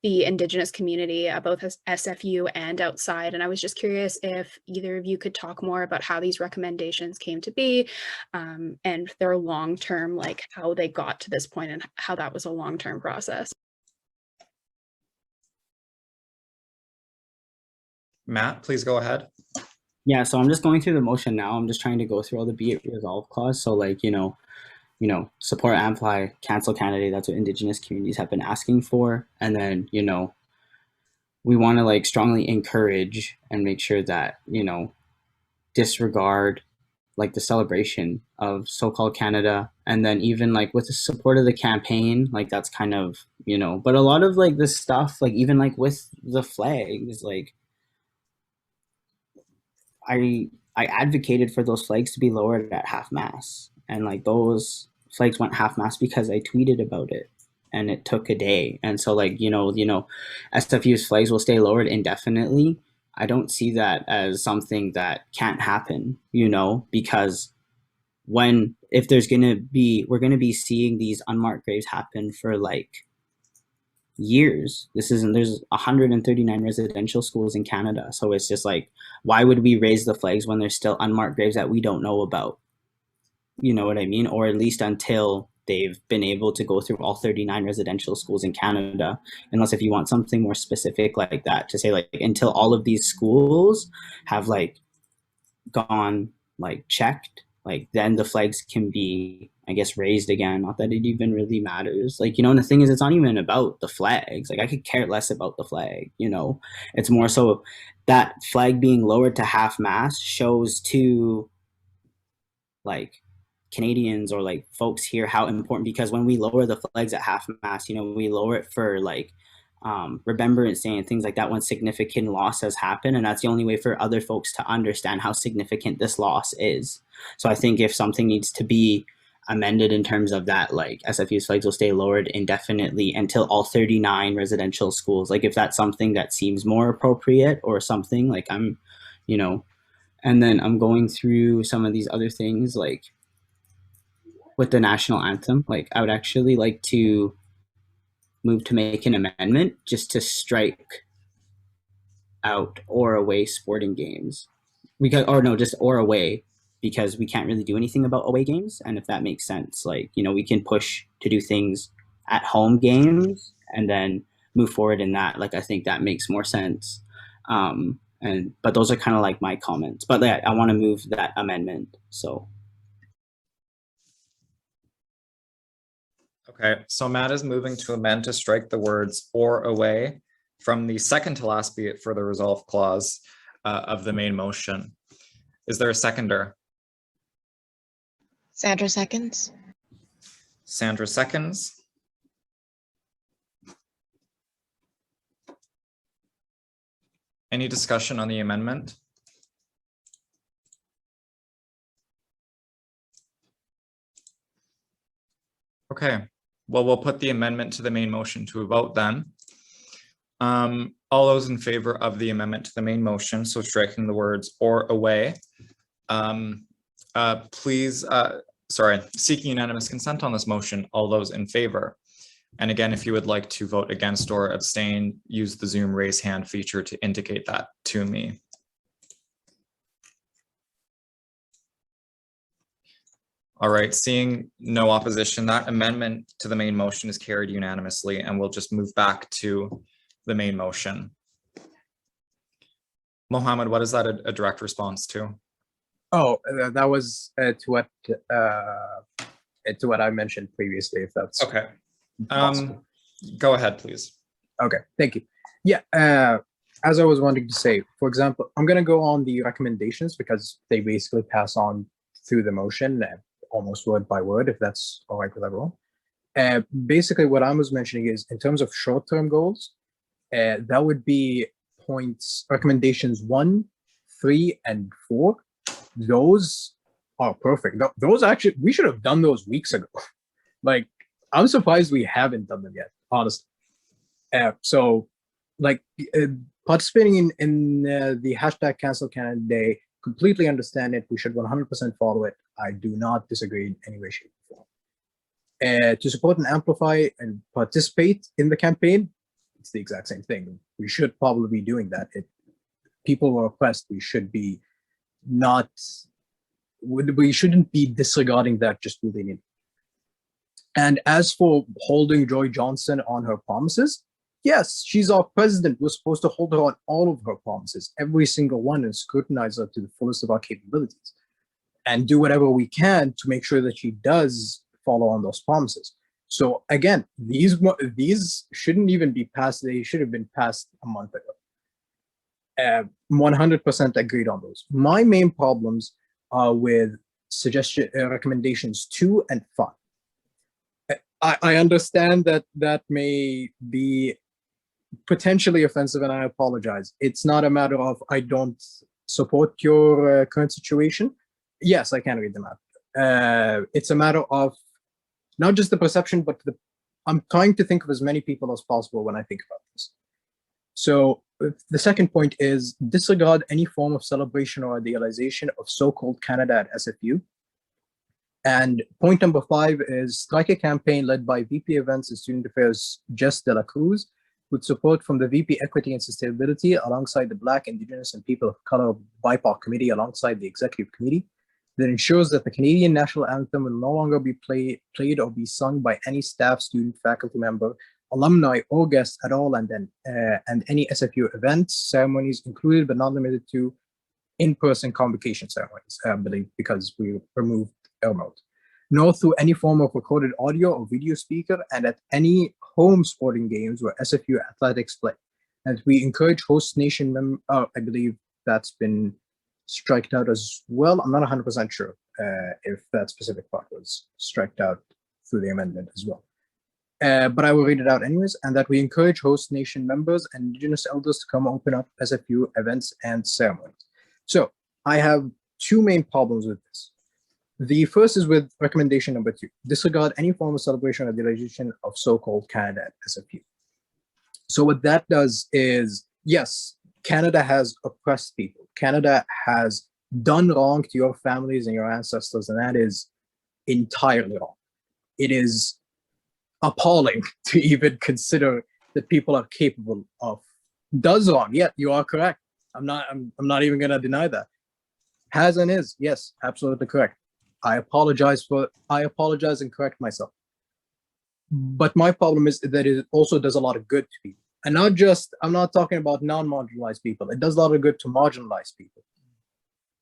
the Indigenous community, both as SFU and outside. And I was just curious if either of you could talk more about how these recommendations came to be and their long-term, like how they got to this point and how that was a long-term process. Matt, please go ahead. Yeah, so I'm just going through the motion now. I'm just trying to go through all the be it resolved clause. So like, support, amplify, cancel candidate. That's what Indigenous communities have been asking for. And then, we want to like strongly encourage and make sure that, disregard like the celebration of so-called Canada. And then even like with the support of the campaign, like that's kind of, but a lot of like this stuff, like even like with the flags, like I advocated for those flags to be lowered at half-mast, and like those flags went half-mast because I tweeted about it, and it took a day. And so like SFU's flags will stay lowered indefinitely. I don't see that as something that can't happen, because if there's we're gonna be seeing these unmarked graves happen for like years. There's 139 residential schools in Canada, so it's just like, why would we raise the flags when there's still unmarked graves that we don't know about? You know what I mean? Or at least until they've been able to go through all 39 residential schools in Canada, unless if you want something more specific like that, to say like until all of these schools have like gone like checked, like then the flags can be, I guess, raised again. Not that it even really matters. Like, and the thing is, it's not even about the flags. Like I could care less about the flag, it's more so that flag being lowered to half-mast shows to like Canadians or like folks here how important, because when we lower the flags at half-mast, we lower it for like Remembrance Day and things like that when significant loss has happened, and that's the only way for other folks to understand how significant this loss is. So I think if something needs to be amended in terms of that, like SFU's flags will stay lowered indefinitely until all 39 residential schools, like if that's something that seems more appropriate or something, like I'm, and then I'm going through some of these other things, like with the national anthem, like I would actually like to move to make an amendment just to strike out or away sporting games, or away, because we can't really do anything about away games. And if that makes sense, like, we can push to do things at home games and then move forward in that. Like, I think that makes more sense. But those are kind of like my comments, but yeah, I want to move that amendment. So. Okay, so Matt is moving to amend to strike the words "or away" from the second to last be it further resolved clause of the main motion. Is there a seconder? Sandra seconds. Sandra seconds. Any discussion on the amendment? Okay, well, we'll put the amendment to the main motion to a vote then. All those in favor of the amendment to the main motion, so striking the words "or away," please, seeking unanimous consent on this motion, all those in favor. And again, if you would like to vote against or abstain, use the Zoom raise hand feature to indicate that to me. All right, seeing no opposition, that amendment to the main motion is carried unanimously, and we'll just move back to the main motion. Mohammed, what is that a direct response to? Oh, that was to what I mentioned previously, if that's okay. Possible. Go ahead, please. Okay, thank you. Yeah, as I was wanting to say, for example, I'm going to go on the recommendations because they basically pass on through the motion, almost word by word, if that's all right with everyone. Basically, what I was mentioning is in terms of short-term goals, that would be recommendations 1, 3, and 4. Those are perfect. Those actually, we should have done those weeks ago. Like, I'm surprised we haven't done them yet, honestly. So, like, participating in the hashtag Cancel Canada Day, completely understand it. We should 100% follow it. I do not disagree in any way, shape, or form. To support and amplify and participate in the campaign, it's the exact same thing. We should probably be doing that. People were oppressed. We should be not. We shouldn't be disregarding that just willy-nilly. And as for holding Joy Johnson on her promises, yes, she's our president. We're supposed to hold her on all of her promises, every single one, and scrutinize her to the fullest of our capabilities, and do whatever we can to make sure that she does follow on those promises. So again, these shouldn't even be passed. They should have been passed a month ago. 100% agreed on those. My main problems are with recommendations 2 and 5. I understand that may be potentially offensive, and I apologize. It's not a matter of I don't support your current situation. Yes, I can read them out. It's a matter of not just the perception, but I'm trying to think of as many people as possible when I think about this. So the second point is disregard any form of celebration or idealization of so-called Canada at SFU. And point number 5 is strike a campaign led by VP Events and Student Affairs Jess De La Cruz, with support from the VP Equity and Sustainability alongside the Black, Indigenous, and People of Color BIPOC Committee alongside the Executive Committee, that ensures that the Canadian National Anthem will no longer be played or be sung by any staff, student, faculty member, alumni, or guests at all, and any SFU events, ceremonies included but not limited to in-person convocation ceremonies, I believe, because we removed air mode, nor through any form of recorded audio or video speaker, and at any home sporting games where SFU athletics play. And we encourage host nation members, I believe that's been striked out as well. I'm not 100% sure if that specific part was striked out through the amendment as well. But I will read it out anyways, and that we encourage host nation members and Indigenous elders to come open up SFU events and ceremonies. So I have 2 main problems with this. The first is with recommendation number 2, disregard any form of celebration or idealization of so-called Canada at SFU. So what that does is, yes, Canada has oppressed people. Canada has done wrong to your families and your ancestors, and that is entirely wrong. It is appalling to even consider that people are capable of does wrong. Yeah, you are correct. I'm not even gonna deny that. Has and is, yes, absolutely correct. I apologize and correct myself. But my problem is that it also does a lot of good to people. And not just, I'm not talking about non-marginalized people. It does a lot of good to marginalized people.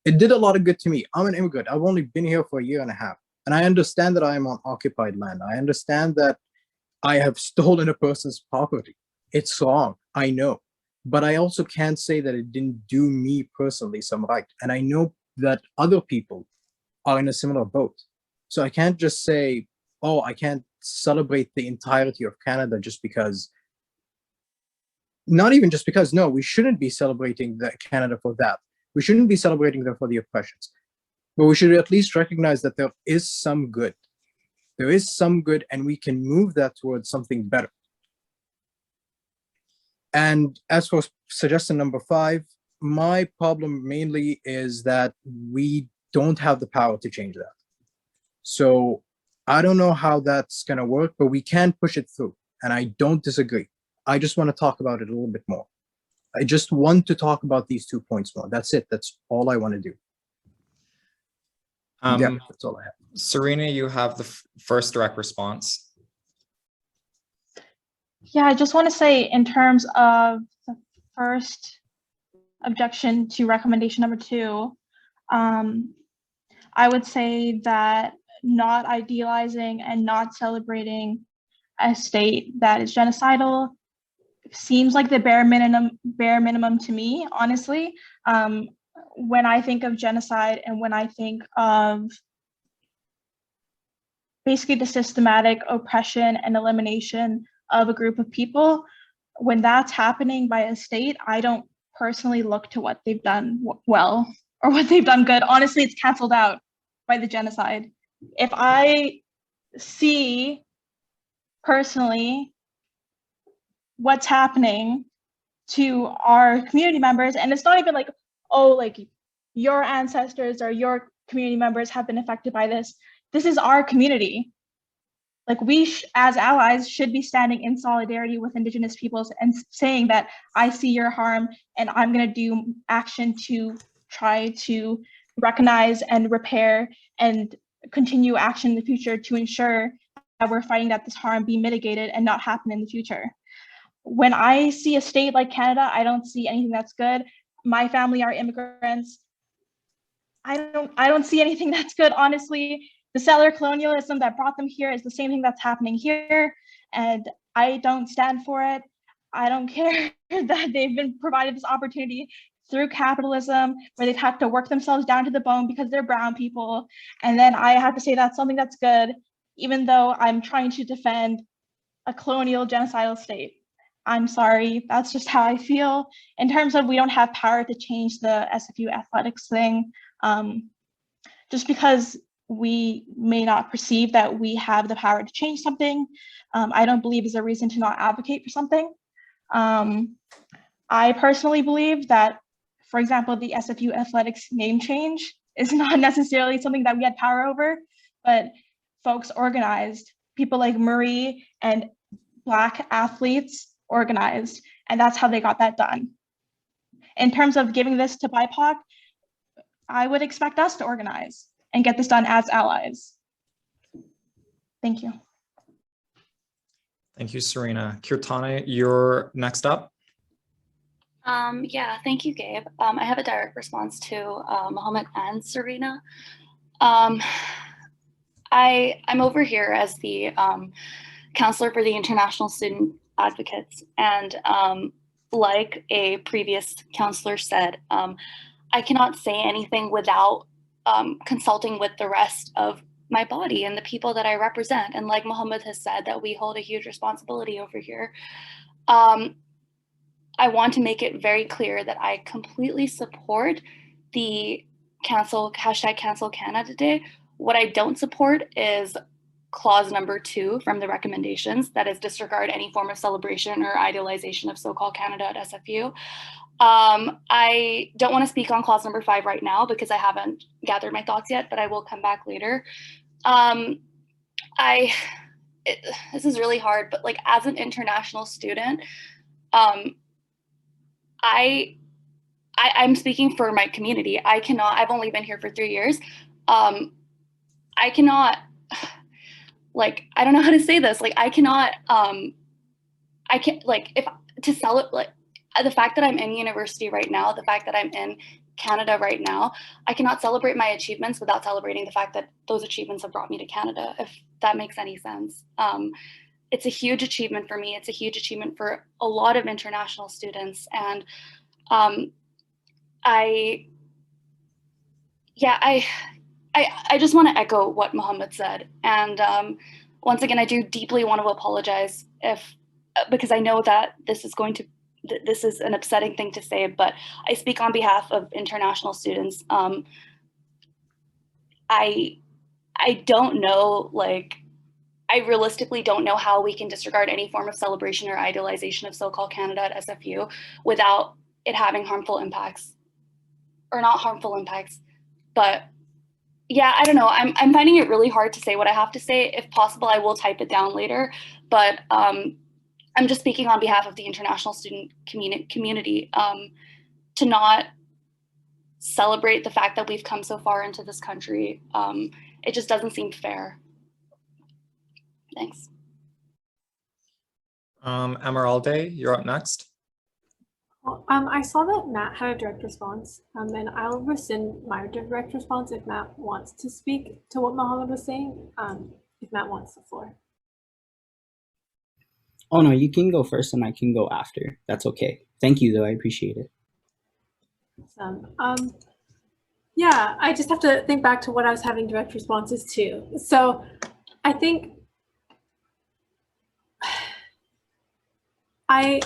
It did a lot of good to me. I'm an immigrant. I've only been here for a year and a half. And I understand that I am on occupied land. I understand that I have stolen a person's property. It's wrong, I know. But I also can't say that it didn't do me personally some right. And I know that other people are in a similar boat. So I can't just say, oh, I can't celebrate the entirety of Canada just because, not even just because, no, we shouldn't be celebrating Canada for that. We shouldn't be celebrating them for the oppressions. But we should at least recognize that there is some good. There is some good, and we can move that towards something better. And as for suggestion number 5, my problem mainly is that we don't have the power to change that. So I don't know how that's going to work, but we can push it through. And I don't disagree. I just want to talk about it a little bit more. I just want to talk about these 2 points more. That's it. That's all I want to do. Yeah, that's all I have. Serena, you have the first direct response. Yeah, I just want to say in terms of the first objection to recommendation number 2. I would say that not idealizing and not celebrating a state that is genocidal seems like the bare minimum to me, honestly. When I think of genocide and when I think of basically the systematic oppression and elimination of a group of people, when that's happening by a state, I don't personally look to what they've done well or what they've done good. Honestly, it's canceled out by the genocide. If I see personally what's happening to our community members, and it's not even like, oh, like your ancestors or your community members have been affected by this. This is our community. Like we, as allies, should be standing in solidarity with Indigenous peoples and saying that I see your harm and I'm going to do action to try to recognize and repair and continue action in the future to ensure that we're fighting that this harm be mitigated and not happen in the future. When I see a state like Canada, I don't see anything that's good. My family are immigrants. I don't see anything that's good, honestly. The settler colonialism that brought them here is the same thing that's happening here, and I don't stand for it. I don't care that they've been provided this opportunity through capitalism where they've had to work themselves down to the bone because they're brown people, and then I have to say that's something that's good, even though I'm trying to defend a colonial genocidal state. I'm sorry, that's just how I feel. In terms of we don't have power to change the SFU athletics thing, just because we may not perceive that we have the power to change something, I don't believe is a reason to not advocate for something. I personally believe that, for example, the SFU athletics name change is not necessarily something that we had power over, but folks organized, people like Marie and Black athletes organized, and that's how they got that done. In terms of giving this to BIPOC, I would expect us to organize and get this done as allies. Thank you. Thank you, Serena. Kirtana, you're next up. Yeah, thank you, Gabe. I have a direct response to Mohammed and Serena. I'm over here as the counselor for the International Student Advocates, and like a previous counselor said, I cannot say anything without consulting with the rest of my body and the people that I represent. And like Mohammed has said, that we hold a huge responsibility over here. I want to make it very clear that I completely support the cancel Canada Day. What I don't support is clause number 2 from the recommendations, that is disregard any form of celebration or idealization of so-called Canada at SFU. I don't want to speak on clause number 5 right now because I haven't gathered my thoughts yet, but I will come back later. This is really hard, but like as an international student, I'm speaking for my community. I've only been here for 3 years. I cannot, like, I don't know how to say this. Like, I can't, like, the fact that I'm in university right now, the fact that I'm in Canada right now, I cannot celebrate my achievements without celebrating the fact that those achievements have brought me to Canada, if that makes any sense. It's a huge achievement for me. It's a huge achievement for a lot of international students. And I just want to echo what Mohammed said. And once again, I do deeply want to apologize because I know that this is an upsetting thing to say, but I speak on behalf of international students. I don't know, like, I realistically don't know how we can disregard any form of celebration or idealization of so-called Canada at SFU without it having harmful impacts, or not harmful impacts, but yeah, I don't know. I'm finding it really hard to say what I have to say. If possible, I will type it down later, but I'm just speaking on behalf of the international student community to not celebrate the fact that we've come so far into this country. It just doesn't seem fair. Thanks. Emeralde, you're up next. I saw that Matt had a direct response, and I'll rescind my direct response if Matt wants to speak to what Mohammed was saying, if Matt wants the floor. Oh no, you can go first and I can go after. That's okay. Thank you though, I appreciate it. Yeah, I just have to think back to what I was having direct responses to. So I think I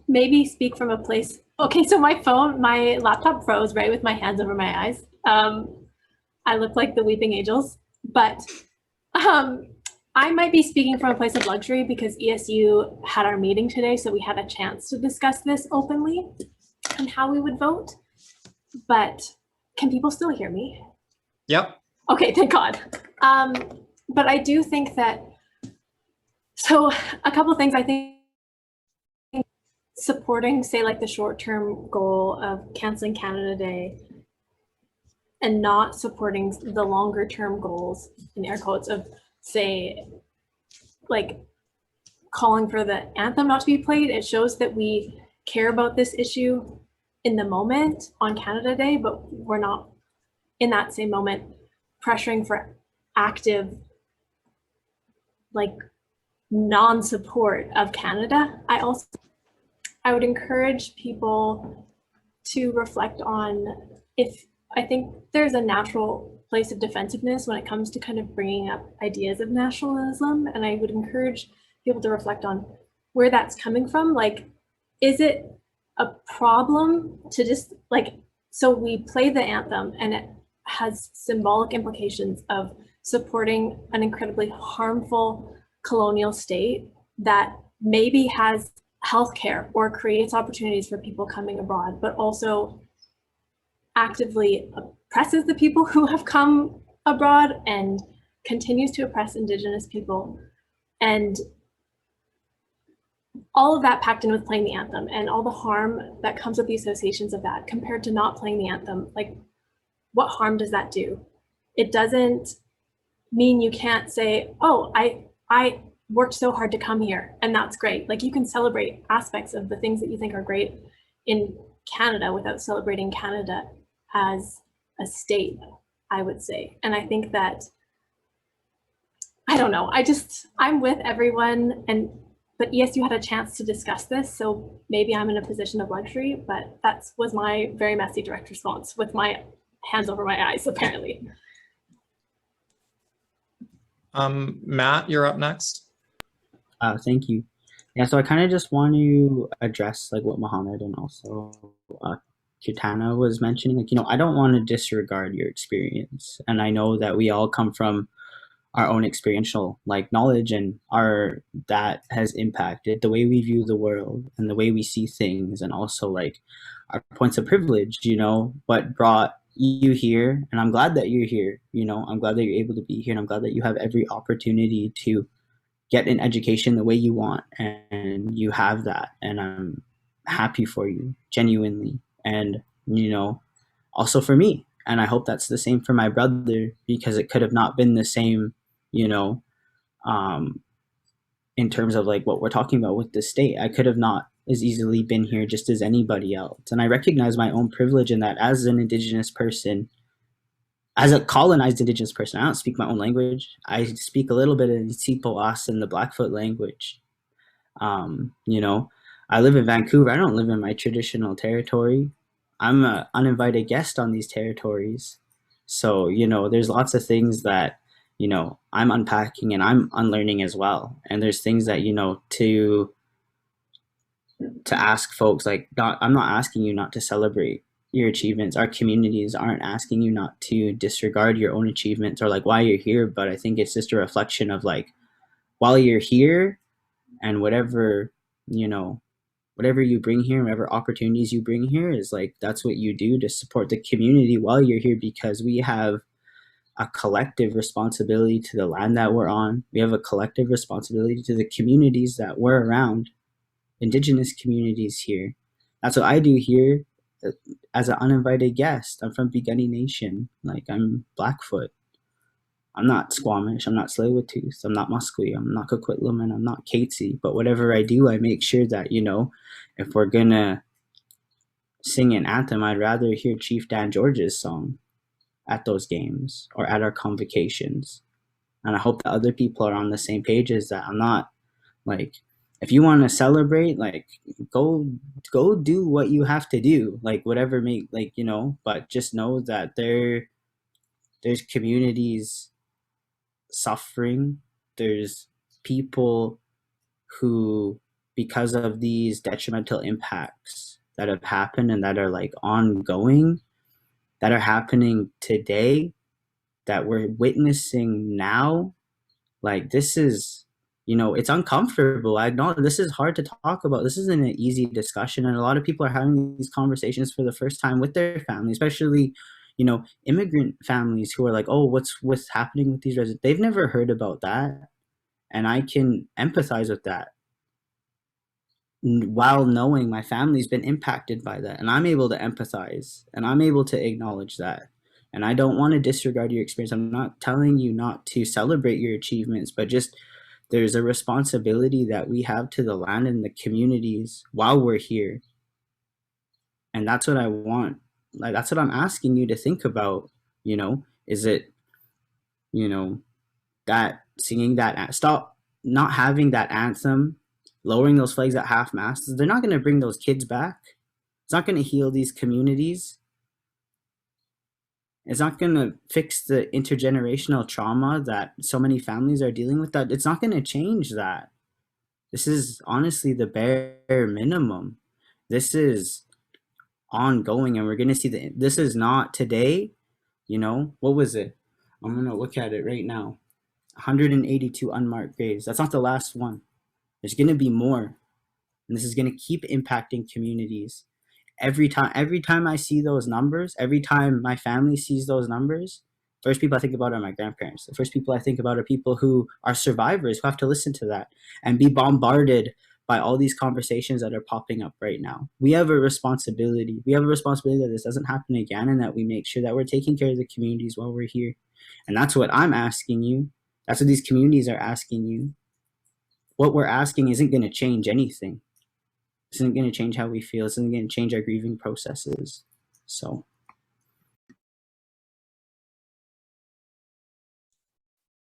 maybe speak from a place. Okay, so my laptop froze right with my hands over my eyes. I look like the weeping angels, but I might be speaking from a place of luxury because ESU had our meeting today, so we had a chance to discuss this openly and how we would vote. But can people still hear me? Yep. Okay, thank God. But I do think that, so a couple of things I think supporting, say like the short-term goal of canceling Canada Day and not supporting the longer-term goals in air quotes of, say, like calling for the anthem not to be played, it shows that we care about this issue in the moment on Canada Day, but we're not in that same moment pressuring for active, like, non-support of Canada. I would encourage people to reflect on I think there's a natural place of defensiveness when it comes to kind of bringing up ideas of nationalism. And I would encourage people to reflect on where that's coming from. Like, is it a problem to just like, so we play the anthem and it has symbolic implications of supporting an incredibly harmful colonial state that maybe has healthcare or creates opportunities for people coming abroad, but also actively oppresses the people who have come abroad and continues to oppress Indigenous people. And all of that packed in with playing the anthem and all the harm that comes with the associations of that compared to not playing the anthem, like what harm does that do? It doesn't mean you can't say, oh, I worked so hard to come here and that's great. Like you can celebrate aspects of the things that you think are great in Canada without celebrating Canada as a state, I would say. And I think that, I don't know, I'm with everyone, but ESU had a chance to discuss this, so maybe I'm in a position of luxury, but that was my very messy direct response with my hands over my eyes, apparently. Matt, you're up next. Thank you. Yeah, so I kind of just want to address like what Mohammed and also Kitana was mentioning. Like, I don't want to disregard your experience. And I know that we all come from our own experiential like knowledge and that has impacted the way we view the world and the way we see things and also like our points of privilege, what brought you here. And I'm glad that you're here, I'm glad that you're able to be here and I'm glad that you have every opportunity to get an education the way you want and you have that. And I'm happy for you, genuinely. And, also for me. And I hope that's the same for my brother because it could have not been the same, in terms of like what we're talking about with the state. I could have not as easily been here just as anybody else. And I recognize my own privilege in that as an Indigenous person, as a colonized Indigenous person, I don't speak my own language. I speak a little bit of Tsipoas and the Blackfoot language. I live in Vancouver. I don't live in my traditional territory. I'm an uninvited guest on these territories. So, there's lots of things that, I'm unpacking and I'm unlearning as well. And there's things that, to ask folks, like, I'm not asking you not to celebrate your achievements. Our communities aren't asking you not to disregard your own achievements or like why you're here. But I think it's just a reflection of like, while you're here and whatever you bring here, whatever opportunities you bring here is like, that's what you do to support the community while you're here, because we have a collective responsibility to the land that we're on. We have a collective responsibility to the communities that we're around, Indigenous communities here. That's what I do here as an uninvited guest. I'm from Piikani Nation. Like, I'm Blackfoot. I'm not Squamish. I'm not Tsleil-Waututh. I'm not Musqueam. I'm not Coquitlam, and I'm not Katzie. But whatever I do, I make sure that, if we're gonna sing an anthem. I'd rather hear Chief Dan George's song at those games or at our convocations. And I hope that other people are on the same page as that. I'm not like, if you want to celebrate, like go do what you have to do, like whatever make, like, you know, but just know that there's communities suffering. There's people who, because of these detrimental impacts that have happened and that are like ongoing, that are happening today, that we're witnessing now, like this is, you know, it's uncomfortable. I know this is hard to talk about. This isn't an easy discussion, and a lot of people are having these conversations for the first time with their family, especially, you know, immigrant families who are like, oh, what's happening with these residents? They've never heard about that, and I can empathize with that while knowing my family's been impacted by that, and I'm able to empathize and I'm able to acknowledge that. And I don't want to disregard your experience. I'm not telling you not to celebrate your achievements, but just there's a responsibility that we have to the land and the communities while we're here. And that's what I want. Like, that's what I'm asking you to think about. You know, is it, you know, that singing that, stop not having that anthem, lowering those flags at half mast. They're not going to bring those kids back. It's not going to heal these communities. It's not going to fix the intergenerational trauma that so many families are dealing with. That it's not going to change that. This is honestly the bare minimum. This is ongoing, and we're going to see that this is not today. You know, what was it? I'm going to look at it right now. 182 unmarked graves. That's not the last one. There's going to be more. And this is going to keep impacting communities. Every time I see those numbers, every time my family sees those numbers, first people I think about are my grandparents. The first people I think about are people who are survivors who have to listen to that and be bombarded by all these conversations that are popping up right now. We have a responsibility. We have a responsibility that this doesn't happen again, and that we make sure that we're taking care of the communities while we're here. And that's what I'm asking you. That's what these communities are asking you. What we're asking isn't going to change anything. This isn't going to change how we feel. This isn't going to change our grieving processes. So.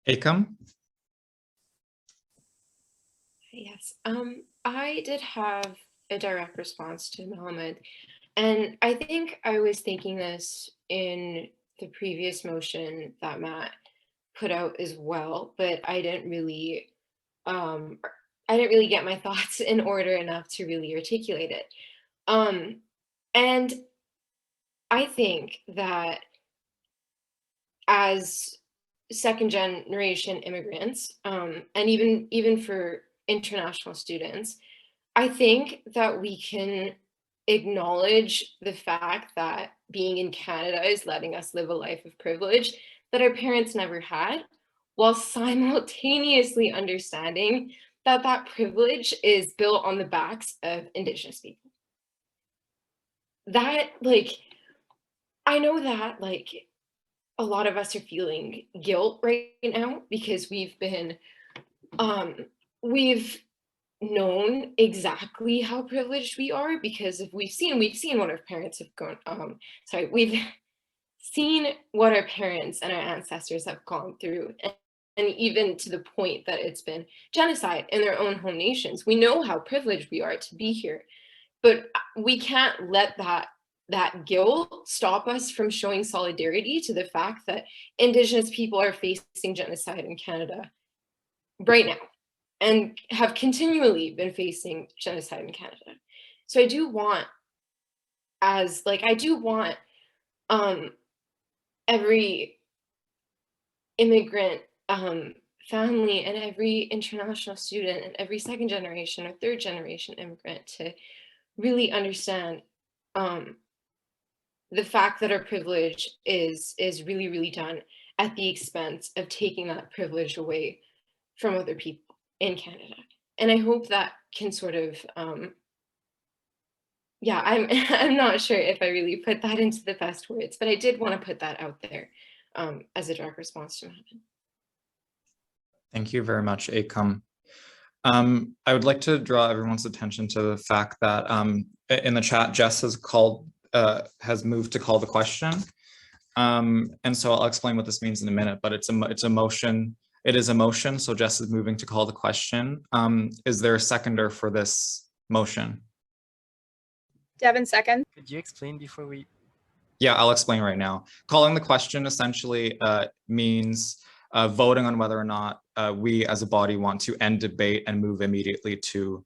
Akam? Yes, I did have a direct response to Mohammed, and I think I was thinking this in the previous motion that Matt put out as well, but I didn't really get my thoughts in order enough to really articulate it. And I think that as second generation immigrants, and even for international students, I think that we can acknowledge the fact that being in Canada is letting us live a life of privilege that our parents never had, while simultaneously understanding that that privilege is built on the backs of Indigenous people. That, like, I know that, like, a lot of us are feeling guilt right now because we've known exactly how privileged we are because if we've seen what our parents have gone, we've seen what our parents and our ancestors have gone through, and even to the point that it's been genocide in their own home nations. We know how privileged we are to be here, but we can't let that guilt stop us from showing solidarity to the fact that Indigenous people are facing genocide in Canada right now and have continually been facing genocide in Canada. So I do want every immigrant family and every international student and every second generation or third generation immigrant to really understand the fact that our privilege is really, really done at the expense of taking that privilege away from other people in Canada. And I hope that can sort of, I'm not sure if I really put that into the best words, but I did want to put that out there as a direct response to Mohammed. Thank you very much, Akam. I would like to draw everyone's attention to the fact that in the chat, Jess has moved to call the question. And so I'll explain what this means in a minute, but it's a motion. It is a motion, so Jess is moving to call the question. Is there a seconder for this motion? Devin, second. Could you explain before we? Yeah, I'll explain right now. Calling the question essentially means voting on whether or not we as a body want to end debate and move immediately to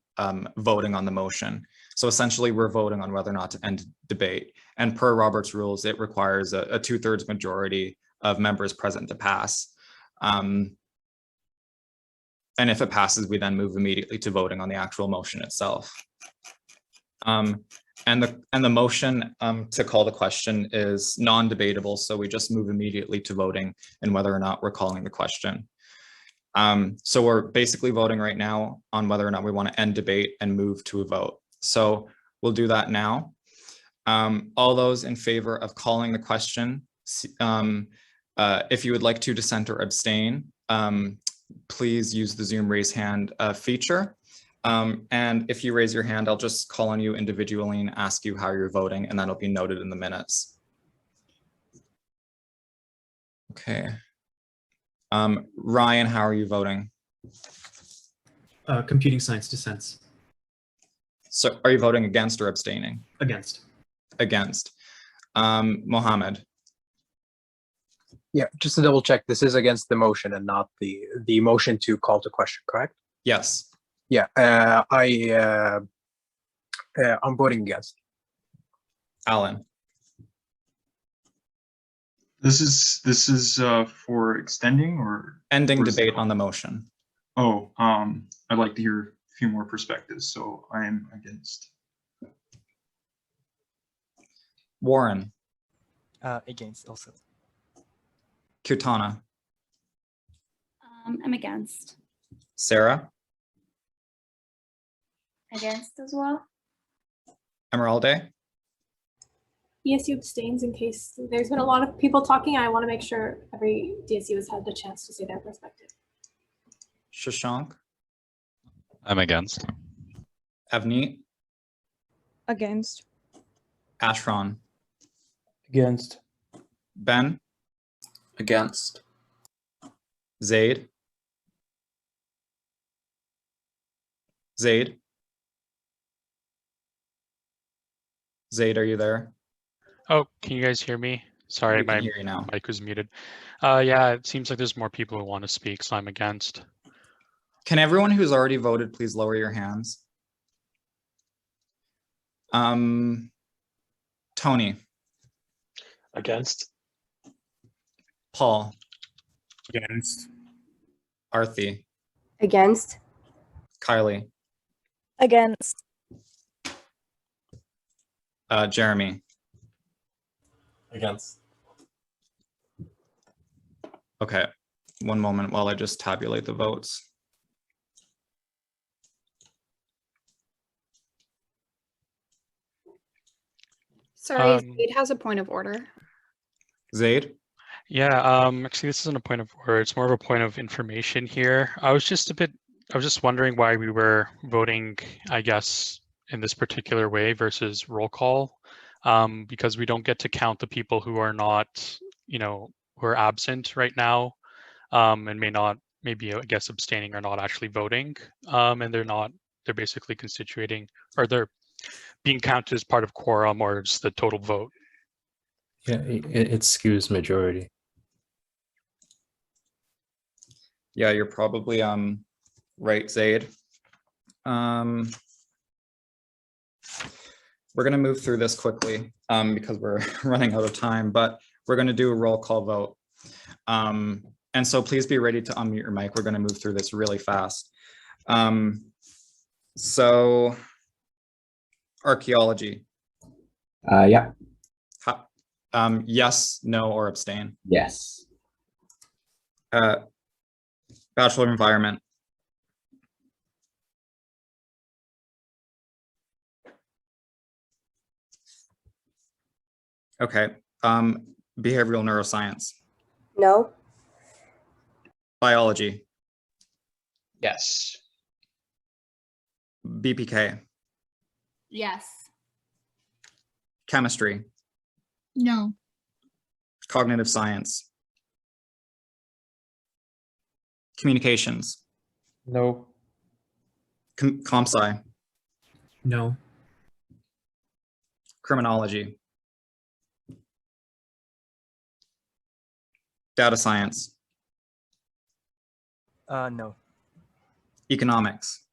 voting on the motion. So essentially we're voting on whether or not to end debate. And per Robert's rules, it requires a 2/3 majority of members present to pass. And if it passes, we then move immediately to voting on the actual motion itself. And the motion to call the question is non-debatable, so we just move immediately to voting and whether or not we're calling the question. So we're basically voting right now on whether or not we want to end debate and move to a vote. So we'll do that now. All those in favor of calling the question, if you would like to dissent or abstain, please use the Zoom raise hand feature. And if you raise your hand, I'll just call on you individually and ask you how you're voting, and that'll be noted in the minutes. Okay. Ryan, how are you voting? Computing science dissents. So are you voting against or abstaining? Against. Against. Mohammed? Yeah, just to double check, this is against the motion and not the motion to call to question, correct? Yes. Yeah, I'm voting against. Alan? This is for extending or ending debate on the motion. Oh, I'd like to hear a few more perspectives, so I am against. Warren? Against also. Kirtana? I'm against. Sarah? Against as well. Emeralde? DSU abstains in case there's been a lot of people talking. I want to make sure every DSU has had the chance to say their perspective. Shashank? I'm against. Avneet? Against. Ashron? Against. Ben? Against. Zaid? Zaid? Zaid, are you there? Oh, can you guys hear me? Sorry, my hear you now. mic was muted. Yeah, it seems like there's more people who want to speak, so I'm against. Can everyone who's already voted please lower your hands? Tony? Against. Paul? Against. Arthi? Against. Kylie? Against. Jeremy? Against. Okay, one moment while I just tabulate the votes. Sorry, Zaid has a point of order. Zaid? Yeah, actually this isn't a point of order, it's more of a point of information here. I was just wondering why we were voting, I guess, in this particular way versus roll call, because we don't get to count the people who are not, who are absent right now, and maybe I guess abstaining or not actually voting, and they're basically constituting, or they're being counted as part of quorum or just the total vote. Yeah, it skews majority. Yeah, you're probably right, Zaid. We're gonna move through this quickly because we're running out of time, but we're gonna do a roll call vote. And so please be ready to unmute your mic. We're gonna move through this really fast. So archaeology. Yeah. Yes, no, or abstain? Yes. Bachelor of Environment. Okay. Behavioral neuroscience. No. Biology. Yes. BPK. Yes. Chemistry, No. cognitive science, communications, No. comp sci, No. criminology, data science, No. economics,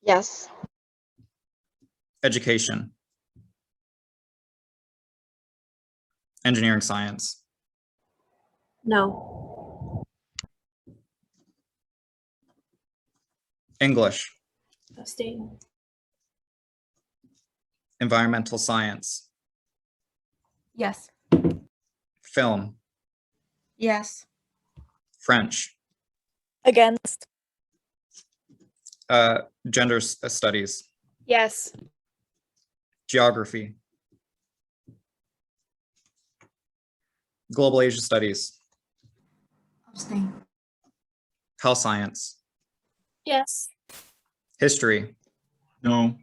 Yes. education, engineering science, No. English, Abstain. environmental science, Yes. film, Yes. French, Against. gender studies, Yes. geography, global Asia studies, Abstain. health science, Yes. history, No.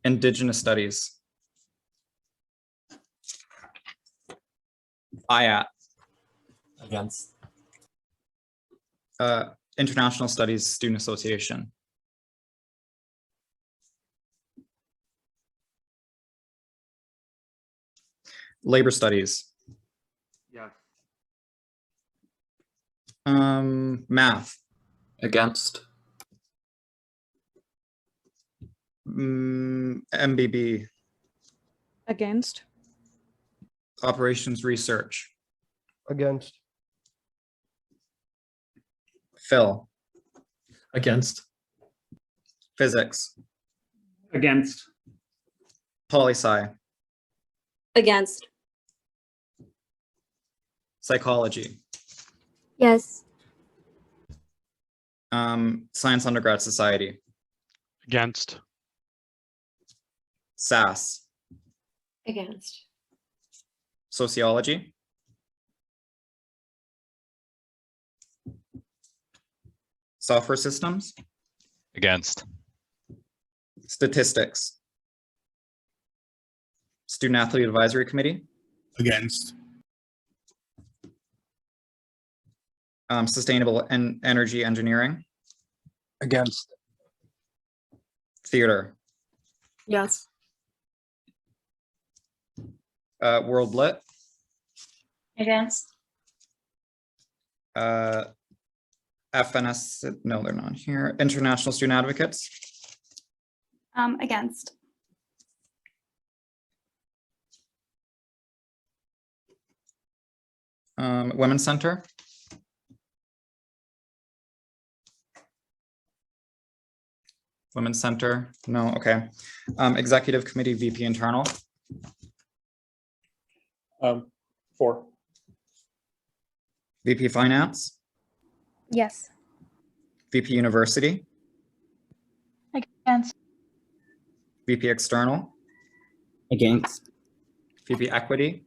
indigenous studies, IAT, Against. International Studies Student Association, labor studies, Yeah. Math, Against. MBB, Against. operations research, Against. Phil, Against. physics, Against. poli-sci, Against. psychology, Yes. Science Undergrad Society, Against. SAS, Against. sociology, software systems, Against. statistics, student athlete advisory committee, Against. sustainable and energy engineering, Against. theater, Yes. world lit, Against. FNS, no, they're not here, international student advocates, Against. women's center, women's center, no, okay, executive committee, VP internal, 4. VP finance, Yes. VP university, Against. VP external, Against. VP equity,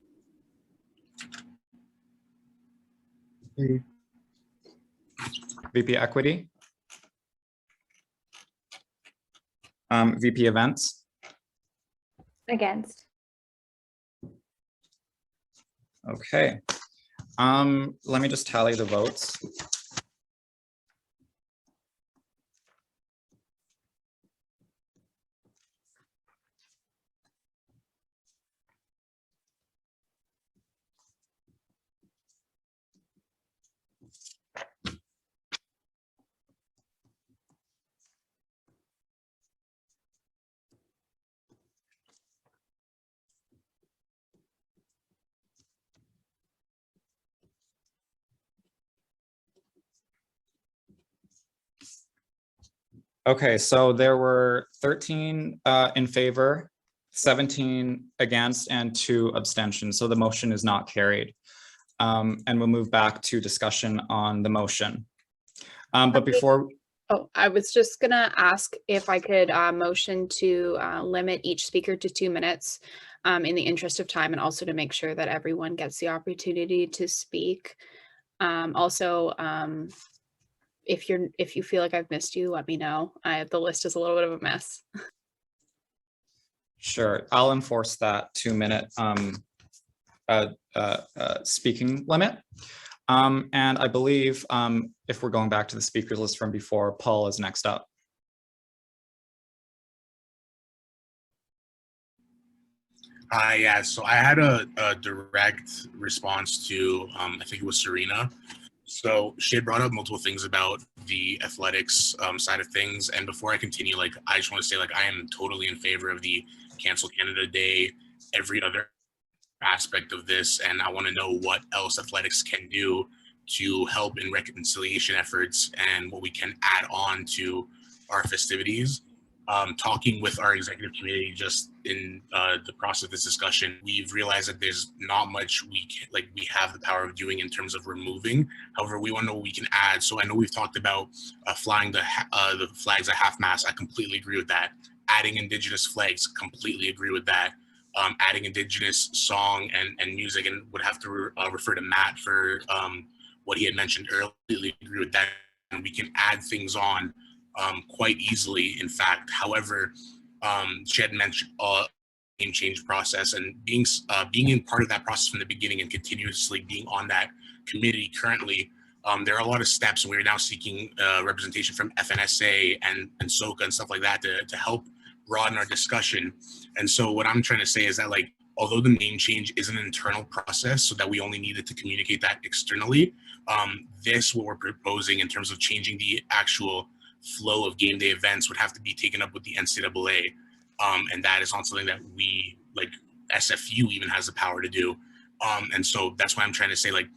VP equity, VP events, Against. okay. Let me just tally the votes. Okay, so there were 13 in favor, 17 against, and 2 abstentions. So the motion is not carried. And we'll move back to discussion on the motion. But before, Oh, I was just gonna ask if I could motion to limit each speaker to 2 minutes in the interest of time, and also to make sure that everyone gets the opportunity to speak. Also, if you feel like I've missed you, let me know. The list is a little bit of a mess. Sure, I'll enforce that 2-minute speaking limit. And I believe if we're going back to the speakers list from before, Paul is next up. Yeah, so I had a direct response to, I think it was Serena. So she had brought up multiple things about the athletics side of things. And before I continue, like, I just want to say, like, I am totally in favor of the Cancel Canada Day, every other aspect of this. And I want to know what else athletics can do to help in reconciliation efforts and what we can add on to our festivities. Talking with our executive committee just in the process of this discussion, we've realized that there's not much we have the power of doing in terms of removing. However, we want to know what we can add. So I know we've talked about flying the flags at half-mast. I completely agree with that. Adding Indigenous flags, completely agree with that. Adding Indigenous song and music, and would have to refer to Matt for what he had mentioned earlier. Completely agree with that. And we can add things on quite easily, in fact. However, she had mentioned name change process, and being in part of that process from the beginning and continuously being on that committee currently, there are a lot of steps, and we're now seeking representation from FNSA and SOCA and stuff like that to help broaden our discussion. And so what I'm trying to say is that, like, although the name change is an internal process so that we only needed to communicate that externally, what we're proposing in terms of changing the actual flow of game day events would have to be taken up with the NCAA. And that is not something that we, like, SFU even has the power to do. And so that's why I'm trying to say, like,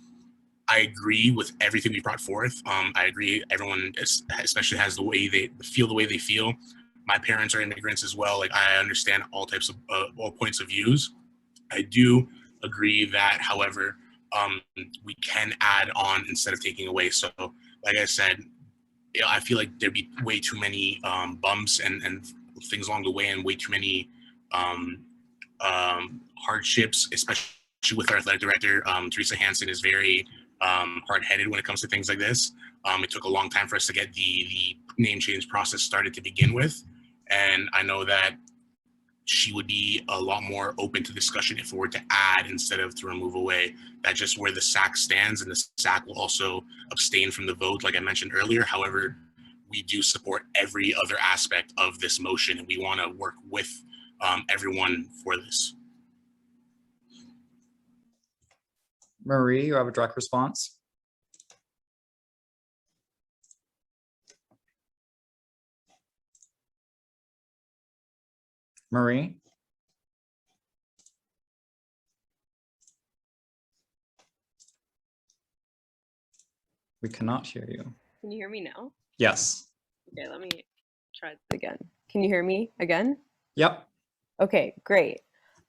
I agree with everything we brought forth. I agree everyone especially has the way they feel. My parents are immigrants as well. Like, I understand all types of all points of views. I do agree that, however, we can add on instead of taking away. So, like I said, I feel like there'd be way too many bumps and things along the way, and way too many hardships, especially with our athletic director. Teresa Hansen is very hard-headed when it comes to things like this. It took a long time for us to get the name change process started to begin with. And I know that she would be a lot more open to discussion if we were to add instead of to remove away. That's just where the SAC stands, and the SAC will also abstain from the vote, like I mentioned earlier. However, we do support every other aspect of this motion, and we want to work with everyone for this. Marie, you have a direct response? Marie? We cannot hear you. Can you hear me now? Yes. Okay, let me try this again. Can you hear me again? Yep. Okay, great.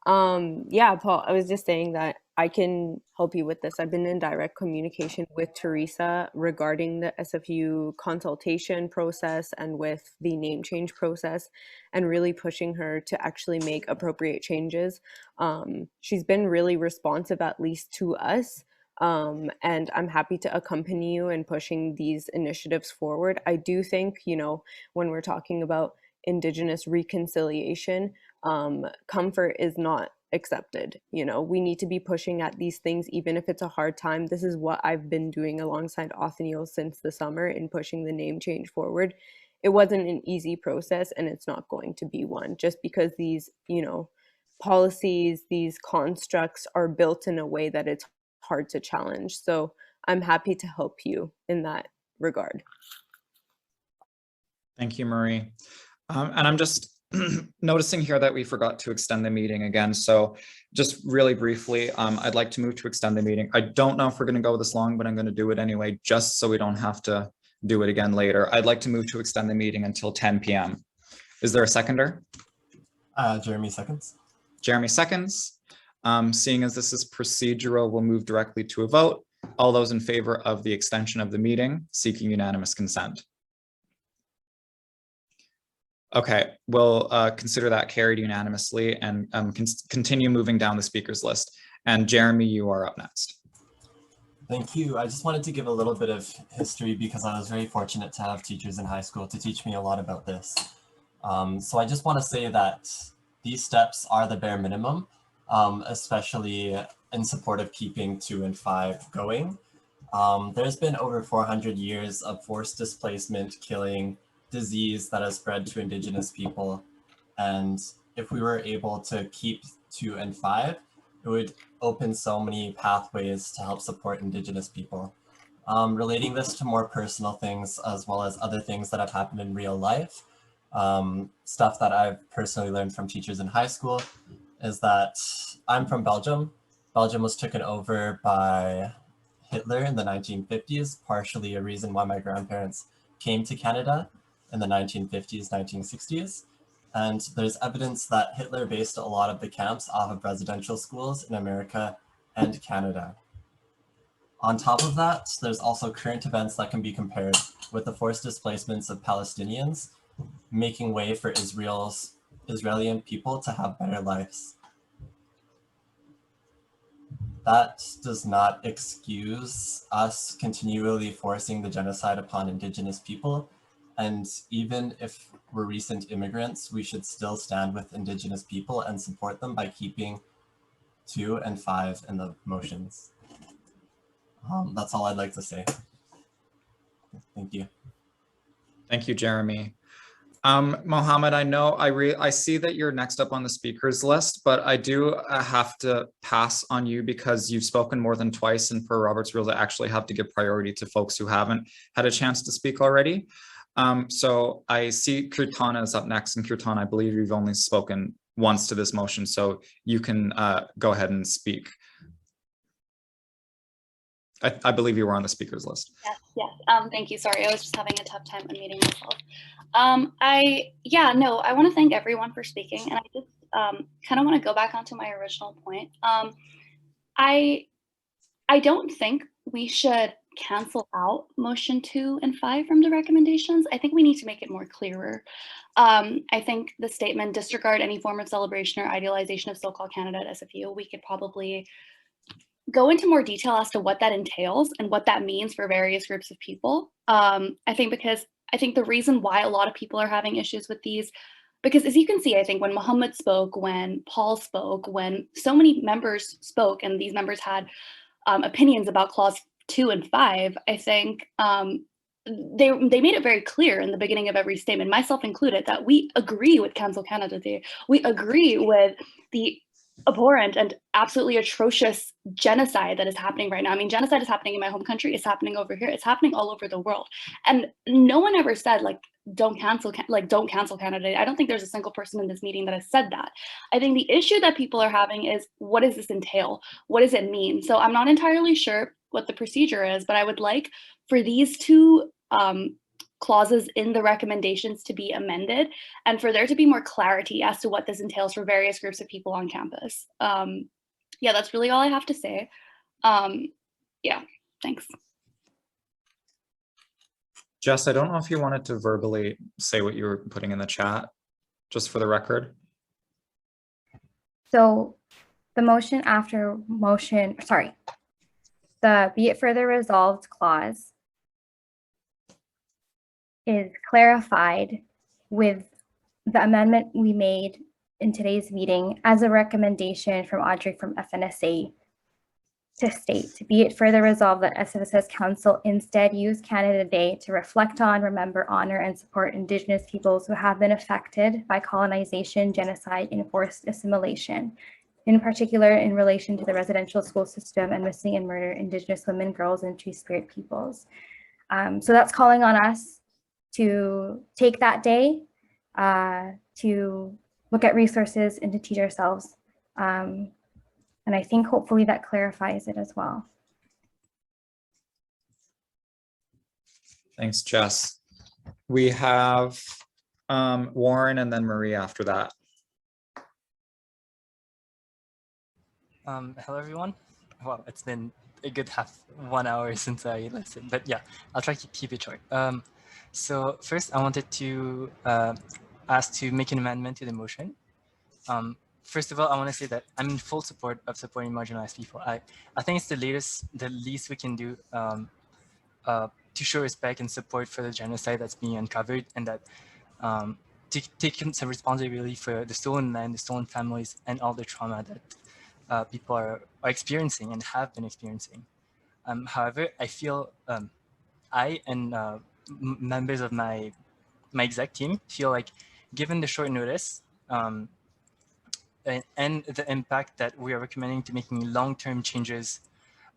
Yeah, Paul, I was just saying that I can help you with this. I've been in direct communication with Teresa regarding the SFU consultation process and with the name change process, and really pushing her to actually make appropriate changes. She's been really responsive, at least to us. And I'm happy to accompany you in pushing these initiatives forward. I do think, when we're talking about Indigenous reconciliation, comfort is not accepted. We need to be pushing at these things, even if it's a hard time. This is what I've been doing alongside Othniel since the summer in pushing the name change forward. It wasn't an easy process, and it's not going to be one, just because these, policies, these constructs are built in a way that it's hard to challenge. So I'm happy to help you in that regard. Thank you, Marie. And I'm just noticing here that we forgot to extend the meeting again. So just really briefly, I'd like to move to extend the meeting. I don't know if we're going to go this long, but I'm going to do it anyway, just so we don't have to do it again later. I'd like to move to extend the meeting until 10 p.m. Is there a seconder? Jeremy seconds. Jeremy seconds. Seeing as this is procedural, we'll move directly to a vote. All those in favor of the extension of the meeting, seeking unanimous consent. Okay, we'll consider that carried unanimously and continue moving down the speakers list. And Jeremy, you are up next. Thank you. I just wanted to give a little bit of history because I was very fortunate to have teachers in high school to teach me a lot about this. So I just want to say that these steps are the bare minimum, especially in support of keeping 2 and 5 going. There's been over 400 years of forced displacement, killing, disease that has spread to Indigenous people. And if we were able to keep 2 and 5, it would open so many pathways to help support Indigenous people. Relating this to more personal things as well as other things that have happened in real life, stuff that I've personally learned from teachers in high school is that I'm from Belgium. Belgium was taken over by Hitler in the 1950s, partially a reason why my grandparents came to Canada in the 1950s, 1960s. And there's evidence that Hitler based a lot of the camps off of residential schools in America and Canada. On top of that, there's also current events that can be compared with the forced displacements of Palestinians, making way for Israeli people to have better lives. That does not excuse us continually forcing the genocide upon Indigenous people. And even if we're recent immigrants, we should still stand with Indigenous people and support them by keeping 2 and 5 in the motions. That's all I'd like to say. Thank you. Thank you, Jeremy. Mohammed, I know I see that you're next up on the speakers list, but I do have to pass on you because you've spoken more than twice, and per Robert's rules, I actually have to give priority to folks who haven't had a chance to speak already. So I see Kirtana is up next, and Kirtana, I believe you've only spoken once to this motion, so you can go ahead and speak. I believe you were on the speakers list. Yes. Thank you. Sorry, I was just having a tough time unmuting myself. I want to thank everyone for speaking, and I just kind of want to go back onto my original point. I don't think we should cancel out motion 2 and 5 from the recommendations. I think we need to make it more clearer. I think the statement, disregard any form of celebration or idealization of so-called Canada at SFU, we could probably go into more detail as to what that entails and what that means for various groups of people. I think the reason why a lot of people are having issues with these, because as you can see, I think when Muhammad spoke, when Paul spoke, when so many members spoke, and these members had opinions about clause 2 and 5, I think they made it very clear in the beginning of every statement, myself included, that we agree with Cancel Canada Day. We agree with the abhorrent and absolutely atrocious genocide that is happening right now. I mean, genocide is happening in my home country. It's happening over here. It's happening all over the world. And no one ever said, like, don't cancel Canada Day. I don't think there's a single person in this meeting that has said that. I think the issue that people are having is, what does this entail? What does it mean? So I'm not entirely sure what the procedure is, but I would like for these two clauses in the recommendations to be amended and for there to be more clarity as to what this entails for various groups of people on campus. Yeah, that's really all I have to say. Yeah, thanks. Jess, I don't know if you wanted to verbally say what you were putting in the chat, just for the record. So the motion after motion, sorry, the be it further resolved clause is clarified with the amendment we made in today's meeting as a recommendation from Audrey from FNSA to state, be it further resolved that SFSS Council instead use Canada Day to reflect on, remember, honor, and support Indigenous peoples who have been affected by colonization, genocide, and forced assimilation, in particular in relation to the residential school system and missing and murdered Indigenous women, girls, and Two-Spirit peoples. So that's calling on us to take that day to look at resources and to teach ourselves. And I think hopefully that clarifies it as well. Thanks, Jess. We have Warren and then Marie after that. Hello, everyone. Well, it's been a good 1 hour since I listened, but yeah, I'll try to keep it short. So first, I wanted to ask to make an amendment to the motion. First of all, I want to say that I'm in full support of supporting marginalized people. I think it's the least we can do to show respect and support for the genocide that's being uncovered, and that take some responsibility for the stolen land, the stolen families, and all the trauma that people are experiencing and have been experiencing. However, I feel I and members of my exec team feel like, given the short notice and the impact that we are recommending to making long-term changes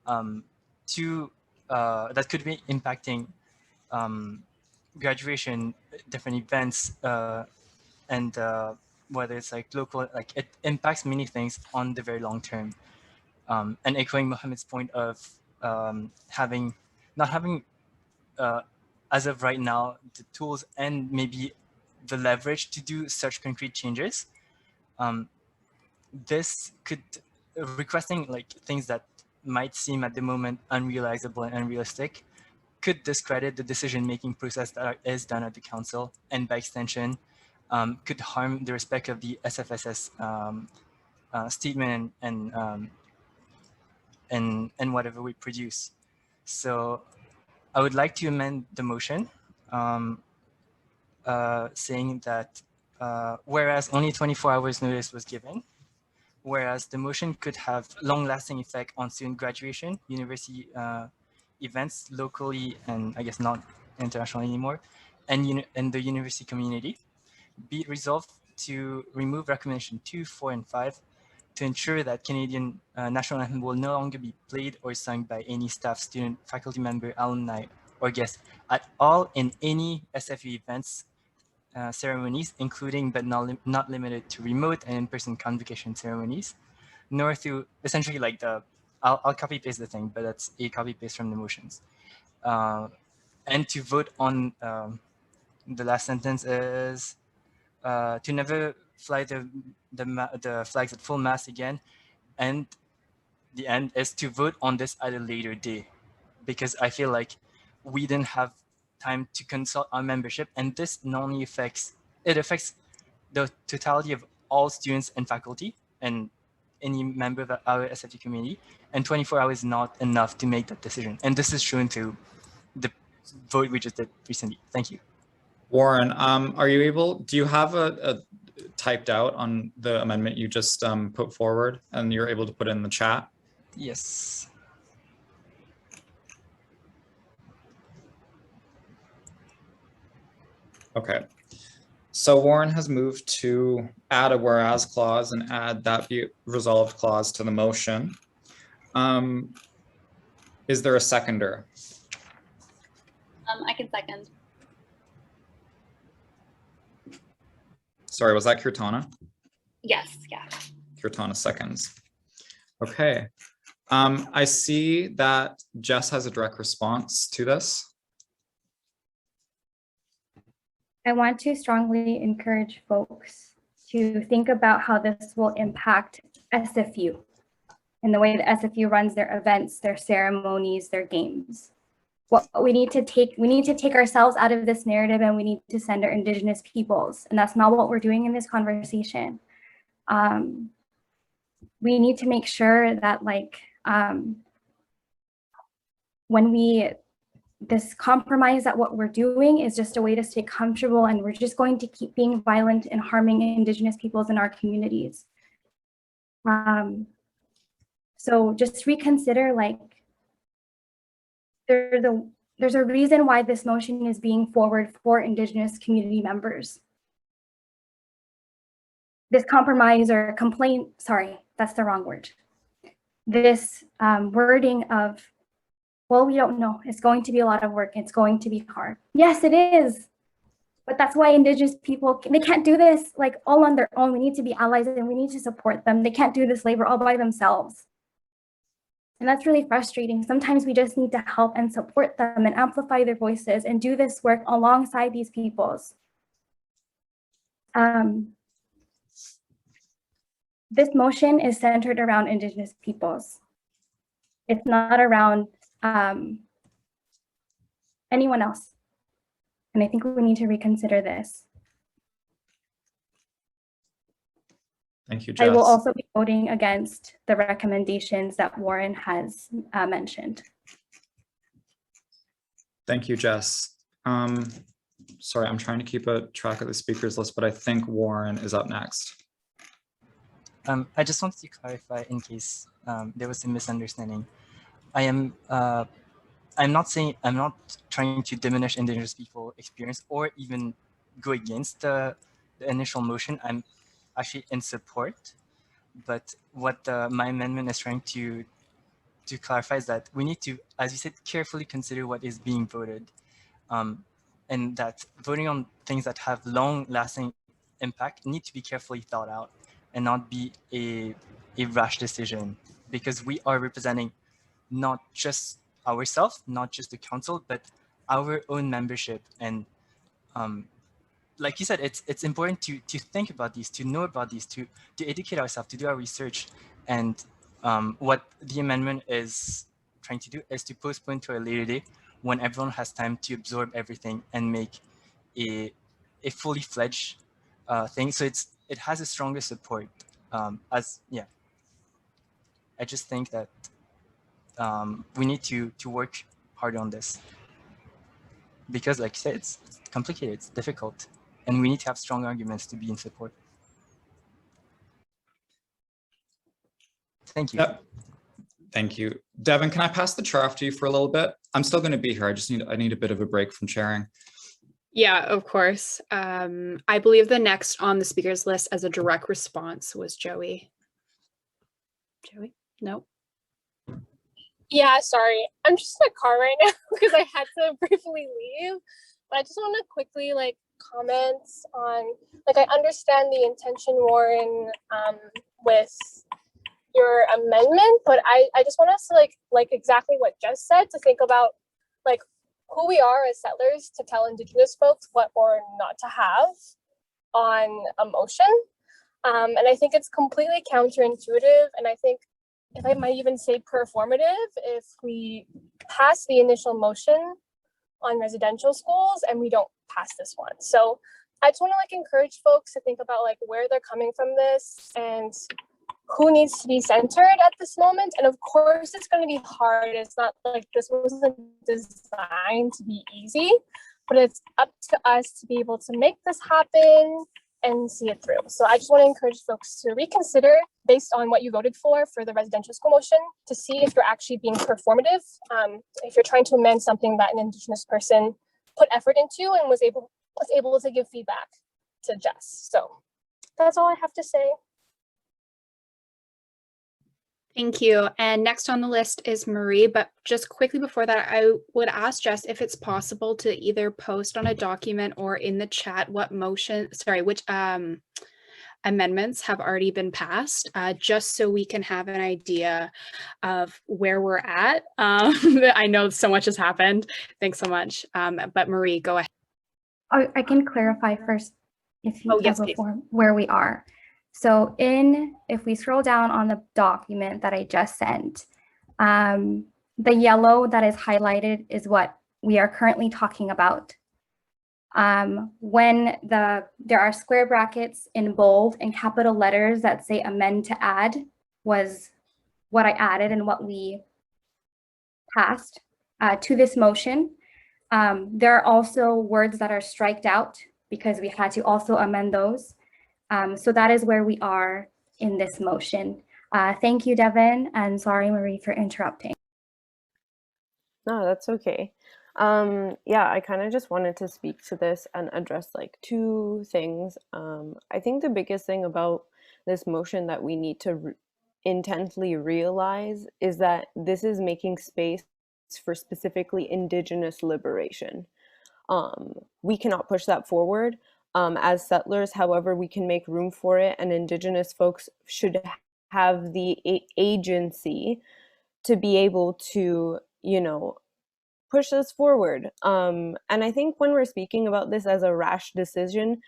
to that could be impacting graduation, different events, and whether it's like local, like it impacts many things on the very long term. And echoing Mohammed's point of not having as of right now the tools and maybe the leverage to do such concrete changes. This could, requesting like things that might seem at the moment unrealizable and unrealistic, could discredit the decision-making process that is done at the council, and by extension, could harm the respect of the SFSS statement and whatever we produce. So I would like to amend the motion, saying that whereas only 24 hours notice was given, whereas the motion could have long-lasting effect on student graduation, university events locally, and I guess not internationally anymore, and the university community, be it resolved to remove recommendation 2, 4, and 5 to ensure that Canadian national anthem will no longer be played or sung by any staff, student, faculty member, alumni, or guests at all in any SFU events, ceremonies, including but not limited to remote and in-person convocation ceremonies, nor through essentially like the, I'll copy paste the thing, but that's a copy paste from the motions. And to vote on the last sentence is to never fly the flags at full mast again, and the end is to vote on this at a later day, because I feel like we didn't have time to consult our membership, and this not only affects the totality of all students and faculty and any member of our SFU community, and 24 hours is not enough to make that decision. And this is shown to the vote we just did recently. Thank you. Warren, do you have a typed out on the amendment you just put forward, and you're able to put it in the chat? Yes. Okay. So Warren has moved to add a whereas clause and add that be resolved clause to the motion. Is there a seconder? I can second. Sorry, was that Kirtana? Yes, yeah. Kirtana seconds. Okay. I see that Jess has a direct response to this. I want to strongly encourage folks to think about how this will impact SFU and the way that SFU runs their events, their ceremonies, their games. What we need to take ourselves out of this narrative, and we need to send our Indigenous peoples. And that's not what we're doing in this conversation. We need to make sure that this compromise that what we're doing is just a way to stay comfortable, and we're just going to keep being violent and harming Indigenous peoples in our communities. So just reconsider, there's a reason why this motion is being forwarded for Indigenous community members. This compromise or complaint, sorry, that's the wrong word. This wording of, well, we don't know. It's going to be a lot of work. It's going to be hard. Yes, it is. But that's why Indigenous people, they can't do this all on their own. We need to be allies and we need to support them. They can't do this labor all by themselves. And that's really frustrating. Sometimes we just need to help and support them and amplify their voices and do this work alongside these peoples. This motion is centered around Indigenous peoples. It's not around anyone else. And I think we need to reconsider this. Thank you, Jess. I will also be voting against the recommendations that Warren has mentioned. Thank you, Jess. sorry, I'm trying to keep a track of the speakers list, but I think Warren is up next. I just wanted to clarify in case there was a misunderstanding. I'm not trying to diminish Indigenous people experience or even go against the initial motion. I'm actually in support, but what my amendment is trying to clarify is that we need to, as you said, carefully consider what is being voted, and that voting on things that have long-lasting impact need to be carefully thought out and not be a rash decision, because we are representing not just ourselves, not just the council, but our own membership. And like you said, it's important to think about these, to know about these, to educate ourselves, to do our research. And what the amendment is trying to do is to postpone to a later date when everyone has time to absorb everything and make a fully fledged thing. So it has a stronger support. I just think that we need to work hard on this, because like I said, it's complicated, it's difficult, and we need to have strong arguments to be in support. Thank you. Yep. Thank you. Devin, can I pass the chair off to you for a little bit? I'm still going to be here. I need a bit of a break from chairing. Yeah, of course. I believe the next on the speakers list as a direct response was Joey. Joey? No. Yeah, sorry. I'm just in a car right now because I had to briefly leave. But I just want to quickly comment on, I understand the intention, Warren, with your amendment, but I just want us to like exactly what Jess said, to think about who we are as settlers, to tell Indigenous folks what or not to have on a motion. And I think it's completely counterintuitive, and I think if I might even say performative, if we pass the initial motion on residential schools and we don't pass this one. So I just want to encourage folks to think about where they're coming from this and who needs to be centered at this moment. And of course it's going to be hard. It's not like this wasn't designed to be easy, but it's up to us to be able to make this happen and see it through. So I just want to encourage folks to reconsider based on what you voted for the residential school motion, to see if you're actually being performative, if you're trying to amend something that an Indigenous person put effort into and was able to give feedback to Jess. So that's all I have to say. Thank you. And next on the list is Marie, but just quickly before that, I would ask Jess if it's possible to either post on a document or in the chat which amendments have already been passed, just so we can have an idea of where we're at. I know so much has happened. Thanks so much. But Marie, go ahead. I can clarify first if you yes, before where we are. So if we scroll down on the document that I just sent, the yellow that is highlighted is what we are currently talking about. When there are square brackets in bold and capital letters that say amend to add was what I added and what we passed to this motion. There are also words that are striked out because we had to also amend those. So that is where we are in this motion. Thank you, Devin, and sorry, Marie, for interrupting. No, that's okay. Yeah, I kind of just wanted to speak to this and address two things. I think the biggest thing about this motion that we need to intensely realize is that this is making space for specifically Indigenous liberation. We cannot push that forward as settlers. However, we can make room for it, and Indigenous folks should have the agency to be able to, push this forward. And I think when we're speaking about this as a rash decision,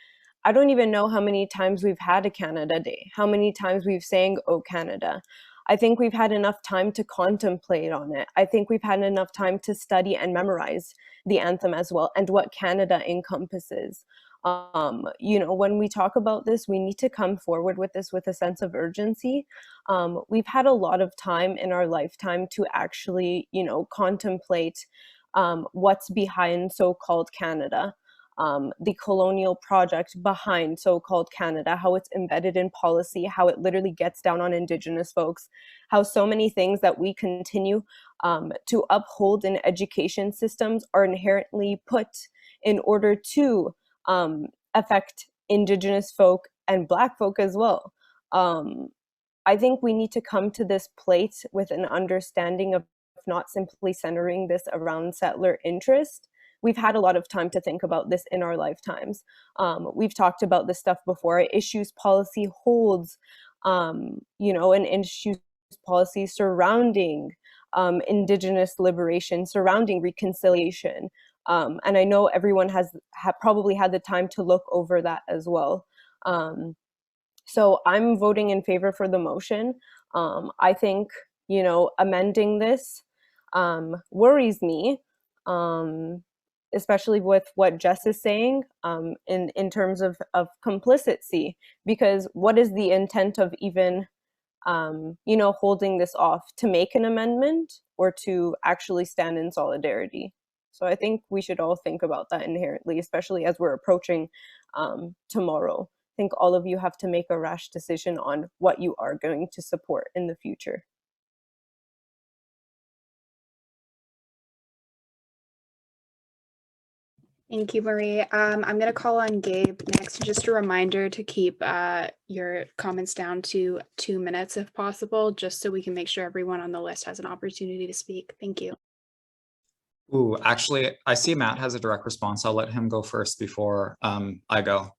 I don't even know how many times we've had a Canada Day, how many times we've sang "Oh Canada." I think we've had enough time to contemplate on it. I think we've had enough time to study and memorize the anthem as well, and what Canada encompasses. When we talk about this, we need to come forward with this with a sense of urgency. We've had a lot of time in our lifetime to actually, contemplate what's behind so-called Canada. the colonial project behind so-called Canada, how it's embedded in policy, how it literally gets down on Indigenous folks, how so many things that we continue to uphold in education systems are inherently put in order to affect Indigenous folk and Black folk as well. I think we need to come to this plate with an understanding of not simply centering this around settler interest. We've had a lot of time to think about this in our lifetimes. We've talked about this stuff before. Issues policy holds, and issues policy surrounding Indigenous liberation, surrounding reconciliation. And I know everyone has probably had the time to look over that as well. So I'm voting in favor for the motion. I think, amending this worries me, especially with what Jess is saying in terms of complicity, because what is the intent of even, holding this off? To make an amendment or to actually stand in solidarity? So I think we should all think about that inherently, especially as we're approaching tomorrow. I think all of you have to make a rash decision on what you are going to support in the future. Thank you, Marie. I'm going to call on Gabe next. Just a reminder to keep your comments down to 2 minutes if possible, just so we can make sure everyone on the list has an opportunity to speak. Thank you. Ooh, actually, I see Matt has a direct response. I'll let him go first before I go.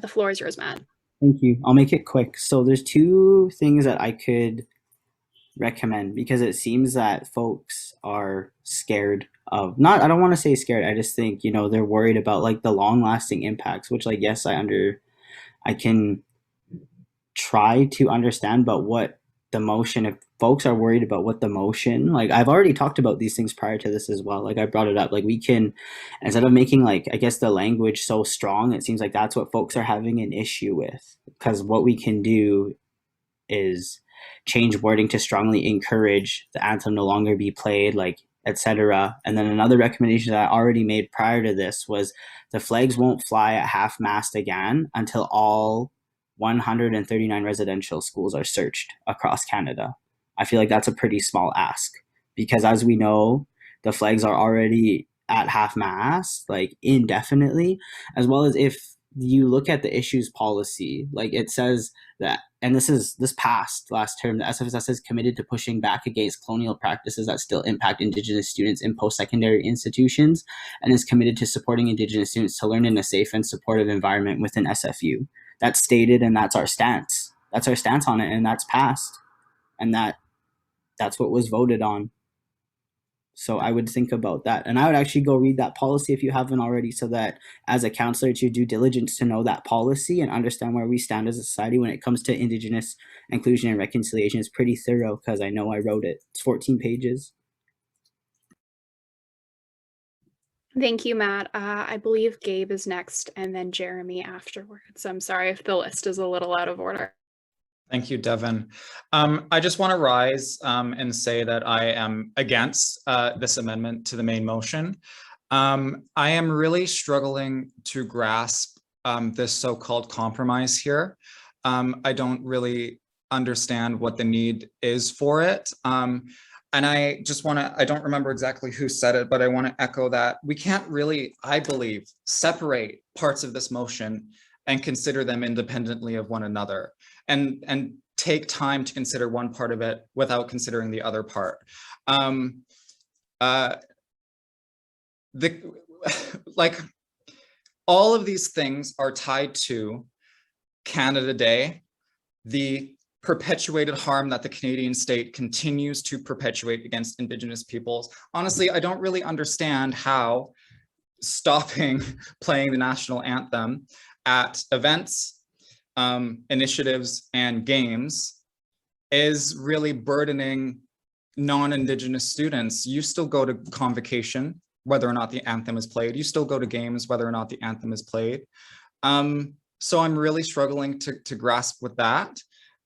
The floor is yours, Matt. Thank you. I'll make it quick. So there's two things that I could recommend, because it seems that folks are scared of, I don't want to say scared, I just think, they're worried about like the long lasting impacts, which like, yes, I can try to understand, but what the motion, if folks are worried about what the motion, like I've already talked about these things prior to this as well, like I brought it up, like we can, instead of making like, I guess the language so strong, it seems like that's what folks are having an issue with, because what we can do is change wording to strongly encourage the anthem no longer be played, like etc. And then another recommendation that I already made prior to this was the flags won't fly at half-mast again until all 139 residential schools are searched across Canada. I feel like that's a pretty small ask, because as we know, the flags are already at half-mast, like indefinitely, as well as if you look at the issues policy, like it says that, and this passed last term, the SFSS is committed to pushing back against colonial practices that still impact Indigenous students in post-secondary institutions, and is committed to supporting Indigenous students to learn in a safe and supportive environment within SFU. That's stated, and that's our stance. That's our stance on it, and that's passed, and that's what was voted on. So I would think about that, and I would actually go read that policy if you haven't already, so that as a counselor, it's your due diligence to know that policy and understand where we stand as a society when it comes to Indigenous inclusion and reconciliation. Is pretty thorough, because I know I wrote it. It's 14 pages. Thank you, Matt. I believe Gabe is next, and then Jeremy afterwards. I'm sorry if the list is a little out of order. Thank you, Devin. I just want to rise and say that I am against this amendment to the main motion. I am really struggling to grasp this so-called compromise here. I don't really understand what the need is for it. And I just want to, I don't remember exactly who said it, but I want to echo that we can't really, I believe, separate parts of this motion and consider them independently of one another, and take time to consider one part of it without considering the other part. Like all of these things are tied to Canada Day, the perpetuated harm that the Canadian state continues to perpetuate against Indigenous peoples. Honestly, I don't really understand how stopping playing the national anthem at events, initiatives, and games is really burdening non-Indigenous students. You still go to convocation whether or not the anthem is played. You still go to games whether or not the anthem is played. So I'm really struggling to grasp with that.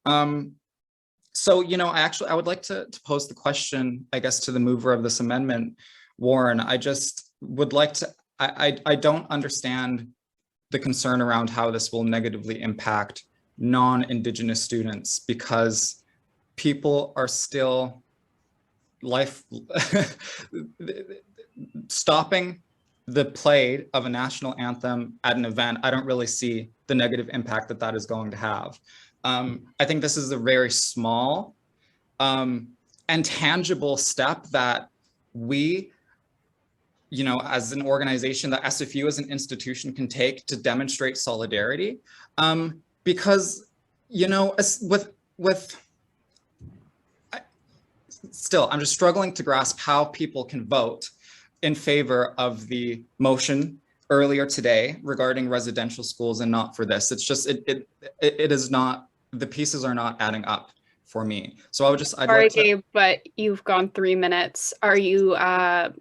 So, I would like to pose the question, I guess, to the mover of this amendment, Warren. I just would like to I don't understand the concern around how this will negatively impact non-Indigenous students, because people are still stopping the play of a national anthem at an event. I don't really see the negative impact that that is going to have. I think this is a very small and tangible step that we, as an organization, that SFU as an institution can take to demonstrate solidarity. Because, still, I'm just struggling to grasp how people can vote in favor of the motion earlier today regarding residential schools and not for this. It's just, it is not, the pieces are not adding up for me. So I'd Sorry, like to, Gabe, but you've gone 3 minutes. Are you,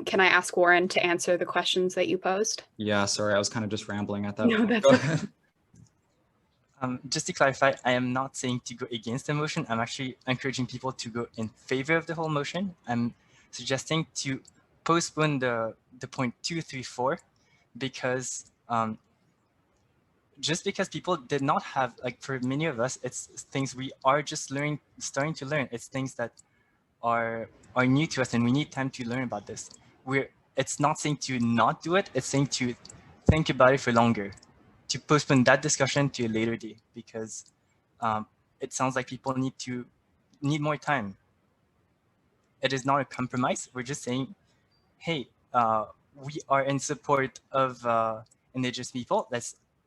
can I ask Warren to answer the questions that you posed? yeah, sorry, I was kind of just rambling at that No, point. that's Go okay. ahead. Just to clarify, I am not saying to go against the motion. I'm actually encouraging people to go in favor of the whole motion. I'm suggesting to postpone the point 2, 3, 4, because just because people did not have, like, for many of us, it's things we are just starting to learn. It's things that are new to us, and we need time to learn about this. It's not saying to not do it, it's saying to think about it for longer, to postpone that discussion to a later day, because it sounds like people need more time. It is not a compromise. We're just saying, hey, we are in support of Indigenous people.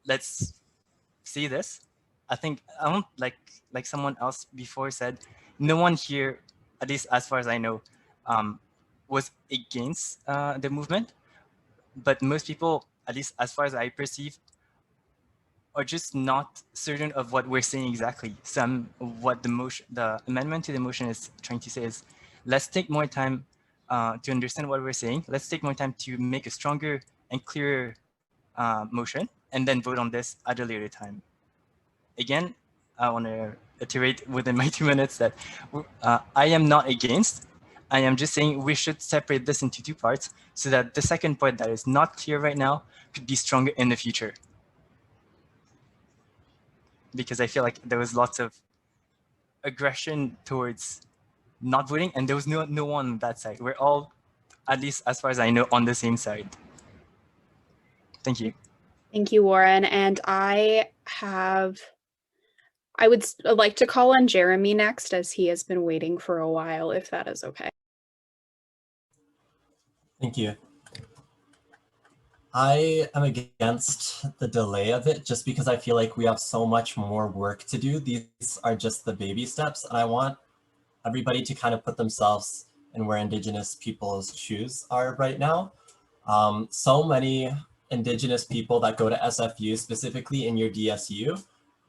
Let's see this. I don't like someone else before said, no one here, at least as far as I know, was against the movement, but most people, at least as far as I perceive, are just not certain of what we're saying exactly. What the amendment to the motion is trying to say is, let's take more time to understand what we're saying. Let's take more time to make a stronger and clearer motion, and then vote on this at a later time. Again, I want to iterate within my 2 minutes that I am not against. I am just saying we should separate this into 2 parts, so that the second part that is not clear right now could be stronger in the future. Because I feel like there was lots of aggression towards not voting, and there was no one on that side. We're all, at least as far as I know, on the same side. Thank you. Thank you, Warren. And I would like to call on Jeremy next, as he has been waiting for a while, if that is okay. Thank you. I am against the delay of it just because I feel like we have so much more work to do. These are just the baby steps, and I want everybody to kind of put themselves in where Indigenous people's shoes are right now. So many Indigenous people that go to SFU, specifically in your DSU,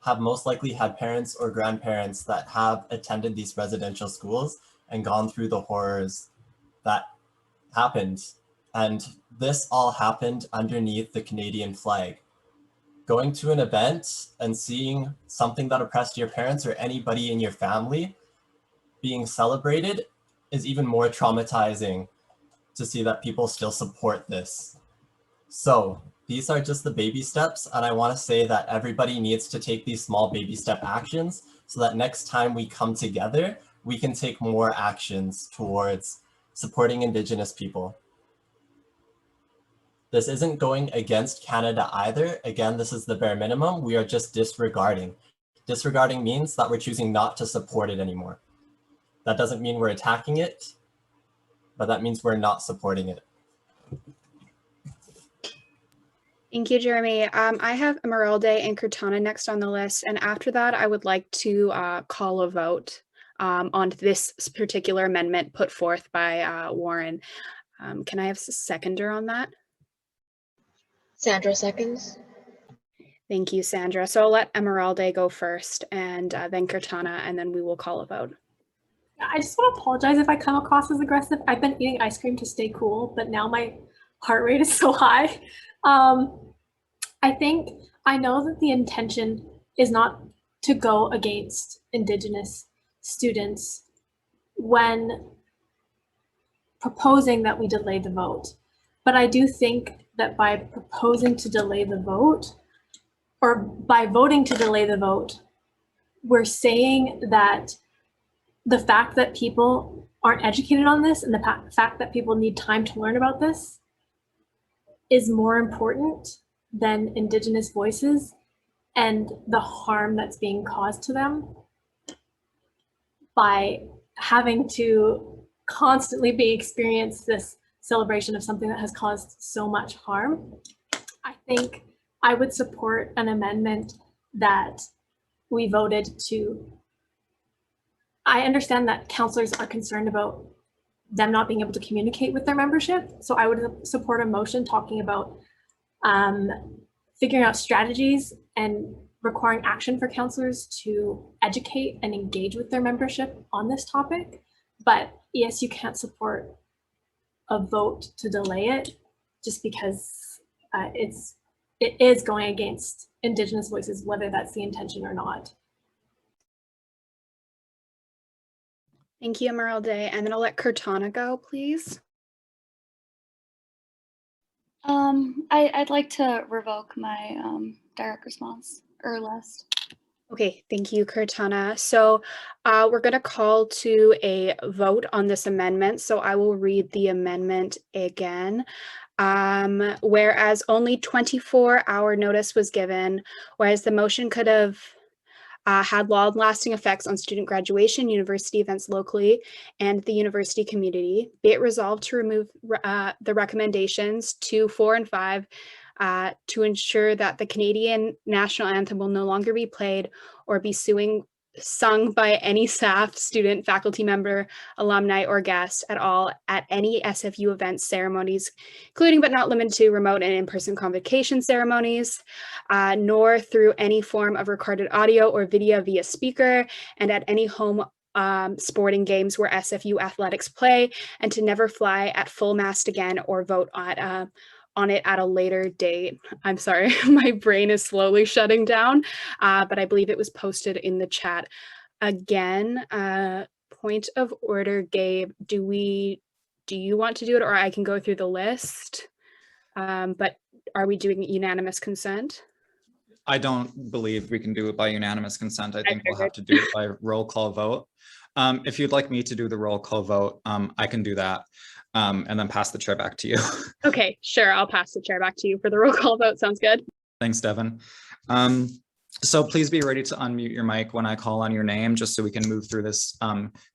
have most likely had parents or grandparents that have attended these residential schools and gone through the horrors that happened. And this all happened underneath the Canadian flag. Going to an event and seeing something that oppressed your parents or anybody in your family being celebrated is even more traumatizing to see that people still support this. So these are just the baby steps, and I want to say that everybody needs to take these small baby step actions so that next time we come together, we can take more actions towards supporting Indigenous people. This isn't going against Canada either. Again, this is the bare minimum. We are just disregarding. Disregarding means that we're choosing not to support it anymore. That doesn't mean we're attacking it, but that means we're not supporting it. Thank you, Jeremy. I have Emeralde and Cortana next on the list, and after that, I would like to call a vote on this particular amendment put forth by Warren. Can I have a seconder on that? Sandra seconds. Thank you, Sandra. So I'll let Emeralde go first, and then Cortana, and then we will call a vote. I just want to apologize if I come across as aggressive. I've been eating ice cream to stay cool, but now my heart rate is so high. I know that the intention is not to go against Indigenous students when proposing that we delay the vote, but I do think that by proposing to delay the vote, or by voting to delay the vote, we're saying that the fact that people aren't educated on this and the fact that people need time to learn about this is more important than Indigenous voices and the harm that's being caused to them by having to constantly experience this celebration of something that has caused so much harm. I think I would support an amendment that we voted to. I understand that counselors are concerned about them not being able to communicate with their membership. So I would support a motion talking about figuring out strategies and requiring action for counselors to educate and engage with their membership on this topic. But yes, you can't support a vote to delay it just because it is going against Indigenous voices, whether that's the intention or not. Thank you, Emeralde. And then I'll let Cortana go, please. I'd like to revoke my direct response or list. Okay, thank you, Cortana. So we're going to call to a vote on this amendment. So I will read the amendment again. Whereas only 24-hour notice was given, whereas the motion could have had long-lasting effects on student graduation, university events locally, and the university community. Be it resolved to remove the recommendations 2, 4, and 5 to ensure that the Canadian national anthem will no longer be played or be sung by any staff, student, faculty member, alumni, or guest at all at any SFU events, ceremonies, including but not limited to remote and in-person convocation ceremonies, nor through any form of recorded audio or video via speaker, and at any home sporting games where SFU athletics play, and to never fly at full mast again or vote on it at a later date. I'm sorry, my brain is slowly shutting down, but I believe it was posted in the chat. Again, point of order, Gabe, do you want to do it, or I can go through the list? But are we doing unanimous consent? I don't believe we can do it by unanimous consent. I think we'll have to do it by roll call vote. If you'd like me to do the roll call vote, I can do that. And then pass the chair back to you. Okay, sure. I'll pass the chair back to you for the roll call vote. Sounds good. Thanks, Devin. So please be ready to unmute your mic when I call on your name, just so we can move through this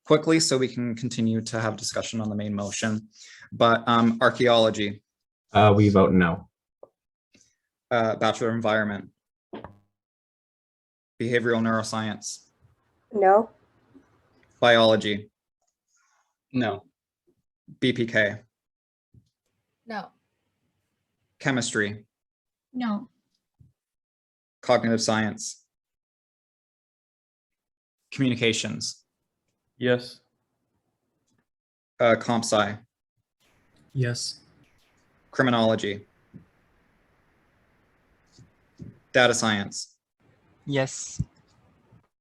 quickly so we can continue to have discussion on the main motion. But archaeology. We vote no. Bachelor of Environment. Behavioral Neuroscience. No. Biology. No. BPK. No. Chemistry. No. Cognitive science. Communications. Yes. Comp sci. Yes. Criminology. Data science. Yes.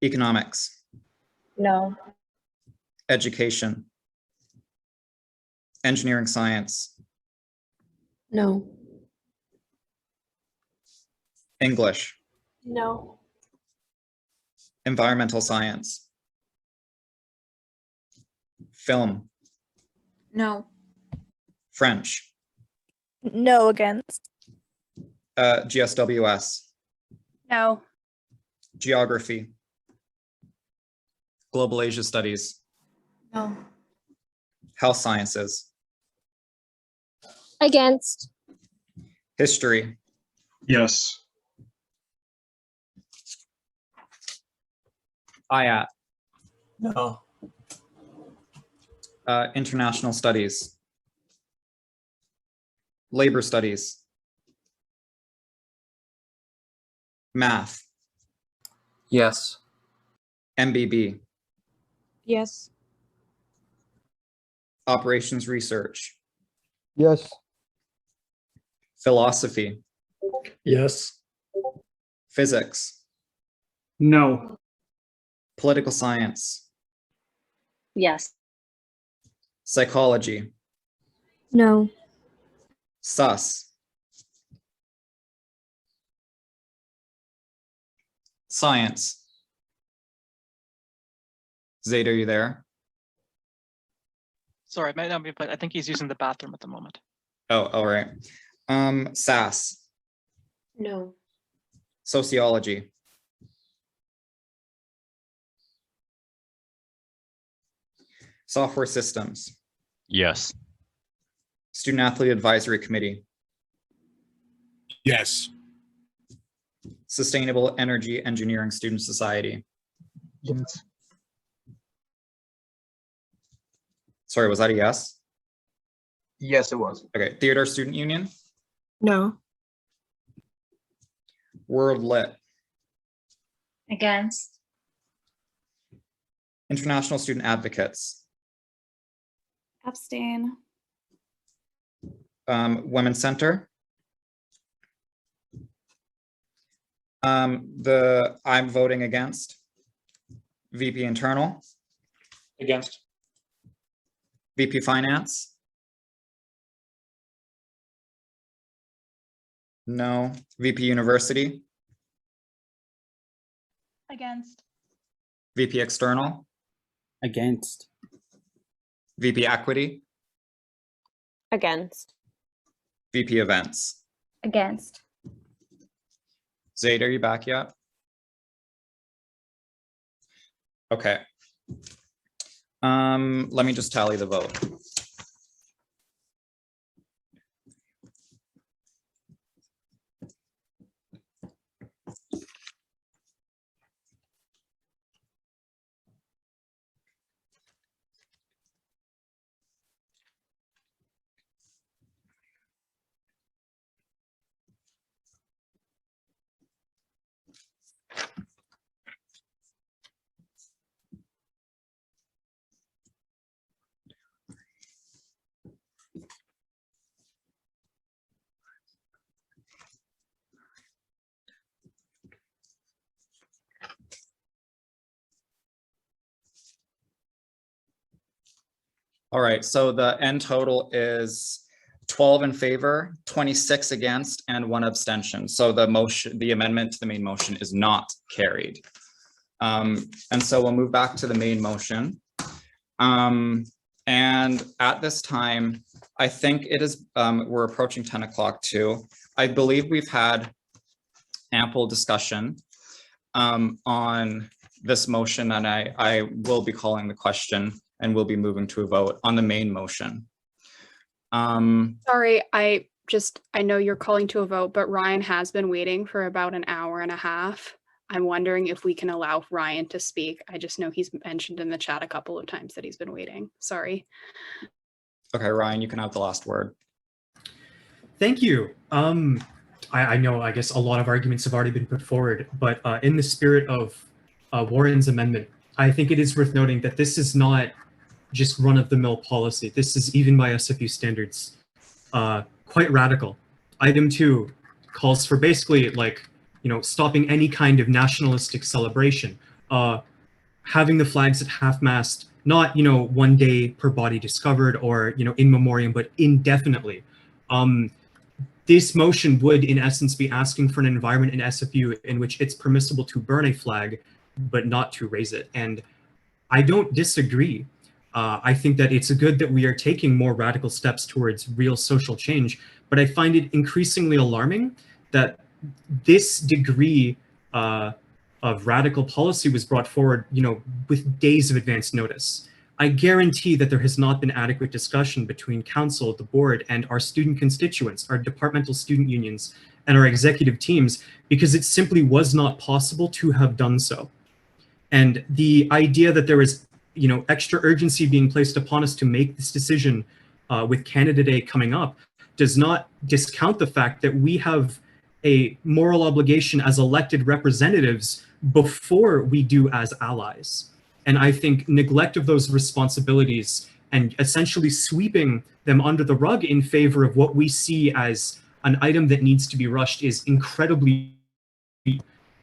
Economics. No. Education. Engineering science. No. English. No. Environmental science. Film. No. French. No against. GSWS. No. Geography. Global Asia Studies. No. Health Sciences. Against. History. Yes. IAT. No. International Studies. Labor Studies. Math. Yes. MBB. Yes. Operations Research. Yes. Philosophy. Yes. Physics. No. Political Science. Yes. Psychology. No. Sus. Science. Zaid, are you there? Sorry, it might not be, but I think he's using the bathroom at the moment. Oh, all right. SAS. No. Sociology. Software systems. Yes. Student Athlete Advisory Committee. Yes. Sustainable Energy Engineering Student Society. Yes. Sorry, was that a yes? Yes, it was. Okay, Theater Student Union. No. World Lit. Against. International Student Advocates. Abstain. Women's Center. I'm voting against. VP Internal. Against. VP Finance. No. VP University. Against. VP External. Against. VP Equity. Against. VP Events. Against. Zaid, are you back yet? Okay. Let me just tally the vote. All right, so the end total is 12 in favor, 26 against, and 1 abstention. So the motion, the amendment to the main motion is not carried. And so we'll move back to the main motion. And at this time, I think it is, we're approaching 10 o'clock too. I believe we've had ample discussion on this motion, and I will be calling the question and we'll be moving to a vote on the main motion. Sorry, I know you're calling to a vote, but Ryan has been waiting for about an hour and a half. I'm wondering if we can allow Ryan to speak. I just know he's mentioned in the chat a couple of times that he's been waiting. Sorry. Okay, Ryan, you can have the last word. Thank you. I know, I guess a lot of arguments have already been put forward, but in the spirit of Warren's amendment, I think it is worth noting that this is not just run-of-the-mill policy. This is, even by SFU standards, quite radical. Item 2 calls for basically, like, you know, stopping any kind of nationalistic celebration, having the flags at half-mast, not, you know, 1 day per body discovered or, you know, in memoriam, but indefinitely. This motion would, in essence, be asking for an environment in SFU in which it's permissible to burn a flag, but not to raise it. And I don't disagree. I think that it's good that we are taking more radical steps towards real social change, but I find it increasingly alarming that this degree of radical policy was brought forward, you know, with days of advance notice. I guarantee that there has not been adequate discussion between council, the board, and our student constituents, our departmental student unions, and our executive teams, because it simply was not possible to have done so. And the idea that there is, you know, extra urgency being placed upon us to make this decision with Canada Day coming up does not discount the fact that we have a moral obligation as elected representatives before we do as allies. And I think neglect of those responsibilities and essentially sweeping them under the rug in favor of what we see as an item that needs to be rushed is incredibly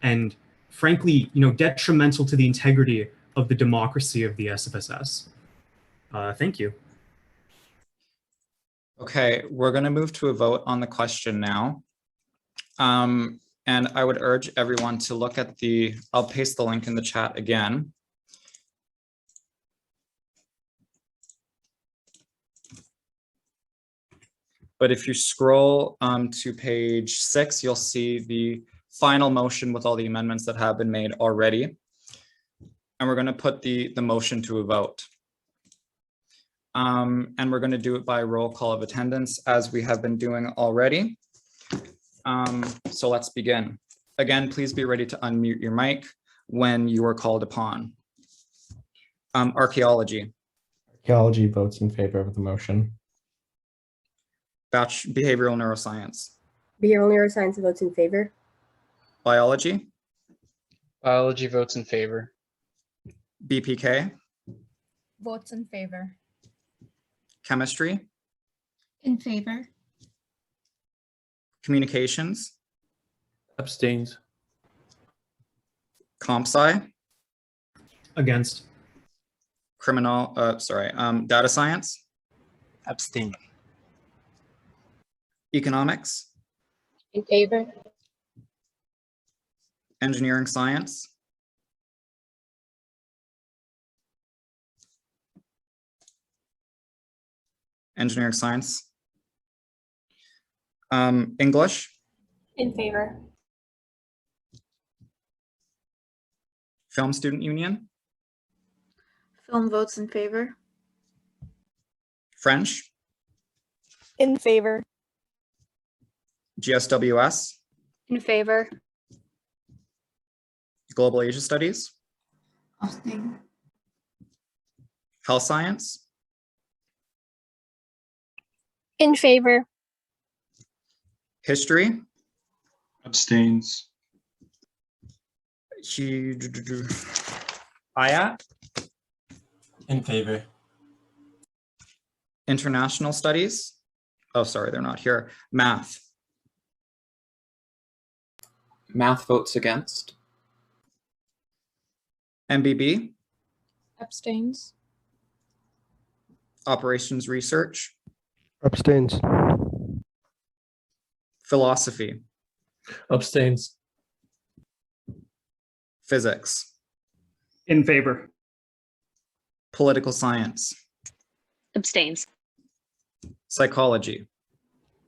and frankly, you know, detrimental to the integrity of the democracy of the SFSS. Thank you. Okay, we're going to move to a vote on the question now. And I would urge everyone to look at I'll paste the link in the chat again. But if you scroll to page 6, you'll see the final motion with all the amendments that have been made already. And we're going to put the motion to a vote. And we're going to do it by roll call of attendance as we have been doing already. So let's begin. Again, please be ready to unmute your mic when you are called upon. Archaeology. Archaeology votes in favor of the motion. Behavioral neuroscience. Behavioral neuroscience votes in favor. Biology. Biology votes in favor. BPK. Votes in favor. Chemistry. In favor. Communications. Abstains. Comp sci. Against. Data science. Abstain. Economics. In favor. Engineering science. Engineering science. English. In favor. Film Student Union. Film votes in favor. French. In favor. GSWS. In favor. Global Asia Studies. Abstain. Health Science. In favor. History. Abstains. IAT. In favor. International Studies. Oh, sorry, they're not here. Math. Math votes against. MBB. Abstains. Operations Research. Abstains. Philosophy. Abstains. Physics. In favor. Political Science. Abstains. Psychology.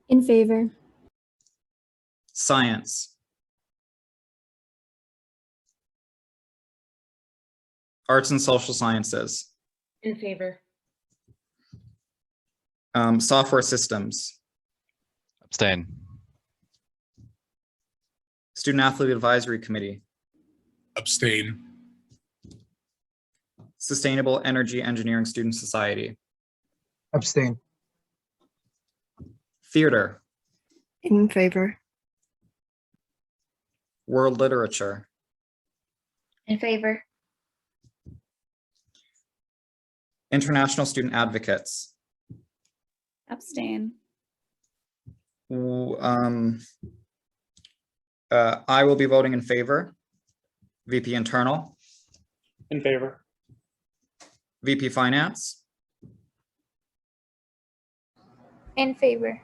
In favor. Science. Arts and Social Sciences. In favor. Software Systems. Abstain. Student Athlete Advisory Committee. Abstain. Sustainable Energy Engineering Student Society. Abstain. Theater. In favor. World Literature. In favor. International Student Advocates. Abstain. I will be voting in favor. VP Internal. In favor. VP Finance. In favor.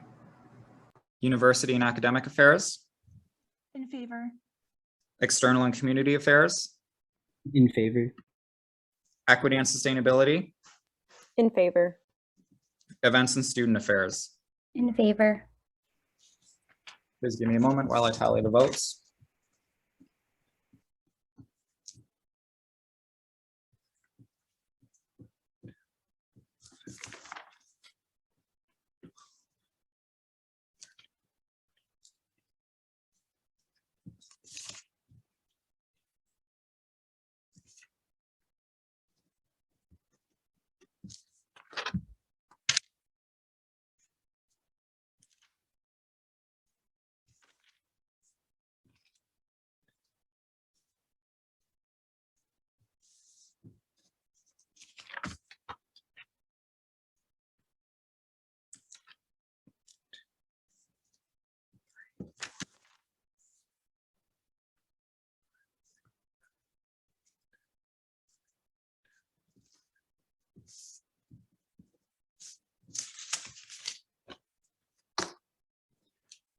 University and Academic Affairs. In favor. External and Community Affairs. In favor. Equity and Sustainability. In favor. Events and Student Affairs. In favor. Please give me a moment while I tally the votes.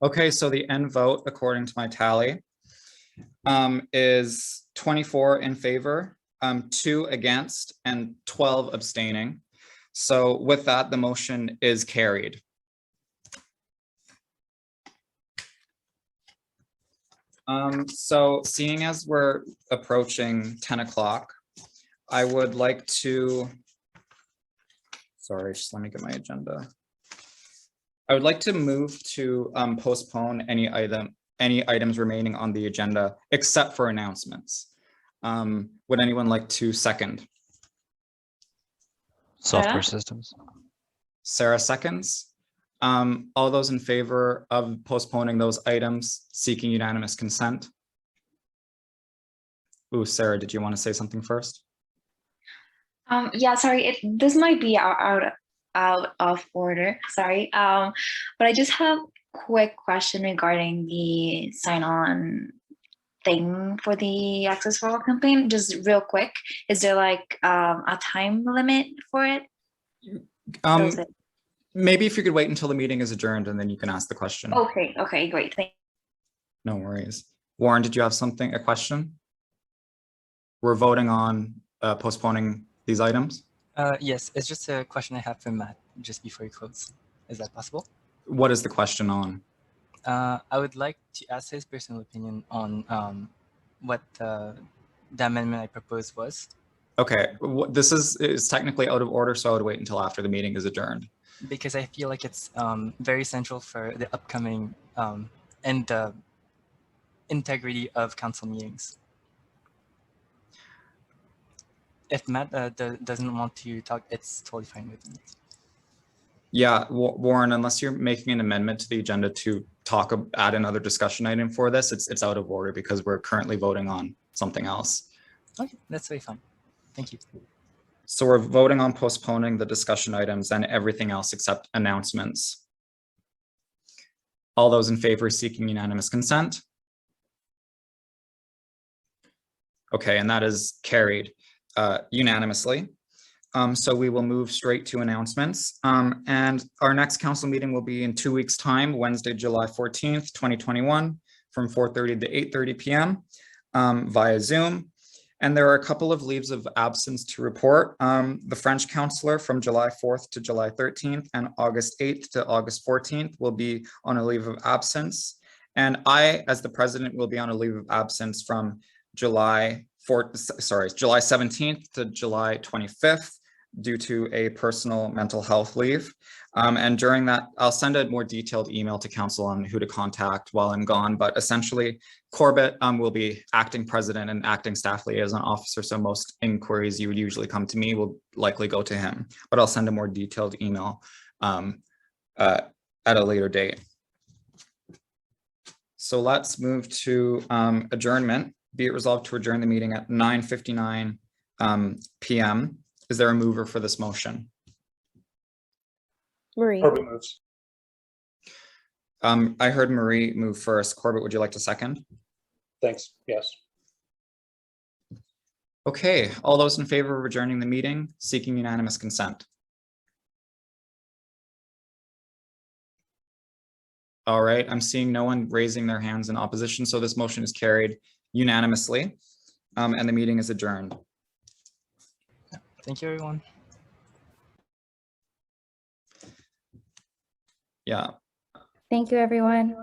Okay, so the end vote, according to my tally, is 24 in favor, 2 against, and 12 abstaining. So with that, the motion is carried. So seeing as we're approaching 10 o'clock, I would like to, sorry, just let me get my agenda. I would like to move to postpone any items remaining on the agenda except for announcements. Would anyone like to second? Software systems. Sarah seconds. All those in favor of postponing those items seeking unanimous consent? Ooh, Sarah, did you want to say something first? Yeah, sorry, this might be out of order, sorry. But I just have a quick question regarding the sign-on thing for the Access for All campaign. Just real quick, is there like a time limit for it? Maybe if you could wait until the meeting is adjourned and then you can ask the question. Okay, great. No worries. Warren, did you have a question? We're voting on postponing these items. Yes, it's just a question I have for Matt just before you close. Is that possible? What is the question on? I would like to ask his personal opinion on what the amendment I proposed was. Okay, this is technically out of order, so I would wait until after the meeting is adjourned. Because I feel like it's very central for the upcoming and the integrity of council meetings. If Matt doesn't want to talk, it's totally fine with me. Yeah, Warren, unless you're making an amendment to the agenda to add another discussion item for this, it's out of order because we're currently voting on something else. Okay, that's very fine. Thank you. So we're voting on postponing the discussion items and everything else except announcements. All those in favor seeking unanimous consent? Okay, and that is carried unanimously. So we will move straight to announcements. And our next council meeting will be in 2 weeks' time, Wednesday, July 14th, 2021, from 4:30 to 8:30 p.m. Via Zoom. And there are a couple of leaves of absence to report. The French counselor from July 4th to July 13th and August 8th to August 14th will be on a leave of absence. And I, as the president, will be on a leave of absence from July 17th to July 25th due to a personal mental health leave. And during that, I'll send a more detailed email to council on who to contact while I'm gone. But essentially, Corbett will be acting president and acting staff liaison officer. So most inquiries you would usually come to me will likely go to him. But I'll send a more detailed email at a later date. So let's move to adjournment. Be it resolved to adjourn the meeting at 9:59 p.m. Is there a mover for this motion? Marie. Corbett moves. I heard Marie move first. Corbett, would you like to second? Thanks. Yes. Okay, all those in favor of adjourning the meeting, seeking unanimous consent. All right, I'm seeing no one raising their hands in opposition, so this motion is carried unanimously, and the meeting is adjourned. Thank you, everyone. Yeah. Thank you, everyone.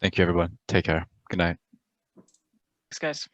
Thank you, everyone. Take care. Good night. Thanks, guys.